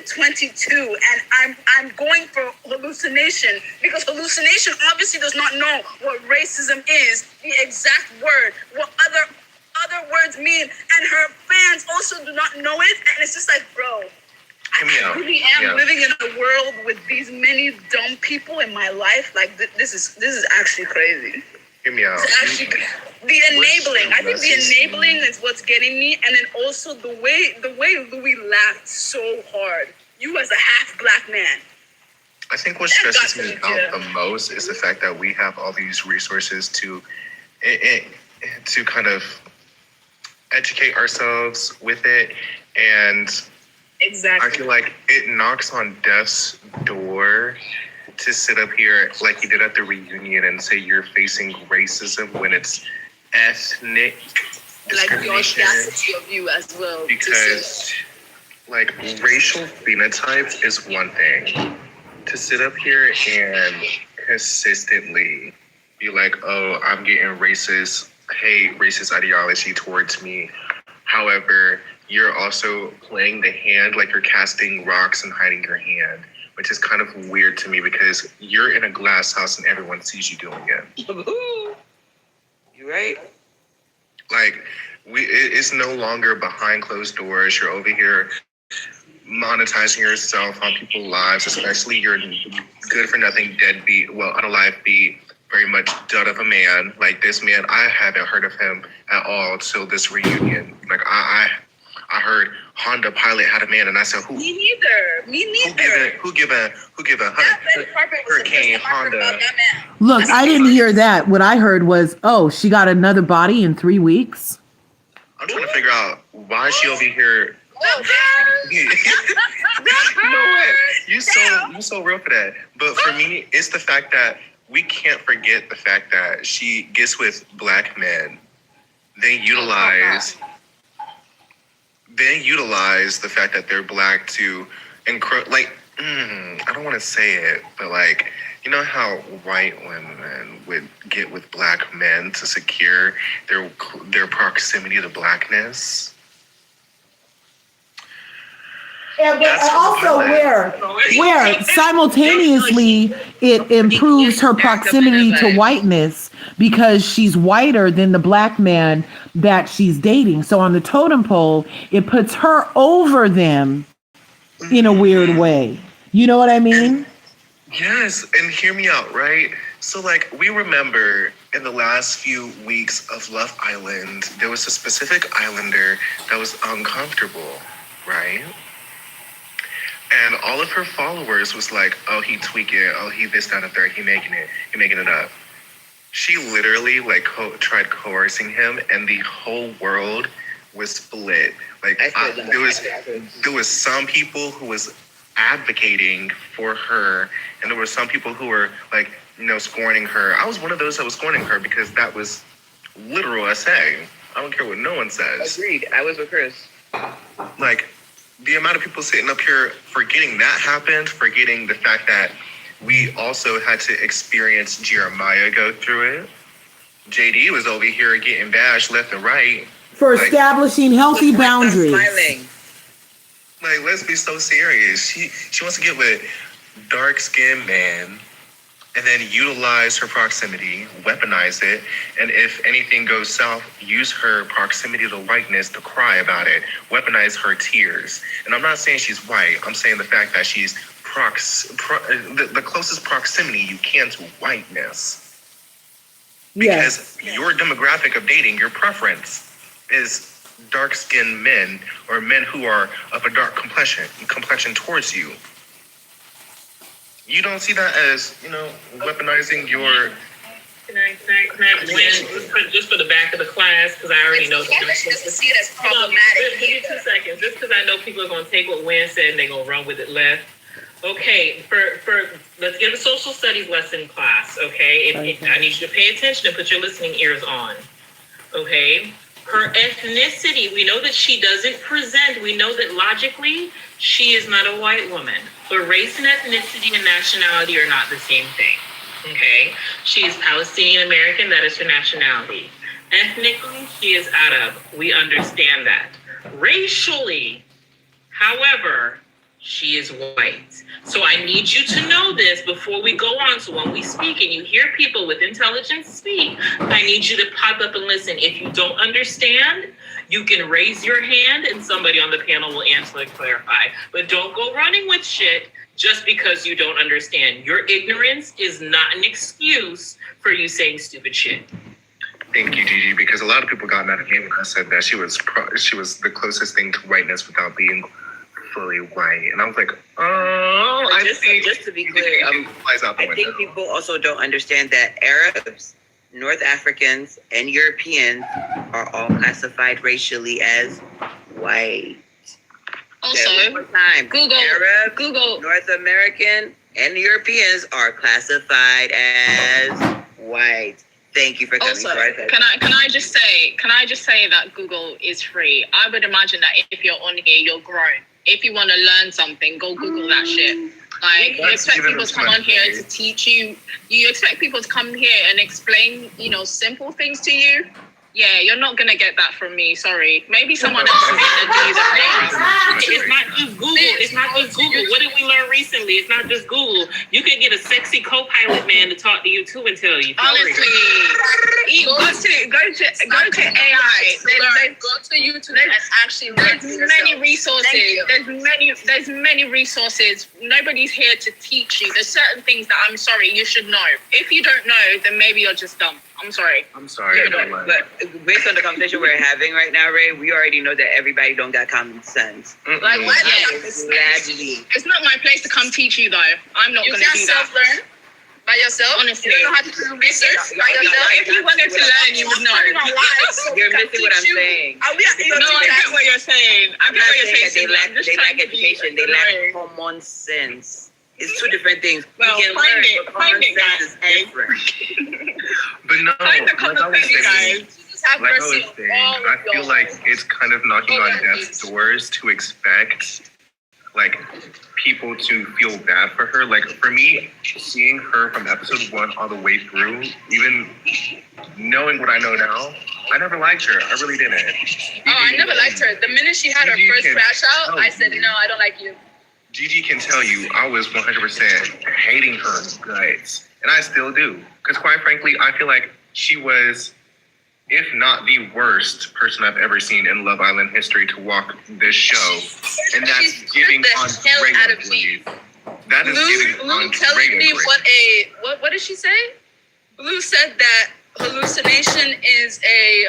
Speaker 9: 22 and I'm going for hallucination, because hallucination obviously does not know what racism is, the exact word, what other words mean, and her fans also do not know it, and it's just like, bro, I really am living in a world with these many dumb people in my life. Like this is actually crazy.
Speaker 6: Hear me out.
Speaker 9: It's actually the enabling. I think the enabling is what's getting me, and then also the way Louis laughed so hard. You as a half black man.
Speaker 6: I think what stresses me out the most is the fact that we have all these resources to kind of educate ourselves with it, and
Speaker 9: exactly.
Speaker 6: I feel like it knocks on death's door to sit up here like you did at the reunion and say you're facing racism when it's ethnic discrimination.
Speaker 9: Like the audacity of you as well.
Speaker 6: Because like racial phenotype is one thing. To sit up here and consistently be like, oh, I'm getting racist ideology towards me. However, you're also playing the hand like you're casting rocks and hiding your hand, which is kind of weird to me because you're in a glass house and everyone sees you doing it.
Speaker 15: You right?
Speaker 6: Like, it's no longer behind closed doors. You're over here monetizing yourself on people's lives, especially your good for nothing deadbeat, well, unalive beat, very much dud of a man. Like this man, I haven't heard of him at all till this reunion. Like I heard Honda Pilot had a man, and I said, who?
Speaker 9: Me neither.
Speaker 6: Who give a Hurricane Honda?
Speaker 1: Look, I didn't hear that. What I heard was, oh, she got another body in 3 weeks.
Speaker 6: I'm trying to figure out why she over here. You know what? You so real for that. But for me, it's the fact that we can't forget the fact that she gets with black men, then utilize the fact that they're black to I don't want to say it, but like, you know how white women would get with black men to secure their proximity to blackness?
Speaker 1: Yeah, but also where simultaneously it improves her proximity to whiteness because she's whiter than the black man that she's dating. So on the totem pole, it puts her over them in a weird way. You know what I mean?
Speaker 6: Yes, and hear me out, right? So like we remember in the last few weeks of Love Island, there was a specific islander that was uncomfortable, right? And all of her followers was like, oh, he tweaking, oh, he this, that, and third, he making it up. She literally tried coercing him, and the whole world was split. Like there was some people who was advocating for her, and there were some people who were like, scorning her. I was one of those that was scorning her because that was literal essay. I don't care what no one says.
Speaker 15: Agreed. I was with Chris.
Speaker 6: Like, the amount of people sitting up here forgetting that happened, forgetting the fact that we also had to experience Jeremiah go through it. JD was over here getting bashed left and right.
Speaker 1: For establishing healthy boundaries.
Speaker 6: Like, let's be so serious. She wants to get with dark-skinned men and then utilize her proximity, weaponize it, and if anything goes south, use her proximity to whiteness to cry about it, weaponize her tears. And I'm not saying she's white, I'm saying the fact that she's the closest proximity you can to whiteness. Because your demographic of dating, your preference is dark-skinned men or men who are of a dark complexion towards you. You don't see that as, weaponizing your...
Speaker 17: Can I win just for the back of the class, because I already know that.
Speaker 10: Doesn't see it as problematic.
Speaker 17: Give me 2 seconds, just because I know people are going to take what Wynn said and they're going to run with it left. Okay, for let's get a social studies lesson class, okay? I need you to pay attention and put your listening ears on, okay? Her ethnicity, we know that she doesn't present, we know that logically she is not a white woman, but race and ethnicity and nationality are not the same thing. Okay, she is Palestinian American, that is her nationality. Ethnically, she is Arab, we understand that. Racially, however, she is white. So I need you to know this before we go on. So when we speak and you hear people with intelligence speak, I need you to pop up and listen. If you don't understand, you can raise your hand and somebody on the panel will answer and clarify. But don't go running with shit just because you don't understand. Your ignorance is not an excuse for you saying stupid shit.
Speaker 6: Thank you, Gigi, because a lot of people got mad at me when I said that she was the closest thing to whiteness without being fully white. And I was like,
Speaker 15: just to be clear, I think people also don't understand that Arabs, North Africans, and Europeans are all classified racially as white.
Speaker 16: Also, Google,
Speaker 15: North American, and Europeans are classified as white. Thank you for coming.
Speaker 16: Also, can I just say that Google is free. I would imagine that if you're on here, you're grown. If you want to learn something, go Google that shit. Like, you expect people to come on here to teach you. You expect people to come here and explain, simple things to you. Yeah, you're not going to get that from me. Sorry. Maybe someone else is going to do the thing.
Speaker 17: It's not just Google. What did we learn recently? It's not just Google. You can get a sexy co-pilot man to talk to you too and tell you.
Speaker 16: Honestly, go to AI. Go to YouTube and actually learn. There's many resources. There's many resources. Nobody's here to teach you. There's certain things that I'm sorry you should know. If you don't know, then maybe you're just dumb. I'm sorry.
Speaker 15: But based on the conversation we're having right now, Ray, we already know that everybody don't got common sense.
Speaker 16: Like, it's not my place to come teach you, though. I'm not going to do that. You can self-learn by yourself. Honestly. You don't have to do research by yourself. If you wanted to learn, you would know.
Speaker 15: You're missing what I'm saying.
Speaker 16: No, I get what you're saying. I get what you're saying.
Speaker 15: They lack education. They lack common sense. It's two different things.
Speaker 16: Well, find it, guys.
Speaker 6: But no,
Speaker 16: find the common sense, guys.
Speaker 6: I feel like it's kind of knocking on death's doors to expect, people to feel bad for her. Like, for me, seeing her from episode 1 all the way through, even knowing what I know now, I never liked her. I really didn't.
Speaker 16: I never liked her. The minute she had her first crash out, I said, no, I don't like you.
Speaker 6: Gigi can tell you I was 100% hating her guts. And I still do. Because quite frankly, I feel like she was, if not the worst person I've ever seen in Love Island history to walk this show. And that's giving Andrea grief. That is giving
Speaker 16: Blue telling me what did she say? Blue said that hallucination is a,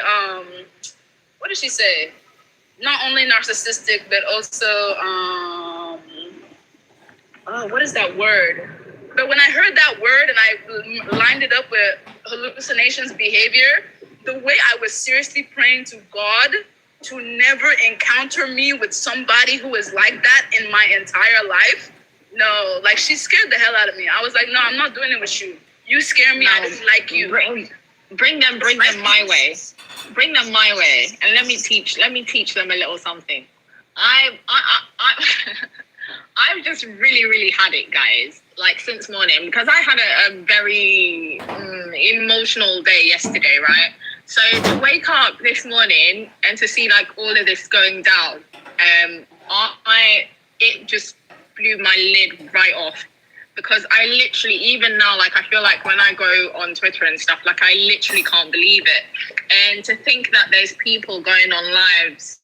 Speaker 16: what did she say? Not only narcissistic, but also, what is that word? But when I heard that word and I lined it up with hallucinations behavior, the way I was seriously praying to God to never encounter me with somebody who is like that in my entire life. No, she scared the hell out of me. I was like, no, I'm not doing it with you. You scare me. No, I don't like you. Bring them my way. Bring them my way, and let me teach them a little something. I've just really, really had it, guys, since morning, because I had a very emotional day yesterday, right? So to wake up this morning and to see all of this going down, it just blew my lid right off, because I literally, even now, I feel like when I go on Twitter and stuff, I literally can't believe it. And to think that there's people going on lives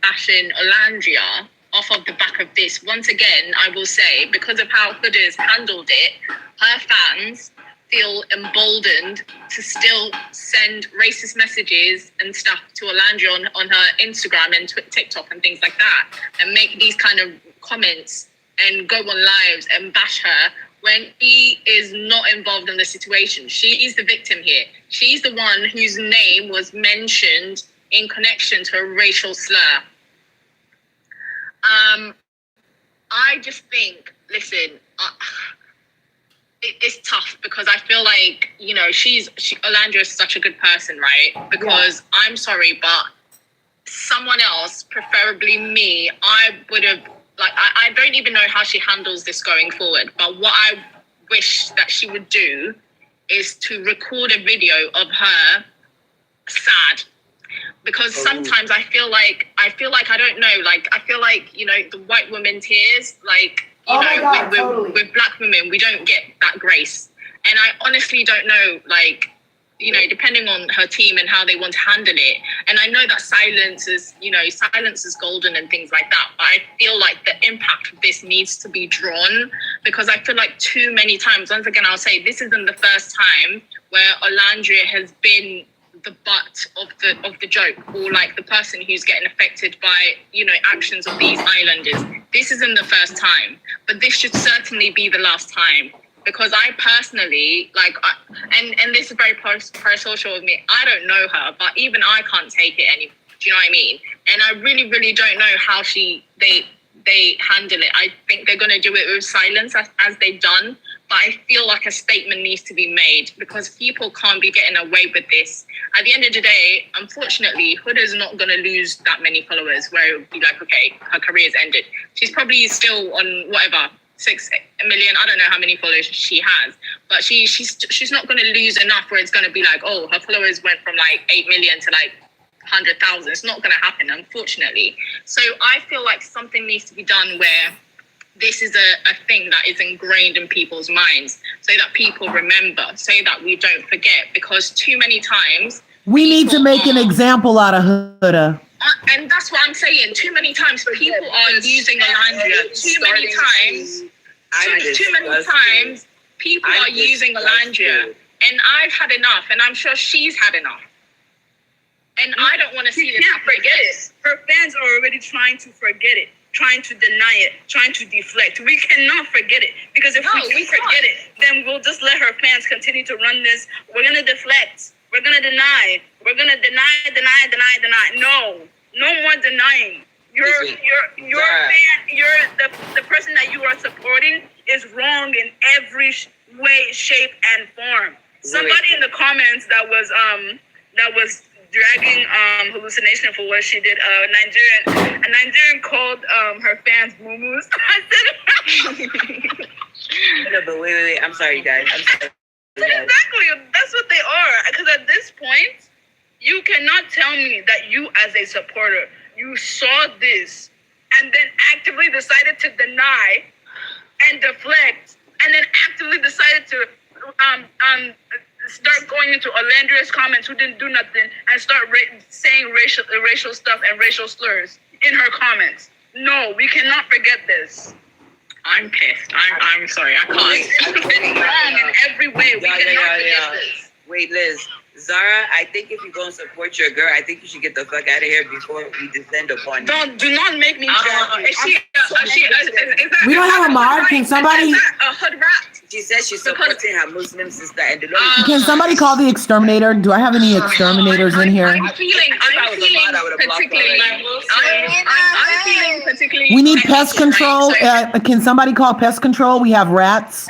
Speaker 16: bashing Olandria off of the back of this. Once again, I will say, because of how Huda's handled it, her fans feel emboldened to still send racist messages and stuff to Olandria on her Instagram and TikTok and things like that, and make these kind of comments and go on lives and bash her when he is not involved in the situation. She is the victim here. She's the one whose name was mentioned in connection to a racial slur. I just think, listen, it's tough because I feel like, you know, Olandria is such a good person, right? Because I'm sorry, but someone else, preferably me, I would have, like, I don't even know how she handles this going forward. But what I wish that she would do is to record a video of her sad. Because sometimes I feel like I don't know, like, I feel like, you know, the white woman tears, like, you know, with black women, we don't get that grace. And I honestly don't know, like, you know, depending on her team and how they want to handle it. And I know that silence is golden and things like that. But I feel like the impact of this needs to be drawn, because I feel like too many times, once again, I'll say this isn't the first time where Olandria has been the butt of the joke, or like the person who's getting affected by, you know, actions of these islanders. This isn't the first time, but this should certainly be the last time, because I personally, like, and this is very pro-social of me, I don't know her, but even I can't take it anymore. Do you know what I mean? And I really, really don't know how they handle it. I think they're going to do it with silence as they've done. But I feel like a statement needs to be made, because people can't be getting away with this. At the end of the day, unfortunately, Huda's not going to lose that many followers where it would be like, okay, her career's ended. She's probably still on whatever, 6 million. I don't know how many followers she has, but she's not going to lose enough where it's going to be like, oh, her followers went from like 8 million to like 100,000. It's not going to happen, unfortunately. So I feel like something needs to be done where this is a thing that is ingrained in people's minds, so that people remember, so that we don't forget, because too many times
Speaker 1: we need to make an example out of Huda.
Speaker 16: And that's what I'm saying. Too many times people are using Olandria. Too many times people are using Olandria. And I've had enough, and I'm sure she's had enough. And I don't want to see this happen.
Speaker 18: Forget it. Her fans are already trying to forget it, trying to deny it, trying to deflect. We cannot forget it, because if we forget it, then we'll just let her fans continue to run this. We're gonna deflect. We're gonna deny. We're gonna deny. No more denying. Your fan, the person that you are supporting is wrong in every way, shape, and form. Somebody in the comments that was dragging hallucination for what she did. A Nigerian called her fans moo-moos. I said,
Speaker 15: no, but wait. I'm sorry, guys.
Speaker 18: Exactly, that's what they are. Because at this point, you cannot tell me that you, as a supporter, you saw this and then actively decided to deny and deflect, and then actively decided to start going into Olandria's comments, who didn't do nothing, and start saying racial stuff and racial slurs in her comments. No, we cannot forget this.
Speaker 16: I'm pissed. I'm sorry. I can't.
Speaker 18: It's wrong in every way. We cannot forget this.
Speaker 15: Wait, Liz. Zara, I think if you go and support your girl, I think you should get the fuck out of here before we descend upon you.
Speaker 18: Do not make me drag you.
Speaker 1: We don't have a mod. Can somebody?
Speaker 18: A hood rat.
Speaker 15: She says she's supporting her Muslim sister. And
Speaker 1: Can somebody call the exterminator? Do I have any exterminators in here?
Speaker 16: I'm feeling particularly.
Speaker 1: We need pest control. Can somebody call pest control? We have rats.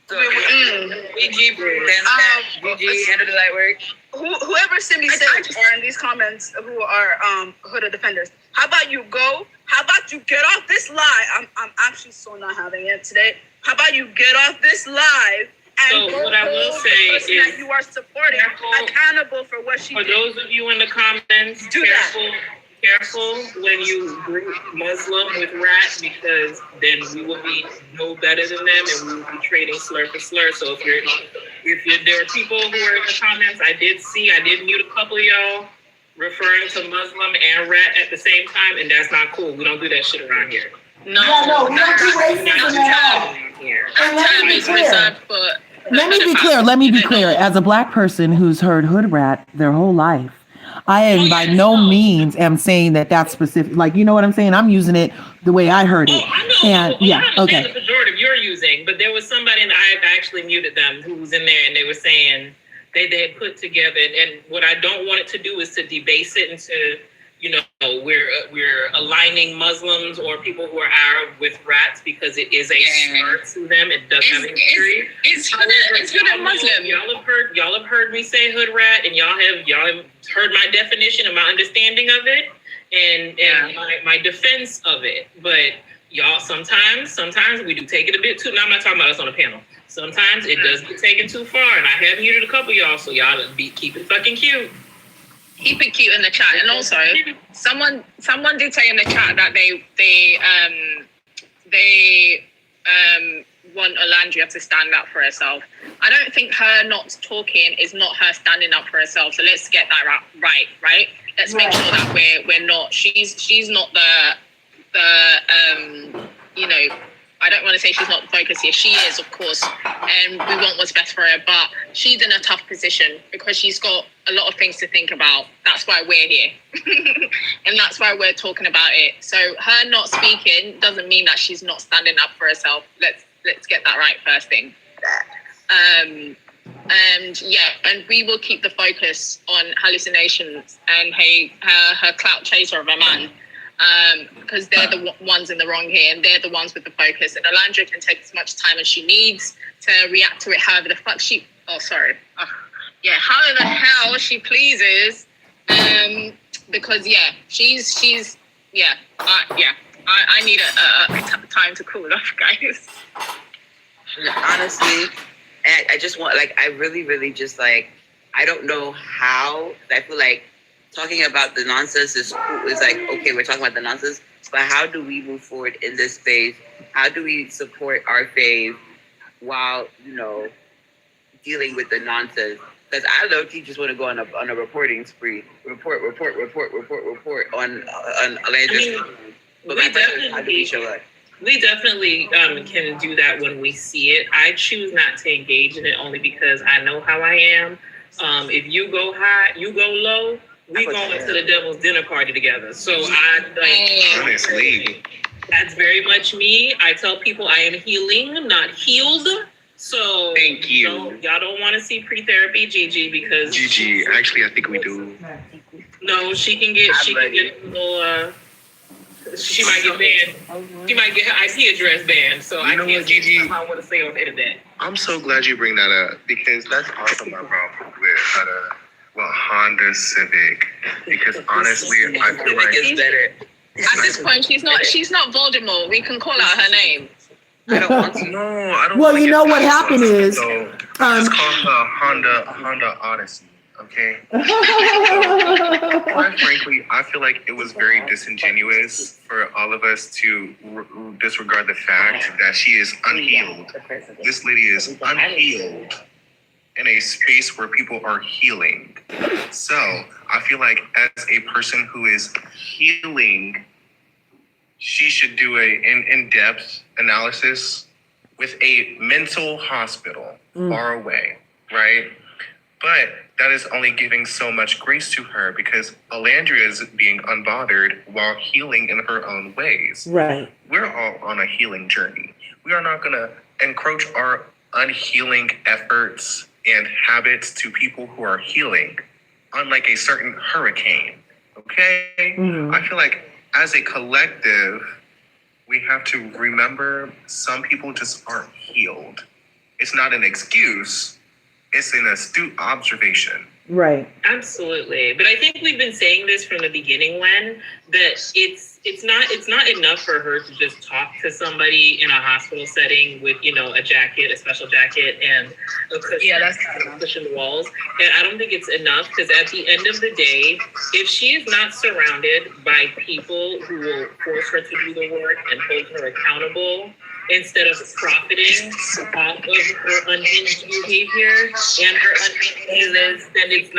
Speaker 15: GG, handle the light work.
Speaker 18: Whoever Cindy said are in these comments who are Huda defenders. How about you go? How about you get off this live? I'm actually so not having it today. How about you get off this live and
Speaker 17: so what I will say is
Speaker 18: that you are supporting, accountable for what she did.
Speaker 17: For those of you in the comments, careful when you group Muslim with rat, because then we will be no better than them and we will be trading slur for slur. So if there are people who are in the comments, I did mute a couple of y'all referring to Muslim and rat at the same time, and that's not cool. We don't do that shit around here.
Speaker 1: No, we don't do racism at all. Let me be clear. As a black person who's heard hood rat their whole life, by no means am saying that that's specific. Like, you know what I'm saying? I'm using it the way I heard it.
Speaker 17: I know.
Speaker 1: And
Speaker 17: I understand the pejorative you're using, but there was somebody, and I actually muted them, who was in there, and they were saying they had put together, and what I don't want it to do is to debase it into, you know, we're aligning Muslims or people who are Arab with rats because it is a slur to them. It does have a history.
Speaker 16: It's for the Muslim.
Speaker 17: Y'all have heard me say hood rat, and y'all have heard my definition and my understanding of it, and my defense of it. But y'all, sometimes we do take it a bit too. Now I'm not talking about us on the panel. Sometimes it does get taken too far, and I have muted a couple of y'all, so y'all keep it fucking cute.
Speaker 16: Keep it cute in the chat, and also someone did say in the chat that they want Olandria to stand up for herself. I don't think her not talking is not her standing up for herself. So let's get that right. Let's make sure that we're not. She's not the you know. I don't want to say she's not the focus here. She is, of course, and we want what's best for her. But she's in a tough position because she's got a lot of things to think about. That's why we're here, and that's why we're talking about it. So her not speaking doesn't mean that she's not standing up for herself. Let's get that right first thing. And we will keep the focus on hallucinations and her clout chaser of a man. Because they're the ones in the wrong here, and they're the ones with the focus. And Olandria can take as much time as she needs to react to it however the fuck she... however the hell she pleases. Because, she's... I need a time to cool off, guys.
Speaker 15: Honestly, and I just want, I really, really just, I don't know how. I feel like talking about the nonsense is cool. It's okay, we're talking about the nonsense, but how do we move forward in this space? How do we support our faith while, dealing with the nonsense? Because I low-key just want to go on a reporting spree. Report on Olandria's. But my question is, how do we show up?
Speaker 17: We definitely can do that when we see it. I choose not to engage in it only because I know how I am. If you go high, you go low. We going to the devil's dinner party together. So
Speaker 6: honestly,
Speaker 17: that's very much me. I tell people I am healing, not healed. So
Speaker 6: thank you.
Speaker 17: Y'all don't want to see pre-therapy Gigi because
Speaker 6: Gigi. Actually, I think we do.
Speaker 17: No, she can get a little. She might get banned. She might get her IP address banned. So I can't say something I want to say on the internet.
Speaker 6: I'm so glad you bring that up because that's also my problem with Honda Civic. Because honestly, I feel like
Speaker 15: it's better.
Speaker 16: At this point, she's not Voldemort. We can call out her name.
Speaker 15: I don't want to.
Speaker 6: No, I don't.
Speaker 1: Well, you know what happened is,
Speaker 6: just call her Honda Odyssey. Okay. Quite frankly, I feel like it was very disingenuous for all of us to disregard the fact that she is unhealed. This lady is unhealed in a space where people are healing. So I feel like as a person who is healing, she should do an in-depth analysis with a mental hospital far away, right? But that is only giving so much grace to her because Olandria is being unbothered while healing in her own ways.
Speaker 1: Right.
Speaker 6: We're all on a healing journey. We are not going to encroach our unhealing efforts and habits to people who are healing, unlike a certain hurricane. Okay? Mm-hmm. I feel like as a collective, we have to remember some people just aren't healed. It's not an excuse. It's an astute observation.
Speaker 1: Right.
Speaker 17: Absolutely. But I think we've been saying this from the beginning, Len, that it's not enough for her to just talk to somebody in a hospital setting with, a jacket, a special jacket, and a cushion walls. And I don't think it's enough because at the end of the day, if she is not surrounded by people who will force her to do the work and hold her accountable, instead of profiting off of her unhinged behavior and her unhingedness, then it's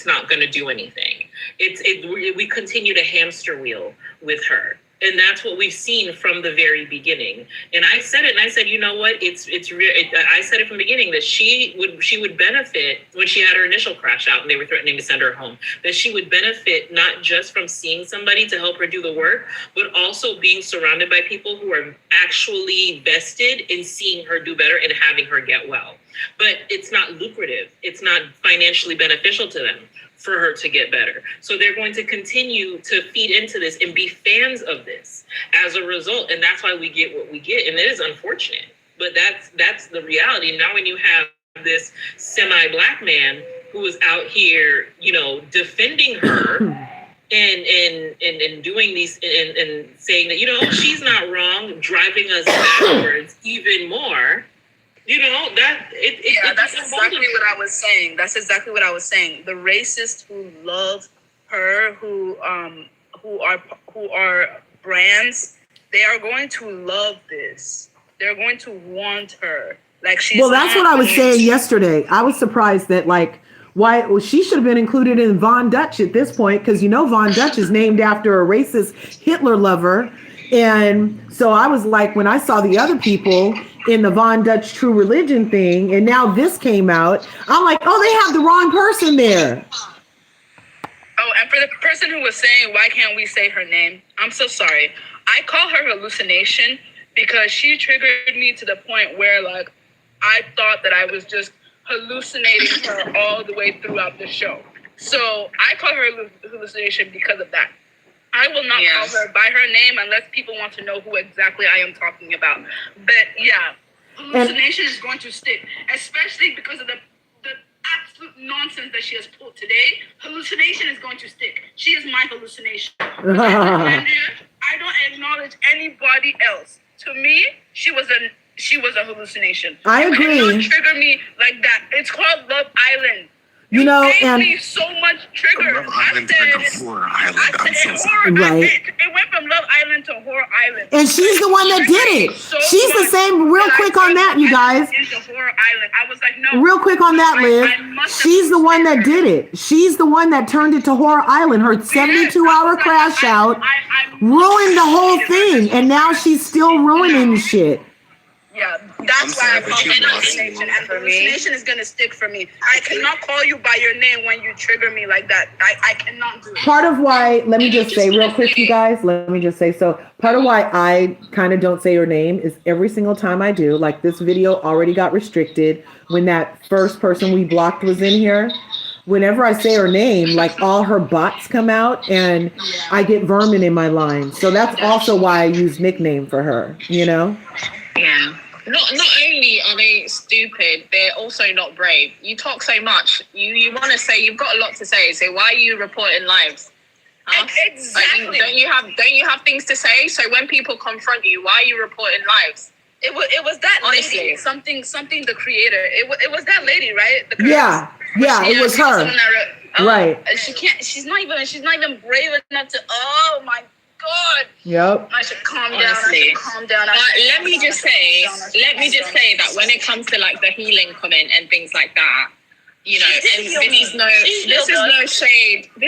Speaker 17: not gonna do anything. We continue to hamster wheel with her. And that's what we've seen from the very beginning. And I said it, and I said, you know what? It's real. I said it from the beginning that she would benefit when she had her initial crash out and they were threatening to send her home. That she would benefit not just from seeing somebody to help her do the work, but also being surrounded by people who are actually vested in seeing her do better and having her get well. But it's not lucrative. It's not financially beneficial to them for her to get better. So they're going to continue to feed into this and be fans of this as a result. And that's why we get what we get. And it is unfortunate, but that's the reality. Now, when you have this semi-black man who is out here, you know, defending her and doing these and saying that, you know, she's not wrong, driving us backwards even more. You know, that's
Speaker 18: exactly what I was saying. That's exactly what I was saying. The racists who love her, who are brands, they are going to love this. They're going to want her. Like she's.
Speaker 1: Well, that's what I was saying yesterday. I was surprised that she should have been included in Von Dutch at this point, because you know Von Dutch is named after a racist Hitler lover. And so I was like, when I saw the other people in the Von Dutch True Religion thing, and now this came out, I'm like, oh, they have the wrong person there.
Speaker 18: Oh, and for the person who was saying, why can't we say her name? I'm so sorry. I call her hallucination because she triggered me to the point where, like, I thought that I was just hallucinating her all the way throughout the show. So I call her hallucination because of that. I will not call her by her name unless people want to know who exactly I am talking about. But yeah, hallucination is going to stick, especially because of the absolute nonsense that she has pulled today. Hallucination is going to stick. She is my hallucination. I don't acknowledge anybody else. To me, she was a hallucination.
Speaker 1: I agree.
Speaker 18: You cannot trigger me like that. It's called Love Island.
Speaker 1: You know,
Speaker 18: and me so much triggers.
Speaker 14: Love Island to Horror Island. I'm so sorry.
Speaker 1: Right.
Speaker 18: It went from Love Island to Horror Island.
Speaker 1: And she's the one that did it.
Speaker 18: So
Speaker 1: she's the same. Real quick on that, you guys.
Speaker 18: Into Horror Island. I was like, no.
Speaker 1: Real quick on that, Liz. She's the one that did it. She's the one that turned it to Horror Island. Her 72-hour crash out ruined the whole thing, and now she's still ruining shit.
Speaker 18: Yeah, that's why I call it hallucination. And hallucination is going to stick for me. I cannot call you by your name when you trigger me like that. I cannot do it.
Speaker 1: Part of why, let me just say real quick, you guys, so part of why I kind of don't say her name is every single time I do, like this video already got restricted when that first person we blocked was in here. Whenever I say her name, like all her bots come out and I get vermin in my line. So that's also why I use nickname for her, you know?
Speaker 16: Yeah. Not only are they stupid, they're also not brave. You talk so much. You want to say, you've got a lot to say. So why are you reporting lives? Huh?
Speaker 18: Exactly.
Speaker 16: Like, don't you have things to say? So when people confront you, why are you reporting lives?
Speaker 18: It was that
Speaker 16: Honestly.
Speaker 18: lady. Something. The creator. It was that lady, right? The
Speaker 1: Yeah, it was her. Right.
Speaker 18: She's not even brave enough to. Oh my God.
Speaker 1: Yep.
Speaker 18: I should calm down.
Speaker 16: Honestly.
Speaker 18: Let
Speaker 16: me just say that when it comes to like the healing comment and things like that, you know, and this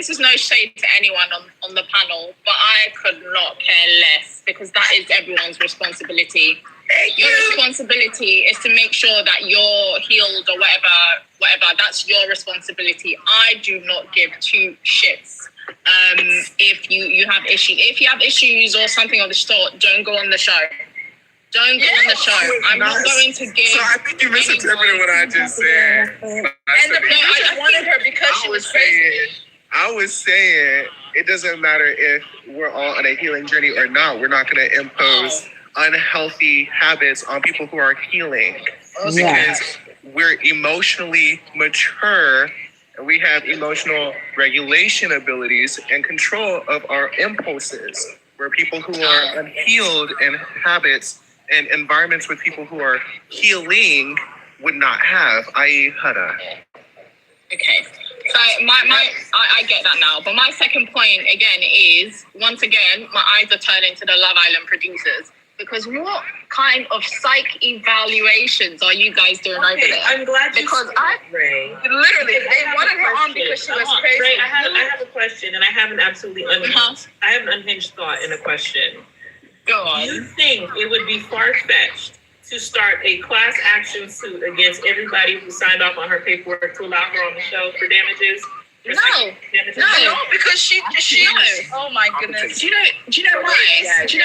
Speaker 16: is no shade to anyone on the panel, but I could not care less because that is everyone's responsibility. Your responsibility is to make sure that you're healed or whatever. That's your responsibility. I do not give two shits. If you have issues or something of the sort, don't go on the show. Don't go on the show. I'm not going to give.
Speaker 14: So I think you misinterpreted what I just said.
Speaker 18: I wanted her because she was crazy.
Speaker 14: I was saying it doesn't matter if we're all on a healing journey or not. We're not going to impose unhealthy habits on people who are healing because we're emotionally mature. We have emotional regulation abilities and control of our impulses, where people who are unhealed in habits and environments with people who are healing would not have, i.e. huda.
Speaker 16: Okay. So I get that now. But my second point again is, once again, my eyes are turning to the Love Island producers. Because what kind of psych evaluations are you guys doing over there?
Speaker 17: I'm glad you
Speaker 16: because
Speaker 17: Ray.
Speaker 16: Literally, they wanted her on because she was crazy.
Speaker 17: Ray, I have a question, and I have an absolutely unhinged. I have an unhinged thought and a question.
Speaker 16: Go on.
Speaker 17: Do you think it would be far-fetched to start a class action suit against everybody who signed off on her paperwork to allow her on the show for damages?
Speaker 16: No, because she. Oh my goodness. Do you know why? Do you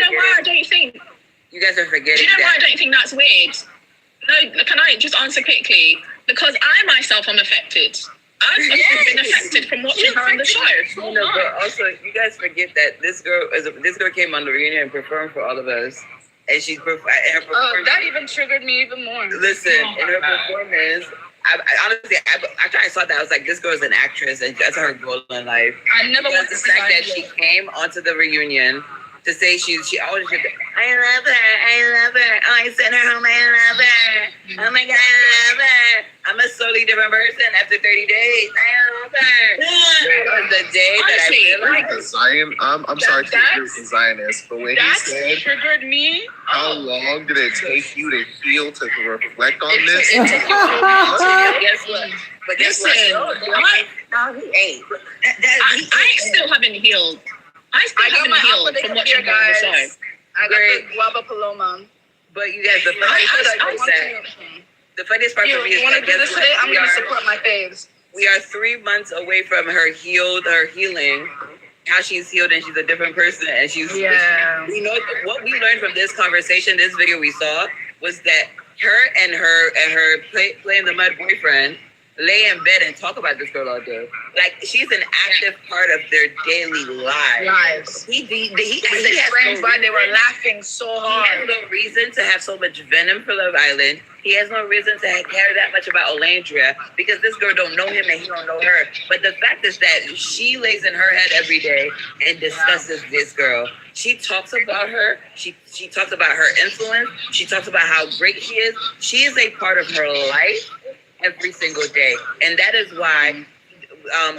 Speaker 16: know why I don't think?
Speaker 15: You guys are forgetting.
Speaker 16: Do you know why I don't think that's weird? No, can I just answer quickly? Because I myself am affected. I've been affected from watching her on the show.
Speaker 15: But also, you guys forget that this girl came on the reunion and performed for all of us, and she's
Speaker 16: that even triggered me even more.
Speaker 15: Listen, in her performance, I honestly, after I saw that, I was like, this girl is an actress, and that's her goal in life.
Speaker 16: I never want
Speaker 15: the fact that she came onto the reunion to say she always said, I love her. Oh, I sent her home. I love her. Oh my God, I love her. I'm a totally different person after 30 days. I love her. It was the day that I realized.
Speaker 6: I'm sorry to be a Zionist, but when he said,
Speaker 16: triggered me.
Speaker 6: How long did it take you to heal, to reflect on this?
Speaker 15: Guess what? But guess what?
Speaker 16: No, he ain't. I still haven't healed. I haven't healed from watching her on the show.
Speaker 9: I got the guava paloma.
Speaker 15: But you guys, the funniest part for me is
Speaker 9: you want to do this today? I'm going to support my faves.
Speaker 15: We are 3 months away from her healing. How she's healed and she's a different person, and we know what we learned from this conversation, this video we saw, was that her and her play in the mud boyfriend lay in bed and talk about this girl all day. Like, she's an active part of their daily lives. He has
Speaker 9: friends why they were laughing so hard.
Speaker 15: He has no reason to have so much venom for Love Island. He has no reason to care that much about Olandria, because this girl don't know him and he don't know her. But the fact is that she lays in her head every day and discusses this girl. She talks about her. She talks about her influence. She talks about how great she is. She is a part of her life every single day. And that is why,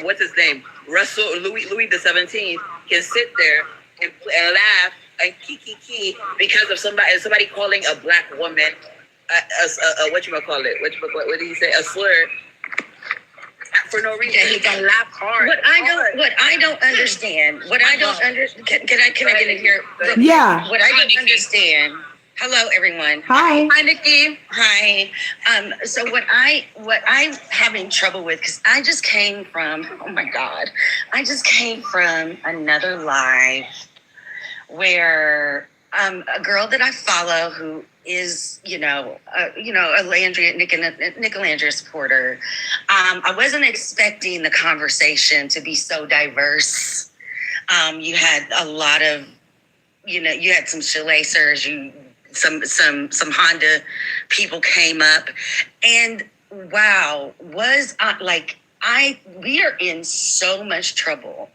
Speaker 15: what's his name? Louis the 17th can sit there and laugh and kiki because of somebody calling a black woman what did he say? A slur for no reason.
Speaker 9: Yeah, he can laugh hard.
Speaker 19: What I don't understand. Can I get in here?
Speaker 1: Yeah.
Speaker 19: What I don't understand. Hello, everyone.
Speaker 1: Hi.
Speaker 19: Hi, Nikki. Hi. So what I'm having trouble with, because I just came from, oh my God, another live where a girl that I follow who is, a Nicolandria supporter. I wasn't expecting the conversation to be so diverse. You had a lot of, you had some shoelacers, some Honda people came up, and wow, we are in so much trouble.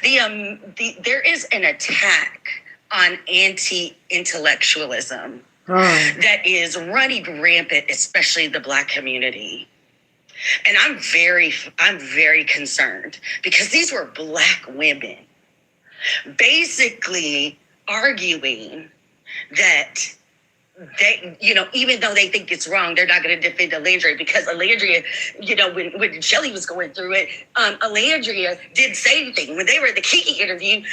Speaker 19: There is an attack on anti-intellectualism that is running rampant, especially the Black community. And I'm very concerned, because these were Black women basically arguing that they, even though they think it's wrong, they're not going to defend Olandria, because Olandria, when Shelly was going through it, Olandria didn't say anything. When they were at the Kiki interview,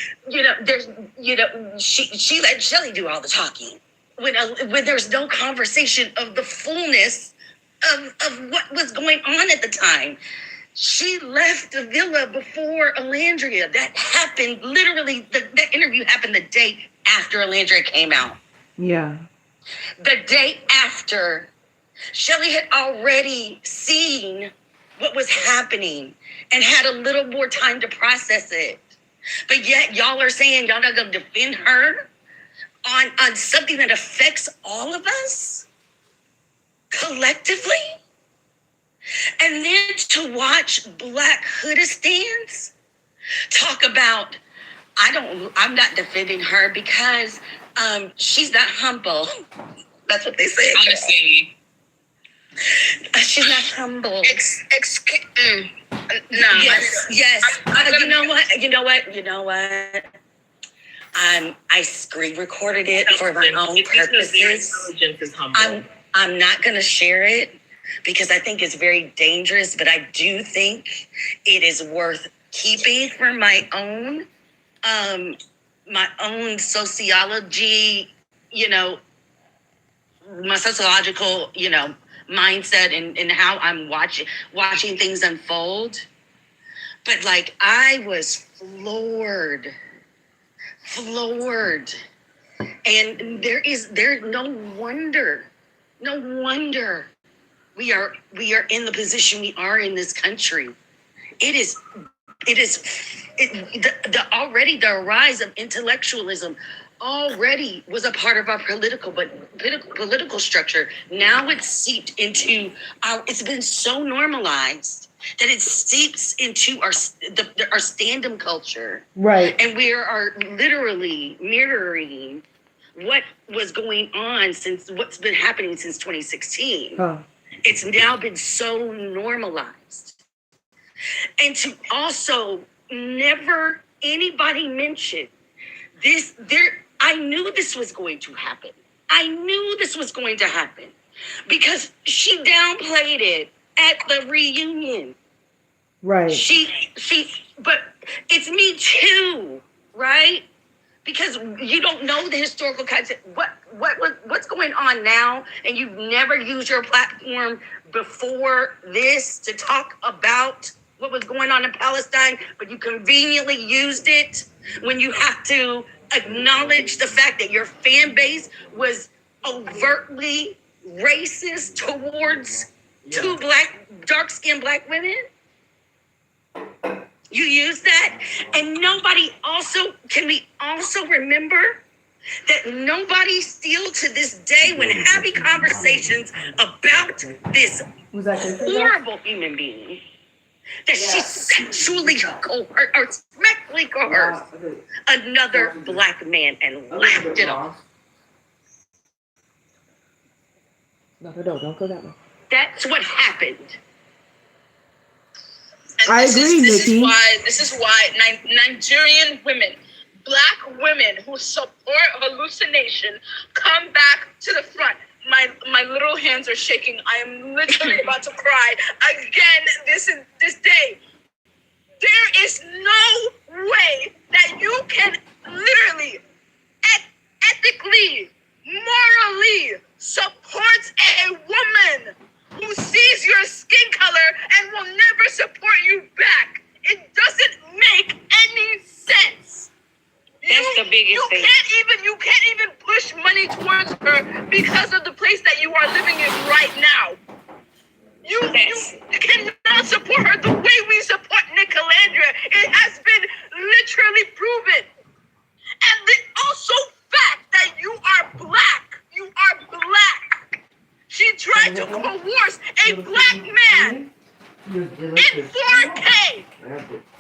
Speaker 19: she let Shelly do all the talking. When there's no conversation of the fullness of what was going on at the time. She left the villa before Olandria. That happened, literally, that interview happened the day after Olandria came out.
Speaker 1: Yeah.
Speaker 19: The day after, Shelly had already seen what was happening and had a little more time to process it. But yet y'all are saying y'all not going to defend her on something that affects all of us collectively? And then to watch Black Hudistans talk about, I'm not defending her because she's not humble. That's what they say.
Speaker 16: Honestly.
Speaker 19: She's not humble.
Speaker 16: No.
Speaker 19: Yes. You know what? I screen recorded it for my own purposes. I'm not going to share it because I think it's very dangerous, but I do think it is worth keeping for my own sociology, my sociological, mindset and how I'm watching things unfold. But like, I was floored. And no wonder we are in the position we are in this country. The rise of intellectualism already was a part of our political structure. Now it's seeped into it's been so normalized that it seeps into our stand-up culture.
Speaker 1: Right.
Speaker 19: And we are literally mirroring what was going on what's been happening since 2016. Huh. It's now been so normalized. And to also never anybody mention this, I knew this was going to happen. Because she downplayed it at the reunion.
Speaker 1: Right.
Speaker 19: But it's me too, right? Because you don't know the historical context. What's going on now, and you've never used your platform before this to talk about what was going on in Palestine, but you conveniently used it when you have to acknowledge the fact that your fan base was overtly racist towards two dark-skinned black women. You use that, and can we also remember that nobody still to this day, when having conversations about this horrible human being, that she sexually coerced another black man and laughed it off.
Speaker 1: No, don't go that way.
Speaker 19: That's what happened.
Speaker 1: I agree, Nikki.
Speaker 18: This is why Nigerian women, black women who support hallucination, come back to the front. My little hands are shaking. I am literally about to cry again this day. There is no way that you can literally, ethically, morally support a woman who sees your skin color and will never support you back. It doesn't make any sense.
Speaker 3: That's the biggest thing.
Speaker 18: You can't even push money towards her because of the place that you are living in right now. You cannot support her the way we support nicolandria. It has been literally proven. And the also fact that you are black. She tried to coerce a black man in 4K.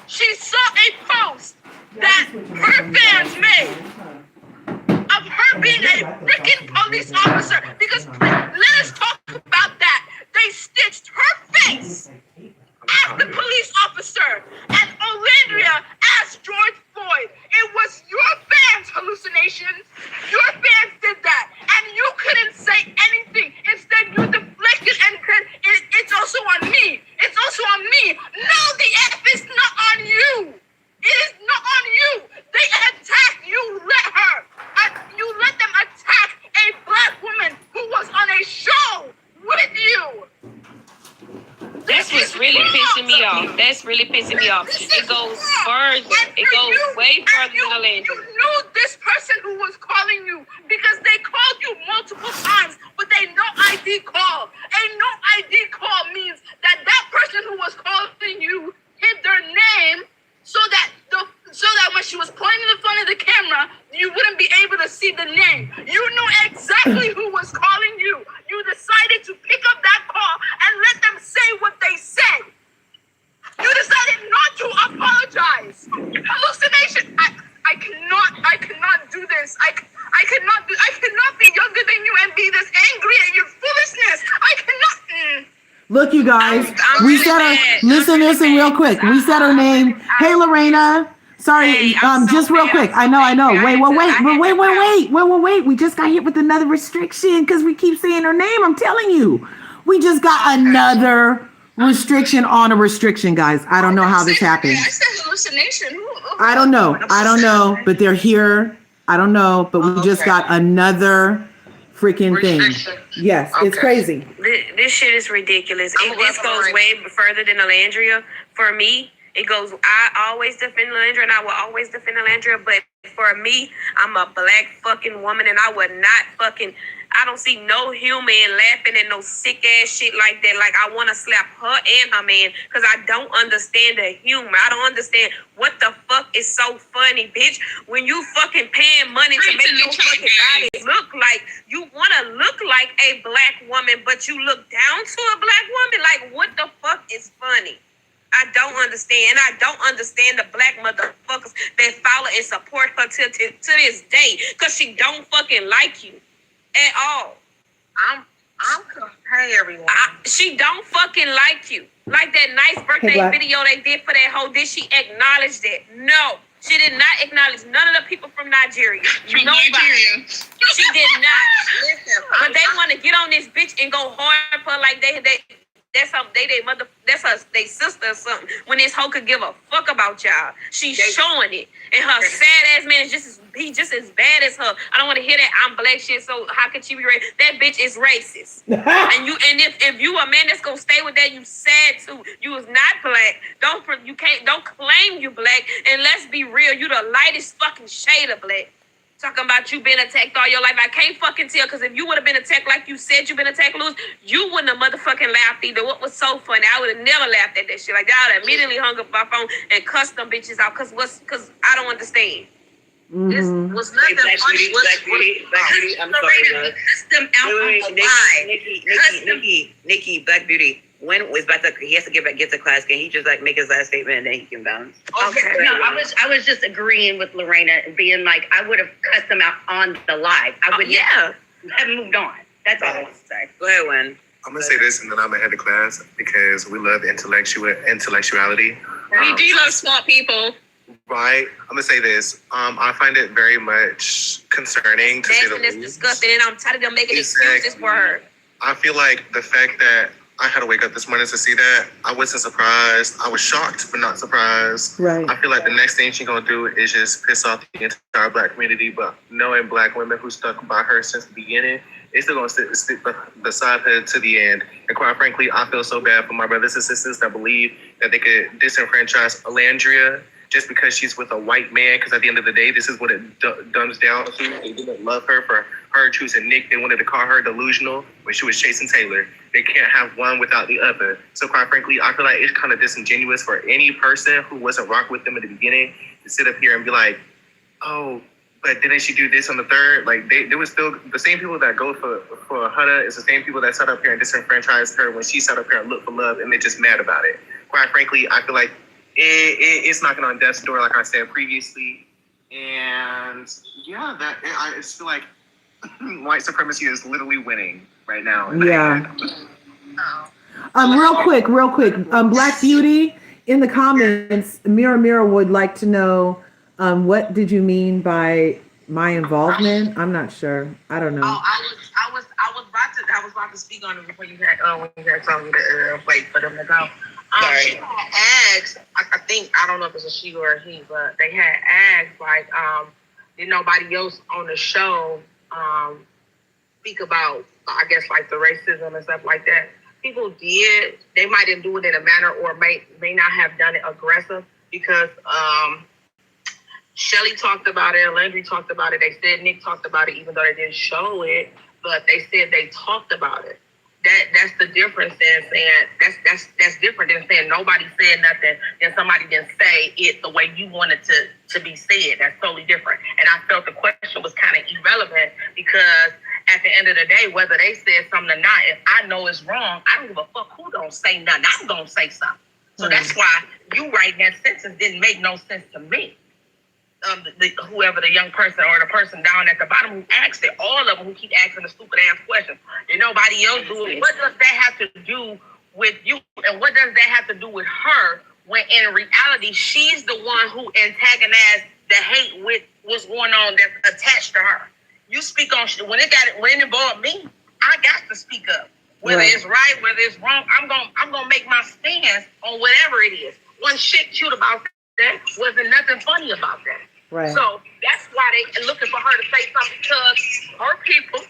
Speaker 18: She saw a post that her fans made of her being a freaking police officer. Because let us talk about that. They stitched her face as the police officer and Olandria as George Floyd. It was your fans' hallucinations. Your fans did that. And you couldn't say anything. Instead, you deflected and said, it's also on me. It's also on me. No, the F is not on you. It is not on you. They attacked you. You let them attack a black woman who was on a show with you.
Speaker 3: That's what's really pissing me off. It goes further. It goes way further than Olandria.
Speaker 18: You knew this person who was calling you because they called you multiple times with a no ID call. A no ID call means that person who was calling you hid their name so that when she was pointing in front of the camera, you wouldn't be able to see the name. You knew exactly who was calling you. You decided to pick up that call and let them say what they said. You decided not to apologize. Hallucination. I cannot do this. I cannot be younger than you and be this angry at your foolishness. I cannot.
Speaker 1: Look, you guys, we said her, listen real quick. We said her name. Hey, Lorena. Sorry,
Speaker 19: Hey,
Speaker 1: just real quick. I know. Wait. We just got hit with another restriction because we keep saying her name. I'm telling you. We just got another restriction on a restriction, guys. I don't know how this happened.
Speaker 18: I said hallucination.
Speaker 1: I don't know, but they're here. I don't know, but we just got another freaking thing. Yes, it's crazy.
Speaker 20: This shit is ridiculous. This goes way further than Alandria. For me, it goes, I always defend Alandria, and I will always defend Alandria, but for me, I'm a black fucking woman, and I would not fucking, I don't see no human laughing at no sick ass shit like that. Like, I want to slap her and her man, because I don't understand the humor. I don't understand what the fuck is so funny, bitch. When you fucking paying money to make your fucking body look like, you want to look like a black woman, but you look down to a black woman? Like, what the fuck is funny? I don't understand. I don't understand the black motherfuckers that follow and support her to this day, because she don't fucking like you at all.
Speaker 4: Hey, everyone.
Speaker 20: She don't fucking like you. Like that nice birthday video they did for that hoe, did she acknowledge that? No. She did not acknowledge none of the people from Nigeria. Nigeria. She did not. Listen, but they want to get on this bitch and go hard for like that's how that's her they sister or something. When this hoe could give a fuck about y'all, she's showing it, and her sad ass man is just as bad as her. I don't want to hear that I'm black shit. So how could she be racist? That bitch is racist. and if you a man that's gonna stay with that, you sad too. You is not black. Don't claim you black. And let's be real, you the lightest fucking shade of black. Talking about you been attacked all your life. I can't fucking tell, because if you would have been attacked like you said you been attacked, Luz, you wouldn't have motherfucking laughed either. What was so funny? I would have never laughed at that shit. Like, I would have immediately hung up my phone and cussed them bitches out, because I don't understand. This was nothing funny.
Speaker 15: Black Beauty, I'm sorry, love.
Speaker 19: Cuss them out on the live.
Speaker 15: Nikki, Black Beauty. When is about to, he has to get to class. Can he just like make his last statement and then he can bounce?
Speaker 19: Okay. No, I was just agreeing with Lorena and being like, I would have cussed them out on the live. I would have moved on. That's all I want to say.
Speaker 15: Go ahead, Wen.
Speaker 6: I'm gonna say this and then I'm gonna head to class, because we love intellectuality.
Speaker 16: We do love smart people.
Speaker 6: Right. I'm gonna say this. I find it very much concerning to say the least.
Speaker 20: It's disgusting, and I'm tired of them making excuses for her.
Speaker 6: I feel like the fact that I had to wake up this morning to see that, I wasn't surprised. I was shocked, but not surprised.
Speaker 1: Right.
Speaker 6: I feel like the next thing she's gonna do is just piss off the entire black community. But knowing black women who stuck by her since the beginning, they're still gonna stick beside her to the end. And quite frankly, I feel so bad for my brothers and sisters that believe that they could disenfranchise Alandria just because she's with a white man. Because at the end of the day, this is what it dumbs down to. They didn't love her for her choosing Nick. They wanted to call her delusional when she was chasing Taylor. They can't have one without the other. So quite frankly, I feel like it's kind of disingenuous for any person who wasn't rocking with them at the beginning to sit up here and be like, oh, but didn't she do this on the third? Like, there was still the same people that go for Huda is the same people that sat up here and disenfranchised her when she sat up here and looked for love, and they're just mad about it. Quite frankly, I feel like it's knocking on death's door, like I said previously. And yeah, I just feel like white supremacy is literally winning right now.
Speaker 1: Yeah. Real quick. Black Beauty, in the comments, Mira would like to know, what did you mean by my involvement? I'm not sure. I don't know.
Speaker 4: Oh, I was about to speak on it before you had when you had told me to wait for them to go. She had asked, I think, I don't know if it's a she or a he, but they had asked, like, did nobody else on the show speak about, I guess, like the racism and stuff like that? People did. They might didn't do it in a manner, or may not have done it aggressive, because Shelly talked about it, Landry talked about it. They said Nick talked about it, even though they didn't show it, but they said they talked about it. That's the difference in saying that's different than saying nobody said nothing and somebody didn't say it the way you wanted to be said. That's totally different. And I felt the question was kind of irrelevant, because at the end of the day, whether they said something or not, if I know it's wrong, I don't give a fuck who don't say nothing. I'm gonna say something. So that's why you writing that sentence didn't make no sense to me. Whoever the young person or the person down at the bottom who asked it, all of them who keep asking the stupid ass questions. Did nobody else do it? What does that have to do with you? And what does that have to do with her
Speaker 10: when in reality, she's the one who antagonized the hate with what's going on that's attached to her. You speak on when it involved me, I got to speak up. Whether it's right, whether it's wrong, I'm gonna make my stance on whatever it is. One shit cute about that wasn't nothing funny about that.
Speaker 1: Right.
Speaker 10: So that's why they looking for her to say something, because her people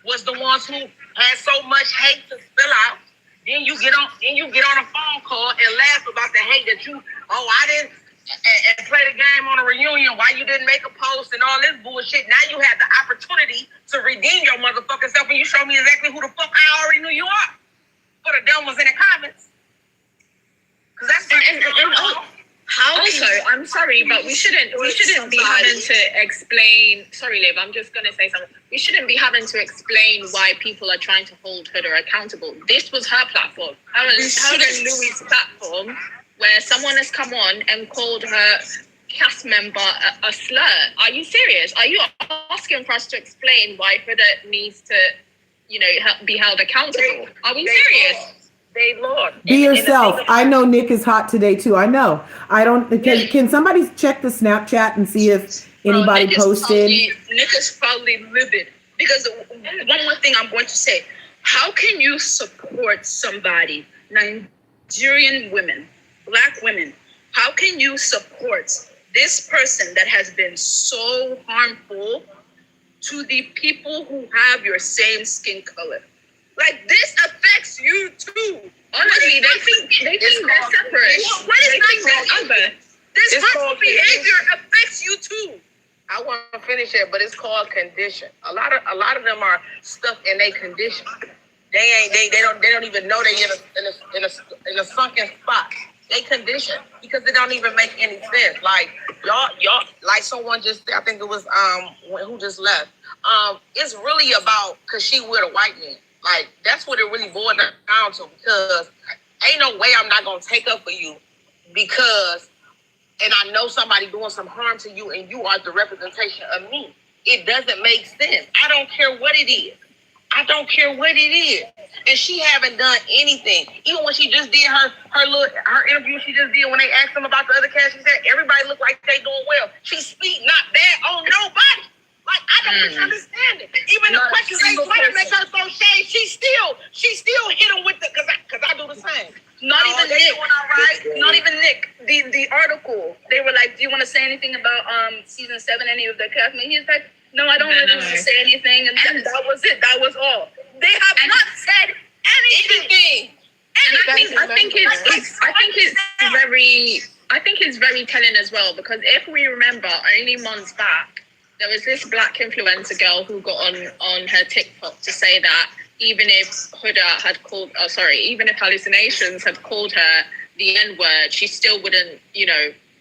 Speaker 10: was the ones who had so much hate to spill out. Then you get on a phone call and laugh about the hate that I didn't and play the game on a reunion, why you didn't make a post and all this bullshit. Now you have the opportunity to redeem your motherfucking self, and you show me exactly who the fuck I already knew you are. For the dumb ones in the comments. Cause that's
Speaker 16: Also, I'm sorry, but we shouldn't be having to explain. Sorry, Liv, I'm just gonna say something. We shouldn't be having to explain why people are trying to hold Huda accountable. This was her platform. Her and Louis' platform, where someone has come on and called her cast member a slur. Are you serious? Are you asking for us to explain why Huda needs to, be held accountable? Are we serious?
Speaker 10: They Lord.
Speaker 1: Be yourself. I know Nick is hot today too. I know. I don't. Can somebody check the Snapchat and see if anybody posted?
Speaker 18: Nick is probably livid because one more thing I'm going to say: how can you support somebody, Nigerian women, Black women? How can you support this person that has been so harmful to the people who have your same skin color? Like, this affects you too.
Speaker 16: Honestly, they think they're separate.
Speaker 18: What is not this harmful behavior affects you too.
Speaker 10: I want to finish it, but it's called condition. A lot of them are stuck in their condition. They don't even know they in a sunken spot. They condition because it don't even make any sense. Like y'all like someone just, I think it was who just left. It's really about because she with a white man. Like, that's what it really boiled down to, because ain't no way I'm not going to take up for you and I know somebody doing some harm to you and you are the representation of me. It doesn't make sense. I don't care what it is. And she haven't done anything. Even when she just did her interview she just did when they asked them about the other cast, she said, everybody look like they doing well. She speak not bad on nobody. Like, I don't understand it. Even the questions they try to make her throw shade, she still hit them with the, because I do the same.
Speaker 18: Not even Nick. The article, they were like, do you want to say anything about season 7, any of the cast? And he's like, no, I don't really want to say anything. And that was it. That was all. They have not said anything.
Speaker 16: I think it's very telling as well, because if we remember only months back, there was this Black influencer girl who got on her TikTok to say that even if Huda had called, even if Hallucinations had called her the N-word, she still wouldn't,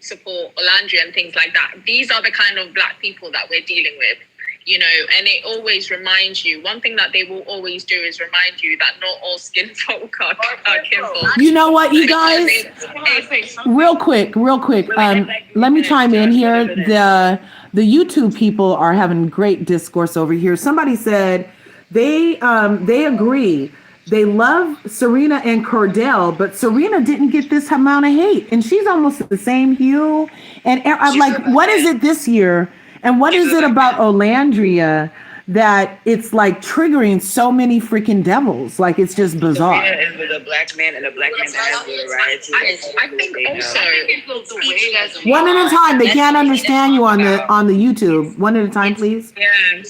Speaker 16: support Olandria and things like that. These are the kind of Black people that we're dealing with, and it always reminds you, one thing that they will always do is remind you that not all skin folk are kinfolk.
Speaker 1: You know what, you guys? Real quick. Let me chime in here. The YouTube people are having great discourse over here. Somebody said they agree. They love Serena and Cordell, but Serena didn't get this amount of hate, and she's almost the same hue. And I'm like, what is it this year? And what is it about Olandria that it's like triggering so many freaking devils? Like, it's just bizarre.
Speaker 15: Serena is with a Black man, and a Black man that has variety.
Speaker 16: I think also
Speaker 1: one at a time. They can't understand you on the YouTube. One at a time, please.
Speaker 16: Yeah, I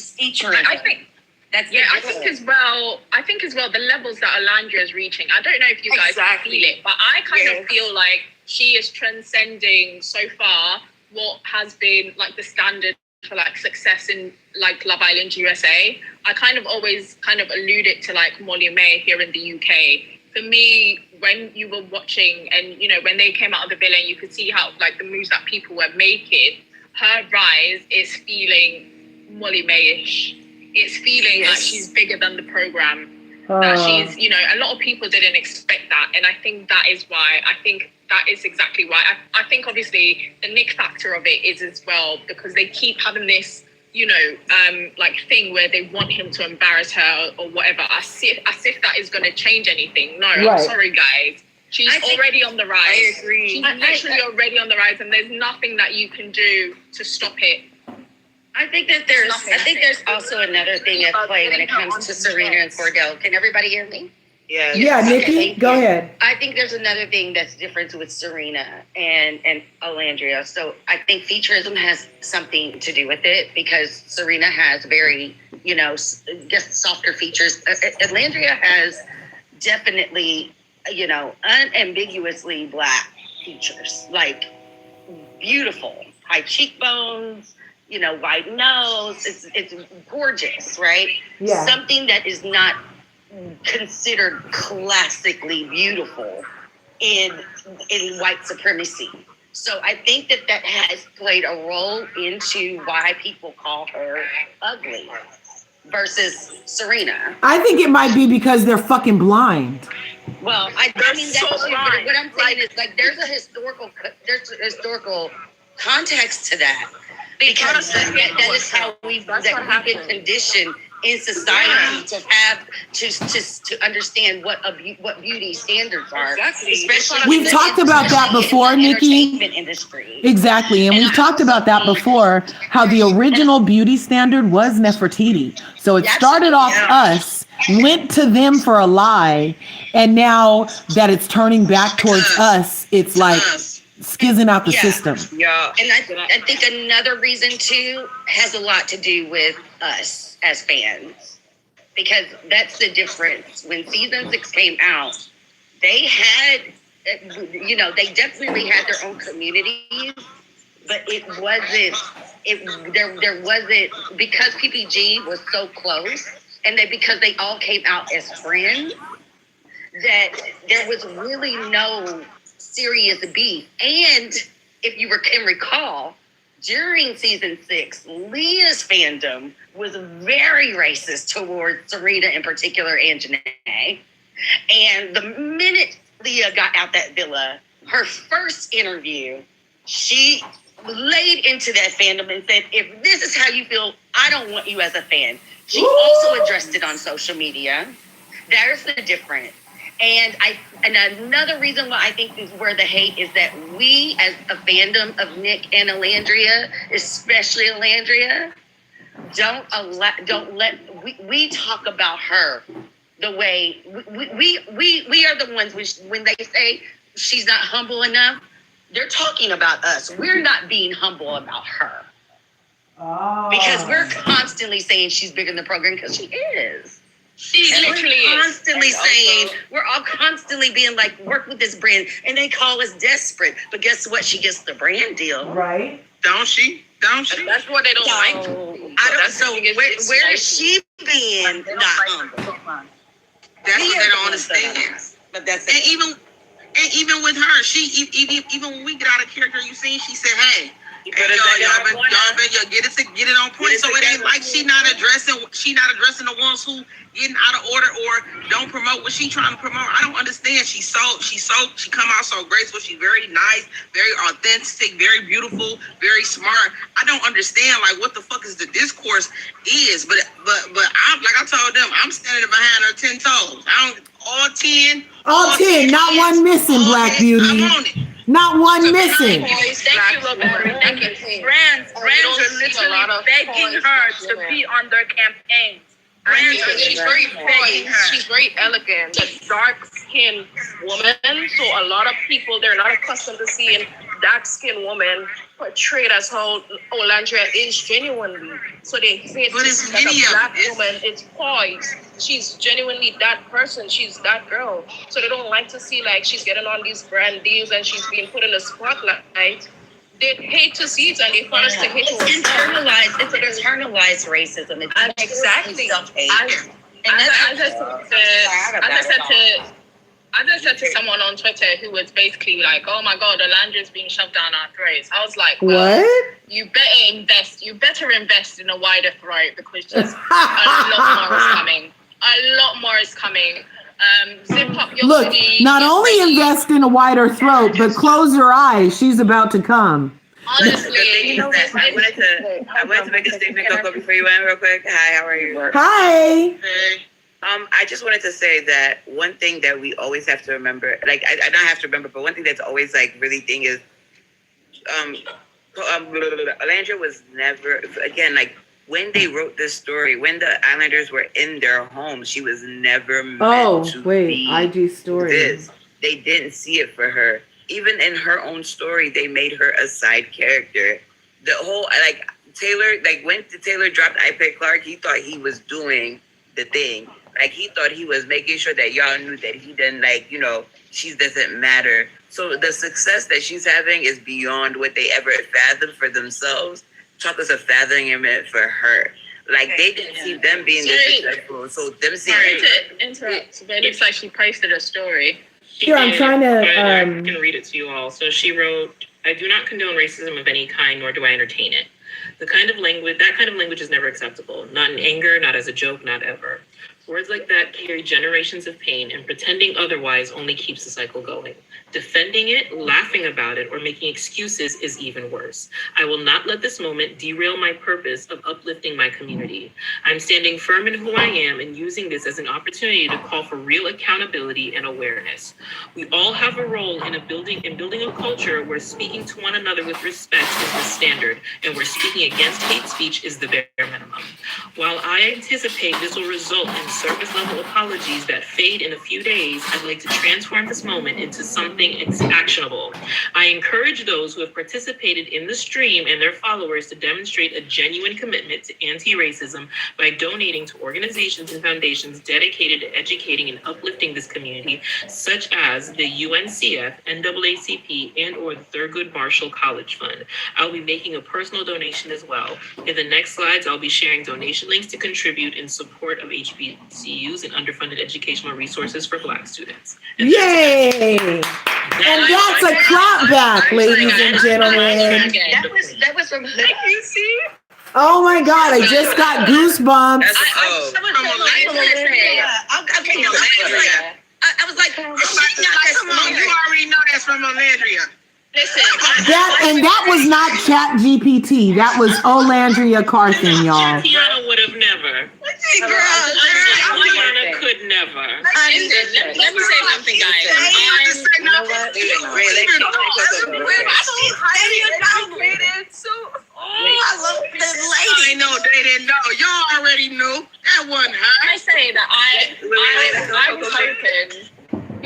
Speaker 16: think. I think as well the levels that Olandria is reaching. I don't know if you guys feel it, but I kind of feel like she is transcending so far what has been like the standard for like success in like Love Island USA. I kind of always alluded to like Molly May here in the UK. For me, when you were watching and when they came out of the villa, you could see how like the moves that people were making. Her rise is feeling Molly May-ish. It's feeling like she's bigger than the program. That she's, a lot of people didn't expect that. And I think that is why, that is exactly why. I think obviously the Nick factor of it is as well, because they keep having this, like thing where they want him to embarrass her or whatever, as if that is going to change anything. No, right. I'm sorry, guys. She's already on the rise.
Speaker 19: I agree.
Speaker 16: She's literally already on the rise, and there's nothing that you can do to stop it.
Speaker 19: I think there's also another thing at play when it comes to Serena and Cordell. Can everybody hear me?
Speaker 1: Yeah. Yeah, Nikki, go ahead.
Speaker 19: I think there's another thing that's different with Serena and Alandria. So I think featureism has something to do with it because Serena has very, just softer features. Alandria has definitely, unambiguously Black features, like beautiful, high cheekbones, wide nose. It's gorgeous, right?
Speaker 1: Yeah.
Speaker 19: Something that is not considered classically beautiful in white supremacy. So I think that has played a role into why people call her ugly versus Serena.
Speaker 1: I think it might be because they're fucking blind.
Speaker 19: Well, I mean, that's what I'm saying is like there's a historical context to that because that is how we've been conditioned in society to have to understand what beauty standards are. Especially
Speaker 1: we've talked about that before, Nikki.
Speaker 19: Industry.
Speaker 1: Exactly, and we've talked about that before. How the original beauty standard was Nefertiti, so it started off us, went to them for a lie, and now that it's turning back towards us, it's like skizzing out the system.
Speaker 19: Yeah, and I think another reason too has a lot to do with us as fans, because that's the difference. When season 6 came out, they had, they definitely had their own communities, but there wasn't, because PPG was so close, and because they all came out as friends, that there was really no serious beef. And if you can recall, during season 6, Leah's fandom was very racist towards Serena in particular and Janae. And the minute Leah got out that villa, her first interview, she laid into that fandom and said, if this is how you feel, I don't want you as a fan. She also addressed it on social media. There's the difference. And another reason why I think is where the hate is that we, as a fandom of Nick and Alandria, especially Alandria, we talk about her the way we are the ones when they say she's not humble enough, they're talking about us. We're not being humble about her. Because we're constantly saying she's bigger than the program because she is.
Speaker 16: She literally is.
Speaker 19: Constantly saying, we're all constantly being like, work with this brand, and they call us desperate. But guess what? She gets the brand deal.
Speaker 1: Right.
Speaker 15: Don't she?
Speaker 16: That's what they don't like.
Speaker 19: So where is she being not humble?
Speaker 15: That's what they don't understand.
Speaker 19: But that's
Speaker 15: it. And even with her, even when we get out of character, you see, she said, hey, y'all been get it on point. So it ain't like she not addressing the ones who getting out of order or don't promote what she trying to promote. I don't understand. She come out so graceful. She's very nice, very authentic, very beautiful, very smart. I don't understand like what the fuck is the discourse is. But I'm like I told them, I'm standing behind her 10 toes. All 10,
Speaker 1: not one missing, Black Beauty. Not one missing.
Speaker 16: Thank you, Roberta. Thank you. Brands are literally begging her to be on their campaigns.
Speaker 20: She's very poised. She's very elegant. A dark-skinned woman. So a lot of people, they're not accustomed to seeing dark-skinned women portrayed as how Alandria is genuinely. So they think that a Black woman is poised. She's genuinely that person. She's that girl. So they don't like to see like she's getting on these brand deals and she's being put in the spotlight. They hate to see it and they want us to hate it.
Speaker 19: It's internalized racism. It's
Speaker 20: exactly.
Speaker 16: I just said to someone on Twitter who was basically like, "Oh my God, Alandria's being shoved down our throats." I was like, well,
Speaker 1: "What?
Speaker 16: You better invest in a wider throat because there's a lot more is coming. A lot more is coming." Zip up your
Speaker 1: Look,
Speaker 16: hoodie,
Speaker 1: not only invest in a wider throat, but close your eyes. She's about to come.
Speaker 16: Honestly,
Speaker 15: I wanted to make a statement, Coco, before you went real quick. Hi, how are you?
Speaker 1: Hi.
Speaker 15: Hey. I just wanted to say that one thing that we always have to remember, like I don't have to remember, but one thing that's always like really thing is, Alandria was never, again, like when they wrote this story, when the Islanders were in their home, she was never meant to be
Speaker 1: IG story.
Speaker 15: this. They didn't see it for her. Even in her own story, they made her a side character. The whole, like, Taylor, like when Taylor dropped I Pay Clark, he thought he was doing the thing. Like he thought he was making sure that y'all knew that he didn't, like, she doesn't matter. So the success that she's having is beyond what they ever fathomed for themselves. Chocolate's a fathoming it for her. Like they didn't see them being this successful. So them seeing
Speaker 16: to interrupt, but it looks like she posted a story.
Speaker 1: Here, I'm trying to.
Speaker 17: I can read it to you all. So she wrote, "I do not condone racism of any kind, nor do I entertain it. That kind of language is never acceptable. Not in anger, not as a joke, not ever. Words like that carry generations of pain, and pretending otherwise only keeps the cycle going. Defending it, laughing about it, or making excuses is even worse. I will not let this moment derail my purpose of uplifting my community. I'm standing firm in who I am and using this as an opportunity to call for real accountability and awareness. We all have a role in building a culture where speaking to one another with respect is the standard, and where speaking against hate speech is the bare minimum. While I anticipate this will result in surface level apologies that fade in a few days, I'd like to transform this moment into something actionable. I encourage those who have participated in the stream and their followers to demonstrate a genuine commitment to anti-racism by donating to organizations and foundations dedicated to educating and uplifting this community, such as the UNCF, NAACP, and or the Thurgood Marshall College Fund. I'll be making a personal donation as well. In the next slides, I'll be sharing donation links to contribute in support of HBCUs and underfunded educational resources for Black students.
Speaker 1: Yay! And that's a clap back, ladies and gentlemen.
Speaker 19: That was from you see?
Speaker 1: Oh my God, I just got goosebumps.
Speaker 19: I was like, come on,
Speaker 10: you already know that's from Alandria.
Speaker 16: Listen,
Speaker 1: that was not Chat GPT. That was LRGA Curves, y'all.
Speaker 17: Tiana would have never. Tiana could never.
Speaker 16: Let me say something, guys.
Speaker 10: I love this lady. I know they didn't know. Y'all already knew. That wasn't her.
Speaker 16: I say that I was hoping.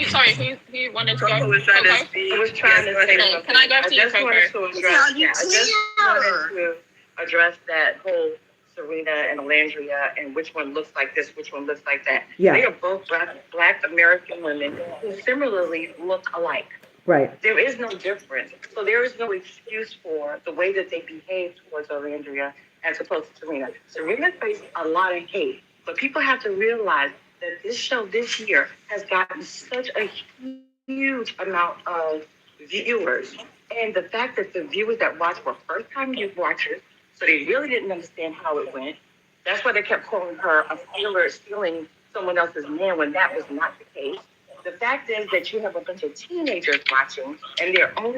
Speaker 16: Sorry, who wanted to go?
Speaker 15: Coco was trying to speak.
Speaker 16: I was trying to say something. Can I go to you, Coco?
Speaker 21: I just wanted to address that whole Serena and Alandria and which one looks like this, which one looks like that.
Speaker 1: Yeah.
Speaker 21: They are both black American women who similarly look alike.
Speaker 1: Right.
Speaker 21: There is no difference. So there is no excuse for the way that they behave towards Alandria as opposed to Serena. Serena faced a lot of hate, but people have to realize that this show this year has gotten such a huge amount of viewers. And the fact that the viewers that watched were first-time watchers, so they really didn't understand how it went. That's why they kept calling her a stealer, stealing someone else's man when that was not the case. The fact is that you have a bunch of teenagers watching, and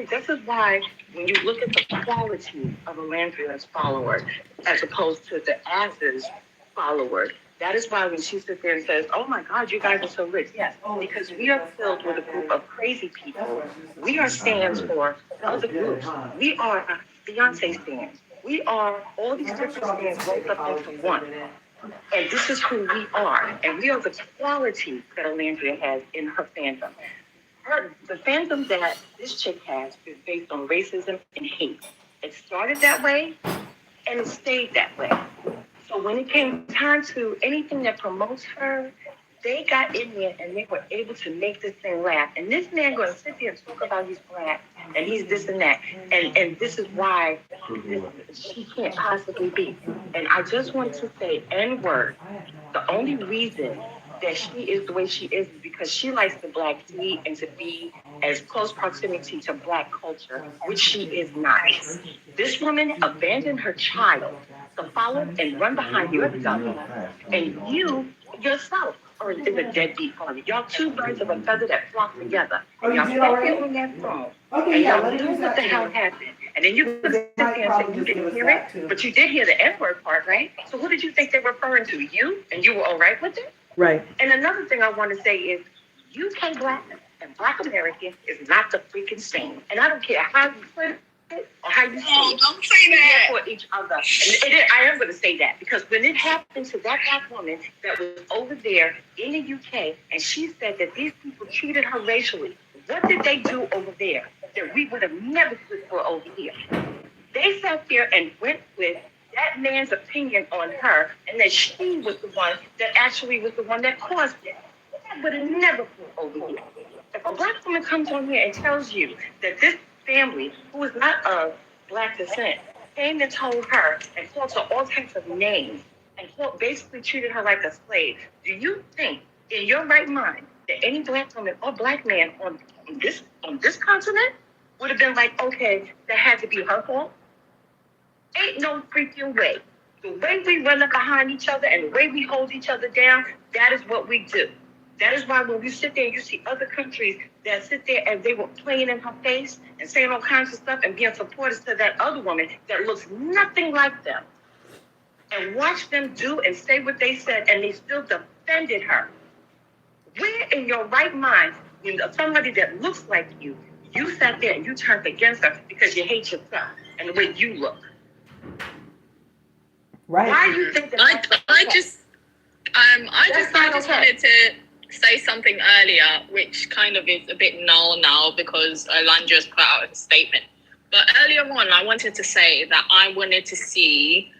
Speaker 21: this is why when you look at the quality of Alandria's followers as opposed to the Az's followers, that is why when she sits there and says, oh my God, you guys are so rich. Yes, because we are filled with a group of crazy people. We are stands for other groups. We are Beyonce stands. We are all these different stands rolled up into one. And this is who we are. And we are the quality that Alandria has in her fandom. The fandom that this chick has is based on racism and hate. It started that way, and it stayed that way. So when it came time to anything that promotes her, they got in there and they were able to make this thing laugh. And this man going to sit there and talk about he's black and he's this and that. And this is why she can't possibly be. And I just want to say N-word. The only reason that she is the way she is because she likes the black tea and to be as close proximity to black culture, which she is not. This woman abandoned her child to follow and run behind you every dummy. And you yourself are in the deadbeat party. Y'all two birds of a feather that flock together. And y'all sat there on that phone. And y'all knew what the hell happened. And then you could sit there and say you didn't hear it, but you did hear the N-word part, right? So who did you think they were referring to? You? And you were all right with it?
Speaker 1: Right.
Speaker 21: And another thing I want to say is UK Black and Black American is not the freaking same. And I don't care how you put it or how you say it.
Speaker 9: Don't say that.
Speaker 21: For each other. I am going to say that because when it happened to that Black woman that was over there in the UK and she said that these people treated her racially, what did they do over there that we would have never stood for over here? They sat there and went with that man's opinion on her and that she was the one that actually was the one that caused it. That would have never put over here. If a Black woman comes on here and tells you that this family, who is not of Black descent, came and told her and called her all types of names and basically treated her like a slave, do you think in your right mind that any Black woman or Black man on this continent would have been like, okay, that had to be her fault? Ain't no freaking way. The way we run up behind each other and the way we hold each other down, that is what we do. That is why when you sit there and you see other countries that sit there and they were playing in her face and saying all kinds of stuff and being supportive to that other woman that looks nothing like them, and watch them do and say what they said and they still defended her. Where in your right mind, when somebody that looks like you sat there and you turned against her because you hate yourself and the way you look?
Speaker 1: Right.
Speaker 21: Why do you think that?
Speaker 2: I just wanted to say something earlier, which kind of is a bit null now because Olandra's put out a statement. But earlier on, I wanted to say that I wanted to see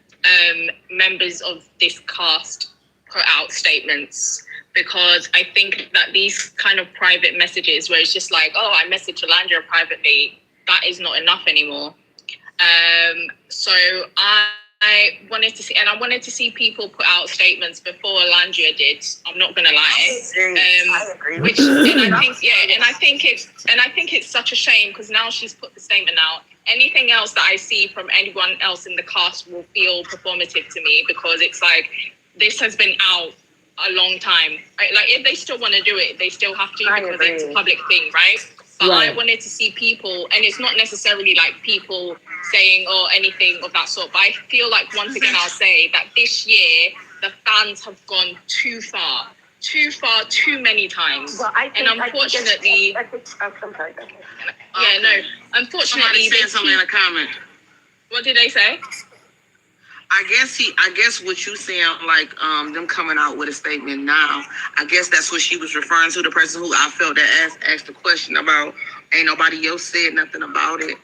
Speaker 2: members of this cast put out statements because I think that these kind of private messages where it's just like, oh, I messaged Olandra privately, that is not enough anymore. So I wanted to see, and I wanted to see people put out statements before Olandra did. I'm not gonna lie.
Speaker 21: I agree.
Speaker 2: Which, and I think it's such a shame because now she's put the statement out. Anything else that I see from anyone else in the cast will feel performative to me because it's like this has been out a long time. Like if they still want to do it, they still have to because it's a public thing, right? But I wanted to see people, and it's not necessarily like people saying or anything of that sort, but I feel like once again I'll say that this year the fans have gone too far, too many times. Well, and unfortunately, unfortunately,
Speaker 22: said something in a comment.
Speaker 2: What did they say?
Speaker 22: I guess what you saying, like them coming out with a statement now, I guess that's what she was referring to, the person who I felt that asked the question about, ain't nobody else said nothing about it.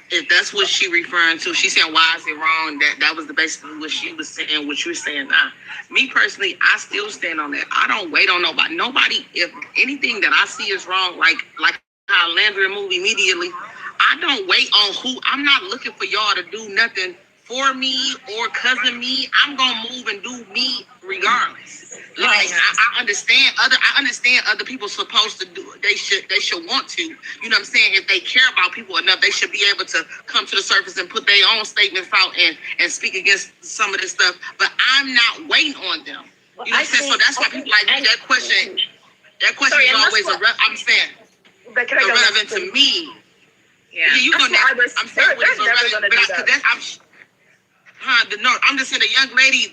Speaker 22: If that's what she referring to, she saying, why is it wrong? That was basically what she was saying, what you're saying now. Me personally, I still stand on that. I don't wait on nobody. Nobody, if anything that I see is wrong, like how Landry move immediately, I don't wait on who. I'm not looking for y'all to do nothing for me or cousin me. I'm gonna move and do me regardless. Like I understand other people supposed to do. They should want to. You know what I'm saying? If they care about people enough, they should be able to come to the surface and put their own statements out and speak against some of this stuff. But I'm not waiting on them. You know what I'm saying? So that's why people like that question. That question is always irrelevant to me. Yeah, you go next. I'm saying what is irrelevant, I'm just saying the young lady,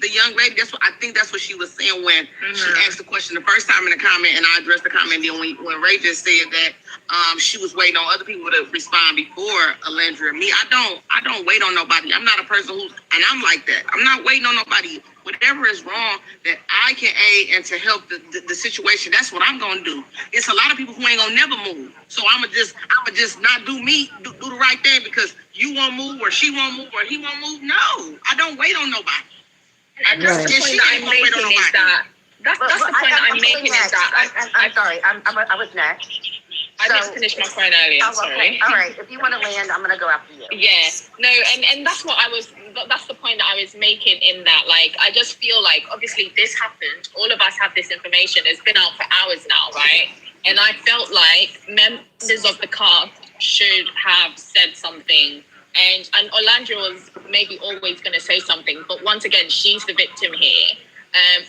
Speaker 22: that's what I think that's what she was saying when she asked the question the first time in the comment, and I addressed the comment. Then when Ray just said that she was waiting on other people to respond before Alandra and me. I don't wait on nobody. I'm not a person and I'm like that. I'm not waiting on nobody. Whatever is wrong that I can aid and to help the situation, that's what I'm gonna do. It's a lot of people who ain't gonna never move. So I'ma just not do me, do the right thing because you won't move or she won't move or he won't move. No, I don't wait on nobody.
Speaker 2: And that's the point that I'm making is that that's the point that I'm making is that
Speaker 21: I'm sorry, I was next.
Speaker 2: I didn't finish my point earlier. Sorry.
Speaker 21: All right. If you want to land, I'm gonna go after you.
Speaker 2: Yeah. No, and that's what that's the point that I was making in that, like, I just feel like obviously this happened. All of us have this information. It's been out for hours now, right? And I felt like members of the cast should have said something. And Olandra was maybe always going to say something, but once again, she's the victim here.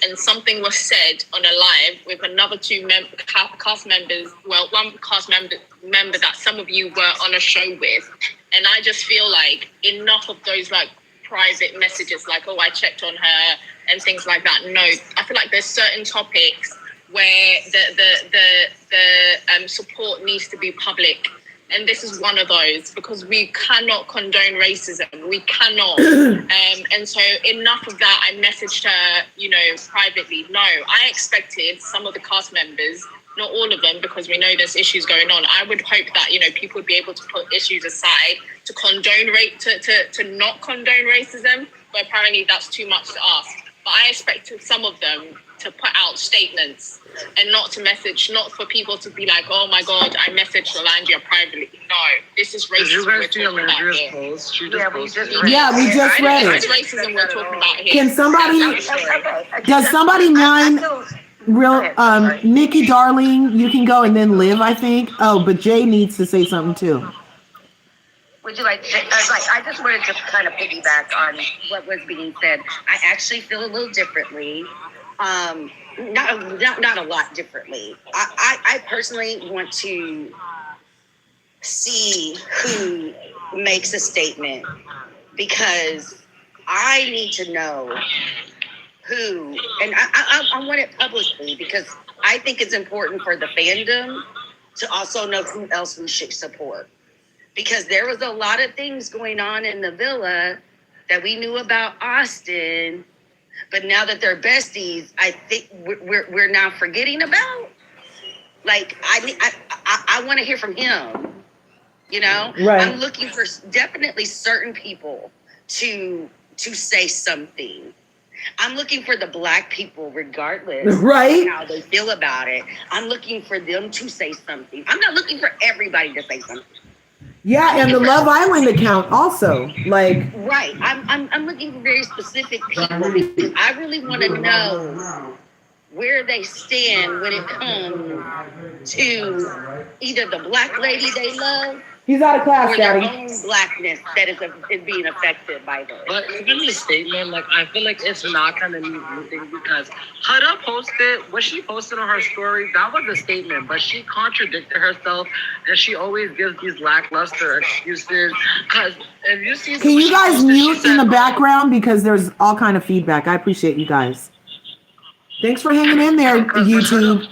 Speaker 2: And something was said on a live with another two cast members. Well, one cast member that some of you were on a show with, and I just feel like enough of those like private messages, like, oh, I checked on her and things like that. No, I feel like there's certain topics where the support needs to be public. And this is one of those, because we cannot condone racism. We cannot. And so enough of that. I messaged her, privately. No, I expected some of the cast members, not all of them, because we know there's issues going on. I would hope that, people would be able to put issues aside to condone to not condone racism. But apparently that's too much to ask. But I expected some of them to put out statements and not to message, not for people to be like, oh my God, I messaged LRGA privately. No, this is racism. Did you guys see LRGA's post? She just posted it.
Speaker 1: Yeah, we just read it.
Speaker 2: It's racism we're talking about here.
Speaker 1: Can somebody, does somebody mind, Nikki, darling, you can go, and then Liv, I think. Oh, but Jay needs to say something too.
Speaker 19: Would you like? I just wanted to kind of piggyback on what was being said. I actually feel a little differently. Not a lot differently. I personally want to see who makes a statement, because I need to know who, and I want it publicly, because I think it's important for the fandom to also know who else we should support. Because there was a lot of things going on in the villa that we knew about Austin, but now that they're besties, I think we're now forgetting about. Like, I want to hear from him. Right. I'm looking for definitely certain people to say something. I'm looking for the Black people, regardless
Speaker 1: right.
Speaker 19: of how they feel about it. I'm looking for them to say something. I'm not looking for everybody to say something.
Speaker 1: Yeah, and the Love Island account also, like.
Speaker 19: Right, I'm looking for very specific people, because I really want to know where they stand when it comes to either the Black lady they love.
Speaker 1: He's out of class,
Speaker 19: or
Speaker 1: Daddy.
Speaker 19: their own Blackness that is being affected by this.
Speaker 5: But even the statement, I feel like it's not kind of new thing, because Huda posted, what she posted on her story, that was a statement, but she contradicted herself, and she always gives these lackluster excuses. Because if you see,
Speaker 1: can you guys mute in the background, because there's all kind of feedback. I appreciate you guys. Thanks for hanging in there, YouTube.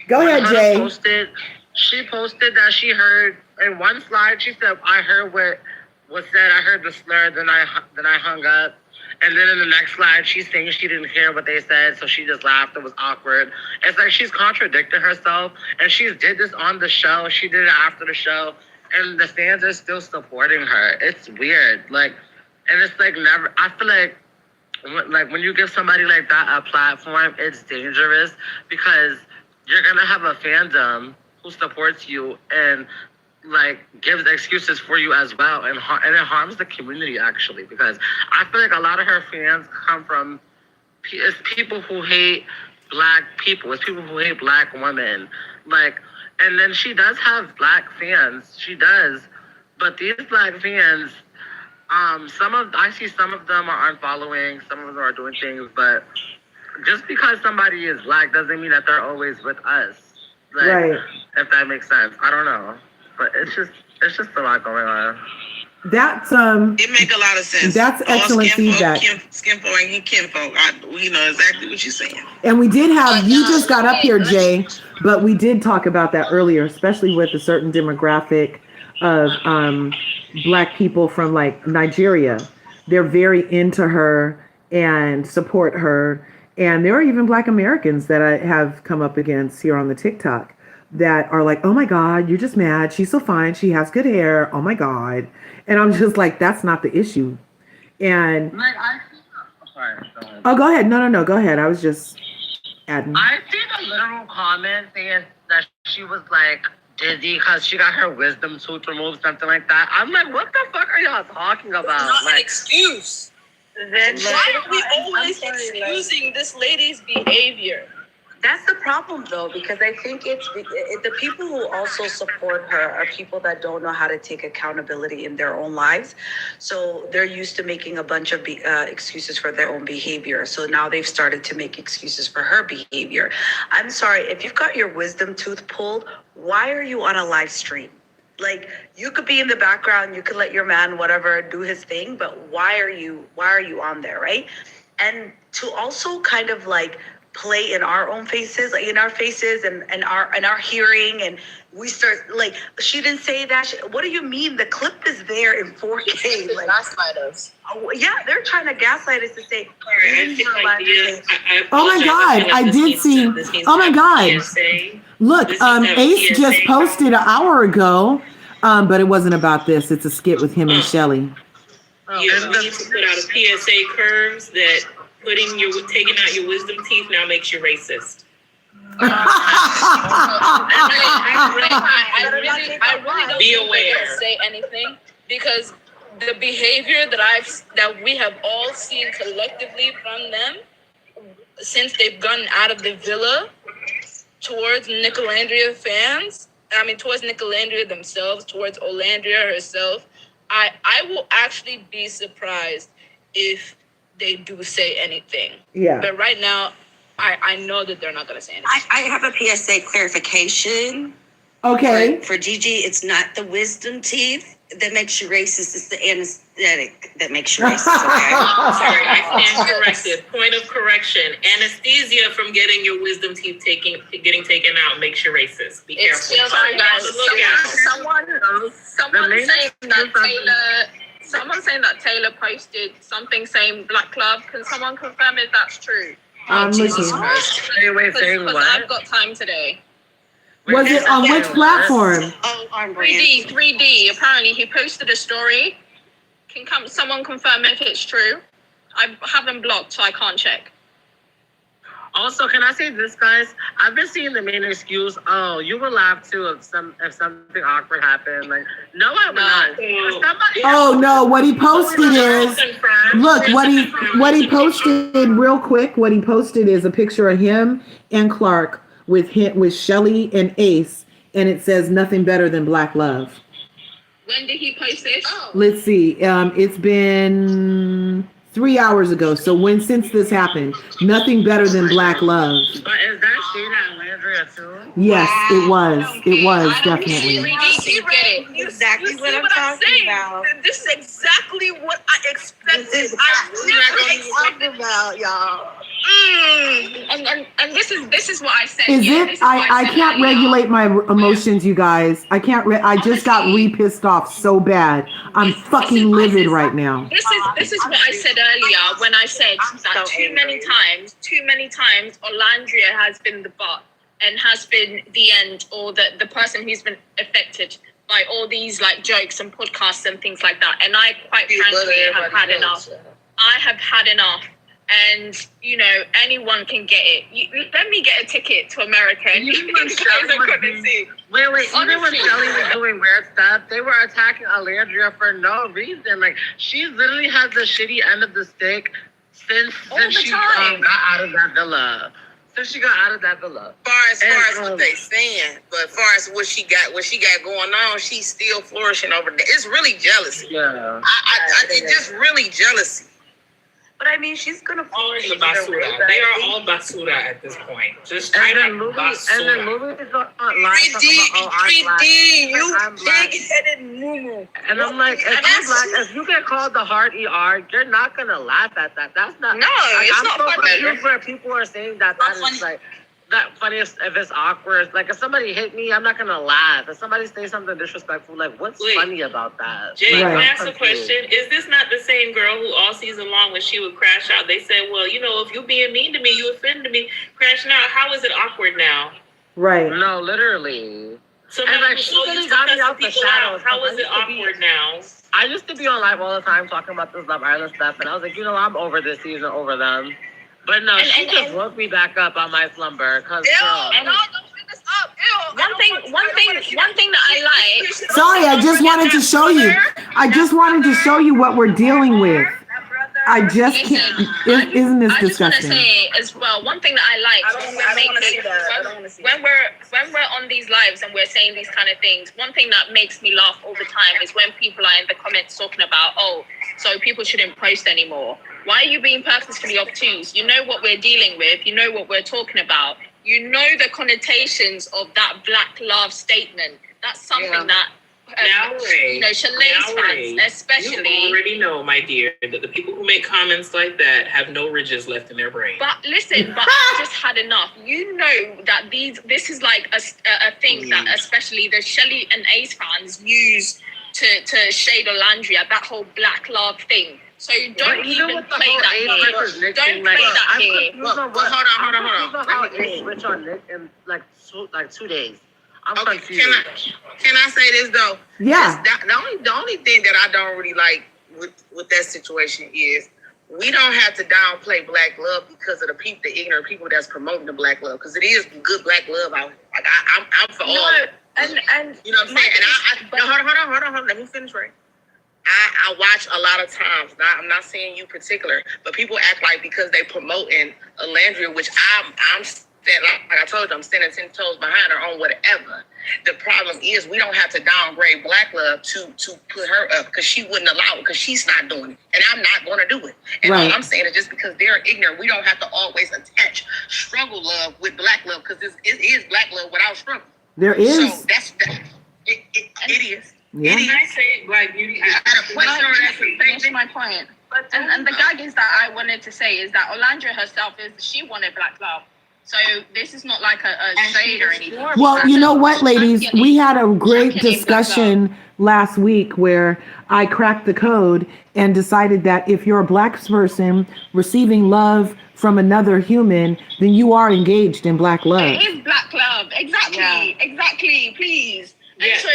Speaker 1: Go ahead, Jay.
Speaker 5: She posted that she heard in one slide. She said, "I heard what was said. I heard the slur. Then I hung up." And then in the next slide, she's saying she didn't hear what they said, so she just laughed. It was awkward. It's like she's contradicting herself, and she did this on the show. She did it after the show, and the fans are still supporting her. It's weird. And it's never. I feel like when you give somebody like that a platform, it's dangerous, because you're gonna have a fandom who supports you and gives excuses for you as well, and it harms the community, actually, because I feel like a lot of her fans come from people who hate Black people, it's people who hate Black women, and then she does have Black fans, she does, but these Black fans, I see some of them are unfollowing, some of them are doing things, but just because somebody is Black doesn't mean that they're always with us.
Speaker 1: Right.
Speaker 5: If that makes sense. I don't know. But it's just a lot going on.
Speaker 1: That's
Speaker 22: it make a lot of sense.
Speaker 1: That's excellent feedback.
Speaker 22: Skinfo and kinfolk. We know exactly what you're saying.
Speaker 1: And we did have, you just got up here, Jay, but we did talk about that earlier, especially with a certain demographic of Black people from Nigeria. They're very into her and support her. And there are even Black Americans that I have come up against here on the TikTok that are like, oh my God, you're just mad. She's so fine. She has good hair. Oh my God. And I'm just like, that's not the issue. And oh, go ahead. No, go ahead. I was just adding.
Speaker 5: I see the literal comment saying that she was dizzy because she got her wisdom tooth removed, something like that. I'm like, what the fuck are y'all talking about?
Speaker 10: Not an excuse. Then why are we always excusing this lady's behavior?
Speaker 8: That's the problem, though, because I think it's the people who also support her are people that don't know how to take accountability in their own lives. So they're used to making a bunch of excuses for their own behavior. So now they've started to make excuses for her behavior. I'm sorry, if you've got your wisdom tooth pulled, why are you on a live stream? Like, you could be in the background, you could let your man, whatever, do his thing, but why are you on there, right? And to also kind of like play in our own faces, like in our faces and our hearing, and we start like, she didn't say that. What do you mean? The clip is there in 4K. Like,
Speaker 2: gaslight us.
Speaker 8: Yeah, they're trying to gaslight us to say.
Speaker 1: Oh my God, I did see. Oh my God. Look, Ace just posted an hour ago, but it wasn't about this. It's a skit with him and Shelly.
Speaker 17: You need to put out a PSA Curves that taking out your wisdom teeth now makes you racist.
Speaker 2: I really don't
Speaker 17: be
Speaker 2: think
Speaker 17: aware.
Speaker 2: they're gonna say anything, because the behavior that we have all seen collectively from them since they've gotten out of the villa towards Nicolandria fans, towards Nicolandria themselves, towards Olandria herself, I will actually be surprised if they do say anything.
Speaker 1: Yeah.
Speaker 2: But right now, I know that they're not going to say anything.
Speaker 19: I have a PSA clarification.
Speaker 1: Okay.
Speaker 19: For Gigi, it's not the wisdom teeth that makes you racist. It's the anesthetic that makes you racist. Okay?
Speaker 17: Sorry, I stand corrected. Point of correction. Anesthesia from getting your wisdom teeth getting taken out makes you racist. Be careful.
Speaker 2: It's just someone saying that Taylor posted something saying Black Love. Can someone confirm if that's true?
Speaker 1: I'm
Speaker 2: Jesus
Speaker 1: looking.
Speaker 2: Christ. Because I've got time today.
Speaker 1: Was it on which platform?
Speaker 19: Oh, on
Speaker 2: 3D. Apparently, he posted a story. Can someone confirm if it's true? I haven't blocked, so I can't check.
Speaker 5: Also, can I say this, guys? I've been seeing the main excuse, oh, you would laugh too if something awkward happened. Like, no, I would not.
Speaker 1: Oh no, what he posted is, look, what he posted real quick, what he posted is a picture of him and Clark with Shelly and Ace, and it says nothing better than Black Love.
Speaker 2: When did he post this?
Speaker 1: Let's see. It's been 3 hours ago. So since this happened, nothing better than Black Love.
Speaker 5: But is that shade at Landria too?
Speaker 1: Yes, it was. It was definitely.
Speaker 19: Exactly what I'm talking about.
Speaker 18: This is exactly what I expected. I talking about, y'all.
Speaker 2: And this is what I said.
Speaker 1: Is it? I can't regulate my emotions, you guys. I can't. I just got pissed off so bad. I'm fucking livid right now.
Speaker 2: This is what I said earlier when I said that too many times Olandria has been the butt and has been the end, or the person who's been affected by all these like jokes and podcasts and things like that. And I quite frankly have had enough. I have had enough. And anyone can get it. Let me get a ticket to America and you guys are gonna see.
Speaker 5: Wait, even when Shelly was doing weird stuff, they were attacking Alandria for no reason. Like, she literally has the shitty end of the stick since she got out of that villa. Since she got out of that villa.
Speaker 22: Far as what they saying, but far as what she got going on, she's still flourishing over there. It's really jealousy.
Speaker 5: Yeah.
Speaker 22: It's just really jealousy.
Speaker 8: But I mean, she's gonna
Speaker 17: flourish. They are all basura at this point. Just straight up basura.
Speaker 5: And then Louis is on live
Speaker 22: 3D, you big-headed moo.
Speaker 5: And I'm like, if you get called the hard ER, you're not gonna laugh at that. That's not.
Speaker 22: No, it's
Speaker 5: I'm
Speaker 22: not
Speaker 5: so
Speaker 22: funny.
Speaker 5: confused where people are saying that is like. That funny if it's awkward. Like, if somebody hit me, I'm not gonna laugh. If somebody says something disrespectful, like, what's funny about that?
Speaker 17: Jay, can I ask a question? Is this not the same girl who all season long when she would crash out, they said, well, if you're being mean to me, you offended me, crashing out, how is it awkward now?
Speaker 1: Right.
Speaker 5: No, literally.
Speaker 17: So
Speaker 5: and
Speaker 17: now
Speaker 5: like, she really got me out the shadows.
Speaker 17: How is it awkward now?
Speaker 5: I used to be on live all the time talking about this Love Island stuff, and I was like, I'm over this season, over them. But no, she just woke me back up on my slumber.
Speaker 2: One thing that I like.
Speaker 1: Sorry, I just wanted to show you. I just wanted to show you what we're dealing with. I just can't. Isn't this disgusting?
Speaker 2: I just want to say as well. One thing that I like when we're on these lives and we're saying these kind of things. One thing that makes me laugh all the time is when people are in the comments talking about, so people shouldn't post anymore. Why are you being purposefully obtuse? You know what we're dealing with. You know what we're talking about. You know the connotations of that Black Love statement. That's something that Shalane's fans, especially.
Speaker 17: You already know, my dear, that the people who make comments like that have no ridges left in their brain.
Speaker 2: But listen, I've just had enough. You know that this is like a thing that especially the Shelly and Ace fans use to shade Olandria, that whole black love thing. So don't even play that here. Don't play that here.
Speaker 5: Hold on. How Ace switch on Nick in like 2 days. I'm confused. Can I say this though?
Speaker 1: Yeah.
Speaker 5: The only thing that I don't really like with that situation is we don't have to downplay black love because of the ignorant people that's promoting the black love, because it is good black love out here. Like I'm for all.
Speaker 2: And
Speaker 5: you know what I'm saying? And hold on. Let me finish, right? I watch a lot of times. I'm not saying you particular, but people act like because they promoting Alandria, which I'm like I told you, I'm standing 10 toes behind her on whatever. The problem is we don't have to downgrade black love to put her up because she wouldn't allow it because she's not doing it. And I'm not going to do it. And all I'm saying is just because they're ignorant, we don't have to always attach struggle love with black love because it is black love without struggle.
Speaker 1: There is.
Speaker 5: So it is.
Speaker 1: Yeah.
Speaker 2: Can I say Black Beauty? I had a question on that to finish my point. And the gag is that I wanted to say is that Olandria herself she wanted black love. So this is not like a shade or anything.
Speaker 1: Well, you know what, ladies? We had a great discussion last week where I cracked the code and decided that if you're a black person receiving love from another human, then you are engaged in black love.
Speaker 2: It is black love. Exactly. Yeah. Exactly. Please.
Speaker 17: Yeah,
Speaker 2: so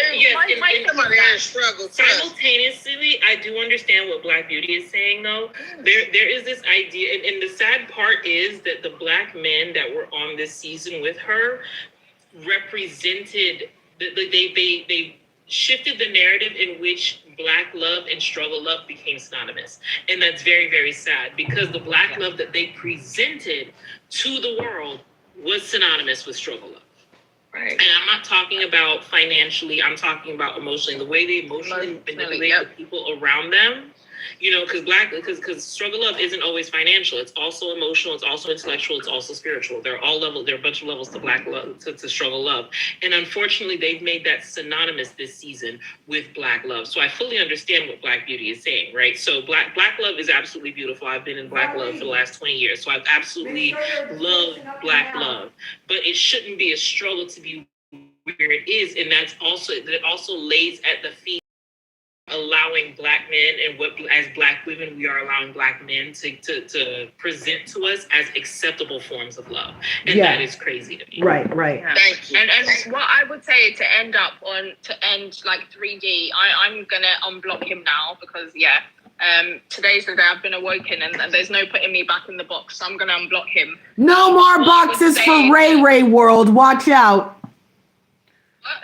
Speaker 17: simultaneously, I do understand what Black Beauty is saying, though. There is this idea, and the sad part is that the black men that were on this season with her represented, they shifted the narrative in which black love and struggle love became synonymous. And that's very, very sad because the black love that they presented to the world was synonymous with struggle love. Right. And I'm not talking about financially, I'm talking about emotionally, the way they emotionally manipulate the people around them. You know, because struggle love isn't always financial. It's also emotional. It's also intellectual. It's also spiritual. There are a bunch of levels to black love, to struggle love. And unfortunately, they've made that synonymous this season with black love. So I fully understand what Black Beauty is saying, right? So black love is absolutely beautiful. I've been in black love for the last 20 years. So I've absolutely loved black love. But it shouldn't be a struggle to be where it is. And that also lays at the feet allowing black men and what as black women we are allowing black men to present to us as acceptable forms of love, and that is crazy to me.
Speaker 1: Right.
Speaker 2: Thank you. And what I would say to end like 3D, I'm gonna unblock him now because today's the day I've been awoken and there's no putting me back in the box, so I'm gonna unblock him.
Speaker 1: No more boxes for Ray World. Watch out.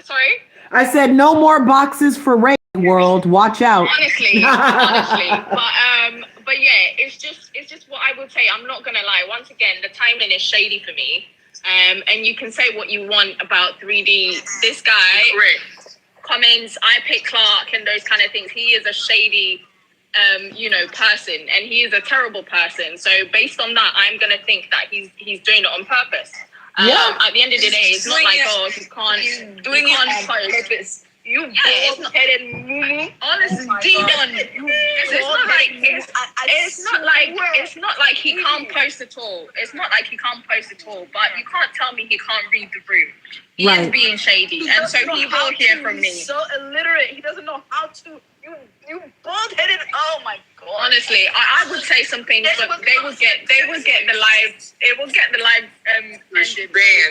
Speaker 2: Sorry?
Speaker 1: I said no more boxes for Ray World. Watch out.
Speaker 2: Honestly. But yeah, it's just what I would say. I'm not gonna lie. Once again, the timing is shady for me. And you can say what you want about 3D. This guy comments, I pick Clark and those kind of things. He is a shady person, and he is a terrible person. So based on that, I'm gonna think that he's doing it on purpose. At the end of the day, it's not like he can't. He's doing it on purpose. You bald-headed moo-moo. Honestly, it's not like he can't post at all. It's not like he can't post at all. But you can't tell me he can't read the room. He is being shady, and so he will hear from me.
Speaker 18: He's so illiterate. He doesn't know how to. You bald-headed. Oh my god.
Speaker 2: Honestly, I would say some things, but they will get the live. It will get the live ended.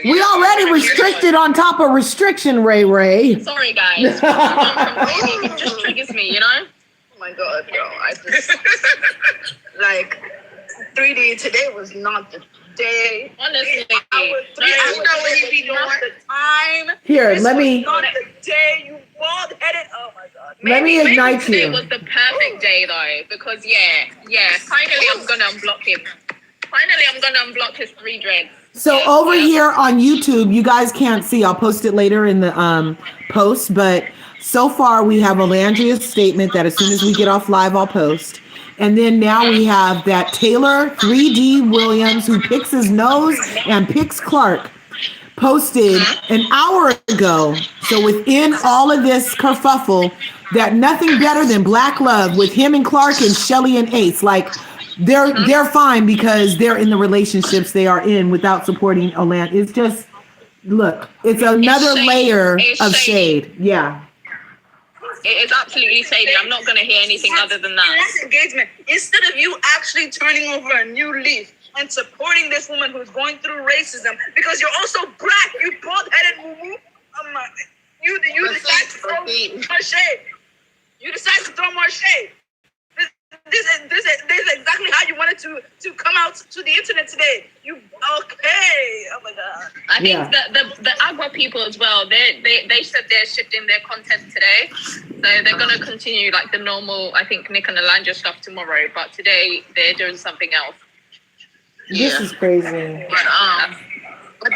Speaker 1: We already restricted on top of restriction, Ray.
Speaker 2: Sorry, guys. It just triggers me, you know.
Speaker 18: Oh my god, bro! I just like 3D. Today was not the day.
Speaker 2: Honestly,
Speaker 18: I know what he be doing. Not the time.
Speaker 1: Here, let me.
Speaker 18: Not the day. You bald-headed. Oh my god.
Speaker 1: Let me ignite you.
Speaker 2: Today was the perfect day though, because finally I'm gonna unblock him. Finally, I'm gonna unblock his 3 dreads.
Speaker 1: So over here on YouTube, you guys can't see. I'll post it later in the post. But so far, we have Olandria's statement that as soon as we get off live, I'll post. And then now we have that Taylor 3D Williams who picks his nose and picks Clark. posted an hour ago, so within all of this kerfuffle, that nothing better than Black Love with him and Clark and Shelly and Ace. Like, they're fine because they're in the relationships they are in without supporting Olan. It's just, look, it's another layer of shade. Yeah.
Speaker 2: It is absolutely shady. I'm not going to hear anything other than that.
Speaker 18: That's engagement. Instead of you actually turning over a new leaf and supporting this woman who's going through racism, because you're also black, you bald-headed moo-moo. You decide to throw more shade. You decide to throw more shade. This is exactly how you wanted to come out to the internet today. Okay? Oh my God.
Speaker 2: I think that the Agua people as well. They said they're shifting their content today, so they're gonna continue like the normal. I think Nick and Alanja stuff tomorrow, but today they're doing something else.
Speaker 1: This is crazy.
Speaker 5: But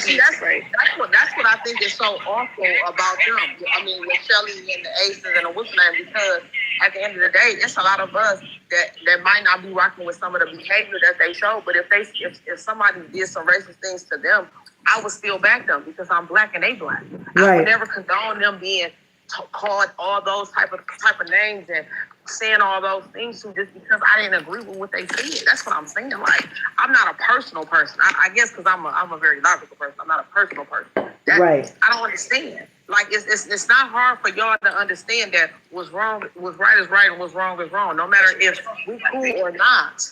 Speaker 5: see, that's what I think is so awful about them. I mean, with Shelly and the Aces and the Wolfman, because at the end of the day, it's a lot of us that might not be rocking with some of the behavior that they show. But if somebody did some racist things to them, I would still back them because I'm black and they black. I would never condone them being called all those type of names and saying all those things to just because I didn't agree with what they said. That's what I'm saying. Like, I'm not a personal person. I guess because I'm a very logical person. I'm not a personal person. I don't understand. Like, it's not hard for y'all to understand that what's right is right and what's wrong is wrong. No matter if we cool or not,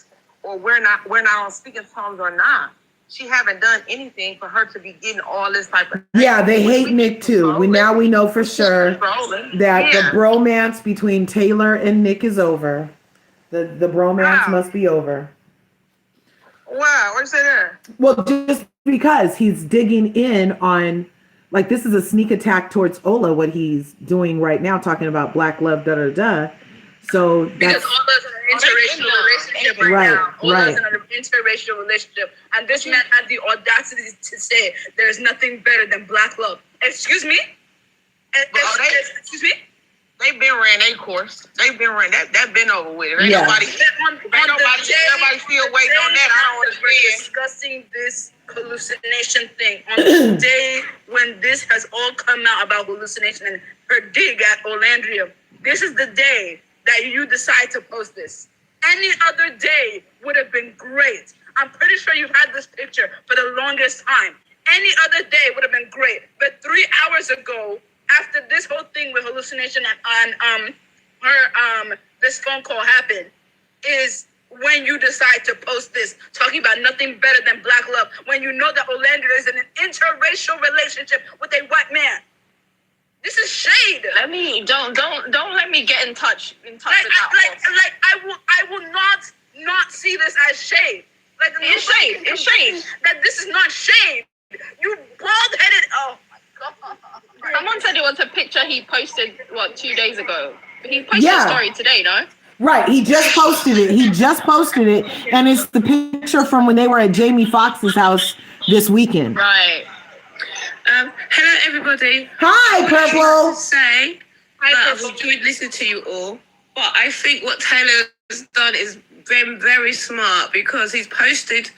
Speaker 5: or we're not on speaking terms or not. She haven't done anything for her to be getting all this type of.
Speaker 1: Yeah, they hate Nick too. We know for sure that the bromance between Taylor and Nick is over. The bromance must be over.
Speaker 5: Wow, what you say there?
Speaker 1: Well, just because he's digging in on, like, this is a sneak attack towards Ola, what he's doing right now, talking about Black Love, da-da-da. So that's...
Speaker 18: Because Ola's in an interracial relationship right now. Ola's in an interracial relationship. And this man had the audacity to say there's nothing better than Black love. Excuse me? Excuse me?
Speaker 5: They've been ran their course. They've been ran that been over with. Ain't nobody still waiting on that. I don't understand.
Speaker 18: We're discussing this hallucination thing on the day when this has all come out about hallucination and her dig at Olandria. This is the day that you decide to post this. Any other day would have been great. I'm pretty sure you've had this picture for the longest time. Any other day would have been great. But 3 hours ago, after this whole thing with hallucination and this phone call happened, is when you decide to post this, talking about nothing better than Black love, when you know that Olandria is in an interracial relationship with a white man. This is shade.
Speaker 2: Don't let me get in touch with that.
Speaker 18: I will not see this as shade. Like,
Speaker 2: it's shade.
Speaker 18: That this is not shade. You bald-headed. Oh my God.
Speaker 2: Someone said it was a picture he posted 2 days ago. He posted a story today, no?
Speaker 1: Right, he just posted it. And it's the picture from when they were at Jamie Foxx's house this weekend.
Speaker 2: Right.
Speaker 13: Hello, everybody.
Speaker 1: Hi, Purple.
Speaker 13: Say I've enjoyed listening to you all, but I think what Taylor's done is very smart because he's posted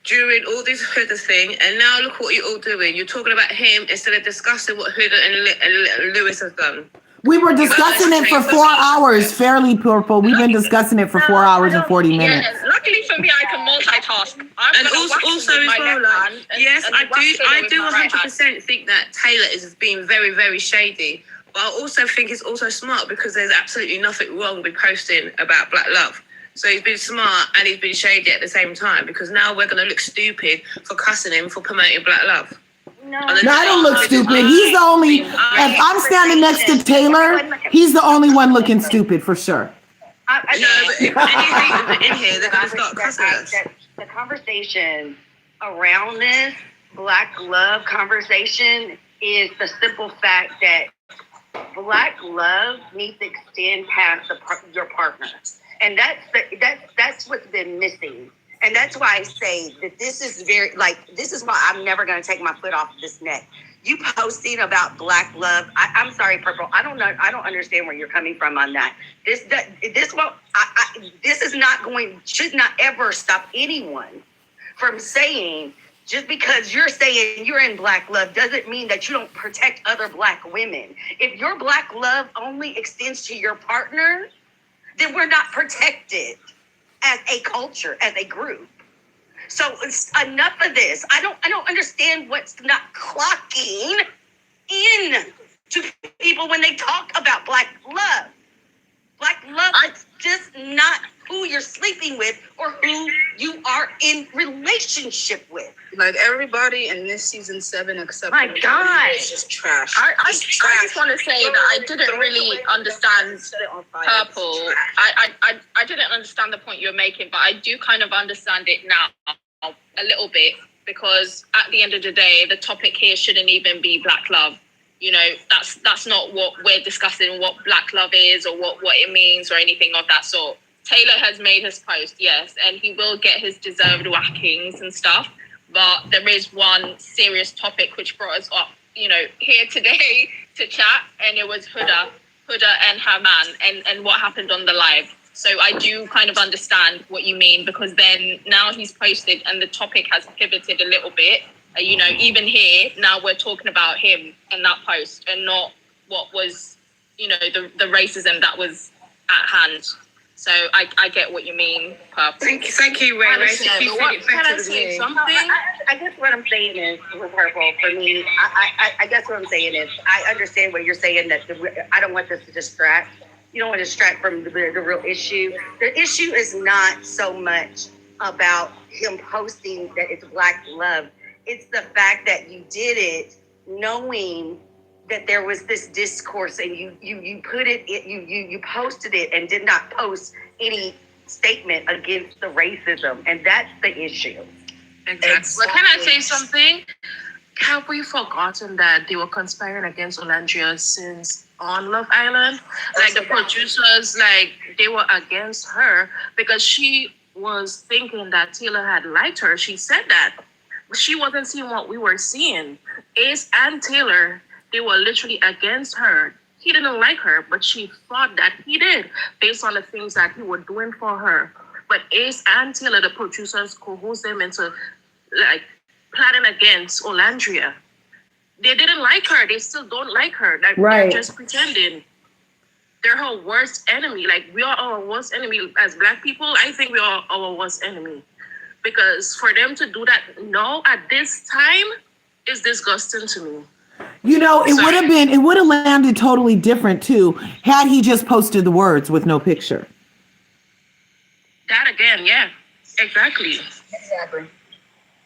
Speaker 13: during all this Huda thing, and now look what you're all doing. You're talking about him instead of discussing what Huda and Lewis have done.
Speaker 1: We were discussing it for 4 hours, fairly Purple. We've been discussing it for 4 hours and 40 minutes.
Speaker 2: Yeah, luckily for me, I can multitask.
Speaker 13: And also as well, like, yes, I do 100% think that Taylor is being very shady. But I also think it's also smart because there's absolutely nothing wrong with posting about Black love. So he's been smart and he's been shady at the same time because now we're going to look stupid for cussing him for promoting Black love.
Speaker 1: No, I don't look stupid. He's the only, if I'm standing next to Taylor, he's the only one looking stupid for sure.
Speaker 13: But if anything in here, they're going to start cussing us.
Speaker 19: The conversation around this Black love conversation is the simple fact that Black love needs to extend past your partner. And that's what's been missing. And that's why I say that this is this is why I'm never going to take my foot off this neck. You posting about Black love, I'm sorry, Purple. I don't know. I don't understand where you're coming from on that. This should not ever stop anyone from saying Just because you're saying you're in Black love doesn't mean that you don't protect other Black women. If your Black love only extends to your partner, then we're not protected as a culture, as a group. So it's enough of this. I don't understand what's not clocking in to people when they talk about Black love. Black love is just not who you're sleeping with or who you are in relationship with.
Speaker 16: Like everybody in this season 7 except
Speaker 19: My God,
Speaker 16: is just trash. I just want to say that I didn't really understand purple. I didn't understand the point you're making, but I do kind of understand it now a little bit, because at the end of the day, the topic here shouldn't even be Black love. You know, that's not what we're discussing, what Black love is or what it means or anything of that sort. Taylor has made his post, yes, and he will get his deserved whackings and stuff. But there is one serious topic which brought us up, you know, here today to chat, and it was Huda and her man and what happened on the live. So I do kind of understand what you mean, because then now he's posted and the topic has pivoted a little bit. You know, even here, now we're talking about him and that post and not what was, you know, the racism that was at hand. So I get what you mean, Purple.
Speaker 21: Thank you, Ray.
Speaker 16: Can I say something?
Speaker 19: I guess what I'm saying is, with Purple, for me, I guess what I'm saying is, I understand what you're saying, that I don't want this to distract. You don't want to distract from the real issue. The issue is not so much about him posting that it's Black love. It's the fact that you did it knowing that there was this discourse, and you put it, you posted it and did not post any statement against the racism, and that's the issue.
Speaker 22: Exactly. But can I say something? Have we forgotten that they were conspiring against Olandria since on Love Island? Like the producers, like they were against her because she was thinking that Taylor had liked her. She said that. She wasn't seeing what we were seeing. Ace and Taylor, they were literally against her. He didn't like her, but she thought that he did based on the things that he was doing for her. But Ace and Taylor, the producers, coerced them into like plotting against Olandria. They didn't like her. They still don't like her. Like They're just pretending. They're her worst enemy. Like we are our worst enemy as Black people. I think we are our worst enemy. Because for them to do that now at this time is disgusting to me.
Speaker 1: You know, it would have landed totally different too had he just posted the words with no picture.
Speaker 22: That again, yeah, exactly.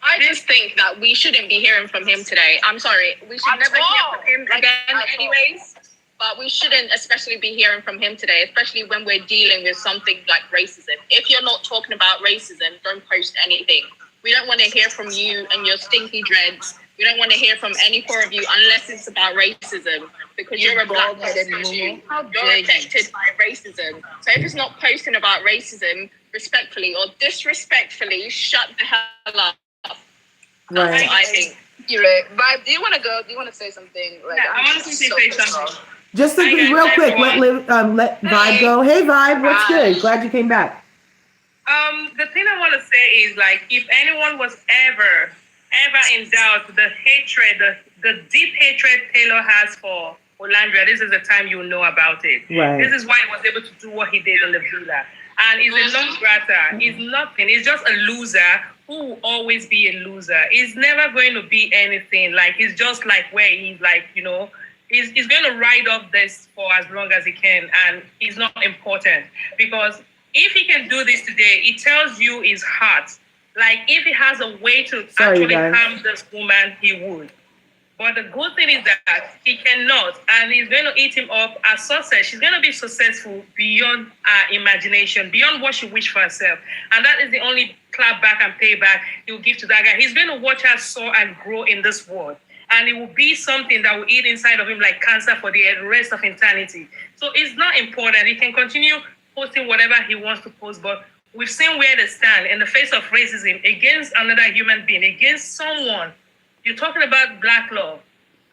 Speaker 2: I just think that we shouldn't be hearing from him today. I'm sorry, we should never hear from him again, anyways. But we shouldn't especially be hearing from him today, especially when we're dealing with something like racism. If you're not talking about racism, don't post anything. We don't want to hear from you and your stinky dreads. We don't want to hear from any four of you unless it's about racism, because you're a Black person too. You're affected by racism. So if it's not posting about racism, respectfully or disrespectfully, shut the hell up. That's what I think.
Speaker 16: You're right. Vibe, do you want to go? Do you want to say something? Like,
Speaker 21: I want to say something.
Speaker 1: Just real quick, let Vibe go. Hey, Vibe, what's good? Glad you came back.
Speaker 21: The thing I want to say is, like, if anyone was ever in doubt, the hatred, the deep hatred Taylor has for Olandria, this is the time you know about it.
Speaker 1: Right.
Speaker 21: This is why he was able to do what he did in the villa. And he's a non-grata. He's nothing. He's just a loser who will always be a loser. He's never going to be anything. Like, he's just like where he's like, you know, he's going to ride off this for as long as he can. And he's not important. Because if he can do this today, it tells you his heart. Like, if he has a way to actually harm this woman, he would. But the good thing is that he cannot, and he's going to eat him up as success. She's going to be successful beyond her imagination, beyond what she wished for herself. And that is the only clap back and payback he will give to that guy. He's going to watch her soar and grow in this world. And it will be something that will eat inside of him like cancer for the rest of eternity. So it's not important. He can continue posting whatever he wants to post, but we've seen where they stand in the face of racism against another human being, against someone. You're talking about Black love.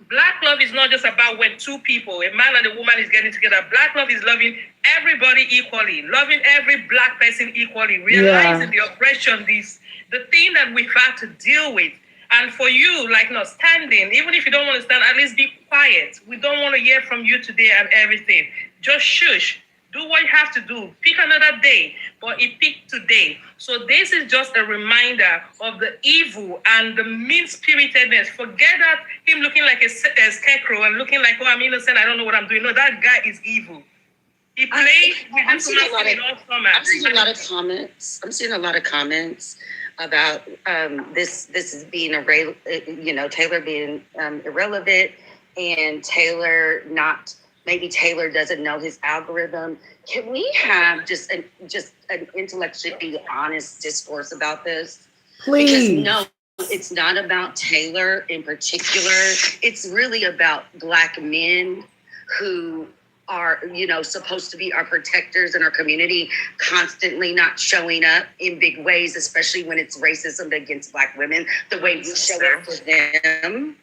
Speaker 21: Black love is not just about when two people, a man and a woman, is getting together. Black love is loving everybody equally, loving every Black person equally, realizing the oppression, the thing that we've had to deal with.
Speaker 7: And for you, like not standing, even if you don't want to stand, at least be quiet. We don't want to hear from you today and everything. Just shush. Do what you have to do. Pick another day, but it picked today. So this is just a reminder of the evil and the mean-spiritedness. Forget that him looking like a scarecrow and looking like, oh, I'm innocent, I don't know what I'm doing. No, that guy is evil. He played with this woman in all summer.
Speaker 19: I'm seeing a lot of comments. I'm seeing a lot of comments about this is being Taylor being irrelevant, and Taylor maybe Taylor doesn't know his algorithm. Can we have just an intellectually honest discourse about this?
Speaker 1: Please.
Speaker 19: Because no, it's not about Taylor in particular. It's really about Black men who are, supposed to be our protectors in our community, constantly not showing up in big ways, especially when it's racism against Black women, the way we show up for them.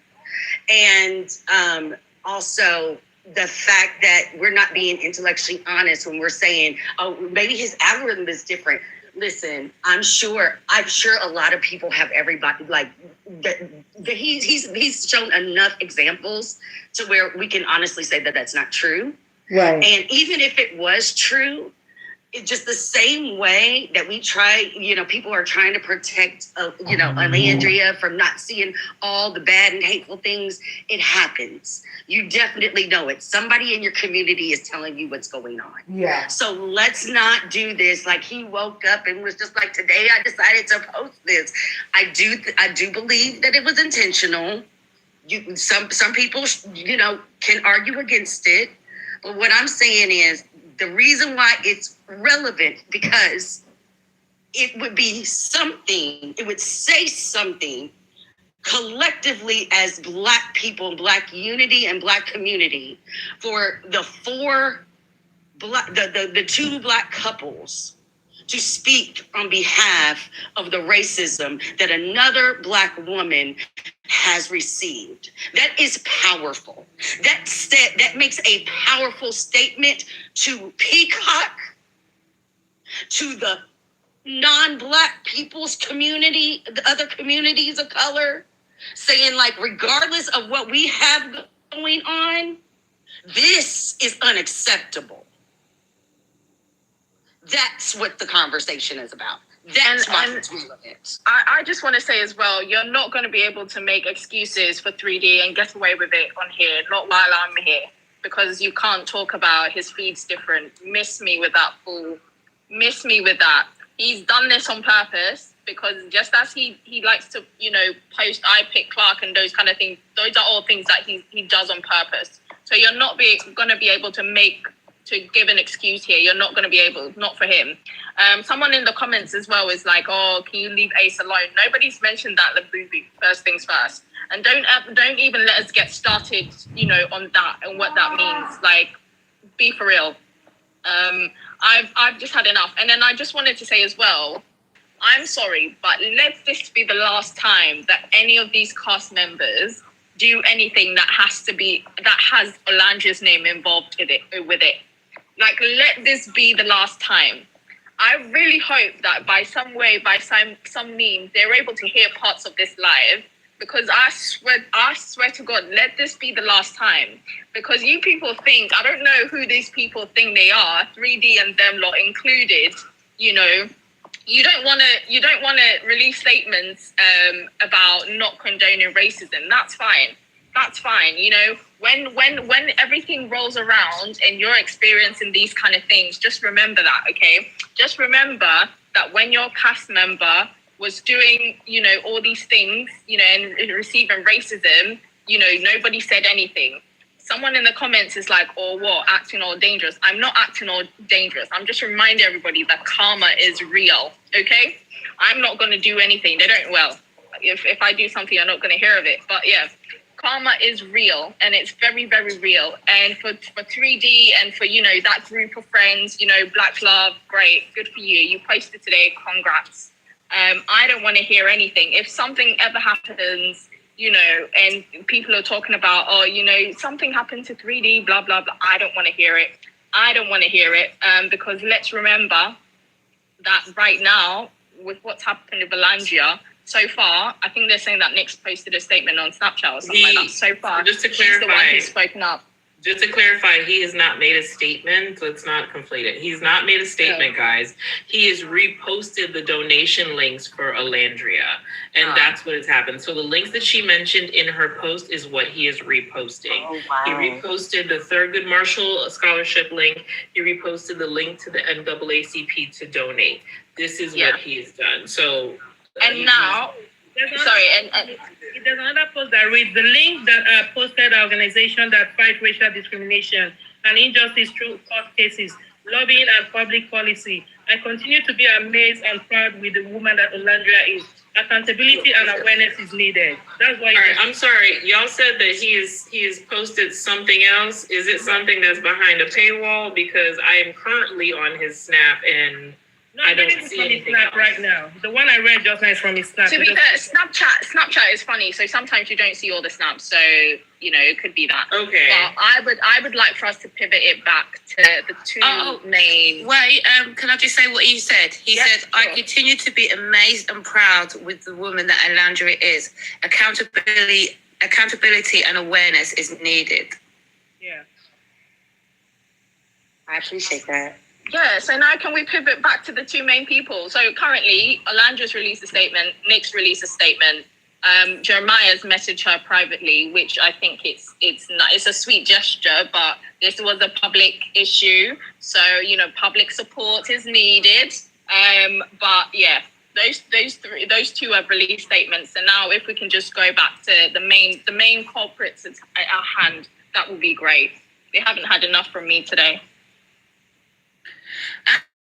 Speaker 19: And also the fact that we're not being intellectually honest when we're saying, oh, maybe his algorithm is different. Listen, I'm sure a lot of people have everybody he's shown enough examples to where we can honestly say that that's not true.
Speaker 1: Right.
Speaker 19: And even if it was true, it's just the same way that we try, people are trying to protect, Alandria from not seeing all the bad and hateful things. It happens. You definitely know it. Somebody in your community is telling you what's going on.
Speaker 1: Yeah.
Speaker 19: So let's not do this. Like he woke up and was just like, today I decided to post this. I do believe that it was intentional. Some people, can argue against it. But what I'm saying is the reason why it's relevant, because it would be something, it would say something collectively as Black people, Black unity and Black community for the two Black couples to speak on behalf of the racism that another Black woman has received. That is powerful. That makes a powerful statement to Peacock, to the non-Black people's community, the other communities of color, saying like, regardless of what we have going on, this is unacceptable. That's what the conversation is about. That's why it's relevant.
Speaker 2: I just want to say as well, you're not going to be able to make excuses for 3D and get away with it on here, not while I'm here, because you can't talk about his feed's different. Miss me with that, fool. Miss me with that. He's done this on purpose, because just as he likes to, post I pick Clark and those kind of things, those are all things that he does on purpose. So you're not going to be able to give an excuse here. You're not going to be able, not for him. Someone in the comments as well is like, oh, can you leave Ace alone? Nobody's mentioned that, Labubu, first things first. And don't even let us get started, on that and what that means. Like, be for real. I've just had enough. And then I just wanted to say as well, I'm sorry, but let this be the last time that any of these cast members do anything that has Olandria's name involved with it. Like, let this be the last time. I really hope that by some means, they're able to hear parts of this live, because I swear to God, let this be the last time. Because you people think, I don't know who these people think they are, 3D and them lot included, you don't want to release statements about not condoning racism. That's fine. When everything rolls around and you're experiencing these kind of things, just remember that, okay? Just remember that when your cast member was doing, all these things, and receiving racism, nobody said anything. Someone in the comments is like, oh, what, acting all dangerous? I'm not acting all dangerous. I'm just reminding everybody that karma is real, okay? I'm not going to do anything. If I do something, I'm not going to hear of it. But yeah, karma is real, and it's very, very real. And for 3D and for, that group of friends, Black Love, great, good for you. You posted today, congrats. I don't want to hear anything. If something ever happens, and people are talking about, oh, something happened to 3D, blah, blah, blah. I don't want to hear it. Because let's remember that right now, with what's happened with Alandria, so far, I think they're saying that Nick's posted a statement on Snapchat or something like that. So far,
Speaker 17: just to
Speaker 2: she's the one
Speaker 17: clarify,
Speaker 2: who's spoken up.
Speaker 17: Just to clarify, he has not made a statement. Let's not conflate it. He's not made a statement, guys. He has reposted the donation links for Alandria, and that's what has happened. So the links that she mentioned in her post is what he is reposting.
Speaker 4: Oh, wow.
Speaker 17: He reposted the Thurgood Marshall scholarship link. He reposted the link to the NAACP to donate. This is what he has done. So,
Speaker 2: and now, sorry, and
Speaker 7: there's another post that reads the link that posted an organization that fight racial discrimination and injustice through court cases, lobbying and public policy. I continue to be amazed and proud with the woman that Olandria is. Accountability and awareness is needed. That's why.
Speaker 17: All right, I'm sorry. Y'all said that he has posted something else. Is it something that's behind a paywall? Because I am currently on his Snap and I don't see anything
Speaker 7: Snap right now. The one I read just now is from his Snap.
Speaker 2: to be fair, Snapchat is funny, so sometimes you don't see all the snaps. So it could be that.
Speaker 17: Okay.
Speaker 2: But I would like for us to pivot it back to the two main.
Speaker 3: Wait, can I just say what he said? He said, "I continue to be amazed and proud with the woman that Alandria is. Accountability and awareness is needed."
Speaker 7: Yeah.
Speaker 3: I appreciate that.
Speaker 2: Yeah, so now can we pivot back to the two main people? So currently, Alandria's released a statement, Nick's released a statement. Jeremiah's messaged her privately, which I think it's a sweet gesture, but this was a public issue, so public support is needed. But yeah, those two have released statements, and now if we can just go back to the main culprits at our hand, that would be great. They haven't had enough from me today.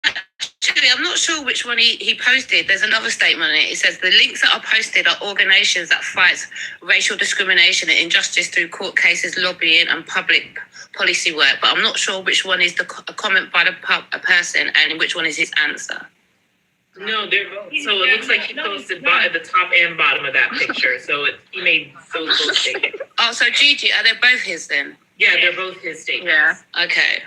Speaker 3: Actually, I'm not sure which one he posted. There's another statement on it. It says the links that are posted are organisations that fight racial discrimination and injustice through court cases, lobbying and public policy work. But I'm not sure which one is a comment by a person and which one is his answer.
Speaker 17: No, they're both. So it looks like he posted at the top and bottom of that picture. So he made those both statements.
Speaker 3: Oh, so Gigi, are they both his then?
Speaker 17: Yeah, they're both his statements.
Speaker 2: Yeah.
Speaker 3: Okay.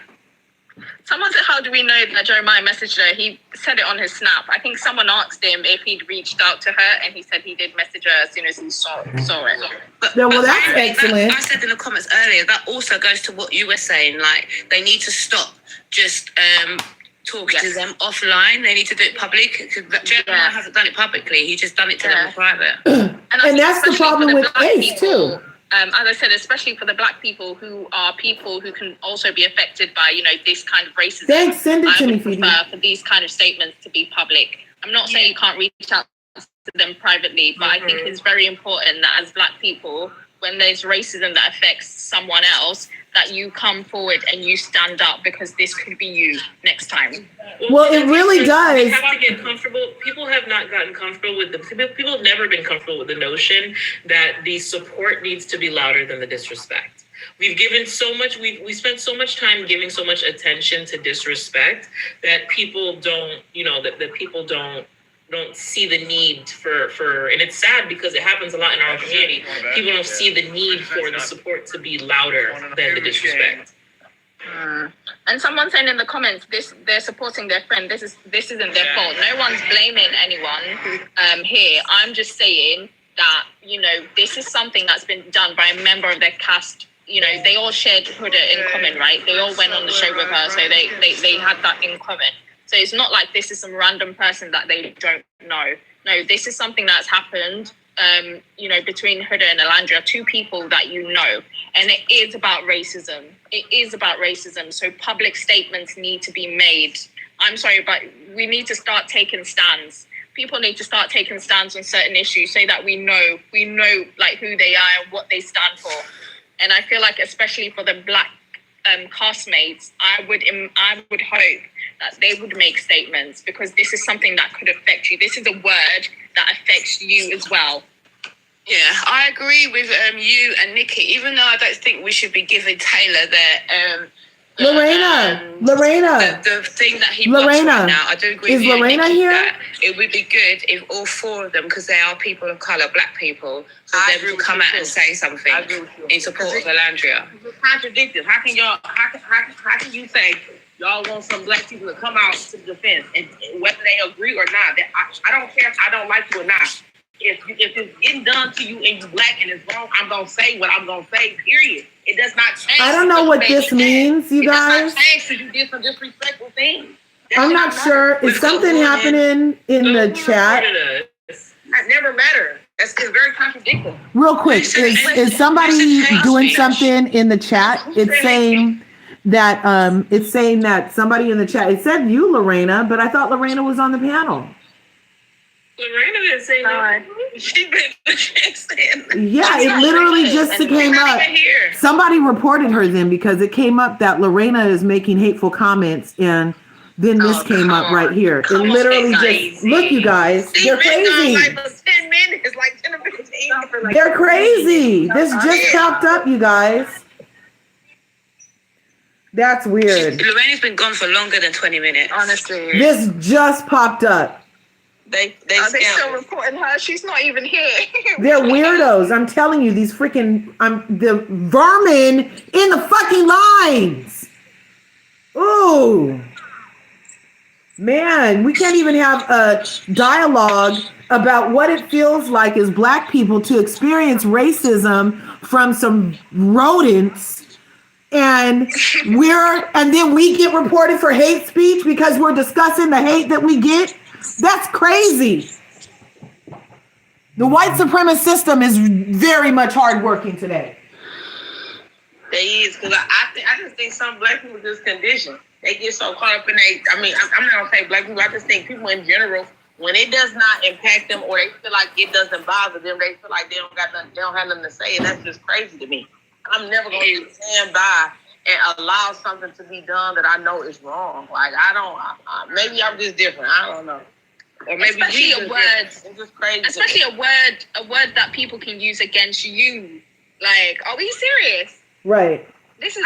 Speaker 2: Someone said, how do we know that Jeremiah messaged her? He said it on his Snap. I think someone asked him if he'd reached out to her, and he said he did message her as soon as he saw it.
Speaker 3: But
Speaker 1: well, that's excellent.
Speaker 3: I said in the comments earlier, that also goes to what you were saying. Like, they need to stop just talking to them offline. They need to do it public. Jeremiah hasn't done it publicly. He just done it to them in private.
Speaker 1: And that's the problem with Ace, too.
Speaker 2: As I said, especially for the Black people who are people who can also be affected by, this kind of racism.
Speaker 1: Thanks, send it to me,
Speaker 2: I would prefer for these kind of statements to be public. I'm not saying you can't reach out to them privately, but I think it's very important that as Black people, when there's racism that affects someone else, that you come forward and you stand up, because this could be you next time.
Speaker 1: Well, it really does.
Speaker 17: We have to get comfortable. People have not gotten comfortable with people have never been comfortable with the notion that the support needs to be louder than the disrespect. We've given so much, we spent so much time giving so much attention to disrespect that people don't, that people don't see the need for, and it's sad because it happens a lot in our community. People don't see the need for the support to be louder than the disrespect.
Speaker 2: And someone saying in the comments, they're supporting their friend. This isn't their fault. No one's blaming anyone here. I'm just saying that this is something that's been done by a member of their cast. They all shared Huda in common, right? They all went on the show with her, so they had that in common. So it's not like this is some random person that they don't know. No, this is something that's happened, between Huda and Alandria, two people that you know. And it is about racism. It is about racism. So public statements need to be made. I'm sorry, but we need to start taking stands. People need to start taking stands on certain issues so that we know like who they are and what they stand for. And I feel like especially for the Black castmates, I would hope that they would make statements, because this is something that could affect you. This is a word that affects you as well.
Speaker 3: Yeah, I agree with you and Nikki, even though I don't think we should be giving Taylor their
Speaker 1: Lorena.
Speaker 3: The thing that he wants right now. I do agree with you,
Speaker 1: Lorena
Speaker 3: Nikki,
Speaker 1: here?
Speaker 3: that it would be good if all four of them, because they are people of colour, Black people, so they would come out and say something in support of Alandria.
Speaker 22: It's contradictory. How can you say y'all want some Black people to come out to the defense, and whether they agree or not? I don't care if I don't like you or not. if it's getting done to you and you black and it's wrong, I'm gonna say what I'm gonna say. Period. It does not change.
Speaker 1: I don't know what this means, you guys.
Speaker 22: It does not change because you did some disrespectful things.
Speaker 1: I'm not sure. Is something happening in the chat?
Speaker 22: That never mattered. It's very contradictory.
Speaker 1: Real quick, is somebody doing something in the chat? It's saying that somebody in the chat. It said you, Lorena, but I thought Lorena was on the panel.
Speaker 17: Lorena didn't say nothing.
Speaker 22: She been saying.
Speaker 1: Yeah, it literally just came up. Somebody reported her then because it came up that Lorena is making hateful comments, and then this came up right here. It literally just look, you guys, they're crazy.
Speaker 22: Like 10 minutes, like 10 or 15.
Speaker 1: They're crazy. This just popped up, you guys. That's weird.
Speaker 22: Lorena's been gone for longer than 20 minutes. Honestly.
Speaker 1: This just popped up.
Speaker 22: They
Speaker 2: still reporting her? She's not even here.
Speaker 1: They're weirdos. I'm telling you, these freaking the vermin in the fucking lines. Ooh. Man, we can't even have a dialogue about what it feels like as Black people to experience racism from some rodents, and then we get reported for hate speech because we're discussing the hate that we get. That's crazy. The white supremacist system is very much hardworking today.
Speaker 22: They is, because I just think some Black people just conditioned. They get so caught up in I'm not gonna say Black people, I just think people in general, when it does not impact them or they feel like it doesn't bother them, they feel like they don't have nothing to say, and that's just crazy to me. I'm never gonna stand by and allow something to be done that I know is wrong. Like maybe I'm just different. I don't know. Or maybe
Speaker 2: especially a word,
Speaker 22: it's just crazy.
Speaker 2: Especially a word that people can use against you. Like, are we serious?
Speaker 1: Right.
Speaker 22: This is.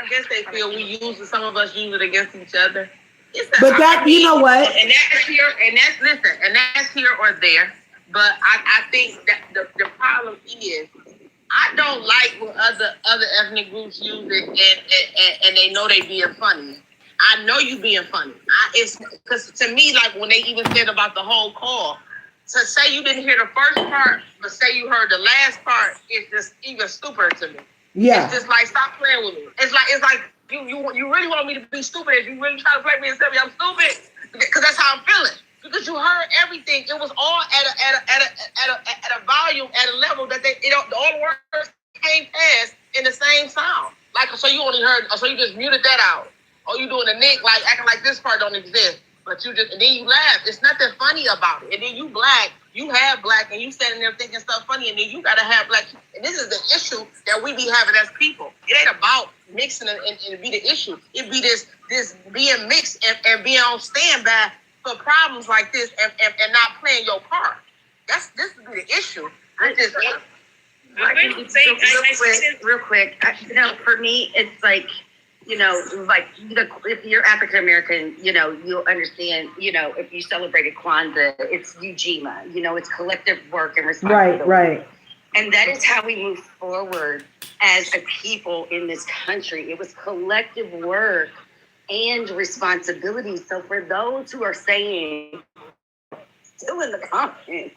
Speaker 22: I guess they feel some of us use it against each other.
Speaker 1: You know what?
Speaker 22: And that's here or there. But I think that the problem is, I don't like when other ethnic groups use it and they know they being funny. I know you being funny. It's because to me, like when they even said about the whole call, to say you didn't hear the first part, but say you heard the last part, is just even stupider to me.
Speaker 1: Yeah.
Speaker 22: It's just like, stop playing with me. It's like you really want me to be stupid. If you really try to play me and tell me I'm stupid, because that's how I'm feeling. Because you heard everything. It was all at a volume, at a level that all the words came past in the same sound. Like, so you only heard, so you just muted that out. Or you doing a nick, like acting like this part don't exist. But and then you laugh. It's nothing funny about it. And then you Black, you have Black, and you standing there thinking stuff funny, and then you gotta have Black. And this is the issue that we be having as people. It ain't about mixing and be the issue. It be this being mixed and being on standby for problems like this and not playing your part. This is the issue.
Speaker 19: Real quick. For me, it's like, if you're African American, you'll understand, if you celebrated Kwanzaa, it's Ujima, it's collective work and responsibility.
Speaker 1: Right.
Speaker 19: And that is how we move forward as a people in this country. It was collective work and responsibility. So for those who are saying, still in the comments,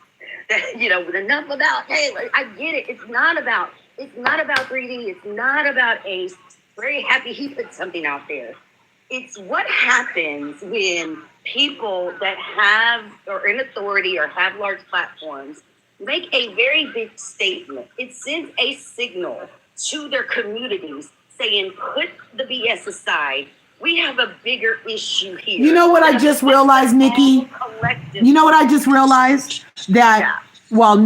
Speaker 19: that, enough about Taylor, I get it. It's not about 3D. It's not about Ace. Very happy he put something out there. It's what happens when people that have or in authority or have large platforms make a very big statement. It sends a signal to their communities saying, put the BS aside. We have a bigger issue here.
Speaker 1: You know what I just realized, Nikki? You know what I just realized? That while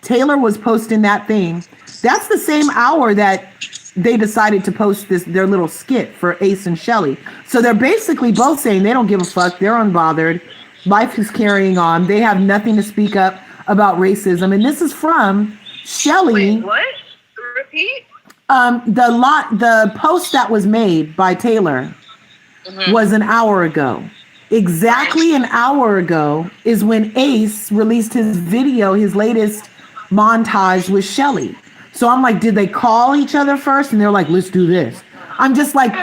Speaker 1: Taylor was posting that thing, that's the same hour that they decided to post their little skit for Ace and Shelly. So they're basically both saying they don't give a fuck. They're unbothered. Life is carrying on. They have nothing to speak up about racism. And this is from Shelly.
Speaker 10: Wait, what? Repeat?
Speaker 1: The post that was made by Taylor was an hour ago. Exactly an hour ago is when Ace released his video, his latest montage with Shelly. So I'm like, did they call each other first? And they're like, let's do this. I'm just like,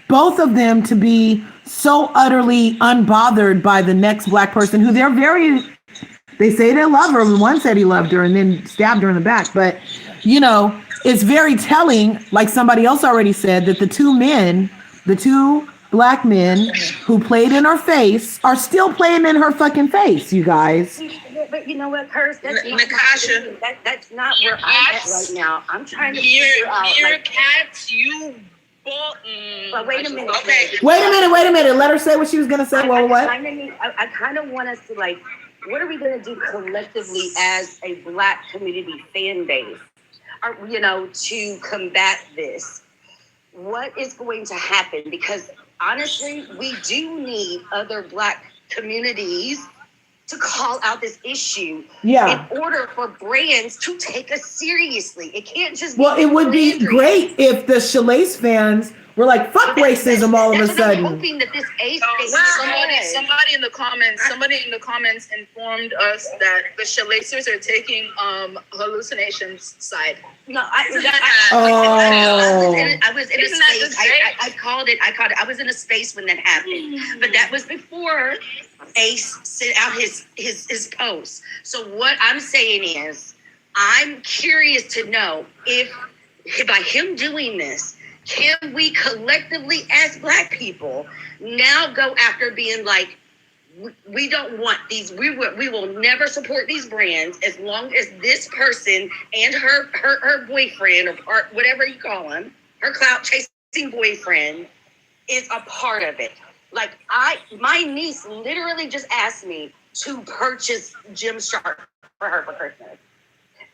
Speaker 1: both of them to be so utterly unbothered by the next black person who they say they love her. One said he loved her and then stabbed her in the back. But, you know, it's very telling, like somebody else already said, that the two black men who played in her face are still playing in her fucking face, you guys.
Speaker 19: But you know what, Curse? That's not where I'm at right now. I'm trying to figure out.
Speaker 2: Cats, you.
Speaker 19: But wait a minute.
Speaker 2: Okay.
Speaker 1: Wait a minute. Let her say what she was gonna say.
Speaker 19: I kind of want us to like, what are we gonna do collectively as a black community fan base, or to combat this? What is going to happen? Because honestly, we do need other black communities to call out this issue in order for brands to take us seriously. It can't just be.
Speaker 1: Well, it would be great if the Shalace fans were like, fuck racism all of a sudden.
Speaker 19: I'm hoping that this
Speaker 8: Somebody in the comments informed us that the Shalacers are taking hallucinations side.
Speaker 19: No, I was in a space. I called it. I was in a space when that happened, but that was before Ace sent out his post. So what I'm saying is, I'm curious to know if by him doing this, can we collectively as black people now go after being like, we don't want these, we will never support these brands as long as this person and her boyfriend or whatever you call him, her clout chasing boyfriend is a part of it. Like my niece literally just asked me to purchase Gymshark for her for Christmas.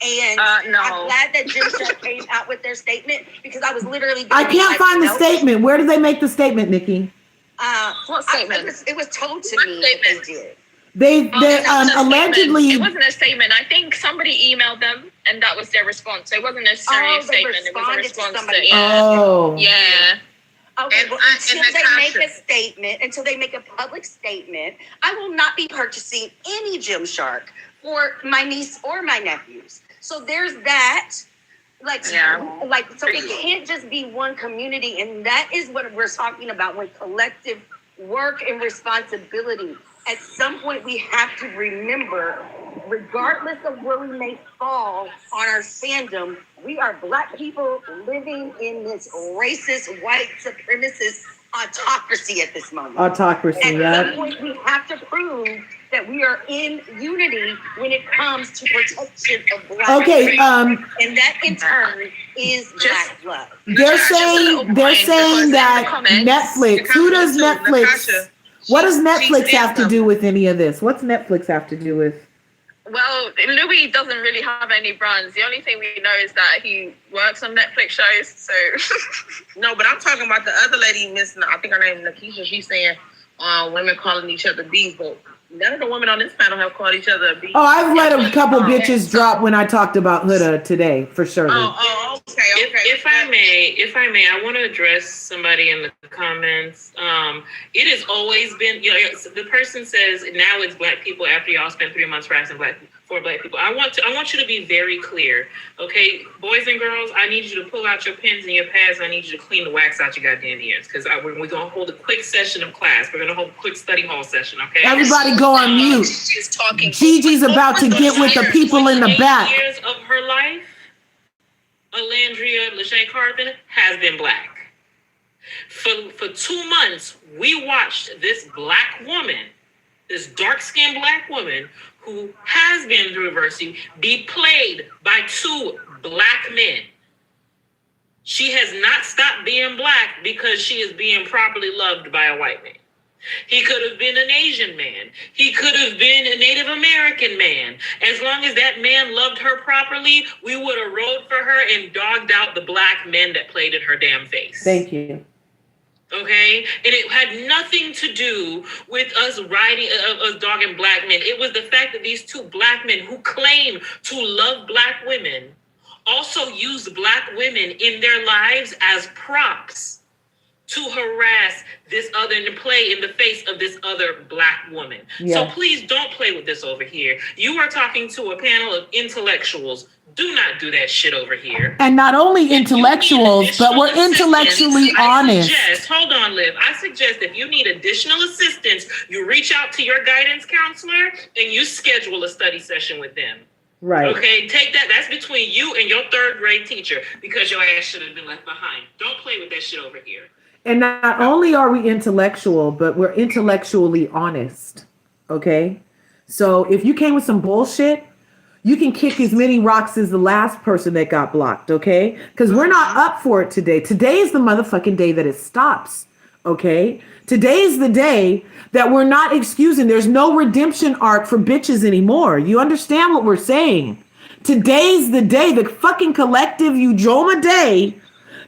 Speaker 19: And
Speaker 2: no.
Speaker 19: I'm glad that Gymshark came out with their statement because I was literally.
Speaker 1: I can't find the statement. Where did they make the statement, Nikki?
Speaker 2: What statement?
Speaker 19: It was told to me that they did.
Speaker 1: They allegedly.
Speaker 2: It wasn't a statement. I think somebody emailed them, and that was their response. So it wasn't necessarily a statement. It was a response to. Yeah.
Speaker 19: Okay, well, until they make a public statement, I will not be purchasing any Gymshark for my niece or my nephews. So there's that. So it can't just be one community, and that is what we're talking about with collective work and responsibility. At some point, we have to remember, regardless of where we may fall on our fandom, we are black people living in this racist, white supremacist autocracy at this moment.
Speaker 1: Autocracy,
Speaker 19: At some point, we have to prove that we are in unity when it comes to protection of black people. And that in turn is black love.
Speaker 1: They're saying that Netflix. Who does Netflix? What does Netflix have to do with any of this? What's Netflix have to do with?
Speaker 2: Well, Louis doesn't really have any brands. The only thing we know is that he works on Netflix shows. So
Speaker 5: no, but I'm talking about the other lady, Miss. I think her name is Nakisha. She's saying women calling each other bees, but none of the women on this panel have called each other bees.
Speaker 1: Oh, I've let a couple bitches drop when I talked about Huda today, for sure.
Speaker 5: Okay.
Speaker 17: If I may, I want to address somebody in the comments. It has always been, the person says now it's black people after y'all spent 3 months harassing for black people. I want you to be very clear, okay, boys and girls. I need you to pull out your pens and your pads. I need you to clean the wax out your goddamn ears because we're gonna hold a quick session of class. We're gonna hold a quick study hall session, okay?
Speaker 1: Everybody go on mute.
Speaker 2: She's talking.
Speaker 1: Gigi's about to get with the people in the back.
Speaker 17: Years of her life, LRGA Curves has been black. For 2 months, we watched this black woman, this dark-skinned black woman who has been through adversity, be played by 2 black men. She has not stopped being black because she is being properly loved by a white man. He could have been an Asian man. He could have been a Native American man. As long as that man loved her properly, we would have rode for her and dogged out the black men that played in her damn face.
Speaker 1: Thank you.
Speaker 17: Okay? And it had nothing to do with us dogging black men. It was the fact that these 2 black men who claim to love black women also used black women in their lives as props to harass this other and play in the face of this other Black woman. So please don't play with this over here. You are talking to a panel of intellectuals. Do not do that shit over here.
Speaker 1: And not only intellectuals, but we're intellectually honest.
Speaker 17: Hold on, Liv. I suggest if you need additional assistance, you reach out to your guidance counselor and you schedule a study session with them.
Speaker 1: Right.
Speaker 17: Okay, take that. That's between you and your third grade teacher because your ass should have been left behind. Don't play with that shit over here.
Speaker 1: And not only are we intellectual, but we're intellectually honest. Okay? So if you came with some bullshit, you can kick as many rocks as the last person that got blocked, okay? Because we're not up for it today. Today is the motherfucking day that it stops, okay? Today is the day that we're not excusing. There's no redemption arc for bitches anymore. You understand what we're saying? Today's the day, the fucking collective Ujoma day,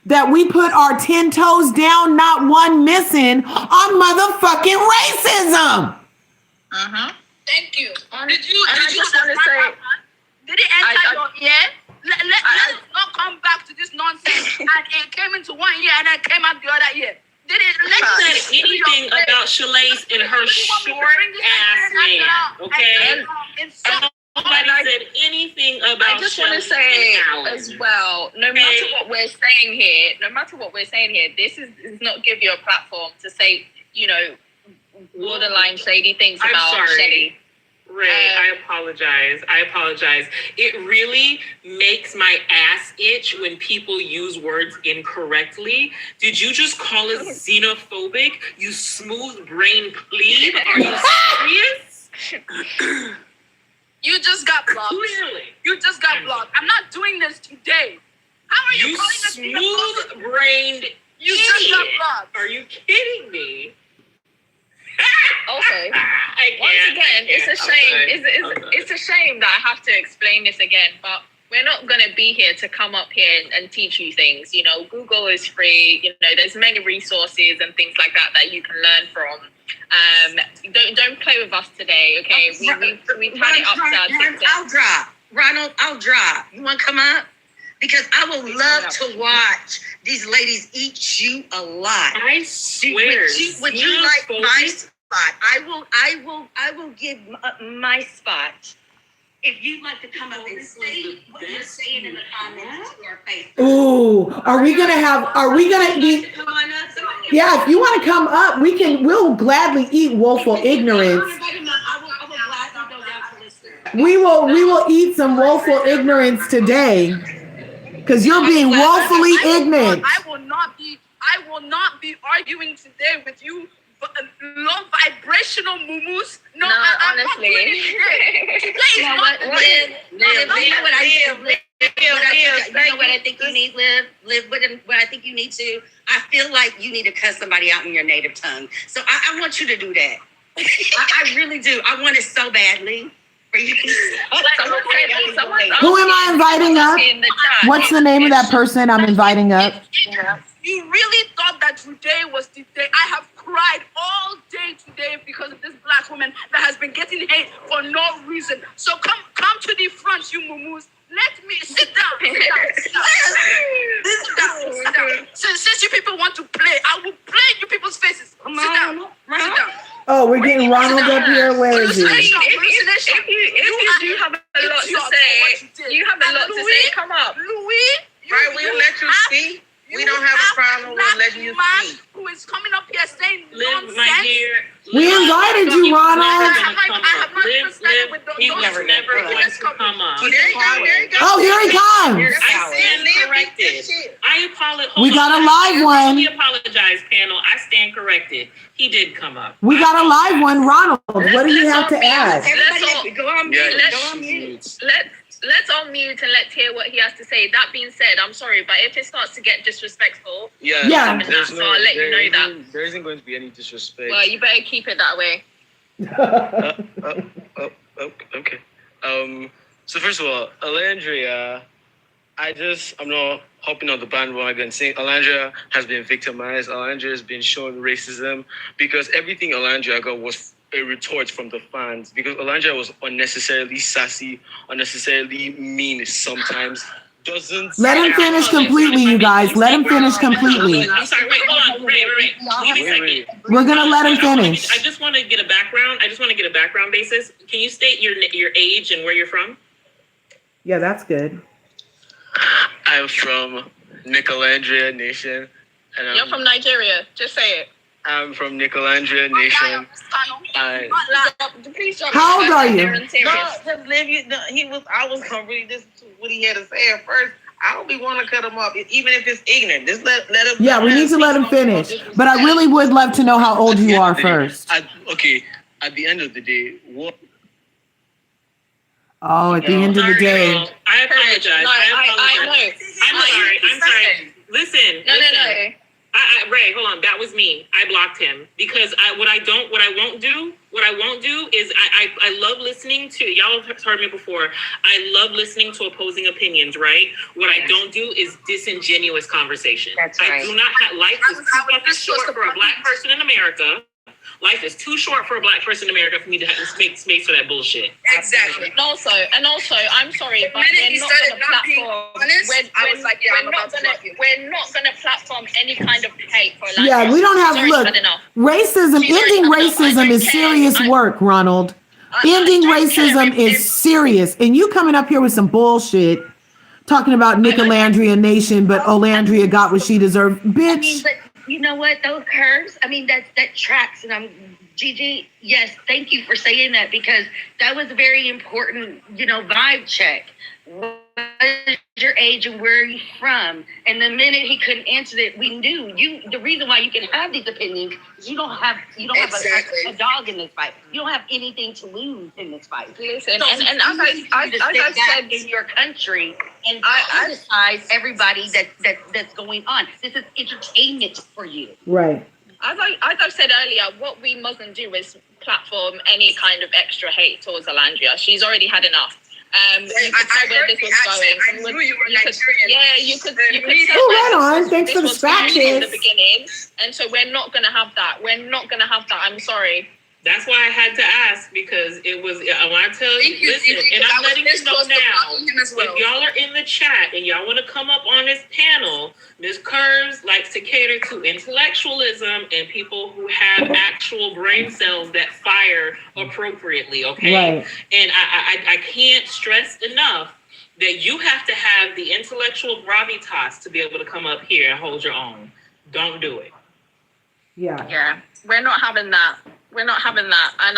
Speaker 1: that we put our 10 toes down, not one missing, on motherfucking racism.
Speaker 18: Thank you.
Speaker 10: Did you just want to say?
Speaker 18: Did it enter your ear? Let's not come back to this nonsense. And it came into 1 year and then came out the other year. Did it?
Speaker 17: Let's say anything about Shalace and her short ass man, okay? Nobody said anything about.
Speaker 2: I just want to say as well, no matter what we're saying here, this does not give you a platform to say, you know, borderline shady things about Shelly.
Speaker 17: Ray, I apologize. It really makes my ass itch when people use words incorrectly. Did you just call us xenophobic, you smooth brain plebe? Are you serious?
Speaker 18: You just got blocked.
Speaker 17: Clearly.
Speaker 18: You just got blocked. I'm not doing this today. How are you calling us
Speaker 17: smooth-brained
Speaker 18: You
Speaker 17: idiot.
Speaker 18: just got blocked.
Speaker 17: Are you kidding me?
Speaker 2: Okay. Once again, it's a shame. It's a shame that I have to explain this again, but we're not going to be here to come up here and teach you things. You know, Google is free. You know, there's many resources and things like that you can learn from. Don't play with us today, okay? We've had it up to our TikTok.
Speaker 19: I'll drop. Ronald, I'll drop. You want to come up? Because I would love to watch these ladies eat you alive.
Speaker 17: I swear.
Speaker 19: Would you like my spot? I will give my spot. If you'd like to come up and say what you're saying in the comments to our face.
Speaker 1: Ooh, are we gonna be? Yeah, if you want to come up, we'll gladly eat woeful ignorance. We will eat some woeful ignorance today. Because you're being woefully ignorant.
Speaker 18: I will not be arguing today with you low vibrational muumuus. No,
Speaker 2: honestly.
Speaker 18: Today is not the day.
Speaker 19: You know what I think you need, Liv? What I think you need to, I feel like you need to cuss somebody out in your native tongue. So I want you to do that. I really do. I want it so badly.
Speaker 1: Who am I inviting up? What's the name of that person I'm inviting up?
Speaker 18: You really thought that today was the day? I have cried all day today because of this black woman that has been getting hate for no reason. So come to the front, you muumuus. Let me sit down. Sit down. Since you people want to play, I will play in you people's faces. Sit down. Sit down.
Speaker 1: Oh, we're getting Ronald up here. Where is he?
Speaker 2: If you do have a lot to say, come up.
Speaker 18: Louis,
Speaker 5: right, we'll let you speak. We don't have a problem with letting you speak.
Speaker 18: Who is coming up here saying nonsense?
Speaker 17: My dear,
Speaker 1: we invited you, Ronald.
Speaker 17: He's never going to come up.
Speaker 1: Oh, here he comes.
Speaker 17: I stand corrected. I apologize.
Speaker 1: We got a live one.
Speaker 17: We apologize, panel. I stand corrected. He did come up.
Speaker 1: We got a live one, Ronald. What do you have to add?
Speaker 19: Go on mute.
Speaker 2: Let's all mute and let's hear what he has to say. That being said, I'm sorry, but if it starts to get disrespectful,
Speaker 1: yeah.
Speaker 2: I'll let you know that.
Speaker 11: There isn't going to be any disrespect.
Speaker 2: Well, you better keep it that way.
Speaker 11: Okay. So first of all, Alandria, I'm not hopping on the bandwagon saying Alandria has been victimized. Alandria has been shown racism because everything Alandria got was a retort from the fans because Alandria was unnecessarily sassy, unnecessarily mean sometimes doesn't.
Speaker 1: Let him finish completely, you guys. Let him finish completely.
Speaker 17: I'm sorry. Wait, hold on. Wait. Give me a second.
Speaker 1: We're gonna let him finish.
Speaker 17: I just want to get a background. I just want to get a background basis. Can you state your age and where you're from?
Speaker 1: Yeah, that's good.
Speaker 11: I'm from Nicolandria Nation. And
Speaker 2: You're from Nigeria. Just say it.
Speaker 11: I'm from Nicolandria Nation.
Speaker 1: How old are you?
Speaker 5: No, just live you. No, I was gonna read this what he had to say at first. I don't be want to cut him up, even if it's ignorant. Just let him.
Speaker 1: Yeah, we need to let him finish. But I really would love to know how old you are first.
Speaker 11: Okay, at the end of the day, what?
Speaker 1: Oh, at the end of the day.
Speaker 17: I apologize.
Speaker 2: No, I know.
Speaker 17: I'm sorry. Listen.
Speaker 2: No.
Speaker 17: Ray, hold on. That was me. I blocked him because what I won't do is I love listening to, y'all have heard me before. I love listening to opposing opinions, right? What I don't do is disingenuous conversation.
Speaker 19: That's right.
Speaker 17: I do not have, life is too fucking short for a black person in America. Life is too short for a black person in America for me to make space for that bullshit.
Speaker 2: Exactly. And also, I'm sorry, but we're not going to platform. We're not going to platform any kind of hate for language.
Speaker 1: Yeah, we don't have, look, racism, ending racism is serious work, Ronald. Ending racism is serious. And you coming up here with some bullshit, talking about Nicolandria Nation, but Olandria got what she deserved. Bitch.
Speaker 19: I mean, but you know what? Those curves, I mean, that tracks. And Gigi, yes, thank you for saying that, because that was a very important, vibe check. What is your age and where are you from? And the minute he couldn't answer that, we knew the reason why you can have these opinions is you don't have a dog in this fight. You don't have anything to lose in this fight.
Speaker 2: Listen,
Speaker 19: so
Speaker 2: and I've said
Speaker 19: in your country and criticize everybody that's going on. This is entertainment for you.
Speaker 1: Right.
Speaker 2: As I've said earlier, what we mustn't do is platform any kind of extra hate towards Alandria. She's already had enough. You could tell where this was going.
Speaker 18: I knew you were Nigerian.
Speaker 2: Yeah, you could tell
Speaker 1: right on. Thanks for the scratches.
Speaker 2: In the beginning, and so we're not gonna have that. I'm sorry.
Speaker 17: That's why I had to ask, because it was, I want to tell you, listen, and I'm letting you know now, if y'all are in the chat and y'all want to come up on this panel, Ms. Curves likes to cater to intellectualism and people who have actual brain cells that fire appropriately, okay?
Speaker 1: Right.
Speaker 17: And I can't stress enough that you have to have the intellectual gravitas to be able to come up here and hold your own. Don't do it.
Speaker 2: Yeah, we're not having that. And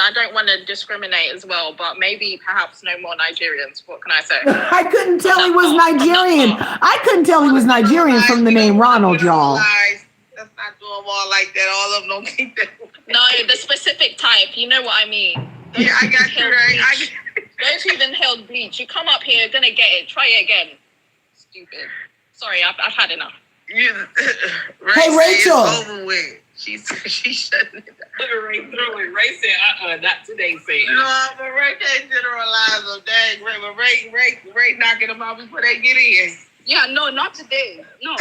Speaker 2: I don't want to discriminate as well, but maybe perhaps no more Nigerians. What can I say?
Speaker 1: I couldn't tell he was Nigerian. I couldn't tell he was Nigerian from the name Ronald, y'all.
Speaker 5: Let's not do them all like that. All of them don't keep that.
Speaker 2: No, the specific type. You know what I mean.
Speaker 5: Yeah, I got you right.
Speaker 2: Those who've inhaled bleach. You come up here, you're gonna get it. Try it again. Stupid. Sorry, I've had enough.
Speaker 1: Hey, Rachel.
Speaker 5: Over with. She's shutting it down.
Speaker 17: Ray said, not today, Satan.
Speaker 5: No, but Ray can't generalize them. Dang, Ray knocking them out before they get in.
Speaker 18: Yeah, no, not today. No.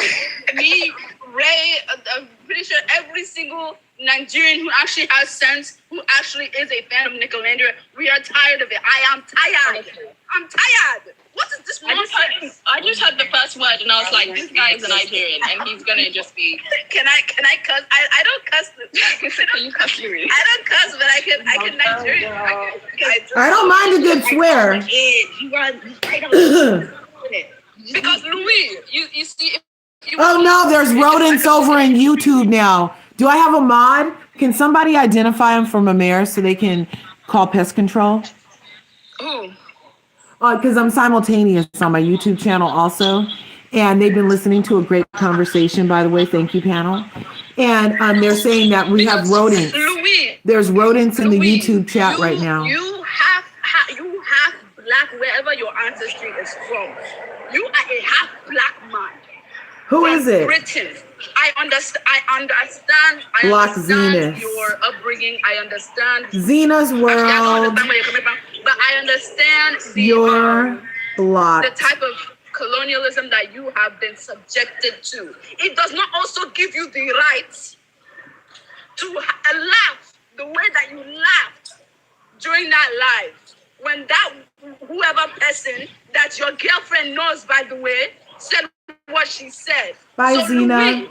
Speaker 18: Me, Ray, I'm pretty sure every single Nigerian who actually has sense, who actually is a fan of Nicolandria, we are tired of it. I am tired. I'm tired. What is this nonsense?
Speaker 2: I just heard the first word and I was like, this guy is a Nigerian and he's gonna just be.
Speaker 18: Can I cuss? I don't cuss.
Speaker 2: Can you cuss, Louis?
Speaker 18: I don't cuss, but I can Nigerian.
Speaker 1: I don't mind a good swear.
Speaker 18: Because Louis, you see.
Speaker 1: Oh no, there's rodents over in YouTube now. Do I have a mod? Can somebody identify them from a mare so they can call pest control?
Speaker 18: Who?
Speaker 1: Because I'm simultaneous on my YouTube channel also. And they've been listening to a great conversation, by the way. Thank you, panel. And they're saying that we have rodents.
Speaker 18: Louis,
Speaker 1: there's rodents in the YouTube chat right now.
Speaker 18: You have black wherever your ancestry is from. You are a half black man.
Speaker 1: Who is it?
Speaker 18: Britain. I understand
Speaker 1: Block Zenith.
Speaker 18: Your upbringing. I understand.
Speaker 1: Zena's world.
Speaker 18: Actually, I don't understand where you're coming from, but I understand
Speaker 1: your block.
Speaker 18: The type of colonialism that you have been subjected to. It does not also give you the right to laugh the way that you laughed during that life. when that whoever person that your girlfriend knows, by the way, said what she said.
Speaker 1: Bye,
Speaker 18: so
Speaker 1: Zena.
Speaker 18: Louis,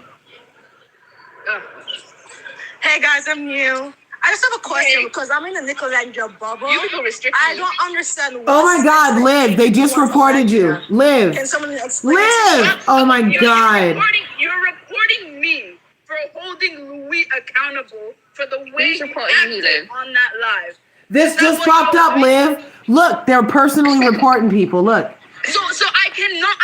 Speaker 12: Hey guys, I'm new. I just have a question because I'm in the nicolandria bubble.
Speaker 2: You people restrict
Speaker 12: I
Speaker 2: me.
Speaker 12: don't understand.
Speaker 1: Oh my God, Liv, they just reported you. Liv.
Speaker 12: Can someone explain?
Speaker 1: Liv. Oh my God.
Speaker 18: You're reporting me for holding Louis accountable for the way he acted on that live.
Speaker 1: This just popped up, Liv. Look, they're personally reporting people. Look.
Speaker 18: So I cannot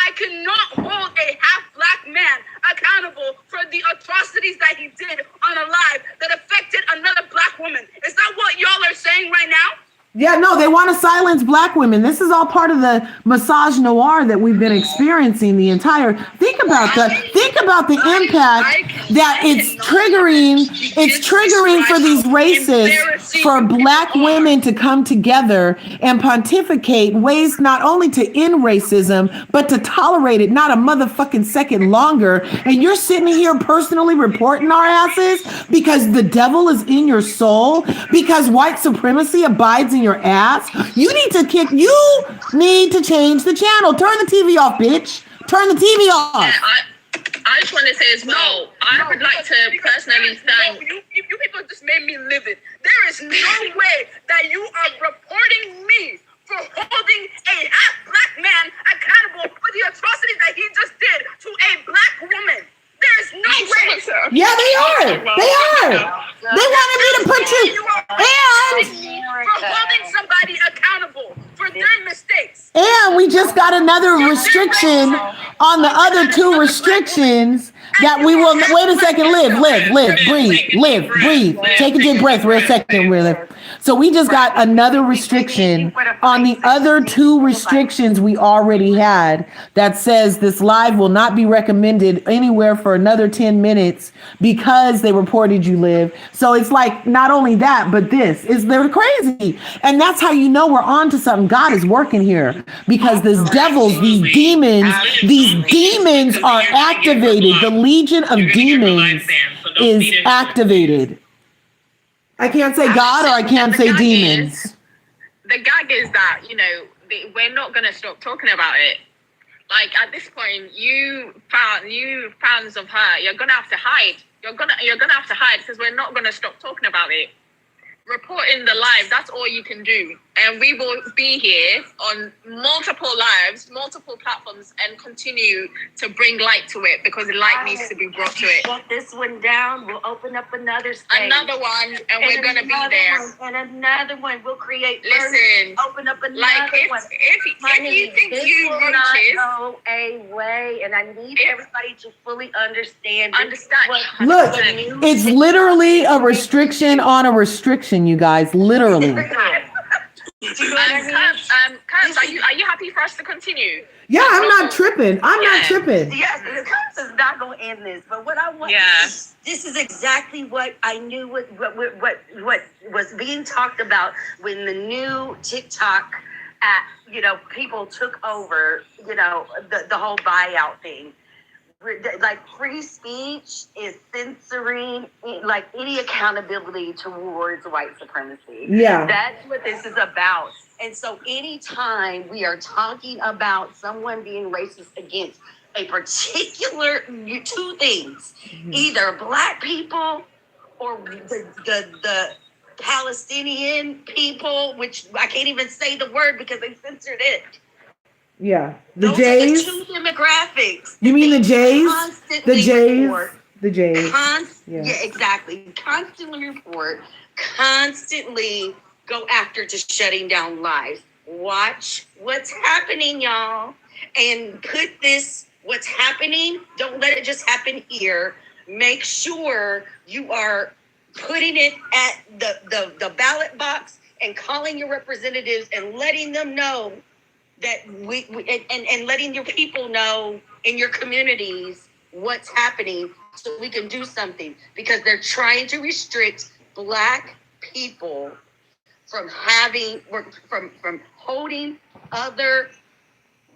Speaker 18: hold a half black man accountable for the atrocities that he did on a live that affected another black woman. Is that what y'all are saying right now?
Speaker 1: Yeah, no, they want to silence black women. This is all part of the massage noir that we've been experiencing the entire. Think about the impact that it's triggering. It's triggering for these racists, for black women to come together and pontificate ways not only to end racism, but to tolerate it not a motherfucking second longer. And you're sitting here personally reporting our asses because the devil is in your soul, because white supremacy abides in your ass. You need to change the channel. Turn the TV off, bitch. Turn the TV off.
Speaker 2: I just want to say as well, I would like to personally thank.
Speaker 18: You people just made me livid. There is no way that you are reporting me for holding a half black man accountable for the atrocities that he just did to a black woman. There's no way.
Speaker 1: Yeah, they are. They are. They wanted me to put you. And
Speaker 18: for holding somebody accountable for their mistakes.
Speaker 1: And we just got another restriction on the other two restrictions that we will. Wait a second, breathe. Take a deep breath for a second, Liv. So we just got another restriction on the other two restrictions we already had that says this live will not be recommended anywhere for another 10 minutes because they reported you, Liv. So it's like not only that, but they're crazy. And that's how you know we're on to something. God is working here because these devils, these demons are activated. The legion of demons is activated. I can't say God or I can't say demons.
Speaker 2: The gag is that, we're not going to stop talking about it. Like, at this point, you fans of her, you're going to have to hide. You're gonna have to hide because we're not going to stop talking about it. Reporting the live, that's all you can do. And we will be here on multiple lives, multiple platforms, and continue to bring light to it because the light needs to be brought to it.
Speaker 19: Shut this one down. We'll open up another stage.
Speaker 2: Another one, and we're going to be there.
Speaker 19: And another one. We'll create.
Speaker 2: Listen,
Speaker 19: open up another
Speaker 2: one. If you think
Speaker 19: this
Speaker 2: you
Speaker 19: will
Speaker 2: roaches,
Speaker 19: not go away, and I need everybody to fully understand.
Speaker 1: Look, it's literally a restriction on a restriction, you guys. Literally.
Speaker 2: Curves, are you happy for us to continue?
Speaker 1: Yeah, I'm not tripping. Not tripping.
Speaker 19: Yes, the Curves is not going to end this. But what I want, this is exactly what I knew. What was being talked about when the new TikTok people took over. The whole buyout thing. Like free speech is censoring like any accountability towards white supremacy.
Speaker 1: Yeah.
Speaker 19: That's what this is about. And so anytime we are talking about someone being racist against a particular two things, either black people or the Palestinian people, which I can't even say the word because they censored it.
Speaker 1: Yeah, the
Speaker 19: Those
Speaker 1: Jays.
Speaker 19: are the two demographics.
Speaker 1: You mean the Jays? The Jays. The Jays.
Speaker 19: Yeah, exactly. Constantly report. Constantly go after to shutting down lives. Watch what's happening, y'all, and put this. What's happening? Don't let it just happen here. Make sure you are putting it at the ballot box and calling your representatives and letting them know that and letting your people know in your communities what's happening so we can do something, because they're trying to restrict black people from holding other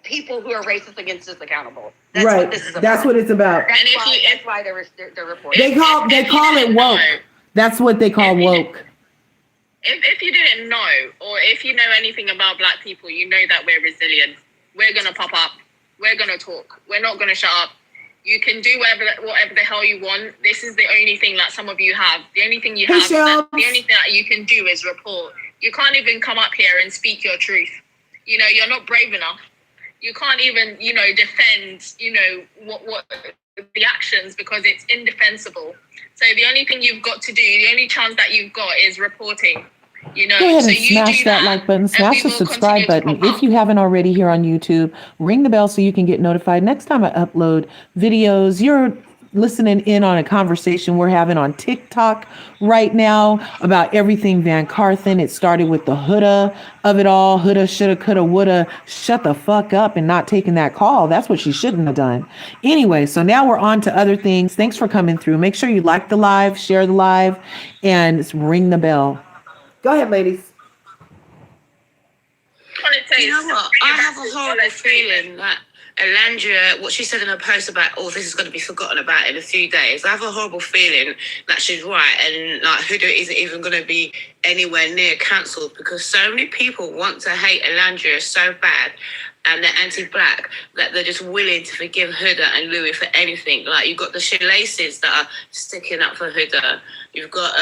Speaker 19: people who are racist against us accountable. That's
Speaker 1: right.
Speaker 19: What this is about.
Speaker 1: That's what it's about.
Speaker 19: That's why they're reporting.
Speaker 1: They call it woke. That's what they call woke.
Speaker 2: if you didn't know, or if you know anything about Black people, you know that we're resilient. We're gonna pop up. We're gonna talk. We're not gonna shut up. You can do whatever the hell you want. This is the only thing that some of you have. The only thing you have, the only thing that you can do is report. You can't even come up here and speak your truth. You know, you're not brave enough. You can't even, you know, defend, you know, what the actions, because it's indefensible. So the only thing you've got to do, the only chance that you've got is reporting. You know,
Speaker 1: Go ahead
Speaker 2: so
Speaker 1: and
Speaker 2: you
Speaker 1: smash
Speaker 2: do
Speaker 1: that like button, smash the
Speaker 2: will
Speaker 1: subscribe
Speaker 2: continue to
Speaker 1: button. If you haven't already here on YouTube, ring the bell so you can get notified next time I upload videos. You're listening in on a conversation we're having on TikTok right now about everything VanCarthens. It started with the huda of it all. Huda, shoulda, coulda, woulda. Shut the fuck up and not taking that call. That's what she shouldn't have done. Anyway, so now we're on to other things. Thanks for coming through. Make sure you like the live, share the live, and ring the bell. Go ahead, ladies.
Speaker 9: You know what? I have a horrible feeling that Elandria, what she said in her post about, oh, this is going to be forgotten about in a few days. I have a horrible feeling that she's right, and like Huda isn't even going to be anywhere near cancelled, because so many people want to hate Elandria so bad, and they're anti-Black, that they're just willing to forgive Huda and Louis for anything. Like, you've got the shoelaces that are sticking up for Huda. You've got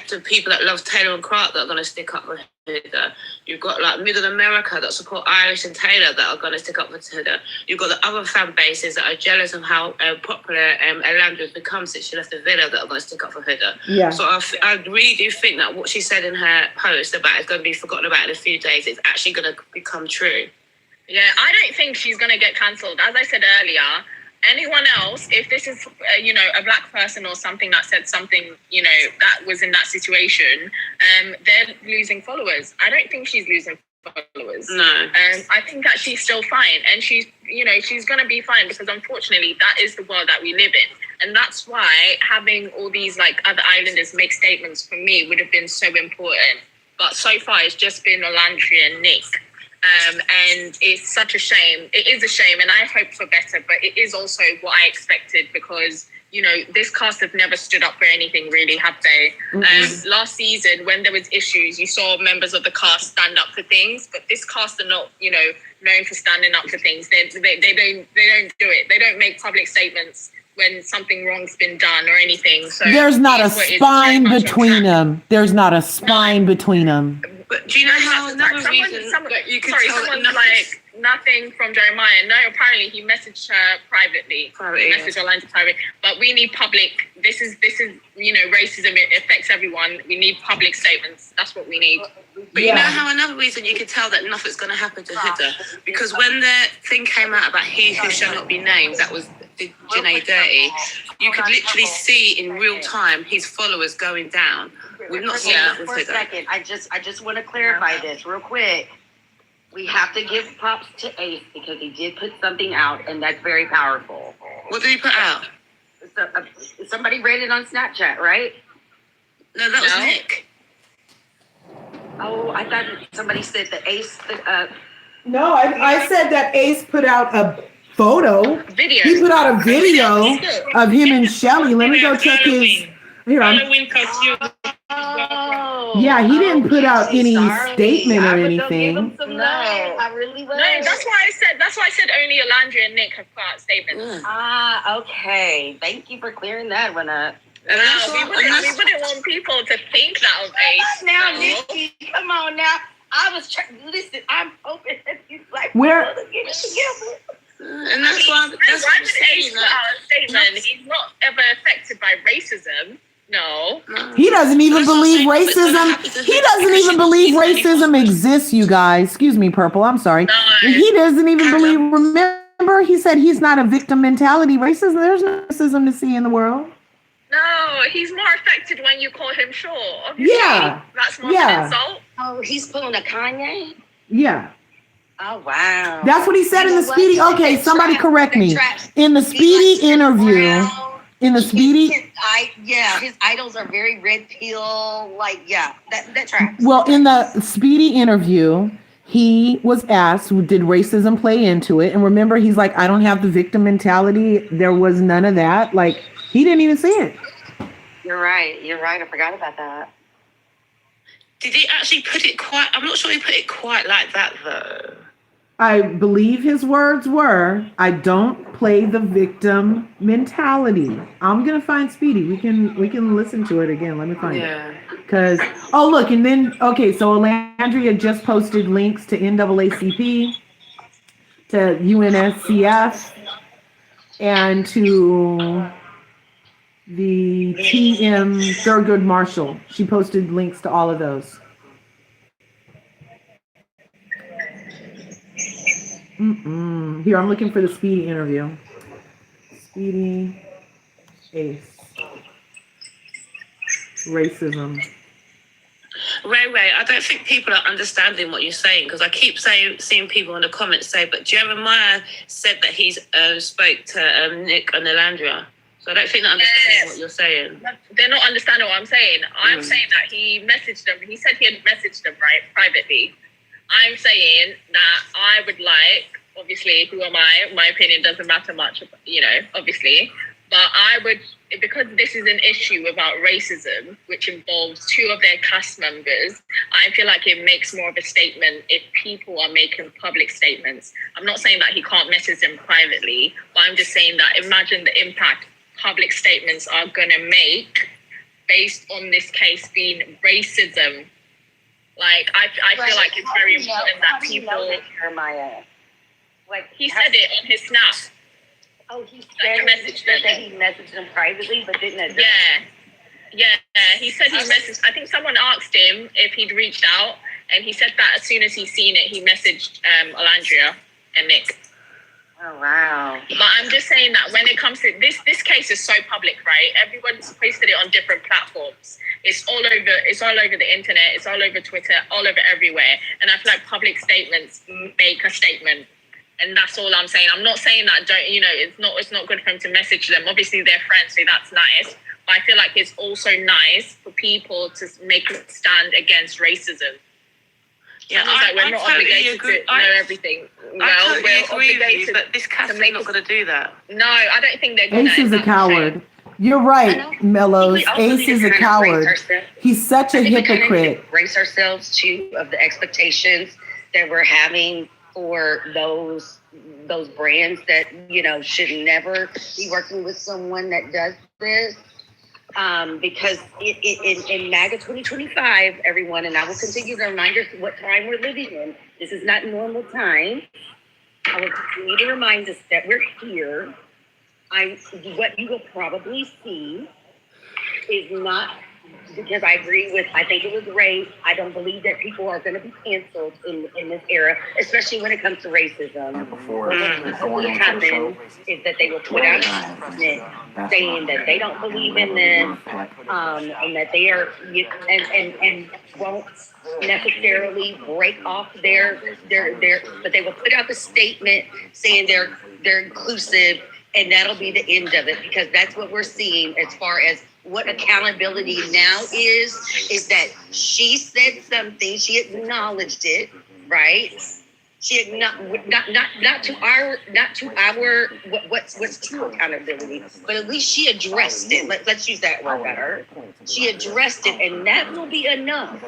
Speaker 9: the people that love Taylor and Clark that are going to stick up for Huda. You've got like Middle America that support Irish and Taylor that are going to stick up for Huda. You've got the other fan bases that are jealous of how popular Elandria has become since she left the villa that are going to stick up for Huda.
Speaker 1: Yeah.
Speaker 9: So I really do think that what she said in her post about it's going to be forgotten about in a few days, it's actually going to become true.
Speaker 2: Yeah, I don't think she's going to get cancelled. As I said earlier, anyone else, if this is, you know, a Black person or something that said something, you know, that was in that situation, they're losing followers. I don't think she's losing followers.
Speaker 9: No.
Speaker 2: I think that she's still fine. And she's, you know, she's going to be fine, because unfortunately that is the world that we live in. And that's why having all these like other islanders make statements for me would have been so important. But so far it's just been Olandria and Nick. And it's such a shame. It is a shame, and I hope for better, but it is also what I expected, because, you know, this cast have never stood up for anything, really, have they? Last season, when there was issues, you saw members of the cast stand up for things, but this cast are not, you know, known for standing up for things. They don't do it. They don't make public statements when something wrong's been done or anything. So
Speaker 1: there's not a spine between them. There's not a spine between them.
Speaker 9: But do you know how another reason that you could tell
Speaker 2: someone's
Speaker 9: that
Speaker 2: like, nothing from Jeremiah. No, apparently he messaged her privately. He messaged Orlando private. But we need public. This is you know, racism. It affects everyone. We need public statements. That's what we need.
Speaker 9: But you know how another reason you could tell that nothing's going to happen to Huda? Because when the thing came out about he who shall not be named, that was Janae Dirty, you could literally see in real time his followers going down. We've not seen that with
Speaker 19: For a
Speaker 9: Huda.
Speaker 19: second, I just want to clarify this real quick. We have to give props to Ace because he did put something out, and that's very powerful.
Speaker 9: What did he put out?
Speaker 19: So, somebody read it on Snapchat, right?
Speaker 9: No, that was Nick.
Speaker 19: Oh, I thought somebody said that Ace.
Speaker 1: No, I said that Ace put out a photo.
Speaker 2: Video.
Speaker 1: He put out a video of him and Shelly. Let me go check his. Here,
Speaker 7: Halloween costume.
Speaker 1: Yeah, he didn't put out any statement or anything.
Speaker 19: I really was.
Speaker 2: No, that's why I said only Olandria and Nick have put out statements.
Speaker 19: Okay. Thank you for clearing that one up.
Speaker 2: We wouldn't want people to think that of Ace.
Speaker 19: Now, Nikki, come on now. I was trying. Listen, I'm hoping that you like
Speaker 1: Where?
Speaker 19: to get it together.
Speaker 9: And that's why I'm saying that.
Speaker 2: He's not ever affected by racism. No.
Speaker 1: He doesn't even believe racism. He doesn't even believe racism exists, you guys. Excuse me, Purple. I'm sorry. He doesn't even believe. Remember, he said he's not a victim mentality racism. There's no racism to see in the world.
Speaker 2: No, he's more affected when you call him short. Obviously, that's more an insult.
Speaker 19: Oh, he's pulling a Kanye?
Speaker 1: Yeah.
Speaker 19: Oh, wow.
Speaker 1: That's what he said in the Speedy. Okay, somebody correct me. In the Speedy interview. In the Speedy.
Speaker 19: His idols are very red pill. Like, that tracks.
Speaker 1: Well, in the Speedy interview, he was asked, did racism play into it? And remember, he's like, I don't have the victim mentality. There was none of that. Like, he didn't even see it.
Speaker 19: You're right. I forgot about that.
Speaker 6: Did he actually put it quite? I'm not sure he put it quite like that though.
Speaker 1: I believe his words were, "I don't play the victim mentality." I'm gonna find Speedy. We can listen to it again. Let me find it. Because look, and then so Alandria just posted links to NAACP, to UNSCF, and to the TM Thurgood Marshall. She posted links to all of those. Here, I'm looking for the Speedy interview. Speedy Ace. Racism.
Speaker 6: Ray, I don't think people are understanding what you're saying, because I keep seeing people in the comments say, but Jeremiah said that he's spoke to Nick and Nicolandria. So I don't think they're understanding what you're saying.
Speaker 2: They're not understanding what I'm saying. I'm saying that he messaged them. He said he had messaged them, right, privately. I'm saying that I would like, obviously, who am I? My opinion doesn't matter much, obviously. But I would, because this is an issue about racism, which involves two of their cast members, I feel like it makes more of a statement if people are making public statements. I'm not saying that he can't message them privately, but I'm just saying that imagine the impact public statements are going to make based on this case being racism. Like, I feel like it's very important that people...
Speaker 19: Jeremiah. Like,
Speaker 2: he said it on his snap.
Speaker 19: Oh, he said that he messaged them privately, but didn't address
Speaker 2: Yeah, he said he messaged... I think someone asked him if he'd reached out, and he said that as soon as he's seen it, he messaged Alandria and Nick.
Speaker 19: Oh, wow.
Speaker 2: But I'm just saying that when it comes to this case is so public, right? Everyone's posted it on different platforms. It's all over the internet, it's all over Twitter, all over everywhere. And I feel like public statements make a statement. And that's all I'm saying. I'm not saying that it's not good for him to message them. Obviously they're friends, so that's nice. But I feel like it's also nice for people to make a stand against racism.
Speaker 6: Yeah,
Speaker 2: we're not obligated to know everything.
Speaker 6: I totally agree with you, but this cast is not going to do that.
Speaker 2: No, I don't think they're going to.
Speaker 1: Ace is a coward. You're right, Mellows. Ace is a coward. He's such a hypocrite.
Speaker 19: Brace ourselves too of the expectations that we're having for those brands that should never be working with someone that does this. Because in MAGA 2025, everyone, and I will continue to remind us what time we're living in. This is not normal time. I will continue to remind us that we're here. What you will probably see is not, because I think it was Ray. I don't believe that people are going to be canceled in this era, especially when it comes to racism. What will happen is that they will put out a statement saying that they don't believe in this, and that they are, and won't necessarily break off their, but they will put out the statement saying they're inclusive, and that'll be the end of it, because that's what we're seeing as far as what accountability now is that she said something, she acknowledged it, right? She not to our what's true accountability, but at least she addressed it. Let's use that word better. She addressed it, and that will be enough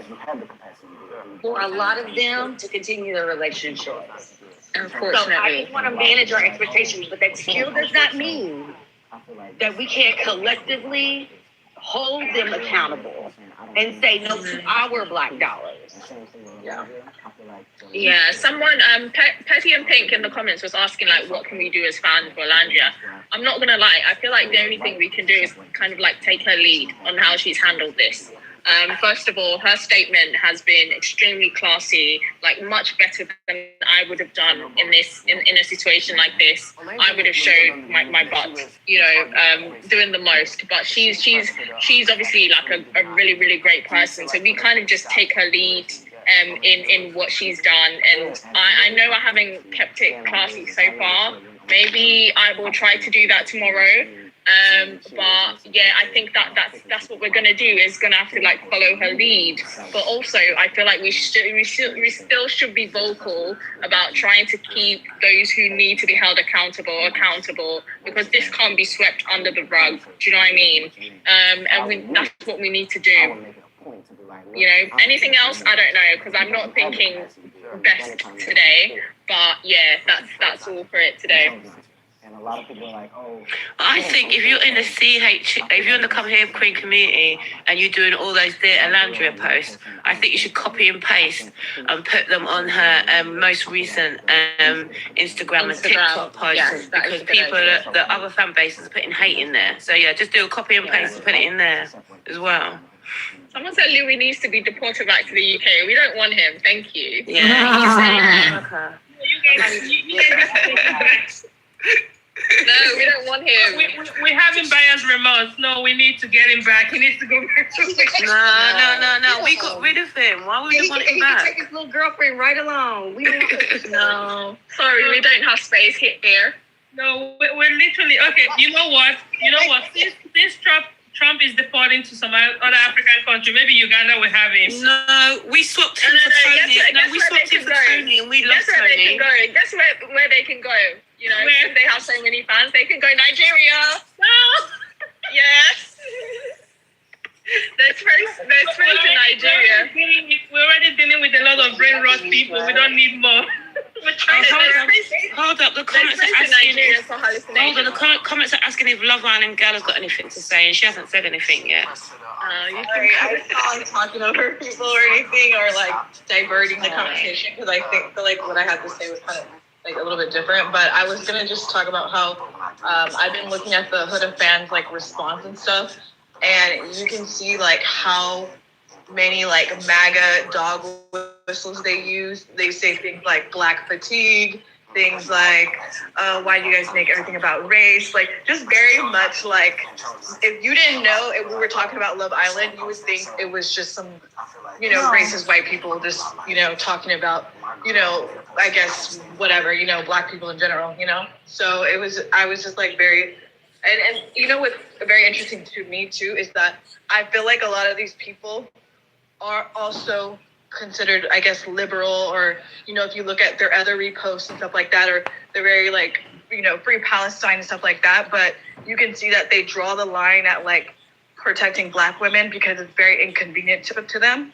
Speaker 19: for a lot of them to continue their relationships. Unfortunately, so I just want to manage our expectations, but that still does not mean that we can't collectively hold them accountable and say no to our Black dollars.
Speaker 2: Yeah, someone, Petty and Pink in the comments was asking, like, what can we do as fans for Alandria? I'm not going to lie, I feel like the only thing we can do is kind of like take her lead on how she's handled this. First of all, her statement has been extremely classy, like much better than I would have done in a situation like this. I would have showed my butt, doing the most. But she's obviously like a really, really great person. So we kind of just take her lead in what she's done. And I know I haven't kept it classy so far. Maybe I will try to do that tomorrow. But yeah, I think that's what we're gonna do, is gonna have to like follow her lead. But also, I feel like we still should be vocal about trying to keep those who need to be held accountable, because this can't be swept under the rug. Do you know what I mean? And that's what we need to do. You know, anything else, I don't know, because I'm not thinking best today. But yeah, that's all for it today.
Speaker 14: And a lot of people are like, oh.
Speaker 6: I think if you're in the if you're in the Come Here Queen community and you're doing all those Dear Alandria posts, I think you should copy and paste and put them on her most recent Instagram and TikTok posts,
Speaker 2: yes,
Speaker 6: because people, the other fan bases are putting hate in there. So yeah, just do a copy and paste and put it in there as well.
Speaker 2: Someone said Louis needs to be deported back to the UK. We don't want him. Thank you.
Speaker 6: Yeah.
Speaker 2: No, we don't want him.
Speaker 7: We have him by his remorse. No, we need to get him back. He needs to go back to
Speaker 6: No. We got rid of him. Why would we want him back?
Speaker 19: He can take his little girlfriend right along. We don't
Speaker 2: No. Sorry, we don't have space here.
Speaker 7: No, we're literally okay. You know what? Since Trump is deporting to some other African country, maybe Uganda will have him.
Speaker 6: No, we swapped him for Tony. We swapped him for Tony and we lost Tony.
Speaker 2: Guess where they can go? You know, if they have so many fans, they can go Nigeria. No. Yes. There's space in Nigeria.
Speaker 7: We're already dealing with a lot of brain rot people. We don't need more.
Speaker 6: Hold up, the comments are asking. The comments are asking if Love Island Gal has got anything to say, and she hasn't said anything yet.
Speaker 20: Sorry, I wasn't talking over people or anything, or like diverting the conversation, because I feel like what I had to say was kind of like a little bit different. But I was gonna just talk about how I've been looking at the Huda fans like response and stuff, and you can see like how many like MAGA dog whistles they use. They say things like black fatigue, things like, why do you guys make everything about race? Like, just very much like, if you didn't know, if we were talking about Love Island, you would think it was just some, racist white people just, talking about, I guess, whatever, black people in general, So I was just like very, and what's very interesting to me too, is that I feel like a lot of these people are also considered, I guess, liberal, or, if you look at their other reposts and stuff like that, or they're very like, free Palestine and stuff like that. But you can see that they draw the line at like protecting black women because it's very inconvenient to them.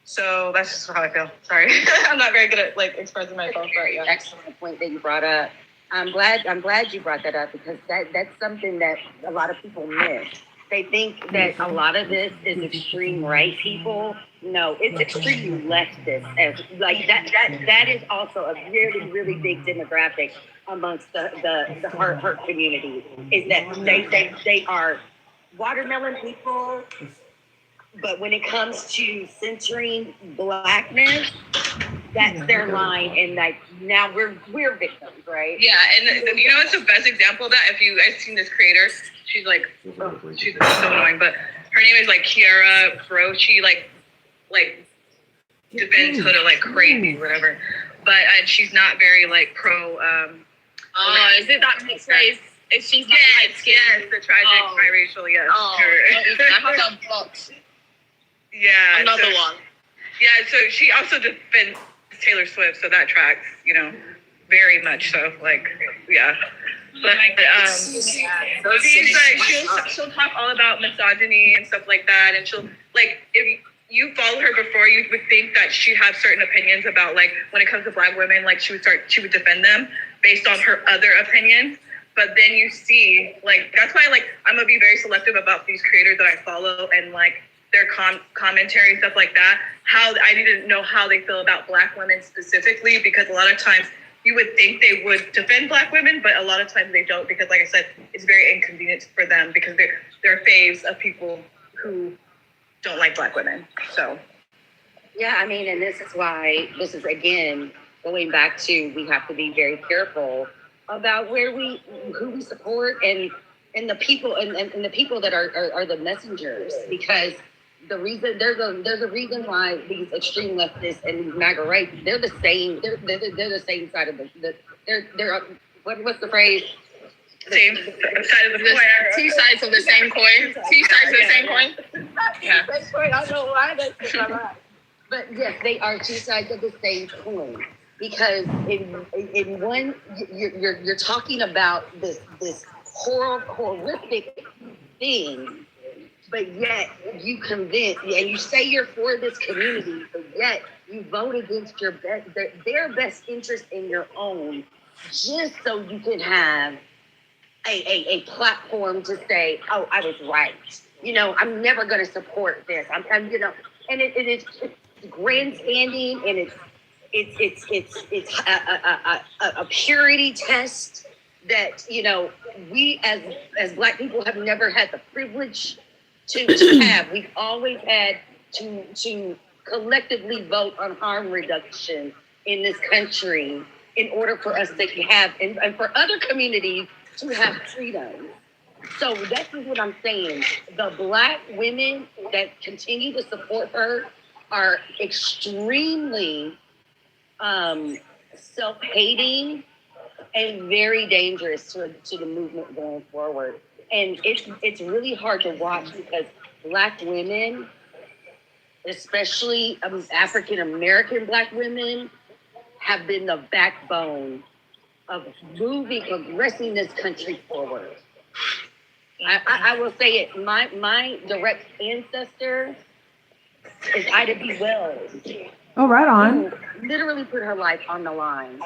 Speaker 20: So that's just how I feel. Sorry. I'm not very good at like expressing myself, but yeah.
Speaker 19: Excellent point that you brought up. I'm glad you brought that up, because that's something that a lot of people miss. They think that a lot of this is extreme right people. No, it's extreme leftist. Like that is also a really, really big demographic amongst the her community. Is that they are watermelon people, but when it comes to censoring blackness, that's their line, and like now we're victims, right?
Speaker 20: Yeah, and it's the best example of that. If you guys seen this creator, she's she's so annoying, but her name is like Kiara Pro. She like defends Huda like crazy, whatever. But she's not very like pro.
Speaker 2: Is it that mixed race? If she's
Speaker 20: yes, the tragic biracial, yes.
Speaker 2: I have that blocked.
Speaker 20: Yeah,
Speaker 2: another one.
Speaker 20: Yeah, so she also defends Taylor Swift, so that tracks, very much so. Like, yeah. But she's like she'll talk all about misogyny and stuff like that, and she'll like if you follow her before, you would think that she had certain opinions about like when it comes to black women, like she would defend them based on her other opinions. But then you see like that's why like I'm gonna be very selective about these creators that I follow and like their commentary, stuff like that. How I need to know how they feel about black women specifically, because a lot of times you would think they would defend black women, but a lot of times they don't, because like I said, it's very inconvenient for them because they're faves of people who don't like black women. So
Speaker 19: yeah, I mean, and this is again going back to, we have to be very careful about who we support and the people and the people that are the messengers, because the reason there's a reason why these extreme leftists and MAGA right, they're the same side of they're what's the phrase?
Speaker 20: Same side of the coin.
Speaker 2: Two sides of the same coin. Two sides of the same coin.
Speaker 19: Yeah. I don't know why that's right. But yes, they are two sides of the same coin. Because in one, you're talking about this horrific thing but yet you convince, and you say you're for this community, but yet you vote against their best interest in your own, just so you can have a platform to say, oh, I was right. You know, I'm never going to support this. I'm you know, and it's grandstanding, and it's a purity test that, you know, we as Black people have never had the privilege to have. We've always had to collectively vote on harm reduction in this country in order for us to have, and for other communities to have freedom. So this is what I'm saying. The Black women that continue to support her are extremely self-hating and very dangerous to the movement going forward. And it's really hard to watch because Black women, especially African-American Black women, have been the backbone of progressing this country forward. I will say it, my direct ancestor is Ida B. Wells.
Speaker 1: Oh, right on.
Speaker 19: Who literally put her life on the line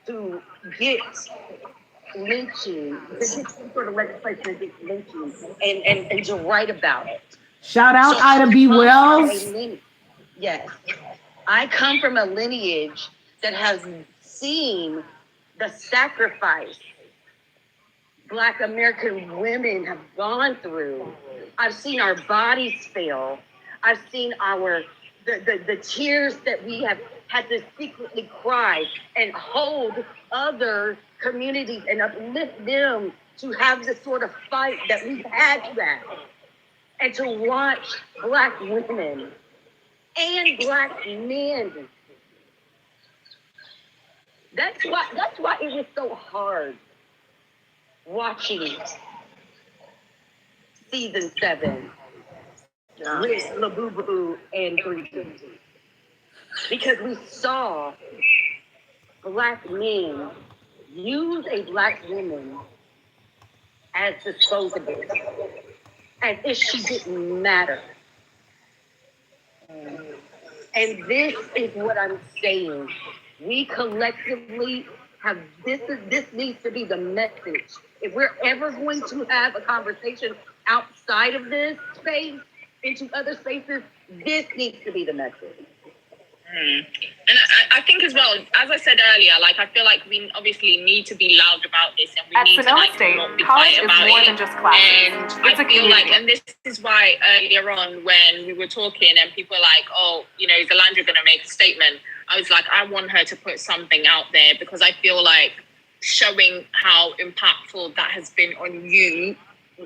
Speaker 19: to get lynching, to get some sort of legislation against lynching, and to write about it.
Speaker 1: Shout out Ida B. Wells.
Speaker 19: Yes. I come from a lineage that has seen the sacrifice Black American women have gone through. I've seen our bodies fail. I've seen the tears that we have had to secretly cry and hold other communities and uplift them to have the sort of fight that we've had to have. And to watch Black women and Black men. That's why it was so hard watching season 7 with Labubu and 350. Because we saw Black men use a Black woman as disposable, as if she didn't matter. And this is what I'm saying. We collectively have, this needs to be the message. If we're ever going to have a conversation outside of this space, into other spaces, this needs to be the message.
Speaker 2: And I think as well, as I said earlier, like I feel like we obviously need to be loud about this, and we
Speaker 13: At
Speaker 2: need
Speaker 13: Sonoma
Speaker 2: to like
Speaker 13: State,
Speaker 2: not be
Speaker 13: college
Speaker 2: quiet
Speaker 13: is
Speaker 2: about
Speaker 13: more
Speaker 2: it.
Speaker 13: than just classes.
Speaker 2: And
Speaker 13: It's
Speaker 2: I
Speaker 13: a
Speaker 2: feel like,
Speaker 13: community.
Speaker 2: and this is why earlier on when we were talking and people were like, oh, you know, is Alandra going to make a statement? I was like, I want her to put something out there because I feel like showing how impactful that has been on you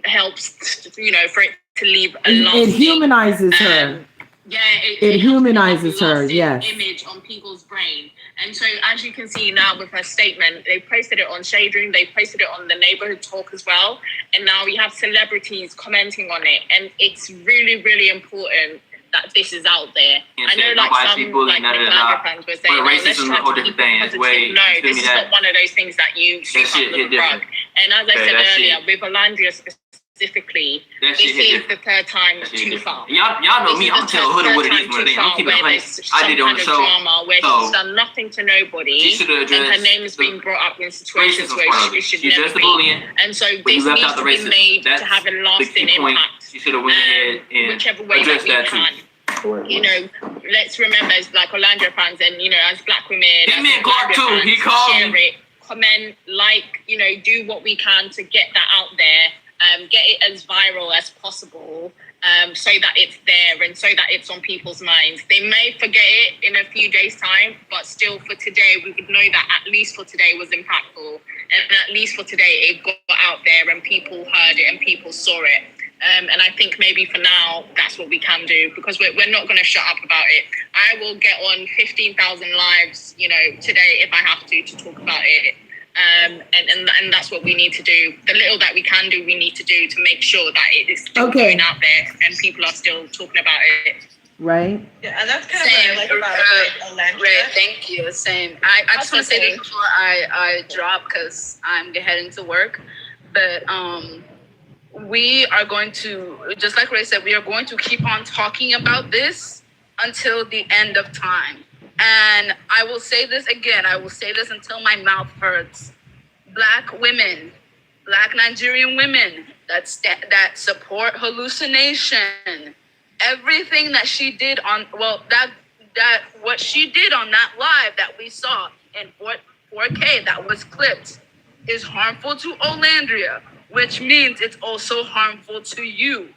Speaker 2: helps, you know, for it to leave a lasting.
Speaker 1: It humanizes her.
Speaker 2: Yeah,
Speaker 1: it humanizes her. Yes.
Speaker 2: Image on people's brain. And so, as you can see now with her statement, they posted it on Shade Room, they posted it on the Neighborhood Talk as well. And now we have celebrities commenting on it. And it's really, really important that this is out there. I know, like some like Nicolandria fans were saying, let's try to keep it positive. No, this is not one of those things that you sweep under the rug. And as I said earlier, with Alandria specifically, this is the third time too far.
Speaker 15: Y'all know me. I'm gonna tell Huda what it is. When I'm keeping it honest. I did it on the show.
Speaker 2: Drama where she's done nothing to nobody, and her name has been brought up in situations where it should never be. And so this needs to be made to have a lasting impact.
Speaker 15: She should have went ahead and
Speaker 2: whichever way that we can. You know, let's remember as like Alandria fans, and you know, as Black women,
Speaker 15: He meant Clark too. He called
Speaker 2: share
Speaker 15: me.
Speaker 2: it, comment, like, you know, do what we can to get that out there. Get it as viral as possible, so that it's there and so that it's on people's minds. They may forget it in a few days' time, but still for today, we would know that at least for today was impactful, and at least for today it got out there and people heard it and people saw it. And I think maybe for now, that's what we can do, because we're not going to shut up about it. I will get on 15,000 lives, you know, today if I have to talk about it. And that's what we need to do. The little that we can do, we need to do to make sure that it is still going out there and people are still talking about it.
Speaker 1: Right?
Speaker 20: Yeah, and that's kind of what I like about Alandria.
Speaker 23: Right, thank you. Same. I just want to say this before I drop, because I'm heading to work. But we are going to, just like Ray said, we are going to keep on talking about this until the end of time. And I will say this again, I will say this until my mouth hurts. Black women, Black Nigerian women that support hallucination, everything that she did on, that what she did on that live that we saw in 4K that was clipped is harmful to Olandria, which means it's also harmful to you.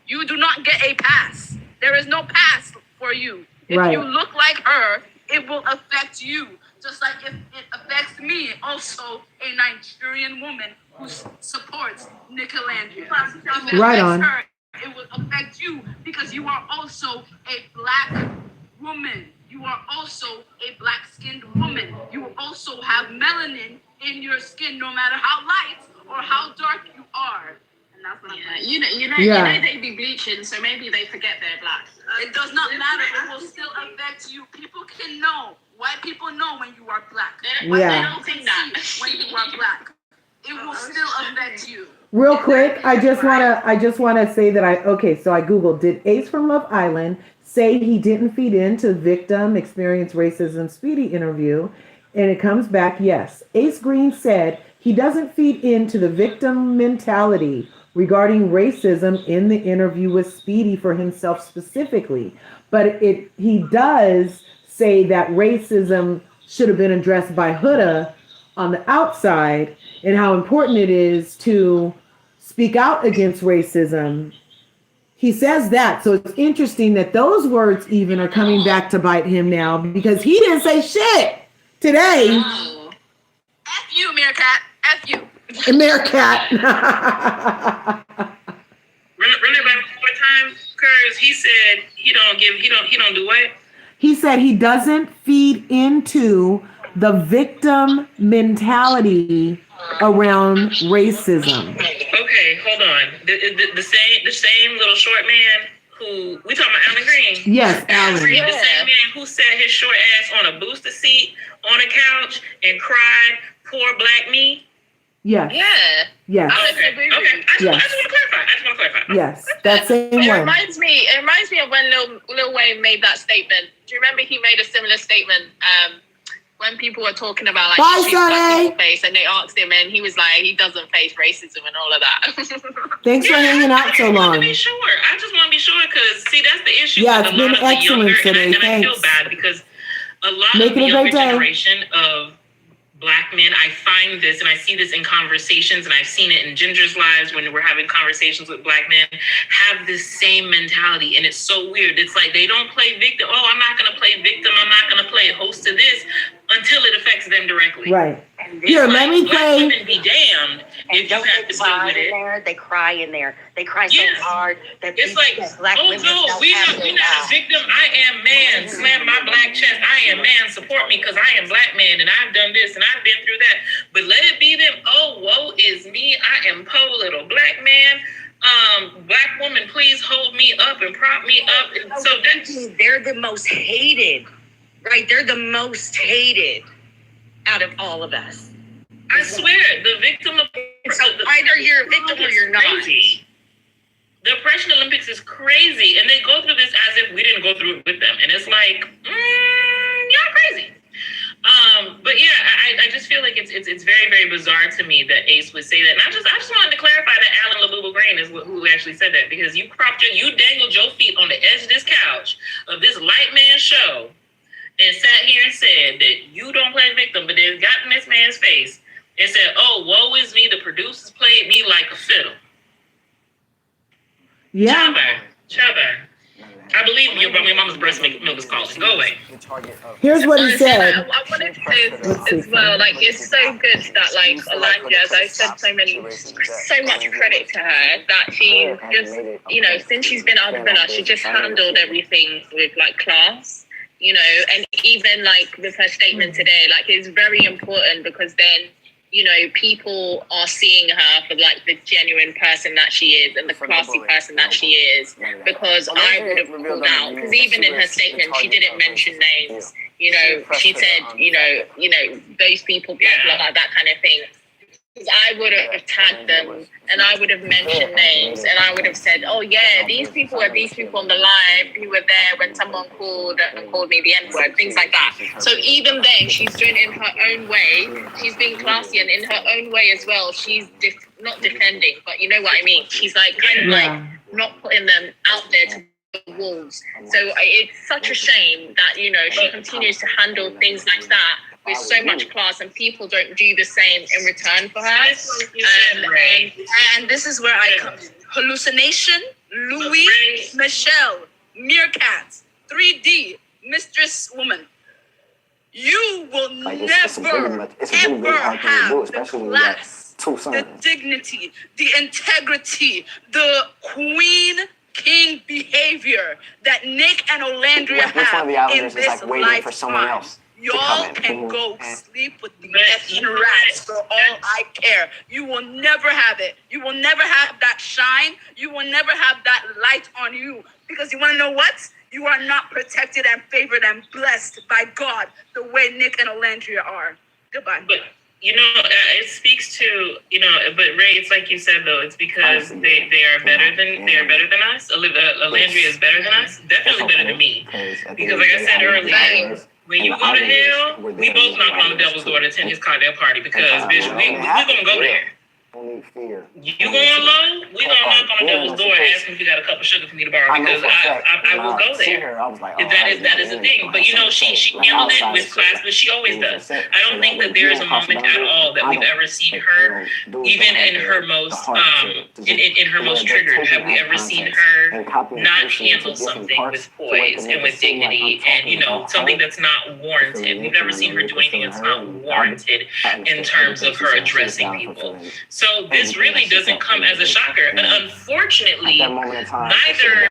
Speaker 23: You do not get a pass. There is no pass for you. If you look like her, it will affect you. Just like if it affects me, also a Nigerian woman who supports nicolandria. If it affects her, it will affect you because you are also a Black woman. You are also a Black-skinned woman. You also have melanin in your skin, no matter how light or how dark you are. And that's what I'm
Speaker 17: you know they be bleaching, so maybe they forget they're Black.
Speaker 23: It does not matter. It will still affect you. People can know. White people know when you are Black. They don't think that when you are Black. It will still affect you.
Speaker 1: Real quick, I just wanna say that so I Googled, did Ace from Love Island say he didn't feed into victim experience racism Speedy interview? And it comes back, yes. Ace Green said he doesn't feed into the victim mentality regarding racism in the interview with Speedy for himself specifically. But he does say that racism should have been addressed by Huda on the outside and how important it is to speak out against racism. He says that. So it's interesting that those words even are coming back to bite him now because he didn't say shit today.
Speaker 23: F you, Meerkat. F you.
Speaker 1: Meerkat.
Speaker 17: Run it back one more time, Curves. He said he don't do what?
Speaker 1: He said he doesn't feed into the victim mentality around racism.
Speaker 17: Okay, hold on. The same little short man who we talking about, Alan Green.
Speaker 1: Yes, Alan.
Speaker 17: The same man who sat his short ass on a booster seat on a couch and cried, "Poor Black me."
Speaker 1: Yes.
Speaker 23: Yeah.
Speaker 1: Yes.
Speaker 17: Okay. I just want to clarify.
Speaker 1: Yes, that same
Speaker 2: It
Speaker 1: one.
Speaker 2: reminds me of when Lil Wayne made that statement. Do you remember he made a similar statement when people were talking about like black face, and they asked him, and he was like, he doesn't face racism and all of that.
Speaker 1: Thanks for hanging out so long.
Speaker 17: I just want to be sure because see that's the issue.
Speaker 1: Yeah,
Speaker 17: with
Speaker 1: it's
Speaker 17: a lot
Speaker 1: been
Speaker 17: of the
Speaker 1: excellent
Speaker 17: younger,
Speaker 1: today.
Speaker 17: And I feel bad because a lot of the younger generation of Black men, I find this and I see this in conversations, and I've seen it in Ginger's lives when we're having conversations with Black men, have this same mentality. And it's so weird. It's like they don't play victim. Oh, I'm not going to play victim. I'm not going to play host to this until it affects them directly.
Speaker 1: Right. Here, let me play.
Speaker 17: Women be damned if you have to deal with it.
Speaker 19: They cry in there. They cry so hard that
Speaker 17: it's like,
Speaker 19: Black
Speaker 17: oh
Speaker 19: women
Speaker 17: no, we're not a victim. I am man. Slam my black chest. I am man. Support me because I am Black man and I've done this and I've been through that. But let it be them. Oh, woe is me. I am poor little Black man. Black woman, please hold me up and prop me up. And so
Speaker 19: they're the most hated, right? They're the most hated out of all of us.
Speaker 17: I swear, the victim of
Speaker 19: either you're a victim or you're not.
Speaker 17: Crazy. The Oppression Olympics is crazy, and they go through this as if we didn't go through it with them, and it's like, y'all crazy. But yeah, I just feel like it's very, very bizarre to me that Ace would say that, and I just wanted to clarify that Alan LaBubu Green is who actually said that, because you dangled your feet on the edge of this couch of this light man show, and sat here and said that you don't play victim, but then got in this man's face and said, "Oh, woe is me. The producers played me like a fiddle."
Speaker 1: Yeah.
Speaker 17: Chubber. I believe your mama's breast milk is calling. Go away.
Speaker 1: Here's what he said.
Speaker 2: I wanted to say as well, like, it's so good that, like, Olandria, as I said, so much credit to her, that she just, since she's been out of the villa, she just handled everything with, like, class, and even, like, with her statement today, like, it's very important because then, people are seeing her for like the genuine person that she is and the classy person that she is, because I would have pulled out, because even in her statement, she didn't mention names, she said, those people, blah, blah, blah, that kind of thing. I would have tagged them and I would have mentioned names and I would have said, oh yeah, these people are these people on the live who were there when someone called me the N-word, things like that. So even then, she's doing it in her own way. She's being classy and in her own way as well. She's not defending, but you know what I mean. She's like kind of like not putting them out there to the wolves. So it's such a shame that, you know, she continues to handle things like that with so much class, and people don't do the same in return for her.
Speaker 23: And this is where I come in. Hallucination, Louis, Michelle, Meerkat, 3D, Mistress Woman. You will never, ever have the class, the dignity, the integrity, the queen king behavior that Nick and Olandria have in this lifetime. Y'all can go sleep with the effing rats for all I care. You will never have it. You will never have that shine. You will never have that light on you. Because you want to know what? You are not protected and favored and blessed by God the way Nick and Olandria are. Goodbye.
Speaker 17: But you know, it speaks to, you know, but Ray, it's like you said though, it's because they are better than us. Olandria is better than us, definitely better than me. Because like I said earlier, when you go to hell, we both knock on the devil's door to attend his cocktail party because, bitch, we gonna go there. You going low? We gonna knock on the devil's door and ask him if you got a cup of sugar for me to borrow because I will go there. That is a thing. But you know, she handled it with class, but she always does. I don't think that there is a moment at all that we've ever seen her, even in her most in her most triggered, have we ever seen her not handle something with poise and with dignity and, you know, something that's not warranted. We've never seen her do anything that's not warranted in terms of her addressing people. So this really doesn't come as a shocker. And unfortunately, neither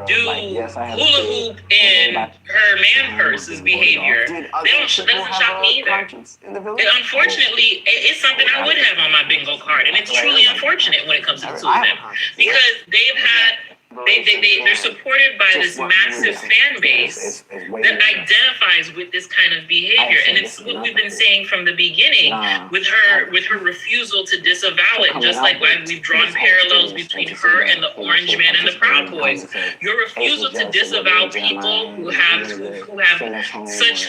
Speaker 17: do hula hoop and her man purse's behavior. That doesn't shock me either. And unfortunately, it's something I would have on my bingo card. And it's truly unfortunate when it comes to the two of them. Because they're supported by this massive fan base that identifies with this kind of behavior, and it's what we've been saying from the beginning with her refusal to disavow it. Just like we've drawn parallels between her and the Orange Man and the Proud Boys. Your refusal to disavow people who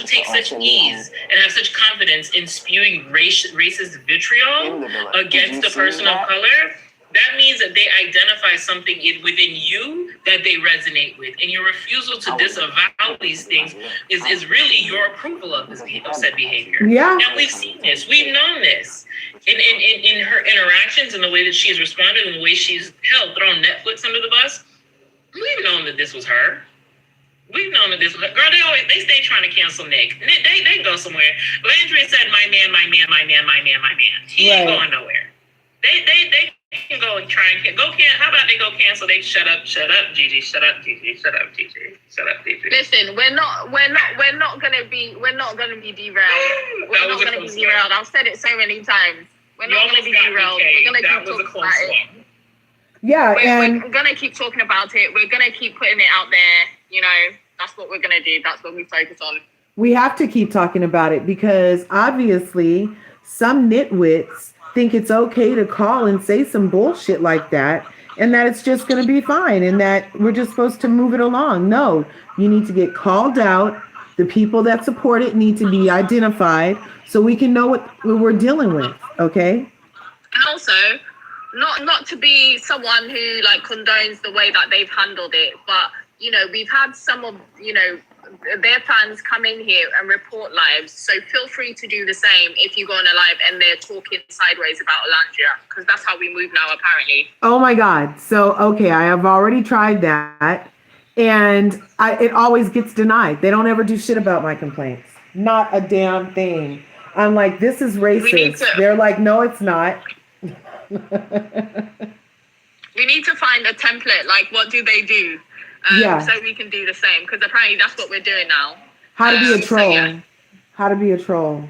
Speaker 17: take such ease and have such confidence in spewing racist vitriol against a person of color. That means that they identify something within you that they resonate with. And your refusal to disavow these things is really your approval of said behavior.
Speaker 1: Yeah.
Speaker 17: And we've seen this. We've known this. In her interactions and the way that she's responded and the way she's thrown Netflix under the bus, we've known that this was her. We've known that this was her. Girl, they stay trying to cancel Nick. They go somewhere. Landry said, my man. He ain't going nowhere. They can go and try and how about they go cancel? They shut up, Gigi, shut up, Gigi.
Speaker 2: Listen, we're not gonna be derailed. We're not gonna be derailed. I've said it so many times. We're not gonna be derailed. We're gonna keep talking about it.
Speaker 1: Yeah,
Speaker 2: we're gonna keep talking about it. We're gonna keep putting it out there. You know, that's what we're gonna do. That's what we focus on.
Speaker 1: We have to keep talking about it because obviously some nitwits think it's okay to call and say some bullshit like that and that it's just going to be fine and that we're just supposed to move it along. No, you need to get called out. The people that support it need to be identified so we can know what we're dealing with, okay?
Speaker 2: And also, not to be someone who like condones the way that they've handled it, but, you know, we've had some of, you know, their fans come in here and report lives, so feel free to do the same if you go on a live and they're talking sideways about Olandria, because that's how we move now apparently.
Speaker 1: Oh my God. So, okay, I have already tried that and it always gets denied. They don't ever do shit about my complaints. Not a damn thing. I'm like, this is racist. They're like, no, it's not.
Speaker 2: We need to find a template, like what do they do? So we can do the same, because apparently that's what we're doing now.
Speaker 1: How to be a troll. So, yeah. How to be a troll.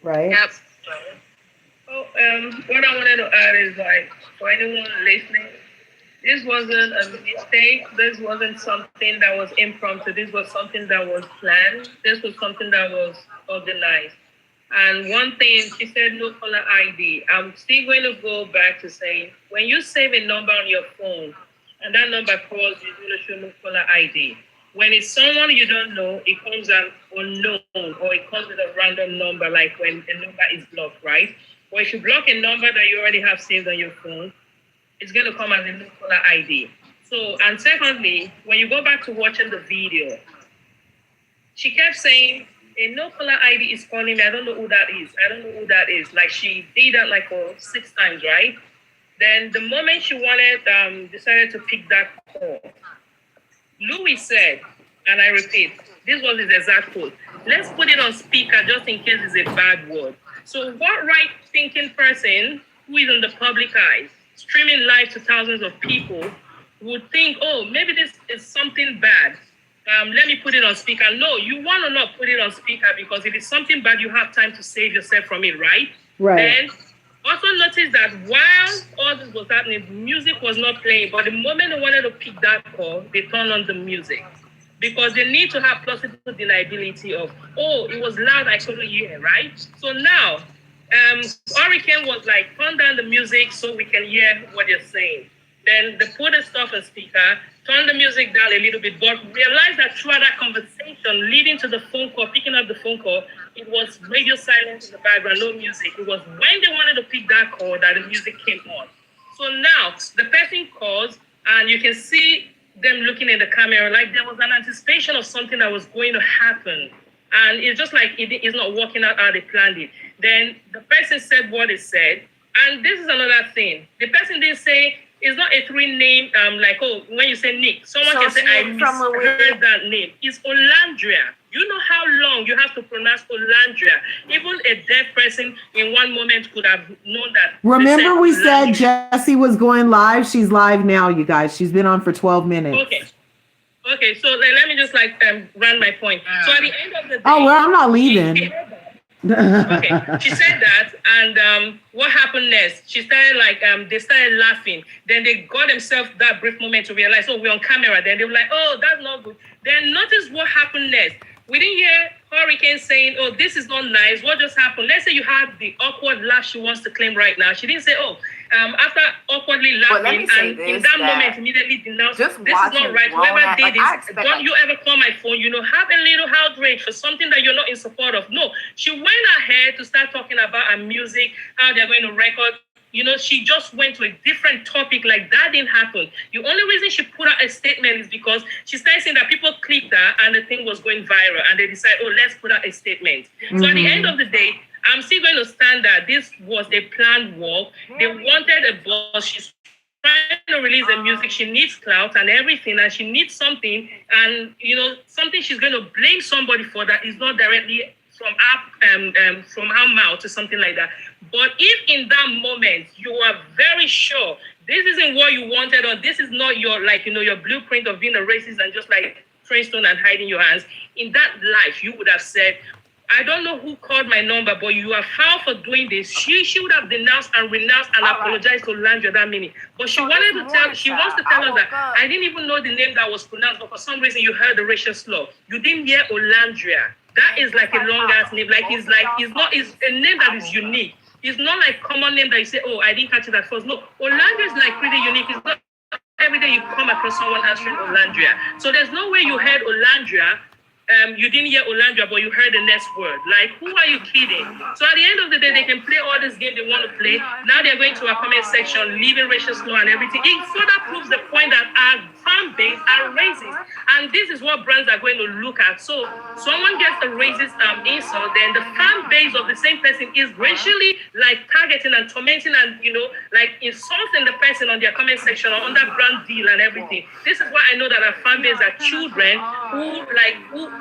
Speaker 1: Right?
Speaker 2: Yep.
Speaker 7: What I wanted to add is, like, for anyone listening, this wasn't a mistake. This wasn't something that was impromptu. This was something that was planned. This was something that was organized. And one thing, she said no caller ID. I'm still going to go back to saying, when you save a number on your phone and that number calls, you will show no caller ID. When it's someone you don't know, it comes an unknown or it comes with a random number, like when a number is blocked, right? Or if you block a number that you already have saved on your phone, it's going to come as a no caller ID. So, and secondly, when you go back to watching the video, she kept saying, a no caller ID is calling me. I don't know who that is. I don't know who that is. Like she did that like 6 times, right? Then the moment she decided to pick that call, Louis said, and I repeat, this was his exact quote, let's put it on speaker just in case it's a bad word. So what right-thinking person who is in the public eye, streaming live to thousands of people, would think, oh, maybe this is something bad. Let me put it on speaker. No, you want to not put it on speaker because if it's something bad, you have time to save yourself from it, right?
Speaker 1: Right.
Speaker 7: Then also notice that while all this was happening, music was not playing. But the moment they wanted to pick that call, they turned on the music because they need to have plausible deniability of, oh, it was loud, I couldn't hear, right? So now, Hurricane was like, turn down the music so we can hear what you're saying. Then they put the stuff on speaker, turn the music down a little bit, but realize that throughout that conversation leading to the phone call, picking up the phone call, it was radio silence in the background, no music. It was when they wanted to pick that call that the music came on. So now the person calls and you can see them looking in the camera like there was an anticipation of something that was going to happen. And it's just like it's not working out how they planned it. Then the person said what it said. And this is another thing. The person didn't say, it's not a 3 name, like, oh, when you say Nick, someone can say, I misheard that name. It's Olandria. You know how long you have to pronounce Olandria. Even a deaf person in one moment could have known that.
Speaker 1: Remember we said Jessie was going live? She's live now, you guys. She's been on for 12 minutes.
Speaker 7: Okay, so let me just run my point. So at the end of the day.
Speaker 1: Oh, well, I'm not leaving.
Speaker 7: Okay, she said that, and what happened next? She started they started laughing. Then they got themselves that brief moment to realize, oh, we're on camera. Then they were like, oh, that's not good. Then notice what happened next. We didn't hear Hurricane saying, oh, this is not nice. What just happened? Let's say you had the awkward laugh she wants to claim right now. She didn't say, oh, after awkwardly laughing, and in that moment immediately denounced, this is not right. Whoever did this, don't you ever call my phone, have a little outrage for something that you're not in support of. No, she went ahead to start talking about her music, how they're going to record. She just went to a different topic like that didn't happen. The only reason she put out a statement is because she started saying that people clicked her and the thing was going viral and they decided, oh, let's put out a statement. So at the end of the day, I'm still going to stand that this was a planned walk. They wanted a boss. She's trying to release the music. She needs clout and everything, and she needs something. And, something she's going to blame somebody for that is not directly from her mouth or something like that. But if in that moment you are very sure this isn't what you wanted, or this is not your your blueprint of being a racist and just like throwing stone and hiding your hands, in that life you would have said, I don't know who called my number, but you are foul for doing this. She would have denounced and renounced and apologized to Landria that minute. But she wants to tell us that I didn't even know the name that was pronounced, but for some reason you heard the racial slur. You didn't hear Olandria. That is like a long ass name. It's a name that is unique. It's not like common name that you say, oh, I didn't catch it at first. No, Olandria is like pretty unique. It's not every day you come across someone answering Olandria. So there's no way you heard Olandria. You didn't hear Olandria, but you heard the next word. Like, who are you kidding? So at the end of the day, they can play all this game they want to play. Now they're going to our comment section, leaving racial slur and everything. It further proves the point that our fan base are racist. And this is what brands are going to look at. So someone gets a racist insult, then the fan base of the same person is racially targeting and tormenting and insulting the person on their comment section or on that brand deal and everything. This is why I know that our fan base are children who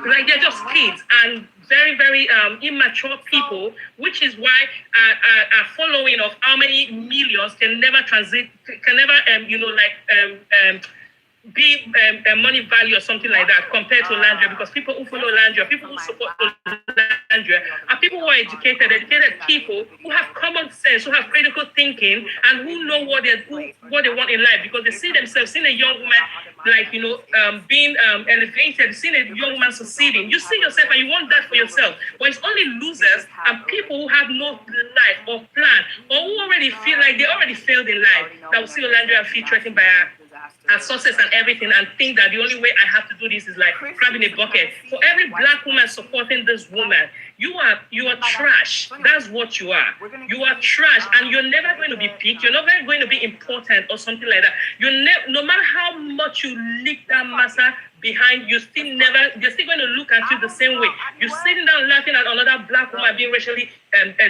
Speaker 7: they're just kids and very, very immature people, which is why a following of how many millions can never big money value or something like that compared to Landria, because people who follow Landria, people who support Landria, are people who are educated people who have common sense, who have critical thinking, and who know what they want in life, because they see themselves, seeing a young woman like being elevated, seeing a young woman succeeding. You see yourself and you want that for yourself. But it's only losers and people who have no life or plan, or who already feel like they already failed in life, that will see Landria feel threatened by her success and everything, and think that the only way I have to do this is like grabbing a bucket. For every black woman supporting this woman, you are trash. That's what you are. You are trash, and you're never going to be picked. You're never going to be important or something like that. No matter how much you lick that massa behind, they're still going to look at you the same way. You're sitting down laughing at another black woman being racially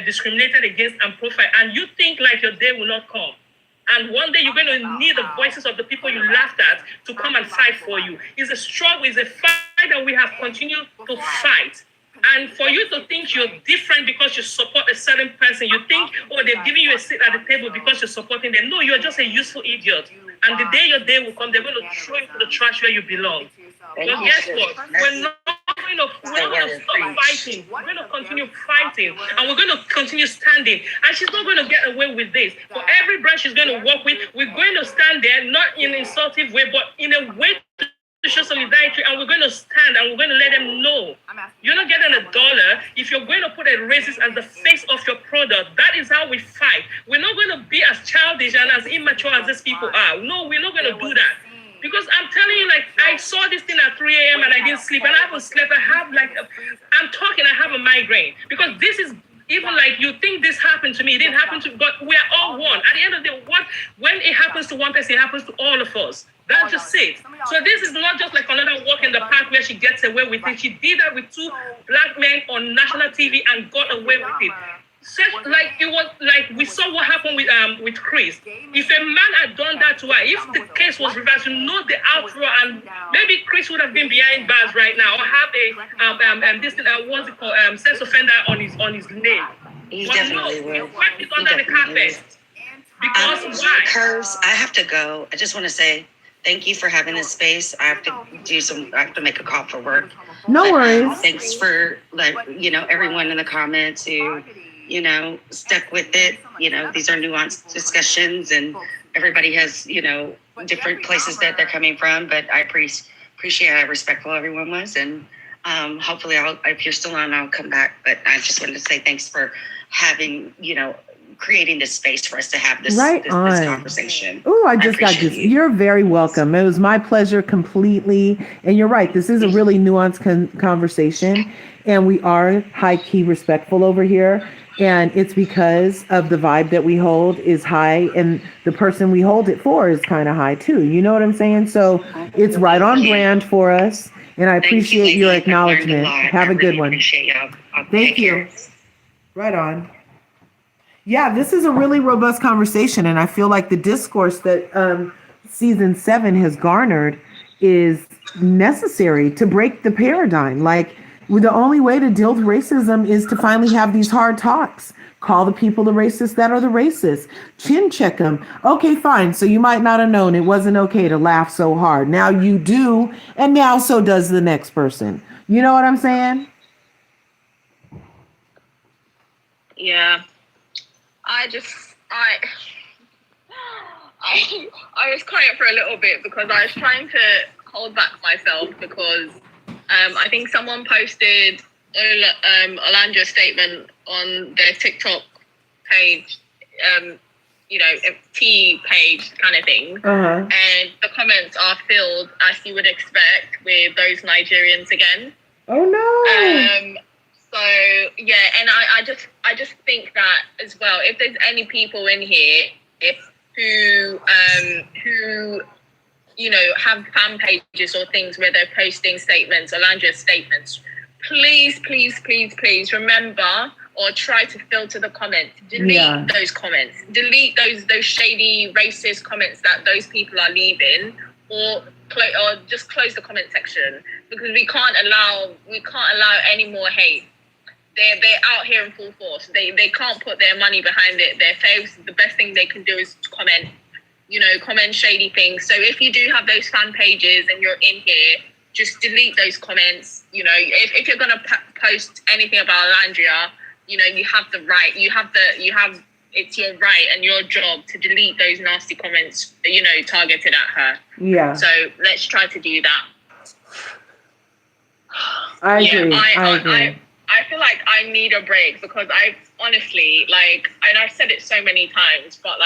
Speaker 7: discriminated against and profiled, and you think like your day will not come. And one day you're going to need the voices of the people you laughed at to come and fight for you. It's a struggle, it's a fight that we have continued to fight. And for you to think you're different because you support a certain person, you think, oh, they've given you a seat at the table because you're supporting them. No, you're just a useful idiot. And the day your day will come, they're going to throw you to the trash where you belong. But guess what? We're not going to stop fighting. We're going to continue fighting. And we're going to continue standing. And she's not going to get away with this. For every brand she's going to work with, we're going to stand there, not in an insultive way, but in a way to show solidarity, and we're going to stand and we're going to let them know you're not getting $1 if you're going to put a racist as the face of your product. That is how we fight. We're not going to be as childish and as immature as these people are. No, we're not going to do that. Because I'm telling you, like, I saw this thing at 3 a.m. and I didn't sleep, and I haven't slept. I have I have a migraine, because this is even like, you think this happened to me, it didn't happen to, but we are all one. At the end of the day, when it happens to one person, it happens to all of us. That's just it. So this is not just like another walk in the park where she gets away with it. She did that with 2 black men on national TV and got away with it. It was like we saw what happened with Chris. If a man had done that to her, if the case was reversed, you know the outroar, and maybe Chris would have been behind bars right now, or have what's it called, sex offender on his name.
Speaker 19: He definitely would.
Speaker 7: Swept it under the carpet. Because why?
Speaker 19: Curves, I have to go. I just want to say thank you for having this space. I have to make a call for work.
Speaker 1: No worries.
Speaker 19: Thanks for everyone in the comments who stuck with it. These are nuanced discussions, and everybody has, different places that they're coming from, but I appreciate how respectful everyone was, and hopefully if you're still on, I'll come back, but I just wanted to say thanks for having, creating this space for us to have this conversation.
Speaker 1: Oh, I just got this. You're very welcome. It was my pleasure completely. And you're right. This is a really nuanced conversation, and we are high key respectful over here. And it's because of the vibe that we hold is high, and the person we hold it for is kind of high too. You know what I'm saying? So it's right on brand for us. And I appreciate your acknowledgement. Have a good one. Thank you. Right on. Yeah, this is a really robust conversation, and I feel like the discourse that season 7 has garnered is necessary to break the paradigm. Like, the only way to deal with racism is to finally have these hard talks. Call the people the racists that are the racists. Chin check them. Okay, fine. So you might not have known it wasn't okay to laugh so hard. Now you do, and now so does the next person. You know what I'm saying?
Speaker 2: Yeah. I was quiet for a little bit because I was trying to hold back myself, because I think someone posted Olandra's statement on their TikTok page, a T page kind of thing.
Speaker 1: Uh-huh.
Speaker 2: And the comments are filled, as you would expect, with those Nigerians again.
Speaker 1: Oh no.
Speaker 2: So yeah, and I just think that as well, if there's any people in here who have fan pages or things where they're posting statements, Olandra's statements, please remember, or try to filter the comments. Delete those comments. Delete those shady, racist comments that those people are leaving, or just close the comment section, because we can't allow any more hate. They're out here in full force. They can't put their money behind it. Their faves, the best thing they can do is comment comment shady things. So if you do have those fan pages and you're in here, just delete those comments. If you're gonna post anything about Landria, you have the right. It's your right and your job to delete those nasty comments, targeted at her.
Speaker 1: Yeah.
Speaker 2: So let's try to do that.
Speaker 1: I agree. I agree.
Speaker 2: I feel like I need a break because I honestly, and I've said it so many times, but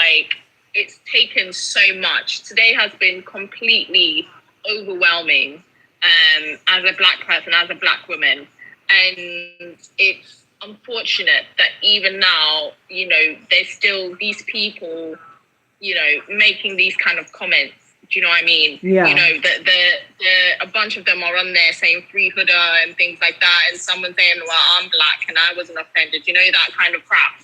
Speaker 2: it's taken so much. Today has been completely overwhelming as a Black person, as a Black woman. And it's unfortunate that even now, there's still these people, making these kind of comments. Do you know what I mean?
Speaker 1: Yeah.
Speaker 2: A bunch of them are on there saying free huda and things like that, and someone saying, well, I'm Black and I wasn't offended, that kind of crap.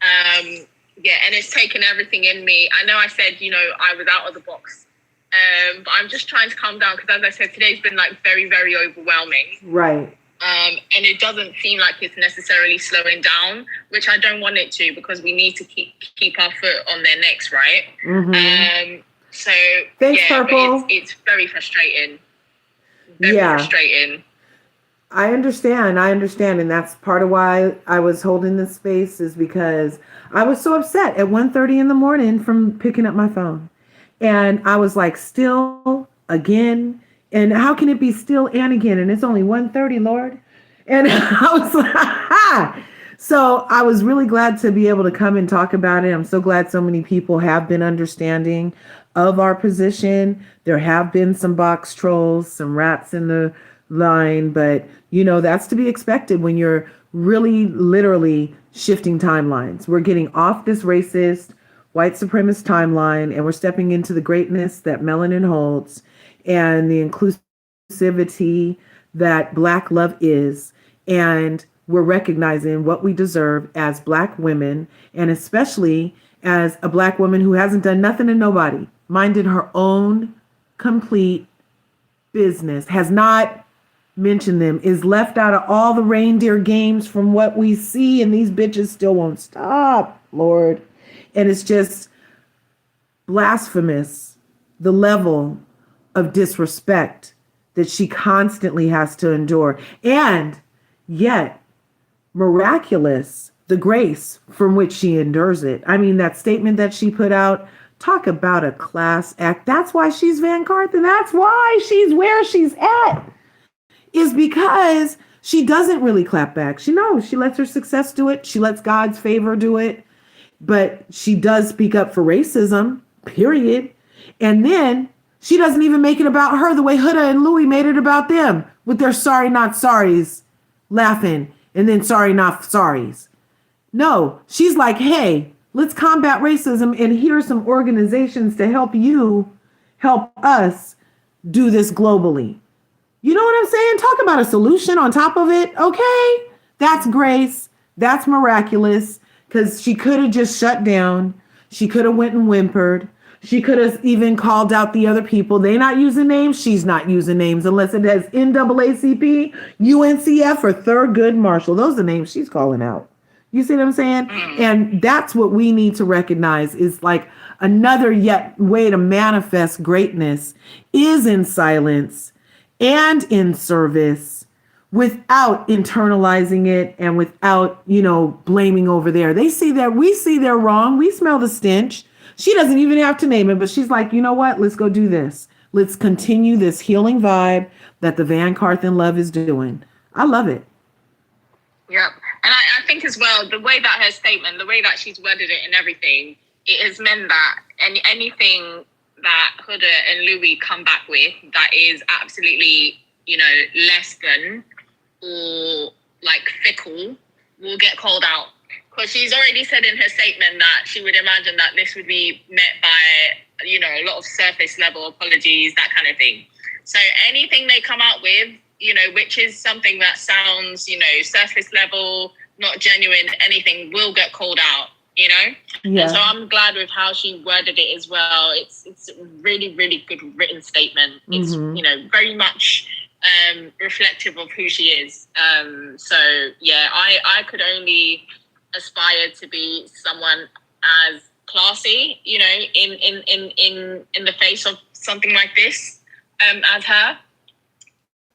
Speaker 2: And it's taken everything in me. I know I said, I was out of the box, but I'm just trying to calm down because, as I said, today's been very, very overwhelming.
Speaker 1: Right.
Speaker 2: And it doesn't seem like it's necessarily slowing down, which I don't want it to, because we need to keep our foot on their necks, right?
Speaker 1: Mm-hmm.
Speaker 2: So
Speaker 1: thanks,
Speaker 2: yeah,
Speaker 1: Purple.
Speaker 2: But it's very frustrating. Very frustrating.
Speaker 1: I understand, and that's part of why I was holding this space, is because I was so upset at 1:30 in the morning from picking up my phone, and I was like, still again, and how can it be still and again, and it's only 1:30, Lord, and I was like, So I was really glad to be able to come and talk about it. I'm so glad so many people have been understanding of our position. There have been some box trolls, some rats in the line, but that's to be expected when you're really literally shifting timelines. We're getting off this racist, white supremacist timeline, and we're stepping into the greatness that melanin holds and the inclusivity that Black love is. And we're recognizing what we deserve as Black women, and especially as a Black woman who hasn't done nothing to nobody, minded her own complete business, has not mentioned them, is left out of all the reindeer games from what we see, and these bitches still won't stop, Lord. And it's just blasphemous, the level of disrespect that she constantly has to endure. And yet, miraculous, the grace from which she endures it. I mean, that statement that she put out, talk about a class act. That's why she's VanCarthens. That's why she's where she's at, is because she doesn't really clap back. She knows, she lets her success do it. She lets God's favor do it. But she does speak up for racism, period. And then she doesn't even make it about her the way Huda and Louie made it about them with their sorry not sorries, laughing, and then sorry not sorries. No, she's like, hey, let's combat racism, and here are some organizations to help us do this globally. You know what I'm saying? Talk about a solution on top of it. Okay, that's grace. That's miraculous, because she could have just shut down. She could have went and whimpered. She could have even called out the other people. They're not using names. She's not using names unless it has NAACP, UNCF, or Thurgood Marshall. Those are the names she's calling out. You see what I'm saying? And that's what we need to recognize, is like another yet way to manifest greatness is in silence and in service, without internalizing it and without, blaming over there. They see that, we see they're wrong. We smell the stench. She doesn't even have to name it, but she's like, you know what? Let's go do this. Let's continue this healing vibe that the VanCarthens love is doing. I love it.
Speaker 2: Yep. And I think as well, the way that her statement, the way that she's worded it and everything, it has meant that anything that Huda and Louie come back with that is absolutely, less than or fickle will get called out. Because she's already said in her statement that she would imagine that this would be met by, a lot of surface level apologies, that kind of thing. So anything they come out with, which is something that sounds, surface level, not genuine, anything will get called out, Yeah. And so I'm glad with how she worded it as well. It's a really, really good written statement. It's, very much reflective of who she is. So yeah, I could only aspire to be someone as classy, you know, in the face of something like this, as her.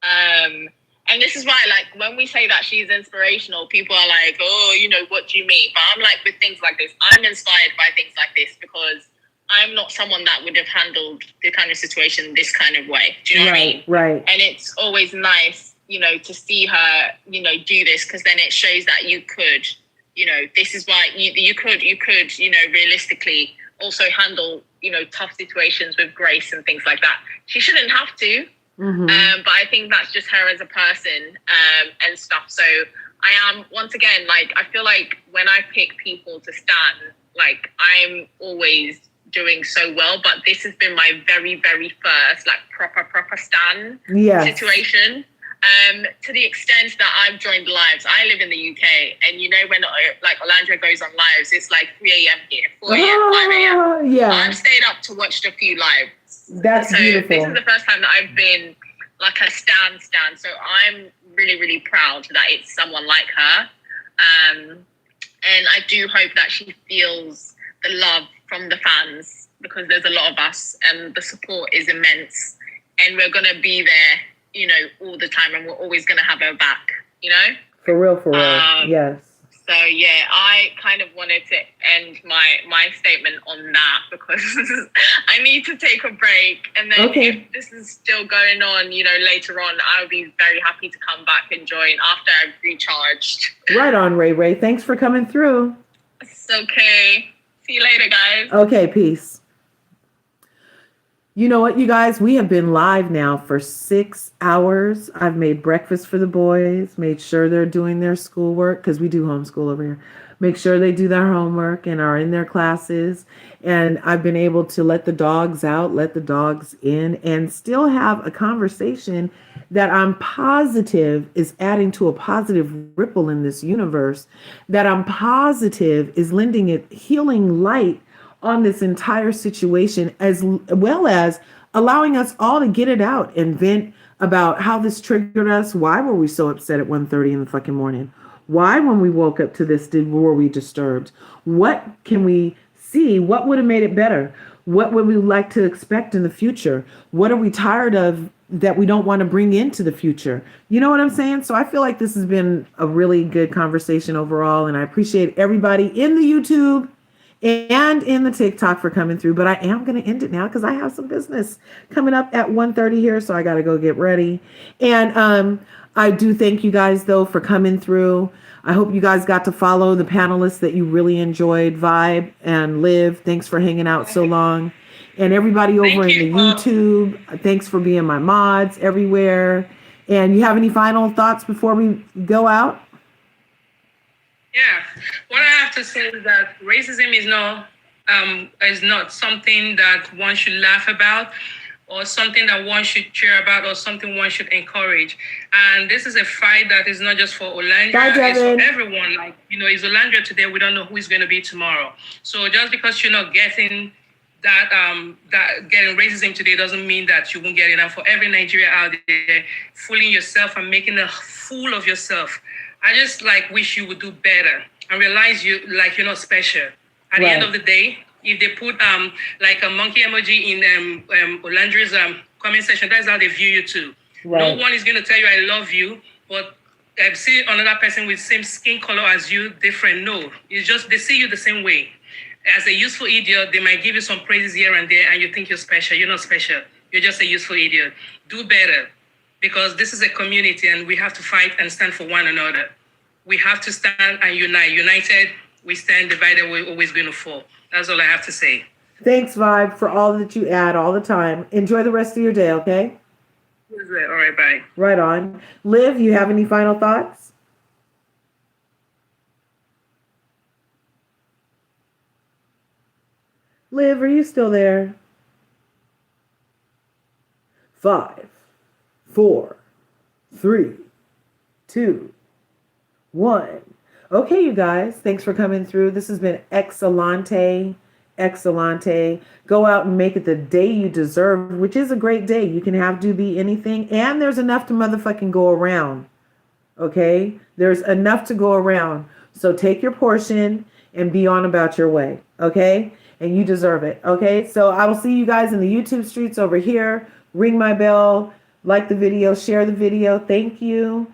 Speaker 2: And this is why, like, when we say that she's inspirational, people are like, oh, you know, what do you mean? But I'm like, with things like this, I'm inspired by things like this because I'm not someone that would have handled the kind of situation this kind of way. Do you know what I mean?
Speaker 1: Right.
Speaker 2: And it's always nice, you know, to see her, you know, do this, because then it shows that you could, you know, this is why you could, you know, realistically also handle, you know, tough situations with grace and things like that. She shouldn't have to. But I think that's just her as a person, and stuff. So I am, once again, like, I feel like when I pick people to stand, like, I'm always doing so well, but this has been my very, very first, like, proper stan situation. To the extent that I've joined lives. I live in the UK, and you know, when like Olandra goes on lives, it's like 3 a.m. here, 4 a.m., 5 a.m.
Speaker 1: Yeah.
Speaker 2: I've stayed up to watch a few lives.
Speaker 1: That's beautiful.
Speaker 2: This is the first time that I've been like a stan. So I'm really, really proud that it's someone like her. And I do hope that she feels the love from the fans, because there's a lot of us and the support is immense. And we're going to be there, you know, all the time, and we're always going to have her back, you know?
Speaker 1: For real. Yes.
Speaker 2: So, yeah, I kind of wanted to end my statement on that because I need to take a break. And then if this is still going on, you know, later on, I'll be very happy to come back and join after I've recharged.
Speaker 1: Right on, Ray. Thanks for coming through.
Speaker 2: It's okay. See you later, guys.
Speaker 1: Okay, peace. You know what, you guys? We have been live now for 6 hours. I've made breakfast for the boys, made sure they're doing their schoolwork, because we do homeschool over here. Make sure they do their homework and are in their classes. And I've been able to let the dogs out, let the dogs in, and still have a conversation that I'm positive is adding to a positive ripple in this universe, that I'm positive is lending it healing light on this entire situation, as well as allowing us all to get it out and vent about how this triggered us. Why were we so upset at 1:30 in the fucking morning? Why, when we woke up to this, were we disturbed? What can we see? What would have made it better? What would we like to expect in the future? What are we tired of that we don't want to bring into the future? You know what I'm saying? So I feel like this has been a really good conversation overall, and I appreciate everybody in the YouTube and in the TikTok for coming through. But I am going to end it now because I have some business coming up at 1:30 here, so I got to go get ready. And I do thank you guys, though, for coming through. I hope you guys got to follow the panelists that you really enjoyed, Vibe and Liv. Thanks for hanging out so long. And everybody over in the YouTube, thanks for being my mods everywhere. And you have any final thoughts before we go out?
Speaker 13: Yeah, what I have to say is that racism is not something that one should laugh about, or something that one should cheer about, or something one should encourage. And this is a fight that is not just for Olandra, it's for everyone. Like, you know, it's Olandra today, we don't know who is going to be tomorrow. So just because you're not getting that getting racism today doesn't mean that you won't get it. And for every Nigeria out there fooling yourself and making a fool of yourself, I just wish you would do better and realize you're not special. At the end of the day, if they put like a monkey emoji in Olandra's comment section, that's how they view you too. No one is going to tell you I love you, but see another person with same skin color as you different. No, it's just they see you the same way. As a useful idiot, they might give you some praises here and there, and you think you're special. You're not special. You're just a useful idiot. Do better. Because this is a community and we have to fight and stand for one another. We have to stand and unite. United, we stand. Divided, we're always going to fall. That's all I have to say.
Speaker 1: Thanks, Vibe, for all that you add all the time. Enjoy the rest of your day, okay?
Speaker 13: All right, bye.
Speaker 1: Right on. Liv, you have any final thoughts? Liv, are you still there? 5, 4, 3, 2, 1. Okay, you guys, thanks for coming through. This has been excellente. Go out and make it the day you deserve, which is a great day. You can have do be anything, and there's enough to motherfucking go around. Okay? There's enough to go around. So take your portion and be on about your way. Okay? and you deserve it. Okay, so I will see you guys in the YouTube streets over here. Ring my bell, like the video, share the video. Thank you.